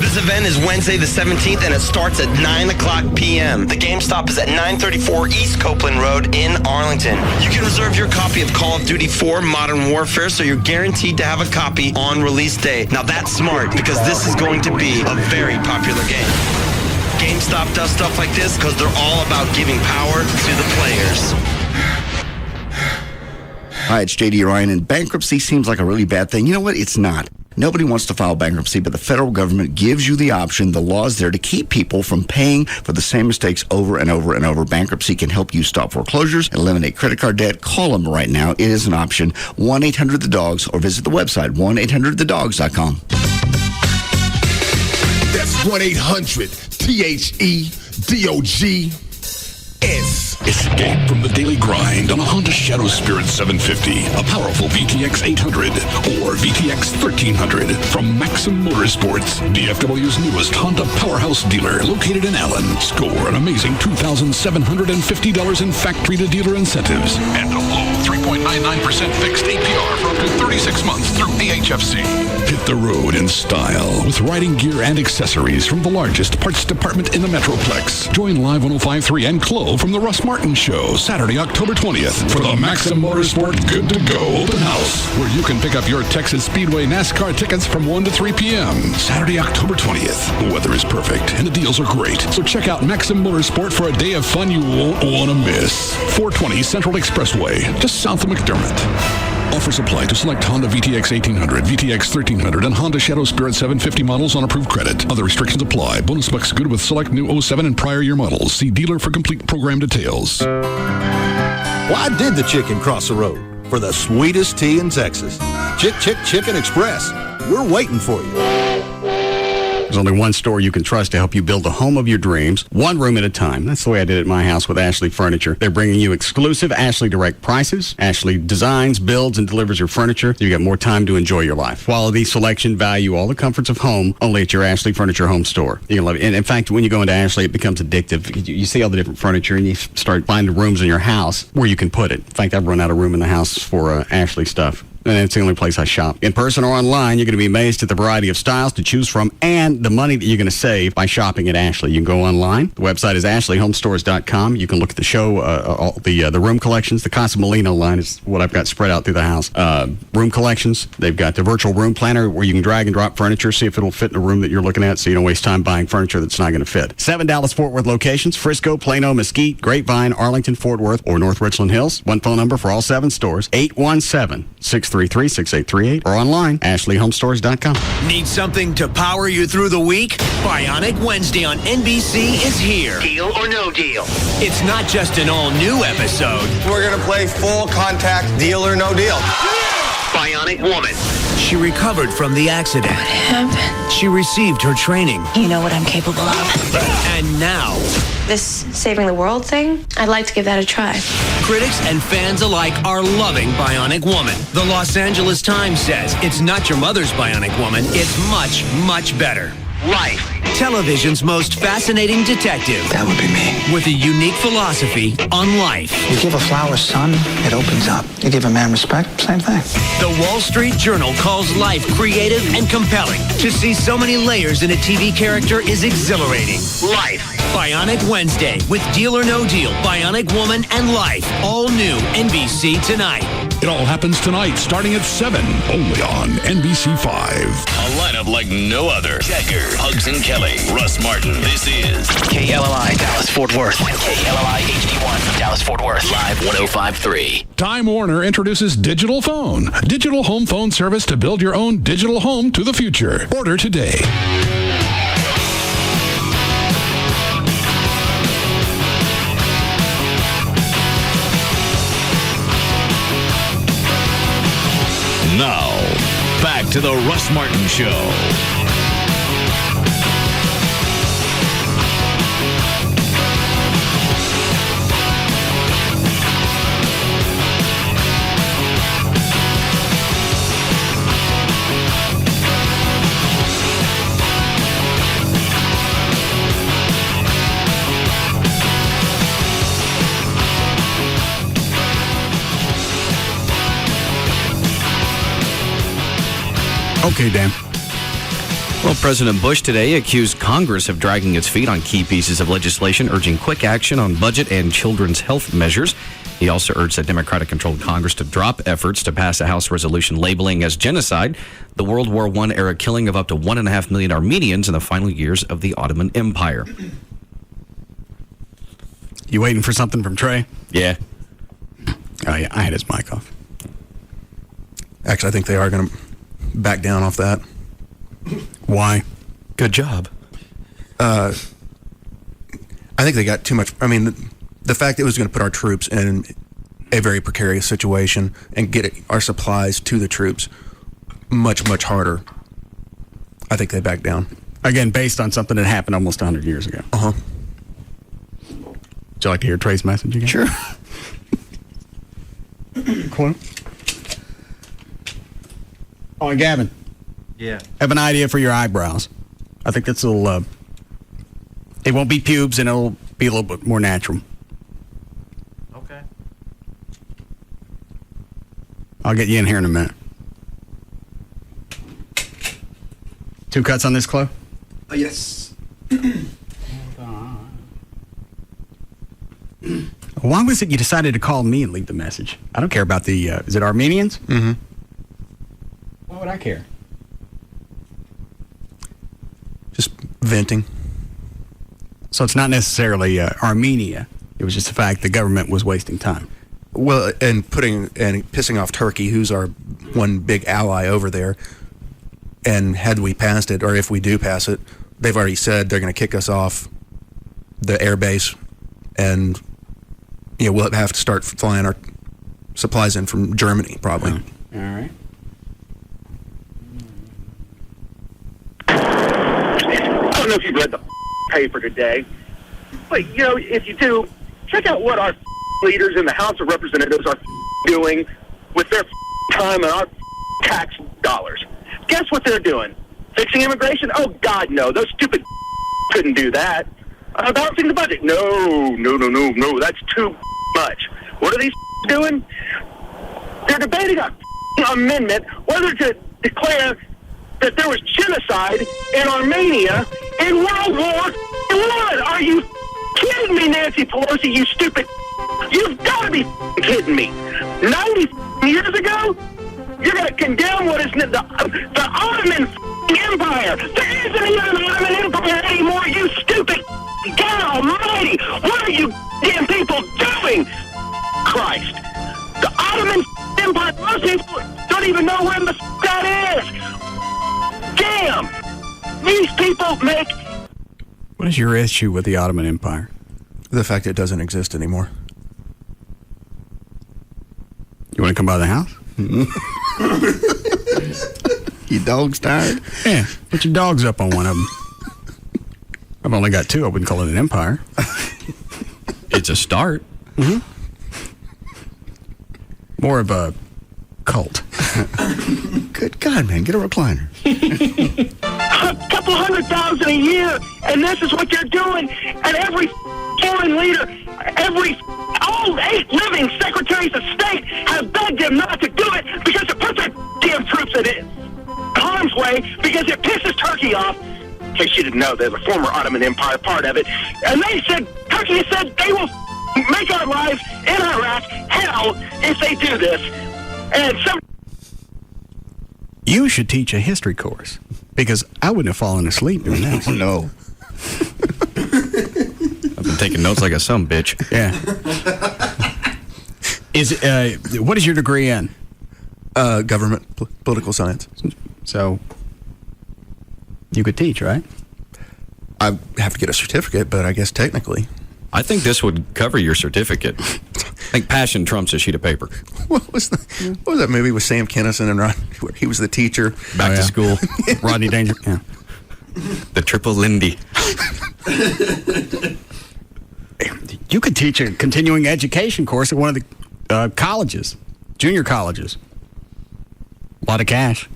This event is Wednesday the 17th, and it starts at 9 o'clock p.m. The GameStop is at 934 East Copeland Road in Arlington. You can reserve your copy of Call of Duty 4 Modern Warfare, so you're guaranteed to have a copy on release day. Now that's smart, because this is going to be a very popular game. GameStop does stuff like this because they're all about giving power to the players. Hi, it's JD Ryan, and bankruptcy seems like a really bad thing. You know what? It's not. Nobody wants to file bankruptcy, but the federal government gives you the option. The law is there to keep people from paying for the same mistakes over and over and over. Bankruptcy can help you stop foreclosures, eliminate credit card debt. Call them right now. It is an option. 1-800-THE-DOGS, or visit the website, 1-800-THEDOGS.com. That's 1-800-THE-DOGS. Escape from the daily grind on a Honda Shadow Spirit 750, a powerful VTX 800 or VTX 1300 from Maxim Motorsports, DFW's newest Honda powerhouse dealer located in Allen. Score an amazing $2,750 in factory-to-dealer incentives and a low 3.99% fixed APR for up to 36 months through AHFC. Hit the road in style with riding gear and accessories from the largest parts department in the Metroplex. Join Live 105.3 and Clo from the Russ Martin Show, Saturday, October 20th for the Maxim Motorsport Good to Go Open House, where you can pick up your Texas Speedway NASCAR tickets from 1 to 3 p.m. Saturday, October 20th. The weather is perfect and the deals are great. So check out Maxim Motorsport for a day of fun you won't want to miss. 420 Central Expressway, just south of McDermott. Offers apply to select Honda VTX 1800, VTX 1300, and Honda Shadow Spirit 750 models on approved credit. Other restrictions apply. Bonus bucks good with select new 07 and prior year models. See dealer for complete program details. Why did the chicken cross the road? For the sweetest tea in Texas. Chicken Express. We're waiting for you. There's only one store you can trust to help you build the home of your dreams, one room at a time. That's the way I did it at my house with Ashley Furniture. They're bringing you exclusive Ashley Direct prices. Ashley designs, builds, and delivers your furniture. You get more time to enjoy your life. Quality, selection, value, all the comforts of home, only at your Ashley Furniture home store. You can love it. And in fact, when you go into Ashley, it becomes addictive. You see all the different furniture, and you start finding rooms in your house where you can put it. In fact, I've run out of room in the house for Ashley stuff. And it's the only place I shop. In person or online, you're going to be amazed at the variety of styles to choose from and the money that you're going to save by shopping at Ashley. You can go online. The website is ashleyhomestores.com. You can look at the show, all the room collections. The Casa Molino line is what I've got spread out through the house. Room collections. They've got the virtual room planner where you can drag and drop furniture, see if it'll fit in the room that you're looking at so you don't waste time buying furniture that's not going to fit. 7 Dallas-Fort Worth locations: Frisco, Plano, Mesquite, Grapevine, Arlington, Fort Worth, or North Richland Hills. One phone number for all 7 stores, 817-633-6838. Or online, ashleyhomestores.com. Need something to power you through the week? Bionic Wednesday on NBC is here. Deal or no deal? It's not just an all-new episode. We're going to play full contact, deal or no deal. Bionic Woman. She recovered from the accident. What happened? She received her training. You know what I'm capable of. And now, This saving the world thing, I'd like to give that a try. critics and fans alike are loving Bionic Woman. The Los Angeles Times says it's not your mother's Bionic Woman. It's much, much better. Life. Television's most fascinating detective. That would be me. With a unique philosophy on life. You give a flower sun, it opens up. You give a man respect, same thing. The Wall Street Journal calls life creative and compelling. To see so many layers in a TV character is exhilarating. Life. Bionic Wednesday with Deal or No Deal, Bionic Woman, and Life. All new NBC tonight. It all happens tonight, starting at 7, only on NBC5. A lineup like no other. Jagger, Hugs and Kelly, Russ Martin. This is KLLI, Dallas-Fort Worth. KLLI HD1, Dallas-Fort Worth. Live 105.3. Time Warner introduces Digital Phone, digital home phone service to build your own digital home to the future. Order today. Now, back to the Russ Martin Show. Okay, Dan. Well, President Bush today accused Congress of dragging its feet on key pieces of legislation, urging quick action on budget and children's health measures. He also urged the Democratic-controlled Congress to drop efforts to pass a House resolution labeling as genocide the World War I era killing of up to 1.5 million Armenians in the final years of the Ottoman Empire. You waiting for something from Trey? Yeah. Oh, yeah, I had his mic off. Actually, I think they are going to back down off that. Why? Good job. I think they got too much. I mean, the fact that it was going to put our troops in a very precarious situation and get our supplies to the troops much, much harder. I think they backed down. Again, based on something that happened almost 100 years ago. Uh-huh. Would you like to hear Trey's message again? Sure. Cool. Oh, and Gavin. Yeah. I have an idea for your eyebrows. I think this will, it won't be pubes and it'll be a little bit more natural. Okay. I'll get you in here in a minute. 2 cuts on this, Chloe? Yes. Why was it you decided to call me and leave the message? I don't care about the, is it Armenians? Mm-hmm. Why would I care? Just venting. So it's not necessarily Armenia. It was just the fact the government was wasting time. Well, and pissing off Turkey, who's our one big ally over there. And had we passed it, or if we do pass it, they've already said they're going to kick us off the air base, and we'll have to start flying our supplies in from Germany, probably. All right. I don't know if you've read the paper today, but, if you do, check out what our leaders in the House of Representatives are doing with their time and our tax dollars. Guess what they're doing? Fixing immigration? Oh, God, no. Those stupid couldn't do that. Balancing the budget? No. That's too much. What are these doing? They're debating an amendment whether to declare that there was genocide in Armenia in World War I. Are you kidding me, Nancy Pelosi, you stupid? You've got to be kidding me. 90 years ago? You're going to condemn what is the Ottoman Empire. There isn't even an Ottoman Empire anymore, you stupid God almighty. What are you damn people doing? Christ. The Ottoman Empire, most people don't even know where the that is. Damn. These people make... What is your issue with the Ottoman Empire? The fact it doesn't exist anymore. You want to come by the house? Your dog's tired? Yeah, put your dogs up on one of them. I've only got 2. I wouldn't call it an empire. It's a start. Mm-hmm. More of a cult. Good God, man. Get a recliner. A couple 100,000 a year, and this is what you're doing. And every foreign leader, all 8 living secretaries of state have begged him not to do it because it puts our damn troops in harm's way, because it pisses Turkey off. In case you didn't know, they're the former Ottoman Empire part of it. And Turkey said they will make our lives in Iraq hell if they do this. And You should teach a history course, because I wouldn't have fallen asleep doing that. Oh, no. I've been taking notes like a son bitch. Yeah. What is your degree in? Government, political science. So, you could teach, right? I have to get a certificate, but I guess technically. I think this would cover your certificate. I think passion trumps a sheet of paper. What was that movie with Sam Kinison and Ron, where he was the teacher? Back to school. Rodney Danger. Yeah. The triple Lindy. You could teach a continuing education course at one of the colleges, junior colleges. A lot of cash.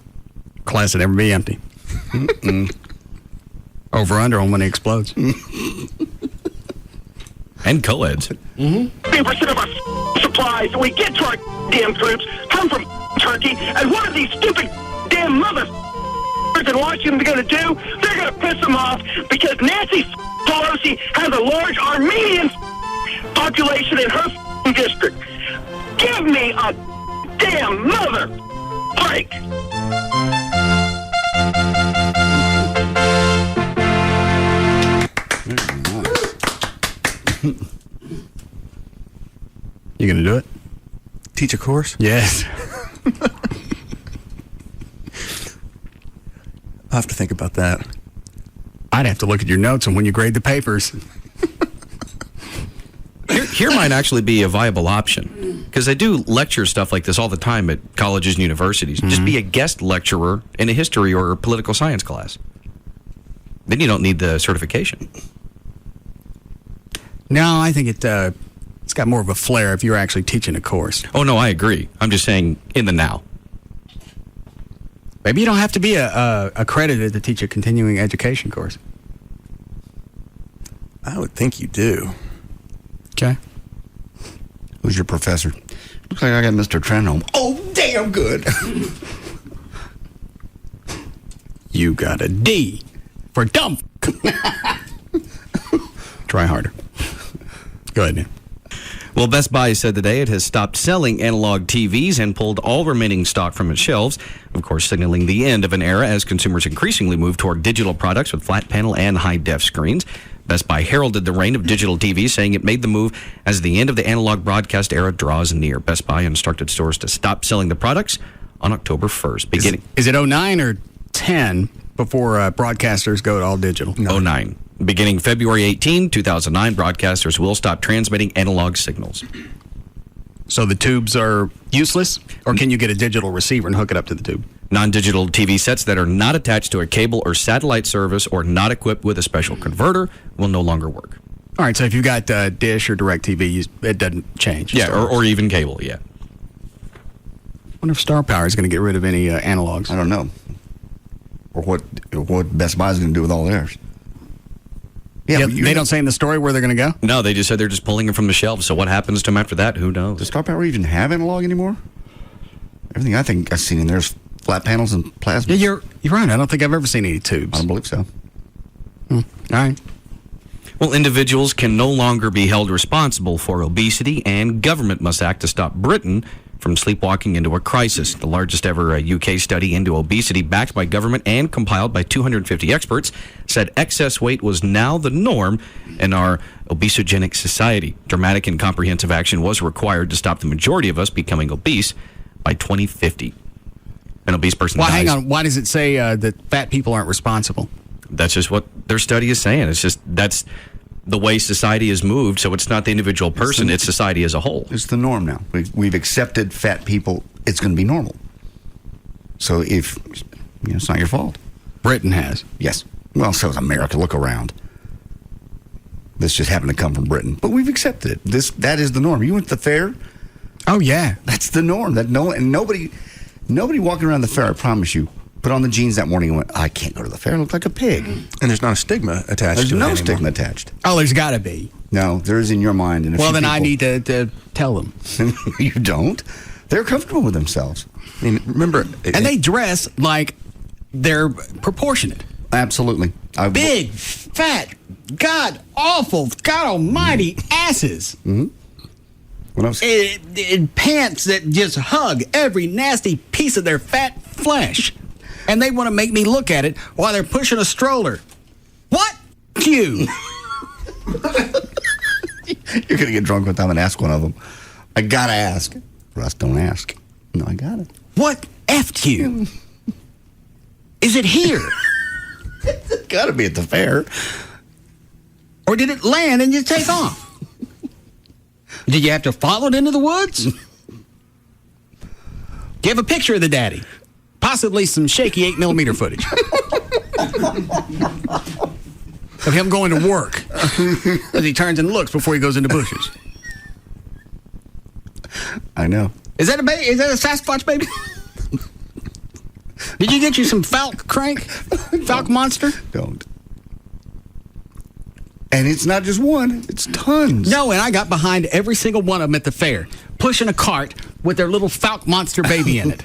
Class would never be empty. Over under on when it explodes. And co-eds. 50% of our supplies that we get to our damn troops come from Turkey, and one of these stupid damn mothers leaders in Washington are going to do, they're going to piss them off because Nancy Pelosi has a large Armenian population in her district. Give me a damn mother break. You going to do it? Teach a course? Yes. I'll have to think about that. I'd have to look at your notes on when you grade the papers. Here might actually be a viable option, because they do lecture stuff like this all the time at colleges and universities. Just be a guest lecturer in a history or political science class. Then you don't need the certification. No, I think it's got more of a flair if you're actually teaching a course. Oh, no, I agree. I'm just saying in the now. Maybe you don't have to be accredited to teach a continuing education course. I would think you do. Okay. Who's your professor? Looks like I got Mr. Trenholm. Oh, damn good. You got a D for dumb. Try harder. Go ahead, man. Well, Best Buy said today it has stopped selling analog TVs and pulled all remaining stock from its shelves, of course, signaling the end of an era as consumers increasingly move toward digital products with flat panel and high-def screens. Best Buy heralded the reign of digital TVs, saying it made the move as the end of the analog broadcast era draws near. Best Buy instructed stores to stop selling the products on October 1st. Is it 09 or 10 before broadcasters go to all digital? 09. Beginning February 18, 2009, broadcasters will stop transmitting analog signals. So the tubes are useless, or can you get a digital receiver and hook it up to the tube? Non-digital TV sets that are not attached to a cable or satellite service or not equipped with a special converter will no longer work. All right, so if you've got Dish or DirecTV, it doesn't change. Yeah, or even cable, yeah. I wonder if Star Power is going to get rid of any analogs. I don't know. Or what Best Buy is going to do with all theirs. Yeah, they don't say in the story where they're going to go? No, they just said they're just pulling them from the shelves. So what happens to them after that? Who knows? Does Star Power even have analog anymore? Everything I think I've seen in there is flat panels and plasma. Yeah, you're right. I don't think I've ever seen any tubes. I don't believe so. All right. Well, individuals can no longer be held responsible for obesity, and government must act to stop Britain from sleepwalking into a crisis. The largest ever UK study into obesity, backed by government and compiled by 250 experts, said excess weight was now the norm in our obesogenic society. Dramatic and comprehensive action was required to stop the majority of us becoming obese by 2050. An obese person dies. Hang on. Why does it say that fat people aren't responsible? That's just what their study is saying. It's just that's the way society has moved, so it's not the individual person, it's society as a whole. It's the norm now. We've accepted fat people. It's going to be normal. So if, it's not your fault. Britain has. Yes. Well, so is America. Look around. This just happened to come from Britain. But we've accepted it. That is the norm. You went to the fair? Oh, yeah. That's the norm. Nobody walking around the fair, I promise you, put on the jeans that morning and went, I can't go to the fair. I look like a pig. And there's not a stigma attached to it. There's no stigma attached. Oh, there's got to be. No, there is in your mind. And well, then I need to tell them. You don't. They're comfortable with themselves. I mean, remember. And they dress like they're proportionate. Absolutely. Big, fat, God awful, God almighty asses. Mm-hmm. What else? Pants that just hug every nasty piece of their fat flesh. And they want to make me look at it while they're pushing a stroller. What? You. You're going to get drunk with them and ask one of them. I got to ask. Russ, don't ask. No, I got it. What effed you? Is it here? It's got to be at the fair. Or did it land and you take off? Did you have to follow it into the woods? Do you have a picture of the daddy? Possibly some shaky 8mm footage. Of him going to work. As he turns and looks before he goes into bushes. I know. Is that a baby? Is that a Sasquatch baby? Did you get you some Falk crank? Falk monster? Don't. And it's not just one, it's tons. No, and I got behind every single one of them at the fair, pushing a cart with their little Falk monster baby in it.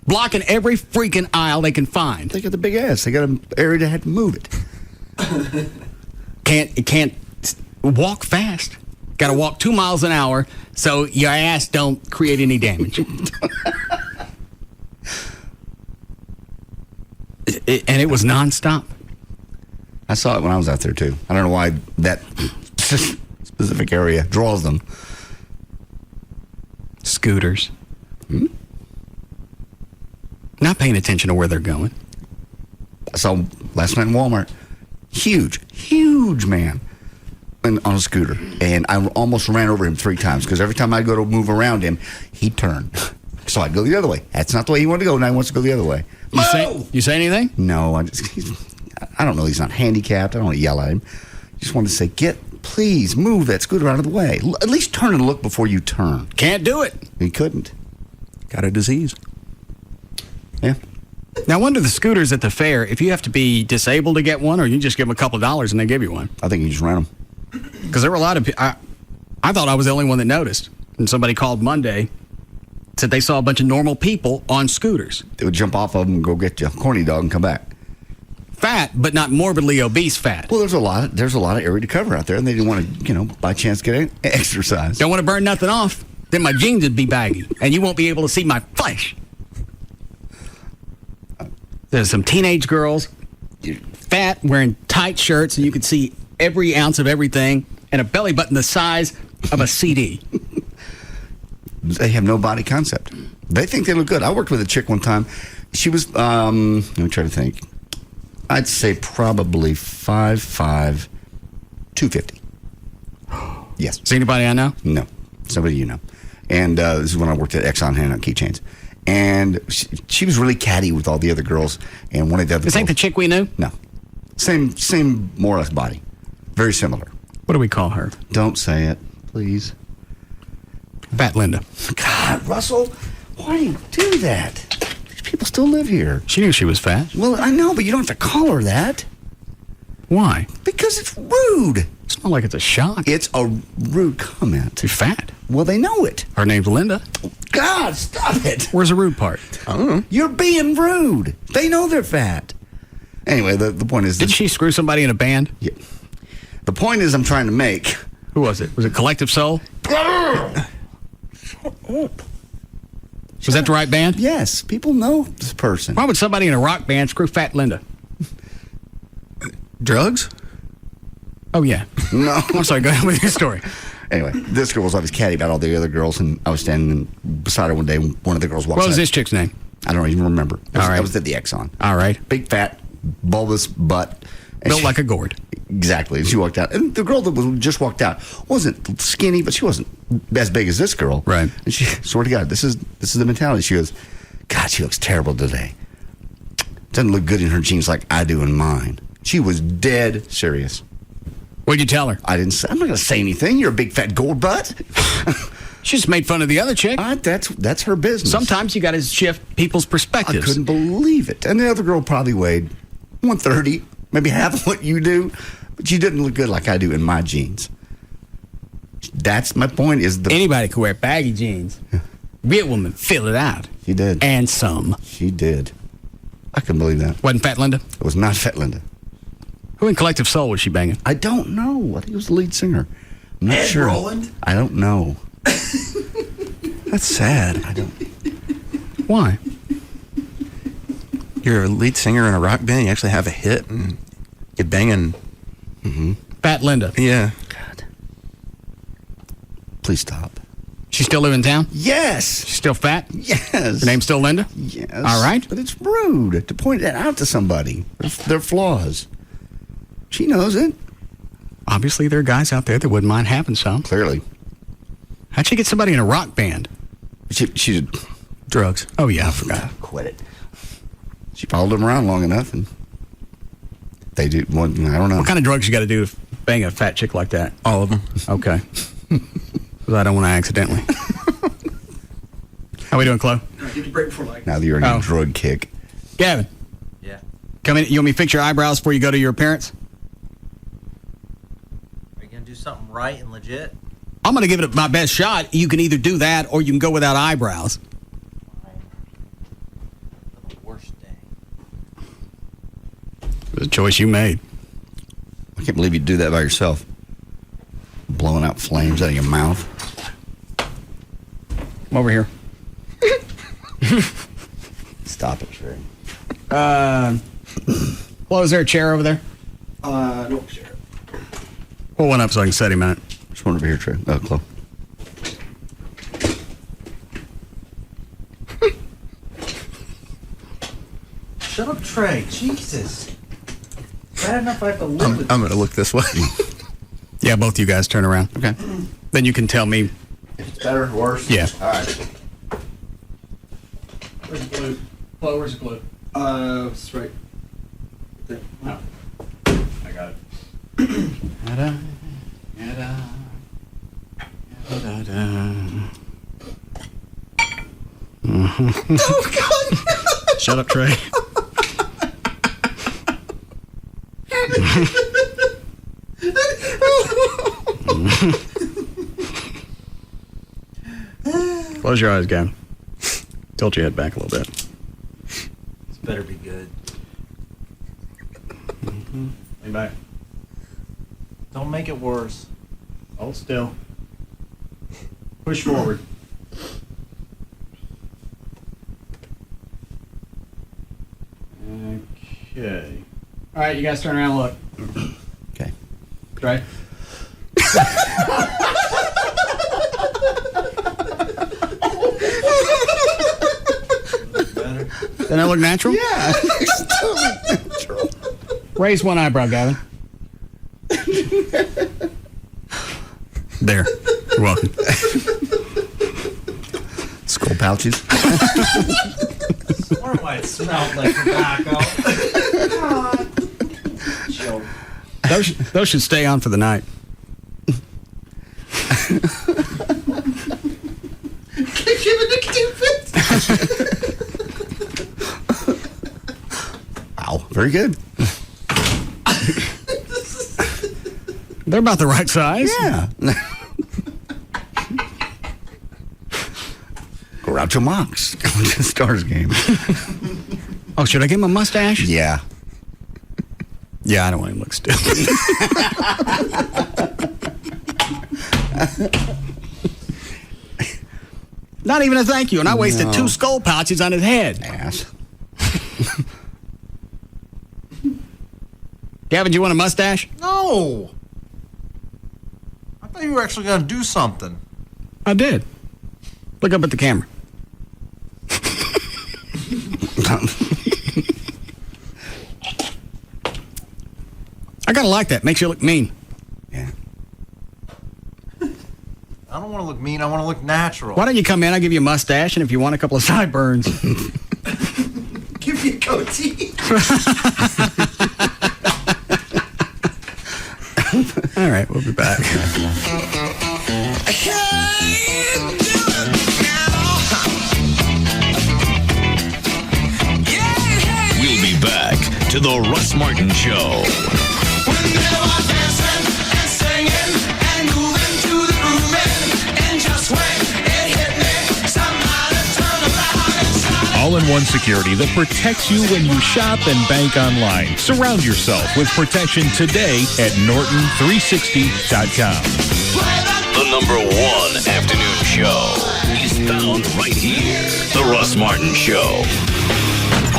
blocking every freaking aisle they can find. They got the big ass. They got an area to have to move it. Can't walk fast. Got to walk 2 miles an hour so your ass don't create any damage. And it was nonstop. I saw it when I was out there too. I don't know why that specific area draws them. Scooters. Not paying attention to where they're going. I saw last night in Walmart. Huge man on a scooter. And I almost ran over him 3 times because every time I go to move around him, he'd turn. So I'd go the other way. That's not the way he wanted to go. Now he wants to go the other way. You say anything? No. I don't know. He's not handicapped. I don't want to yell at him. Just wanted to say, please move that scooter out of the way. At least turn and look before you turn. Can't do it. He couldn't. Got a disease. Yeah. Now, I wonder the scooters at the fair, if you have to be disabled to get one, or you just give them a couple of dollars and they give you one. I think you just rent them. Because there were a lot of people. I thought I was the only one that noticed. And somebody called Monday, said they saw a bunch of normal people on scooters. They would jump off of them and go get you a corny dog and come back. Fat, but not morbidly obese fat. Well, there's a lot of area to cover out there, and they didn't want to, by chance get exercise. Don't want to burn nothing off. Then my jeans would be baggy, and you won't be able to see my flesh. There's some teenage girls, fat, wearing tight shirts, and you can see every ounce of everything, and a belly button the size of a CD. They have no body concept. They think they look good. I worked with a chick one time. She was, let me try to think. I'd say probably 5'5", 250. Yes. Is anybody I know? No. Somebody you know. And this is when I worked at Exxon handing out keychains. And she was really catty with all the other girls. And one of the other This ain't the chick we knew? No. Same more or less body. Very similar. What do we call her? Don't say it, please. Fat Linda. God, Russell, why do you do that? These people still live here. She knew she was fat. Well, I know, but you don't have to call her that. Why? Because it's rude. It's not like it's a shock. It's a rude comment. You're fat. Well, they know it. Her name's Linda. God, stop it. Where's the rude part? I don't know. You're being rude. They know they're fat. Anyway, the point is... Did she screw somebody in a band? Yeah. The point is I'm trying to make... Who was it? Was it Collective Soul? Shut up. Was that the right band? Yes. People know this person. Why would somebody in a rock band screw Fat Linda? Drugs? Oh, yeah. No. I'm sorry. Go ahead with your story. Anyway, this girl was always catty about all the other girls, and I was standing beside her one day, and one of the girls walked What was this chick's name? I don't even remember. All right. I was at the Exxon. All right. Big, fat, bulbous butt. Built like a gourd. Exactly. And she walked out. And the girl that just walked out wasn't skinny, but she wasn't as big as this girl. Right. And she, swear to God, this is the mentality. She goes, God, she looks terrible today. Doesn't look good in her jeans like I do in mine. She was dead serious. What'd you tell her? I'm not going to say anything. You're a big fat gourd butt. She just made fun of the other chick. That's her business. Sometimes you got to shift people's perspectives. I couldn't believe it. And the other girl probably weighed 130, maybe half of what you do, but she didn't look good like I do in my jeans. That's my point. Anybody could wear baggy jeans. Be a woman, fill it out. She did. And some. She did. I couldn't believe that. Wasn't Fat Linda? It was not Fat Linda. Who in Collective Soul was she banging? I don't know. I think it was the lead singer. I'm not sure. Roland? I don't know. That's sad. I don't. Why? You're a lead singer in a rock band. You actually have a hit, and you're banging. Mm-hmm. Fat Linda. Yeah. God. Please stop. She still live in town? Yes. She's still fat? Yes. Her name's still Linda? Yes. All right. But it's rude to point that out to somebody. Their flaws. She knows it. Obviously, there are guys out there that wouldn't mind having some. Clearly. How'd she get somebody in a rock band? She did drugs. Oh, yeah, I forgot. Quit it. She followed them around long enough, and they do. I don't know. What kind of drugs you got to do to bang a fat chick like that? All of them. Okay. Because I don't want to accidentally. How we doing, Chloe? Get your break before like. Now that you're in a drug kick. Gavin. Yeah. Come in. You want me to fix your eyebrows before you go to your parents? Are you going to do something right and legit? I'm going to give it my best shot. You can either do that or you can go without eyebrows. It's a choice you made. I can't believe you'd do that by yourself. Blowing out flames out of your mouth. Come over here. Stop it, Trey. Well, is there a chair over there? No chair. Pull one up so I can set him in it. There's one over here, Trey. Oh, Chloe. Shut up, Trey. Jesus. Bad enough I have to live with I'm going to look this way. Yeah, both you guys turn around. Okay. Then you can tell me. If it's better or worse? Yeah. All right. Where's the glue? Flo, where's the glue? It's right there. Oh. I got it. Yada, yada, yada, yada. Oh, God. Shut up, Trey. Close your eyes, Gavin. Tilt your head back a little bit. This better be good. Lean back. Don't make it worse. Hold still. Push forward. Okay. All right, you guys turn around and look. Okay. Right? Doesn't that look natural? Yeah. It's totally natural. Raise one eyebrow, Gavin. There. You're welcome. Skull pouches. I wonder why it smelled like tobacco. God. Those should stay on for the night. Give it nicotine fix. Wow. Very good. They're about the right size. Yeah. Groucho Marx going to the Stars game. Oh, should I give him a mustache? Yeah. Yeah, I don't want him to look stupid. Not even a thank you, and I wasted 2 skull pouches on his head. Ass. Gavin, do you want a mustache? No. I thought you were actually going to do something. I did. Look up at the camera. I gotta like that. Makes you look mean. Yeah. I don't want to look mean. I want to look natural. Why don't you come in? I'll give you a mustache, and if you want a couple of sideburns. Give me a goatee. All right, we'll be back. We'll be back to the Russ Martin Show. All-in-one security that protects you when you shop and bank online. Surround yourself with protection today at Norton360.com. The #1 afternoon show is found right here. The Russ Martin Show.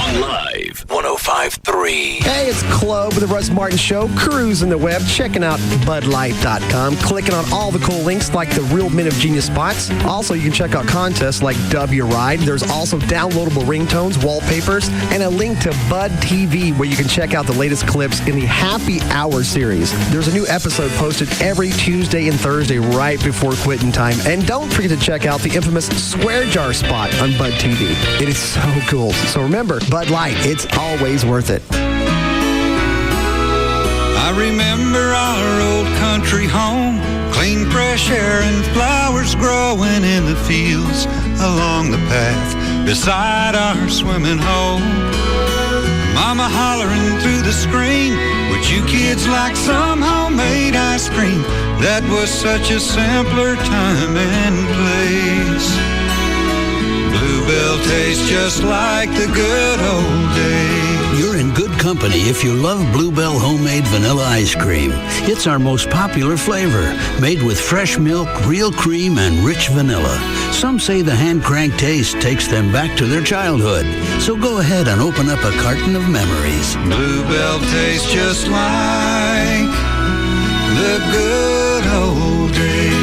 On Live 105.3. Hey, it's Chloe with the Russ Martin Show, cruising the web, checking out BudLight.com, clicking on all the cool links like the Real Men of Genius spots. Also, you can check out contests like W Ride. There's also downloadable ringtones, wallpapers, and a link to Bud TV where you can check out the latest clips in the Happy Hour series. There's a new episode posted every Tuesday and Thursday right before quitting time. And don't forget to check out the infamous Swear Jar spot on Bud TV. It is so cool. So remember, Bud Light, it's always worth it. I remember our old country home, clean fresh air and flowers growing in the fields along the path beside our swimming hole. Mama hollering through the screen, would you kids like some homemade ice cream? That was such a simpler time and place. Bluebell tastes just like the good old days. You're in good company company if you love Bluebell homemade vanilla ice cream. It's our most popular flavor, made with fresh milk, real cream, and rich vanilla. Some say the hand-cranked taste takes them back to their childhood. So go ahead and open up a carton of memories. Bluebell tastes just like the good old days.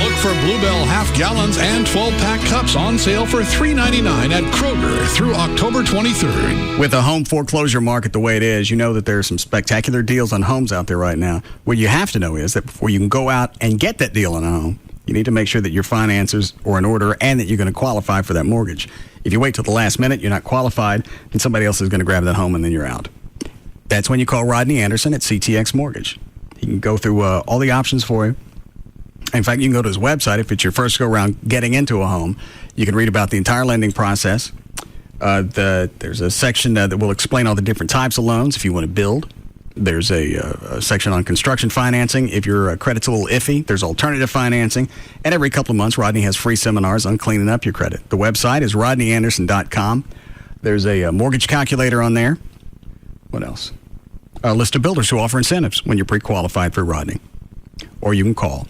Look for Bluebell half gallons and 12-pack cups on sale for $3.99 at Kroger through October 23rd. With the home foreclosure market the way it is, you know that there are some spectacular deals on homes out there right now. What you have to know is that before you can go out and get that deal on a home, you need to make sure that your finances are in order and that you're going to qualify for that mortgage. If you wait till the last minute, you're not qualified, and somebody else is going to grab that home and then you're out. That's when you call Rodney Anderson at CTX Mortgage. He can go through all the options for you. In fact, you can go to his website. If it's your first go-around getting into a home, you can read about the entire lending process. There's a section that will explain all the different types of loans if you want to build. There's a section on construction financing. If your credit's a little iffy, there's alternative financing. And every couple of months, Rodney has free seminars on cleaning up your credit. The website is rodneyanderson.com. There's a mortgage calculator on there. What else? A list of builders who offer incentives when you're pre-qualified for Rodney. Or you can call.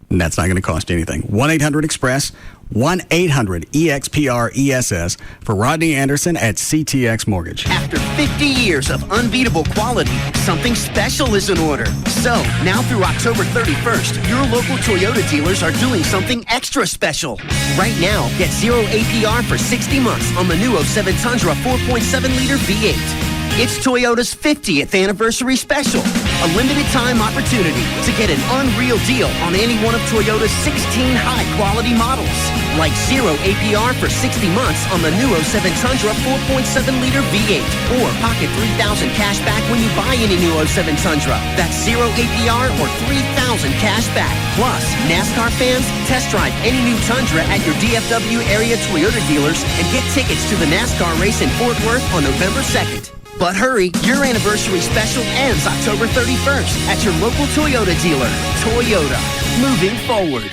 And that's not going to cost you anything. 1-800-EXPRESS, 1-800-EXPRESS for Rodney Anderson at CTX Mortgage. After 50 years of unbeatable quality, something special is in order. So, now through October 31st, your local Toyota dealers are doing something extra special. Right now, get 0 APR for 60 months on the new 07 Tundra 4.7-liter V8. It's Toyota's 50th anniversary special, a limited time opportunity to get an unreal deal on any one of Toyota's 16 high-quality models, like 0 APR for 60 months on the new 07 Tundra 4.7-liter V8, or pocket $3,000 cash back when you buy any new 07 Tundra. That's 0 APR or $3,000 cash back. Plus, NASCAR fans, test drive any new Tundra at your DFW area Toyota dealers and get tickets to the NASCAR race in Fort Worth on November 2nd. But hurry, your anniversary special ends October 31st at your local Toyota dealer. Toyota, moving forward.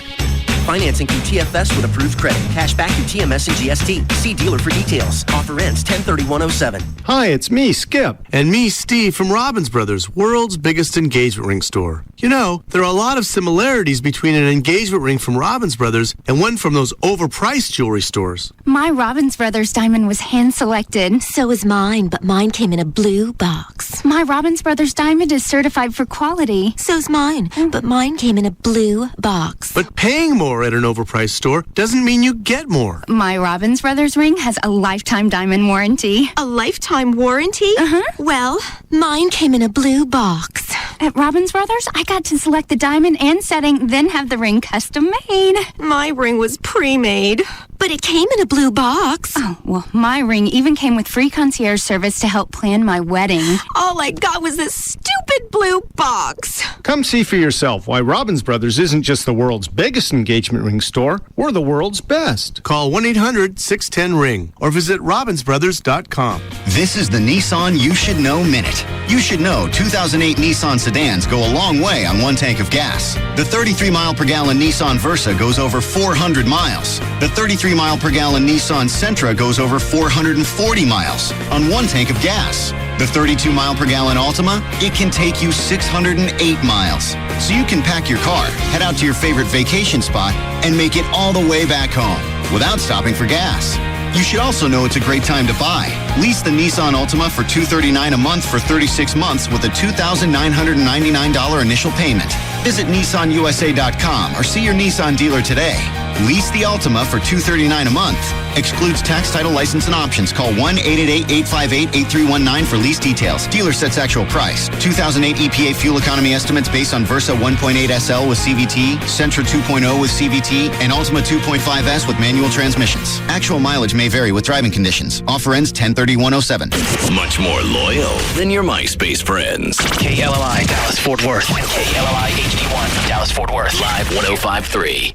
Financing through TFS with approved credit. Cash back through TMS and GST. See dealer for details. Offer ends 10/31/07. Hi, it's me, Skip. And me, Steve, from Robbins Brothers, world's biggest engagement ring store. You know, there are a lot of similarities between an engagement ring from Robbins Brothers and one from those overpriced jewelry stores. My Robbins Brothers diamond was hand-selected. So is mine, but mine came in a blue box. My Robbins Brothers diamond is certified for quality. So's mine, but mine came in a blue box. But paying more at an overpriced store doesn't mean you get more. My Robbins Brothers ring has a lifetime diamond warranty. A lifetime warranty? Uh-huh. Well, mine came in a blue box. At Robbins Brothers, I got to select the diamond and setting, then have the ring custom made. My ring was pre-made, but it came in a blue box. Oh, well, my ring even came with free concierge service to help plan my wedding. All I got was this stupid blue box. Come see for yourself why Robbins Brothers isn't just the world's biggest engagement ring store, we're the world's best. Call 1-800-610-RING or visit robbinsbrothers.com. This is the Nissan You Should Know Minute. You should know 2008 Nissan sedans go a long way on one tank of gas. The 33-mile-per-gallon Nissan Versa goes over 400 miles. The 33-mile-per-gallon Nissan Sentra goes over 440 miles on one tank of gas. The 32-mile-per-gallon Altima, it can take you 608 miles. So you can pack your car, head out to your favorite vacation spot, and make it all the way back home without stopping for gas. You should also know it's a great time to buy. Lease the Nissan Altima for $239 a month for 36 months with a $2,999 initial payment. Visit NissanUSA.com or see your Nissan dealer today. Lease the Altima for $239 a month. Excludes tax, title, license, and options. Call 1-888-858-8319 for lease details. Dealer sets actual price. 2008 EPA fuel economy estimates based on Versa 1.8 SL with CVT, Sentra 2.0 with CVT, and Altima 2.5S with manual transmissions. Actual mileage may vary with driving conditions. Offer ends 10/31/07. Much more loyal than your MySpace friends. KLLI, Dallas, Fort Worth. KLLI HD1, Dallas, Fort Worth. Live 105.3.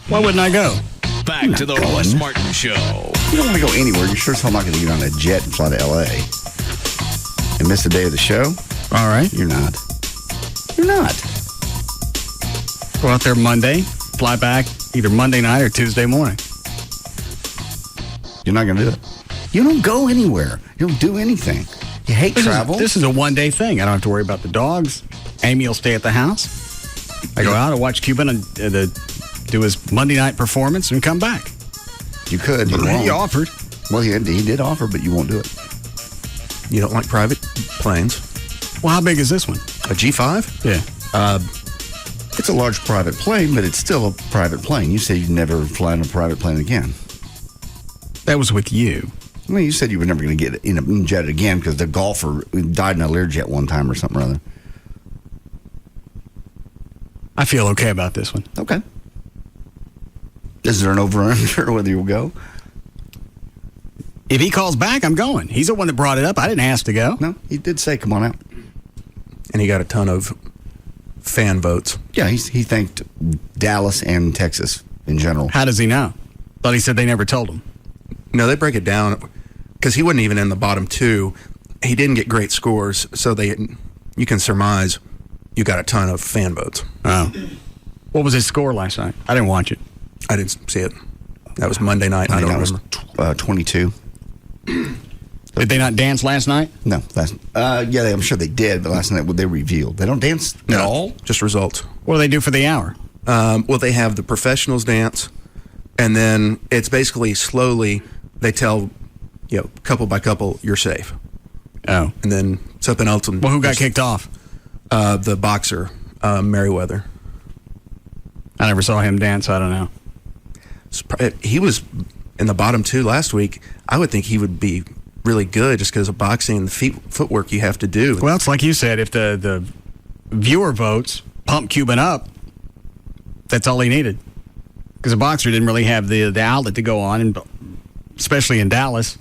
Why wouldn't I go? Back to the Russ Martin Show. You don't want to go anywhere. You're sure as hell not going to get on a jet and fly to L.A. and miss the day of the show? All right. You're not. You're not. Go out there Monday, fly back either Monday night or Tuesday morning. You're not going to do it. You don't go anywhere. You don't do anything. You hate travel. This is a one-day thing. I don't have to worry about the dogs. Amy will stay at the house. I go out and watch Cuban and do his Monday night performance and come back. You could. You He offered. Well, he did offer, but you won't do it. You don't like private planes? Well, how big is this one? A G5? Yeah. It's a large private plane, but it's still a private plane. You said you'd never fly in a private plane again. That was with you. Well, you said you were never going to get in a jet again because the golfer died in a Learjet one time or something or other. I feel okay about this one. Okay. Is there an over-under whether you'll go? If he calls back, I'm going. He's the one that brought it up. I didn't ask to go. No, he did say, come on out. And he got a ton of fan votes. Yeah, he thanked Dallas and Texas in general. How does he know? Thought he said they never told him. No, they break it down because he wasn't even in the bottom two. He didn't get great scores, so you can surmise you got a ton of fan votes. Oh. What was his score last night? I didn't watch it. I didn't see it. That was Monday night. I don't remember. 22. Did they not dance last night? No. I'm sure they did, but last night they revealed. They don't dance at all? Just results. What do they do for the hour? Well, they have the professionals dance, and then it's basically slowly they tell, couple by couple, you're safe. Oh. And then something else. Well, who got kicked off? The boxer, Merriweather. I never saw him dance, so I don't know. He was in the bottom two last week. I would think he would be really good just because of boxing and the footwork you have to do. Well, it's like you said, if the viewer votes pump Cuban up, that's all he needed. Because a boxer didn't really have the outlet to go on, and especially in Dallas,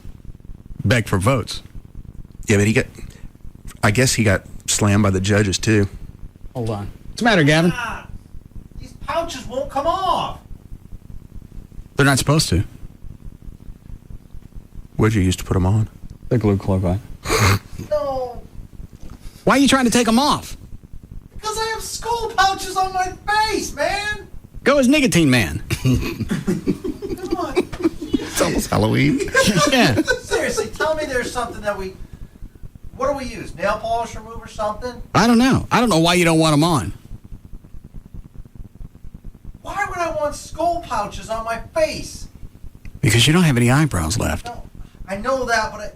beg for votes. Yeah, but I guess he got slammed by the judges too. Hold on. What's the matter, Gavin? These pouches won't come off. They're not supposed to. What'd you use to put them on? They're glue chloride. No. Why are you trying to take them off? Because I have skull pouches on my face, man. Go as Nicotine Man. Come on. It's almost Halloween. Yeah. Seriously, tell me there's something that what do we use? Nail polish remover, something? I don't know. I don't know why you don't want them on. Why would I want skull pouches on my face? Because you don't have any eyebrows left. No, I know that, but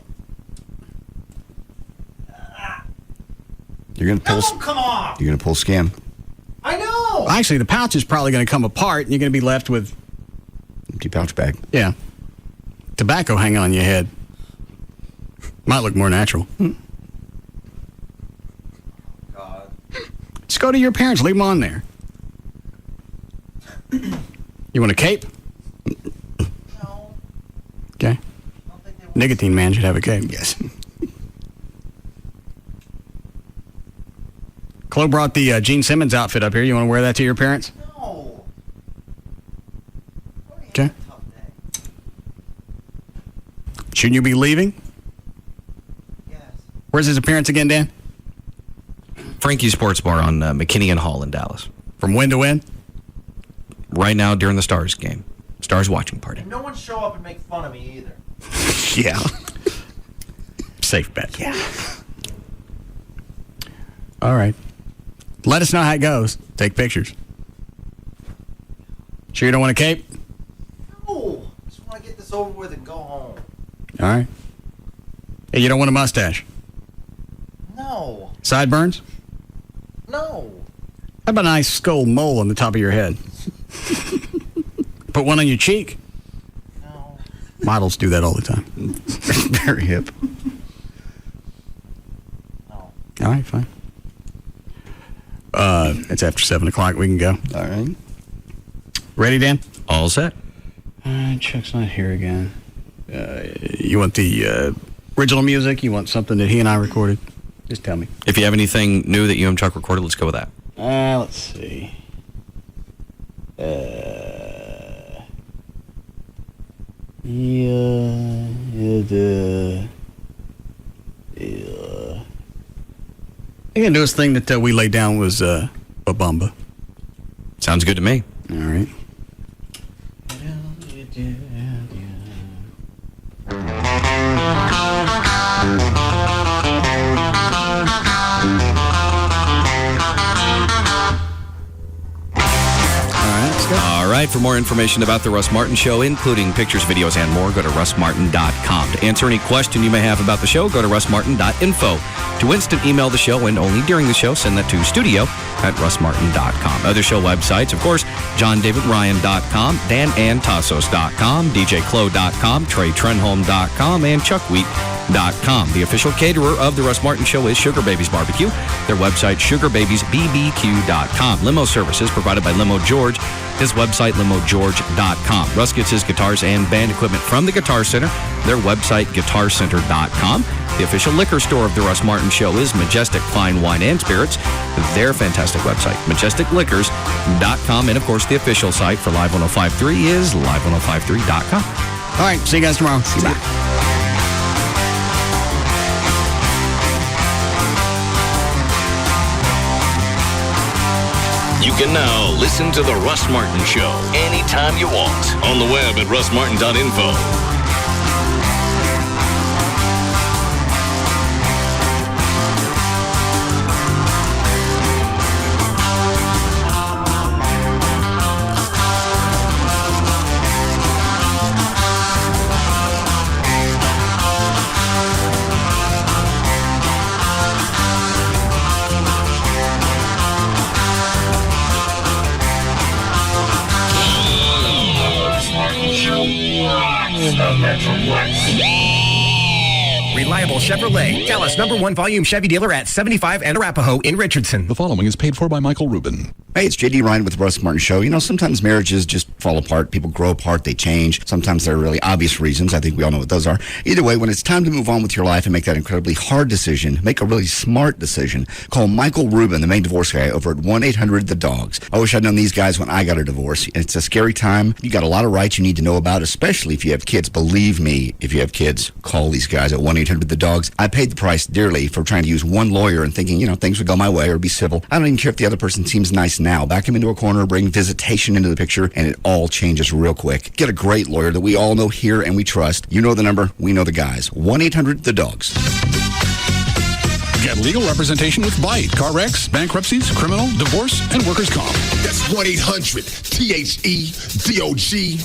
You're gonna pull. That won't come off. You're gonna pull skin. I know. Actually, the pouch is probably going to come apart, and you're going to be left with empty pouch bag. Yeah, tobacco hanging on your head. Might look more natural. God. Just go to your parents. Leave them on there. You want a cape? No. Okay. Nicotine Man should have a cape. Yes. Chloe brought the Gene Simmons outfit up here. You want to wear that to your parents? No. Okay. Shouldn't you be leaving? Yes. Where's his appearance again, Dan? Frankie's Sports Bar on McKinney and Hall in Dallas. From when to when? Right now during the Stars game. Stars watching party. And no one show up and make fun of me either. Yeah. Safe bet. Yeah. All right. Let us know how it goes. Take pictures. Sure you don't want a cape? No. I just want to get this over with and go home. All right. Hey, you don't want a mustache? No. Sideburns? No. How about a nice skull mole on the top of your head? Put one on your cheek? No. Models do that all the time. Very hip. No. All right, fine. It's after 7 o'clock. We can go. All right. Ready, Dan? All set. Chuck's not here again. You want the original music? You want something that he and I recorded? Just tell me. If you have anything new that you and Chuck recorded, let's go with that. Let's see. think the newest thing that we laid down was Babumba. Sounds good to me. All right. All right, for more information about the Russ Martin Show, including pictures, videos, and more, go to russmartin.com. To answer any question you may have about the show, go to russmartin.info. To instant email the show and only during the show, send that to studio@russmartin.com. Other show websites, of course, johndavidryan.com, danantasos.com, djclo.com, treytrenholm.com, and chuckwheat.com. The official caterer of the Russ Martin Show is Sugar Babies Barbecue. Their website, sugarbabiesbbq.com. Limo services provided by Limo George. His website, limogeorge.com. Russ gets his guitars and band equipment from the Guitar Center. Their website, guitarcenter.com. The official liquor store of the Russ Martin Show is Majestic Fine Wine and Spirits. Their fantastic website, majesticliquors.com. And, of course, the official site for Live 1053 is live1053.com. All right, see you guys tomorrow. See you. Bye. You can now listen to The Russ Martin Show anytime you want on the web at russmartin.info. Reliable Chevrolet, Dallas #1 volume Chevy dealer at 75 and Arapahoe in Richardson. The following is paid for by Michael Rubin. Hey, it's J.D. Ryan with the Russ Martin Show. You know, sometimes marriages just fall apart. People grow apart. They change. Sometimes there are really obvious reasons. I think we all know what those are. Either way, when it's time to move on with your life and make that incredibly hard decision, make a really smart decision, call Michael Rubin, the main divorce guy, over at 1-800-THE-DOGS. I wish I'd known these guys when I got a divorce. It's a scary time. You got a lot of rights you need to know about, especially if you have kids. Believe me, if you have kids, call these guys at 1-800-THE-DOGS. I paid the price dearly for trying to use one lawyer and thinking, you know, things would go my way or be civil. I don't even care if the other person seems nice now. Back him into a corner, bring visitation into the picture, and it all changes real quick. Get a great lawyer that we all know here and we trust. You know the number, we know the guys. 1-800-THE-DOGS. Get legal representation with Byte. Car wrecks, bankruptcies, criminal, divorce, and workers' comp. That's 1-800-THEDOGS.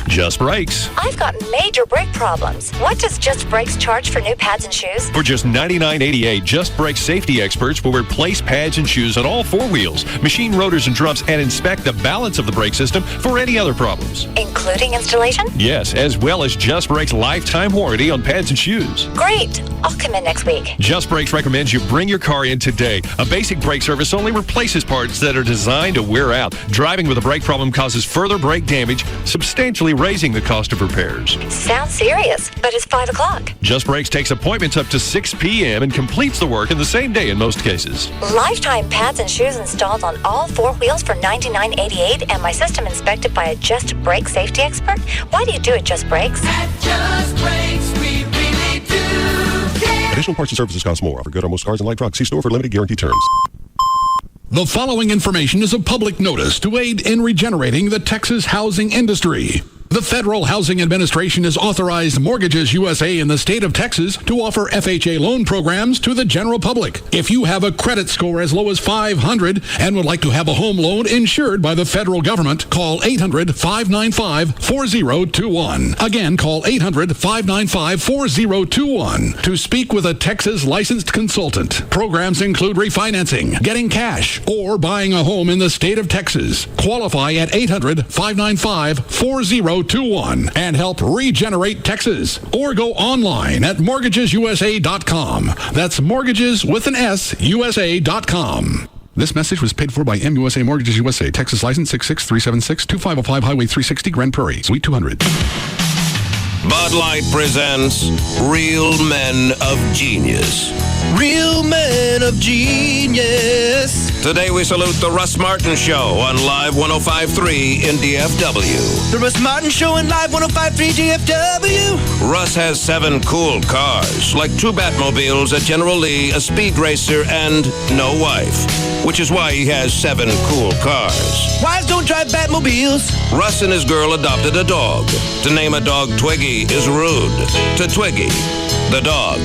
Just Brakes. I've got major brake problems. What does Just Brakes charge for new pads and shoes? For just $99.88, Just Brakes safety experts will replace pads and shoes on all four wheels, machine rotors and drums, and inspect the balance of the brake system for any other problems. Including installation? Yes, as well as Just Brakes lifetime warranty on pads and shoes. Great. I'll come in next week. Just Brakes recommends you bring your car in today. A basic brake service only replaces parts that are designed to wear out. Driving with a brake problem causes further brake damage, substantially raising the cost of repairs. Sounds serious, but it's 5 o'clock. Just Brakes takes appointments up to 6 p.m. and completes the work in the same day in most cases. Lifetime pads and shoes installed on all four wheels for $99.88 and my system inspected by a Just Brakes safety expert? Why do you do it, Just Brakes? At Just Brakes, we really do care. Additional parts and services cost more. For good on most cars and light trucks. See store for limited guarantee terms. The following information is a public notice to aid in regenerating the Texas housing industry. The Federal Housing Administration has authorized Mortgages USA in the state of Texas to offer FHA loan programs to the general public. If you have a credit score as low as 500 and would like to have a home loan insured by the federal government, call 800-595-4021. Again, call 800-595-4021 to speak with a Texas licensed consultant. Programs include refinancing, getting cash, or buying a home in the state of Texas. Qualify at 800-595-4021 and help regenerate Texas. Or go online at mortgagesusa.com. That's mortgages with an S, USA.com. This message was paid for by MUSA Mortgages USA, Texas license 66376, 2505 Highway 360, Grand Prairie, Suite 200. Bud Light presents Real Men of Genius. Real Men of Genius. Today we salute the Russ Martin Show on Live 105.3 in DFW. The Russ Martin Show on Live 105.3 DFW. Russ has 7 cool cars, like 2 Batmobiles, a General Lee, a speed racer, and no wife. Which is why he has 7 cool cars. Wives don't drive Batmobiles. Russ and his girl adopted a dog. To name a dog Twiggy is rude. To Twiggy, the dog.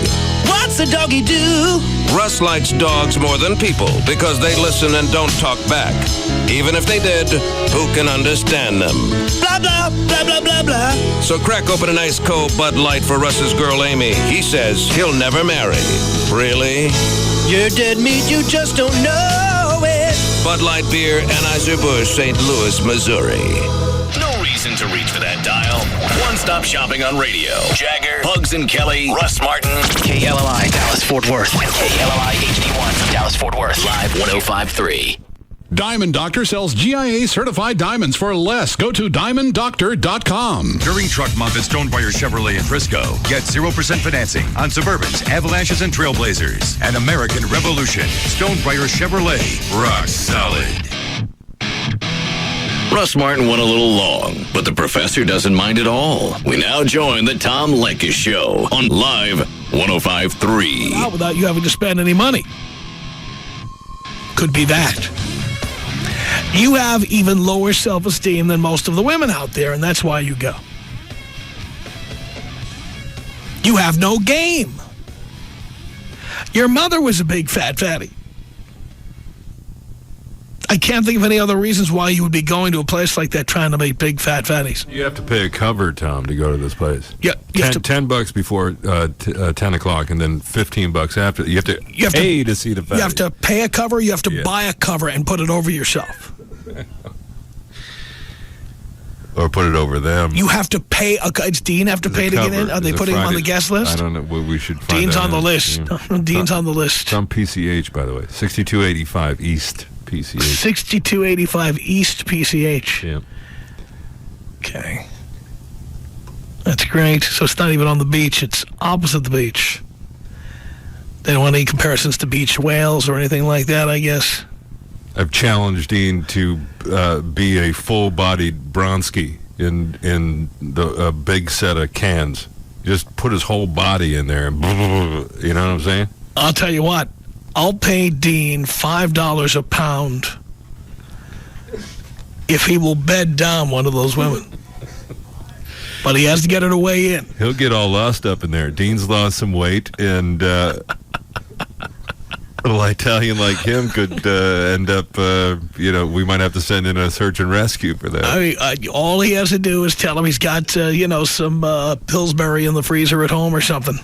What's the doggy do? Russ likes dogs more than people because they listen and don't talk back. Even if they did, who can understand them? Blah, blah, blah, blah, blah, blah. So crack open an ice cold Bud Light for Russ's girl Amy. He says he'll never marry. Really? You're dead meat, you just don't know it. Bud Light Beer, Anheuser-Busch, St. Louis, Missouri. No reason to reach for that dial. One-stop shopping on radio. Jagger, Bugs and Kelly, Russ Martin. KLLI, Dallas, Fort Worth. KLLI HD1, Dallas, Fort Worth. Live 105.3. Diamond Doctor sells GIA certified diamonds for less. Go to diamonddoctor.com. During Truck Month at Stonebriar Chevrolet in Frisco, get 0% financing on Suburbans, Avalanches, and Trailblazers. An American Revolution. Stonebriar Chevrolet. Rock solid. Russ Martin went a little long, but the professor doesn't mind at all. We now join the Tom Leykis Show on Live 105.3. Without you having to spend any money. Could be that. You have even lower self-esteem than most of the women out there, and that's why you go. You have no game. Your mother was a big fat fatty. I can't think of any other reasons why you would be going to a place like that trying to make big fat fatties. You have to pay a cover, Tom, to go to this place. Yeah, $10 before 10 o'clock, and then $15 after. You have to pay to see the fatty. You have to pay a cover. You have to buy a cover and put it over yourself. Or put it over them. You have to pay. Does Dean have to pay to get in? Are they putting him on the guest list? I don't know. Well, we should find Dean's out. on the list. Yeah. Dean's on the list. It's on PCH, by the way. 6285 East PCH. 6285 East PCH. Yeah. Okay. That's great. So it's not even on the beach. It's opposite the beach. They don't want any comparisons to beach whales or anything like that, I guess. I've challenged Dean to be a full-bodied Bronski in the big set of cans. Just put his whole body in there. And you know what I'm saying? I'll tell you what. I'll pay Dean $5 a pound if he will bed down one of those women. But he has to get her to weigh in. He'll get all lost up in there. Dean's lost some weight, and a little Italian like him could end up, we might have to send in a search and rescue for that. I mean, all he has to do is tell him he's got, some Pillsbury in the freezer at home or something.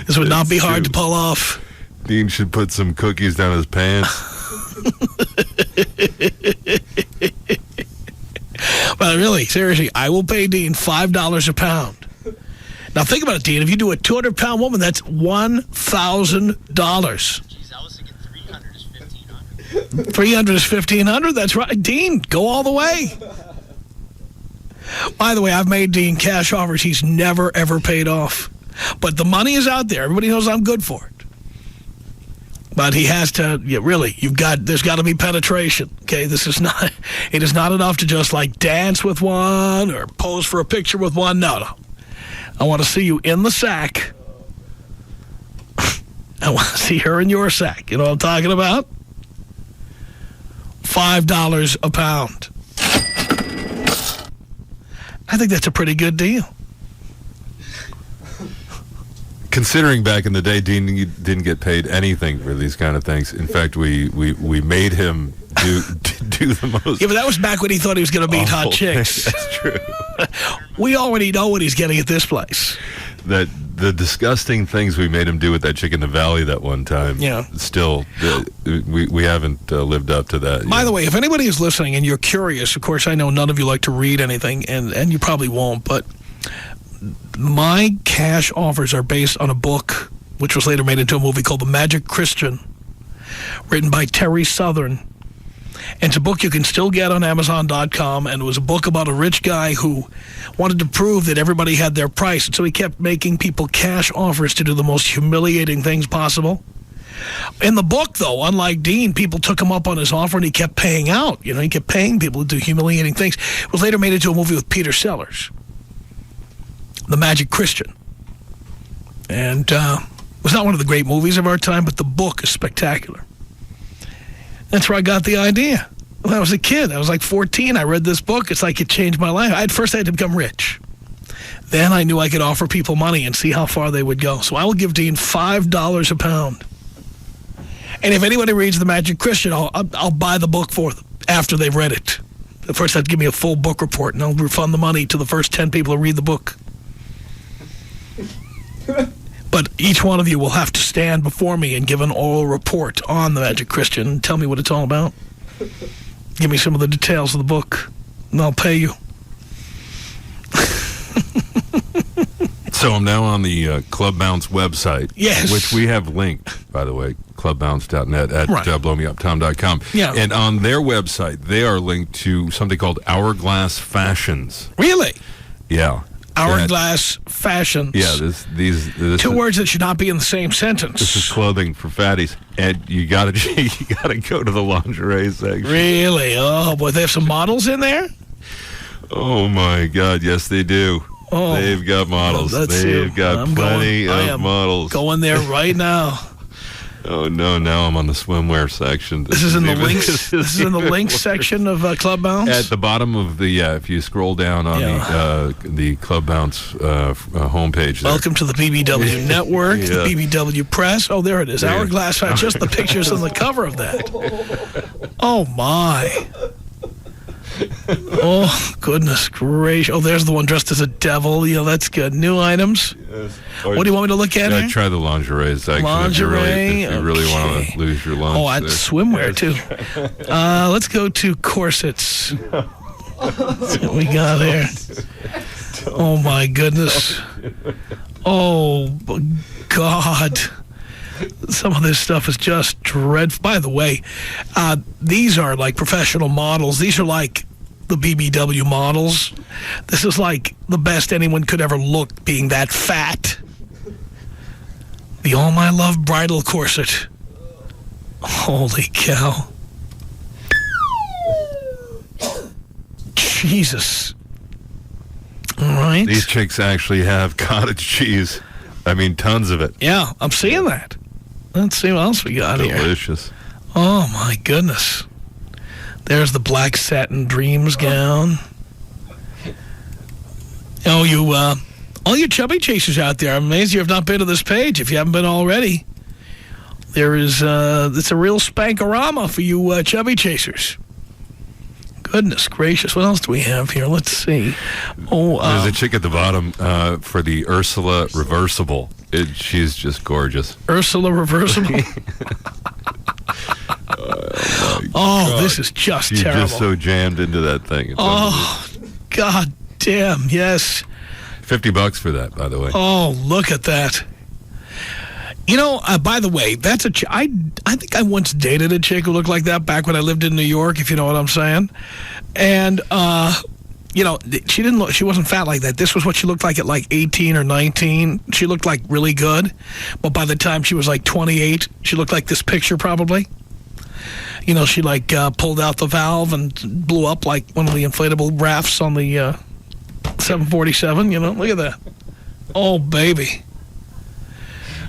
This would not be hard to pull off. Dean should put some cookies down his pants. But really, seriously, I will pay Dean $5 a pound. Now think about it, Dean. If you do a 200-pound woman, that's $1,000. 300 is 1,500. That's right. Dean, go all the way. By the way, I've made Dean cash offers he's never, ever paid off. But the money is out there. Everybody knows I'm good for it. But he has to, there's got to be penetration. Okay, it is not enough to just like dance with one or pose for a picture with one. No. I want to see you in the sack. I want to see her in your sack. You know what I'm talking about? $5 a pound. I think that's a pretty good deal. Considering back in the day, Dean didn't get paid anything for these kind of things. In fact, we made him do the most. Yeah, but that was back when he thought he was going to meet hot chicks. That's true. We already know what he's getting at this place. That the disgusting things we made him do with that chick in the valley that one time. Yeah. Still, we haven't lived up to that. By the way, if anybody is listening and you're curious, of course, I know none of you like to read anything, and you probably won't, but my cash offers are based on a book which was later made into a movie called The Magic Christian, written by Terry Southern. And it's a book you can still get on Amazon.com, and it was a book about a rich guy who wanted to prove that everybody had their price, and so he kept making people cash offers to do the most humiliating things possible. In the book, though, unlike Dean, people took him up on his offer, and he kept paying out. You know, he kept paying people to do humiliating things. It was later made into a movie with Peter Sellers, The Magic Christian. And it was not one of the great movies of our time, but the book is spectacular. That's where I got the idea. When I was a kid, I was like 14, I read this book. It's like it changed my life. At first, I had to become rich. Then I knew I could offer people money and see how far they would go. So I will give Dean $5 a pound. And if anybody reads The Magic Christian, I'll buy the book for them after they've read it. First, they have to give me a full book report, and I'll refund the money to the first 10 people who read the book. But each one of you will have to stand before me and give an oral report on The Magic Christian and tell me what it's all about. Give me some of the details of the book, and I'll pay you. So I'm now on the Club Bounce website, yes, which we have linked, by the way, clubbounce.net at blowmeuptom.com. Yeah. And on their website, they are linked to something called Hourglass Fashions. Really? Yeah. Hourglass Fashions. Yeah, this two words that should not be in the same sentence. This is clothing for fatties, and you gotta go to the lingerie section. Really? Oh boy, they have some models in there. Oh my God, yes they do. Oh, they've got models. They've got plenty of models. Going there right now. Oh no! Now I'm on the swimwear section. This is in the links. This is in the links section of Club Bounce. At the bottom of the, if you scroll down on the Club Bounce homepage. There. Welcome to the BBW Network, the BBW Press. Oh, there it is. Hourglass. Just the pictures on the cover of that. Oh my. Oh, goodness gracious. Oh, there's the one dressed as a devil. Yeah, that's good. New items. Yes. What do you want me to look at here? Try the lingerie section. Lingerie. If you really want to lose your lunch. Oh, that's swimwear, too. Let's go to corsets. That's what we got there. Oh, my goodness. Oh, God. Some of this stuff is just dreadful. By the way, these are like professional models. These are like the BBW models. This is like the best anyone could ever look, being that fat. The All My Love bridal corset. Holy cow. Jesus. All right. These chicks actually have cottage cheese. I mean, tons of it. Yeah, I'm seeing that. Let's see what else we got here. Delicious. Oh, my goodness. There's the black satin dreams gown. Oh, all you chubby chasers out there, I'm amazed you have not been to this page if you haven't been already. There is, it's a real spankorama for you chubby chasers. Goodness gracious. What else do we have here? Let's see. Oh, there's a chick at the bottom for the Ursula Reversible. She's just gorgeous. Ursula Reversible? Oh, this is just She's terrible. She's just so jammed into that thing. It's God damn, yes. $50 for that, by the way. Oh, look at that. You know, by the way, that's I think I once dated a chick who looked like that back when I lived in New York, if you know what I'm saying. And, you know, she wasn't fat like that. This was what she looked like at like 18 or 19. She looked like really good. But by the time she was like 28, she looked like this picture probably. You know, she like pulled out the valve and blew up like one of the inflatable rafts on the 747, you know. Look at that. Oh, baby.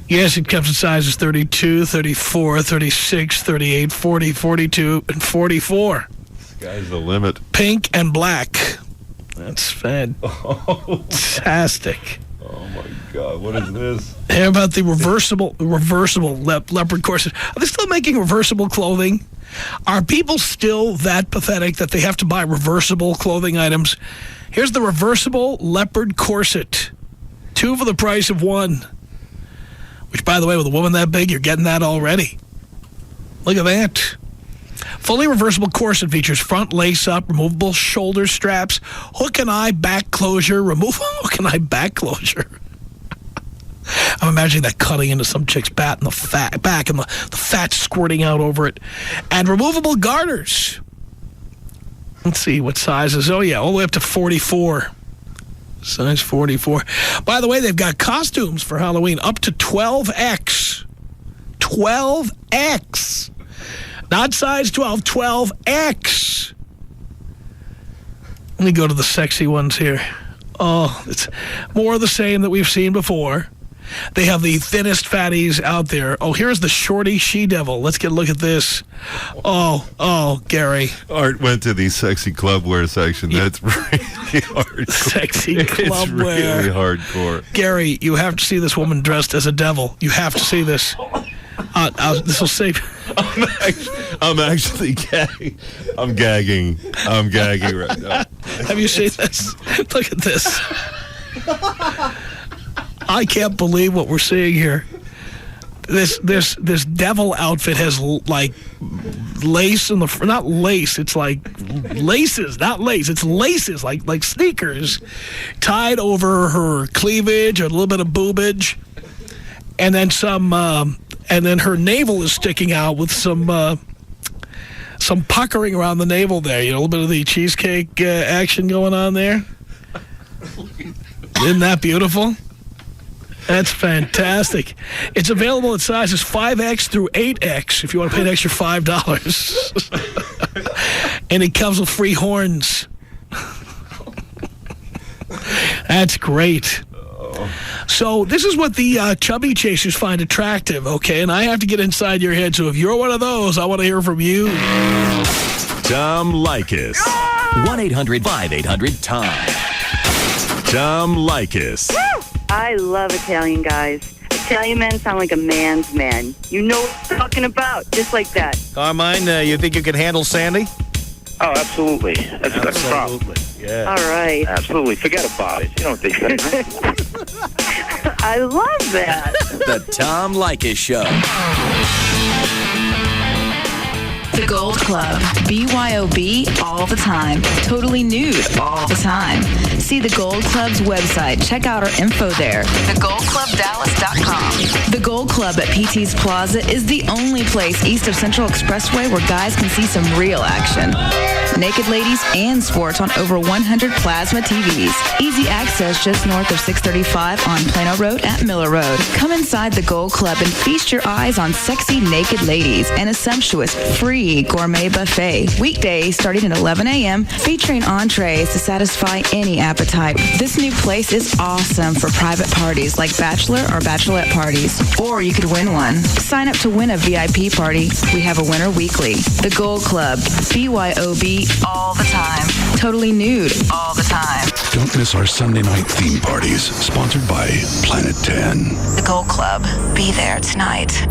Yes, it comes in sizes 32, 34, 36, 38, 40, 42, and 44. Sky's the limit. Pink and black. That's fantastic. Oh, my God. What is this? How about the reversible leopard corset? Are they still making reversible clothing? Are people still that pathetic that they have to buy reversible clothing items? Here's the reversible leopard corset. 2 for the price of 1. Which, by the way, with a woman that big, you're getting that already. Look at that. Fully reversible corset features front lace-up, removable shoulder straps, hook and eye back closure, hook and eye back closure. I'm imagining that cutting into some chick's back and the fat squirting out over it. And removable garters. Let's see what sizes. Oh, yeah, all the way up to 44. Size 44. By the way, they've got costumes for Halloween up to 12X. 12X. Not size 12, 12X. Let me go to the sexy ones here. Oh, it's more of the same that we've seen before. They have the thinnest fatties out there. Oh, here's the shorty she-devil. Let's get a look at this. Oh, Gary. Art went to the sexy clubwear section. That's really hardcore. Sexy clubwear. It's really hardcore. Gary, you have to see this woman dressed as a devil. You have to see this. This will save. I'm actually gagging. I'm gagging right now. Have you seen this? Look at this. I can't believe what we're seeing here. This devil outfit has like lace in the not lace. It's like laces, not lace. It's laces like sneakers, tied over her cleavage, a little bit of boobage, and then some. And then her navel is sticking out with some puckering around the navel there. You know, a little bit of the cheesecake action going on there. Isn't that beautiful? That's fantastic. It's available in sizes 5X through 8X if you want to pay an extra $5. And it comes with free horns. That's great. So this is what the chubby chasers find attractive, okay? And I have to get inside your head. So if you're one of those, I want to hear from you. Tom Leykis. 1-800-5800-TOM. Tom Leykis. I love Italian guys. Italian men sound like a man's man. You know what I'm talking about, just like that. Carmine, you think you can handle Sandy? Oh, absolutely. That's a problem. Yeah. All right. Absolutely. Forget about it. You don't think that. I love that. The Tom Leykis Show. The Gold Club. BYOB all the time. Totally nude all the time. See the Gold Club's website. Check out our info there. TheGoldClubDallas.com. The Gold Club at PT's Plaza is the only place east of Central Expressway where guys can see some real action. Naked ladies and sports on over 100 plasma TVs. Easy access just north of 635 on Plano Road at Miller Road. Come inside the Gold Club and feast your eyes on sexy naked ladies and a sumptuous free gourmet buffet. Weekdays starting at 11 a.m. featuring entrees to satisfy any appetite. This new place is awesome for private parties like bachelor or bachelorette parties. Or you could win one. Sign up to win a VIP party. We have a winner weekly. The Gold Club. BYOB all the time. Totally nude all the time. Don't miss our Sunday night theme parties, sponsored by Planet 10. The Gold Club. Be there tonight.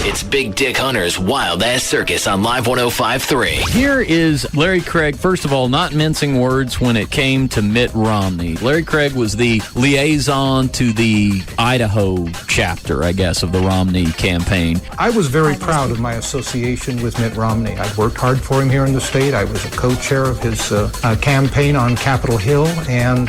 It's Big Dick Hunter's Wild Ass Circus on Live 105.3. Here is Larry Craig, first of all, not mincing words when it came to Mitt Romney. Larry Craig was the liaison to the Idaho chapter, I guess, of the Romney campaign. I was very proud of my association with Mitt Romney. I worked hard for him here in the state. I was a co-chair of his campaign on Capitol Hill, and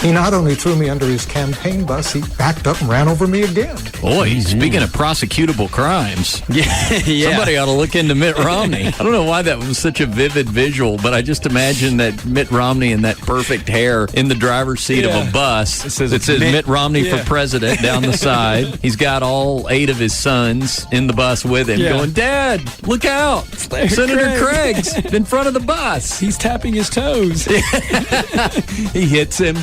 he not only threw me under his campaign bus, he backed up and ran over me again. Boy, speaking of prosecutable crimes, somebody ought to look into Mitt Romney. I don't know why that was such a vivid visual, but I just imagine that Mitt Romney and that perfect hair in the driver's seat of a bus. It says Mitt Romney for president down the side. He's got all 8 of his sons in the bus with him going, Dad, look out. Senator Craig's in front of the bus. He's tapping his toes. He hits him.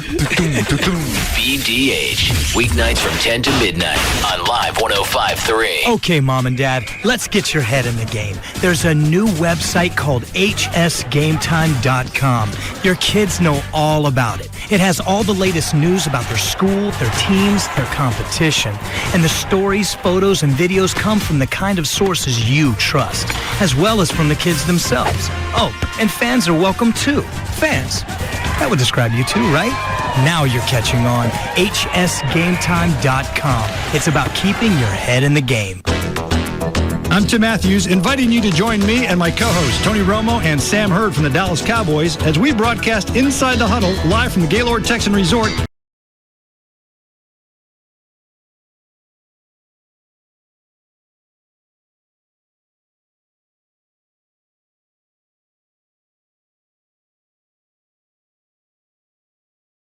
BDH. Weeknights from 10 to midnight on Live 105.3. Okay, Mom and Dad, let's get your head in the game. There's a new website called hsgametime.com. Your kids know all about it. It has all the latest news about their school, their teams, their competition. And the stories, photos, and videos come from the kind of sources you trust, as well as from the kids themselves. Oh, and fans are welcome too. Fans. That would describe you too, right? Now you're catching on. hsgametime.com. It's about keeping your head in the game. I'm Tim Matthews, inviting you to join me and my co-hosts, Tony Romo and Sam Hurd from the Dallas Cowboys, as we broadcast Inside the Huddle live from the Gaylord Texan Resort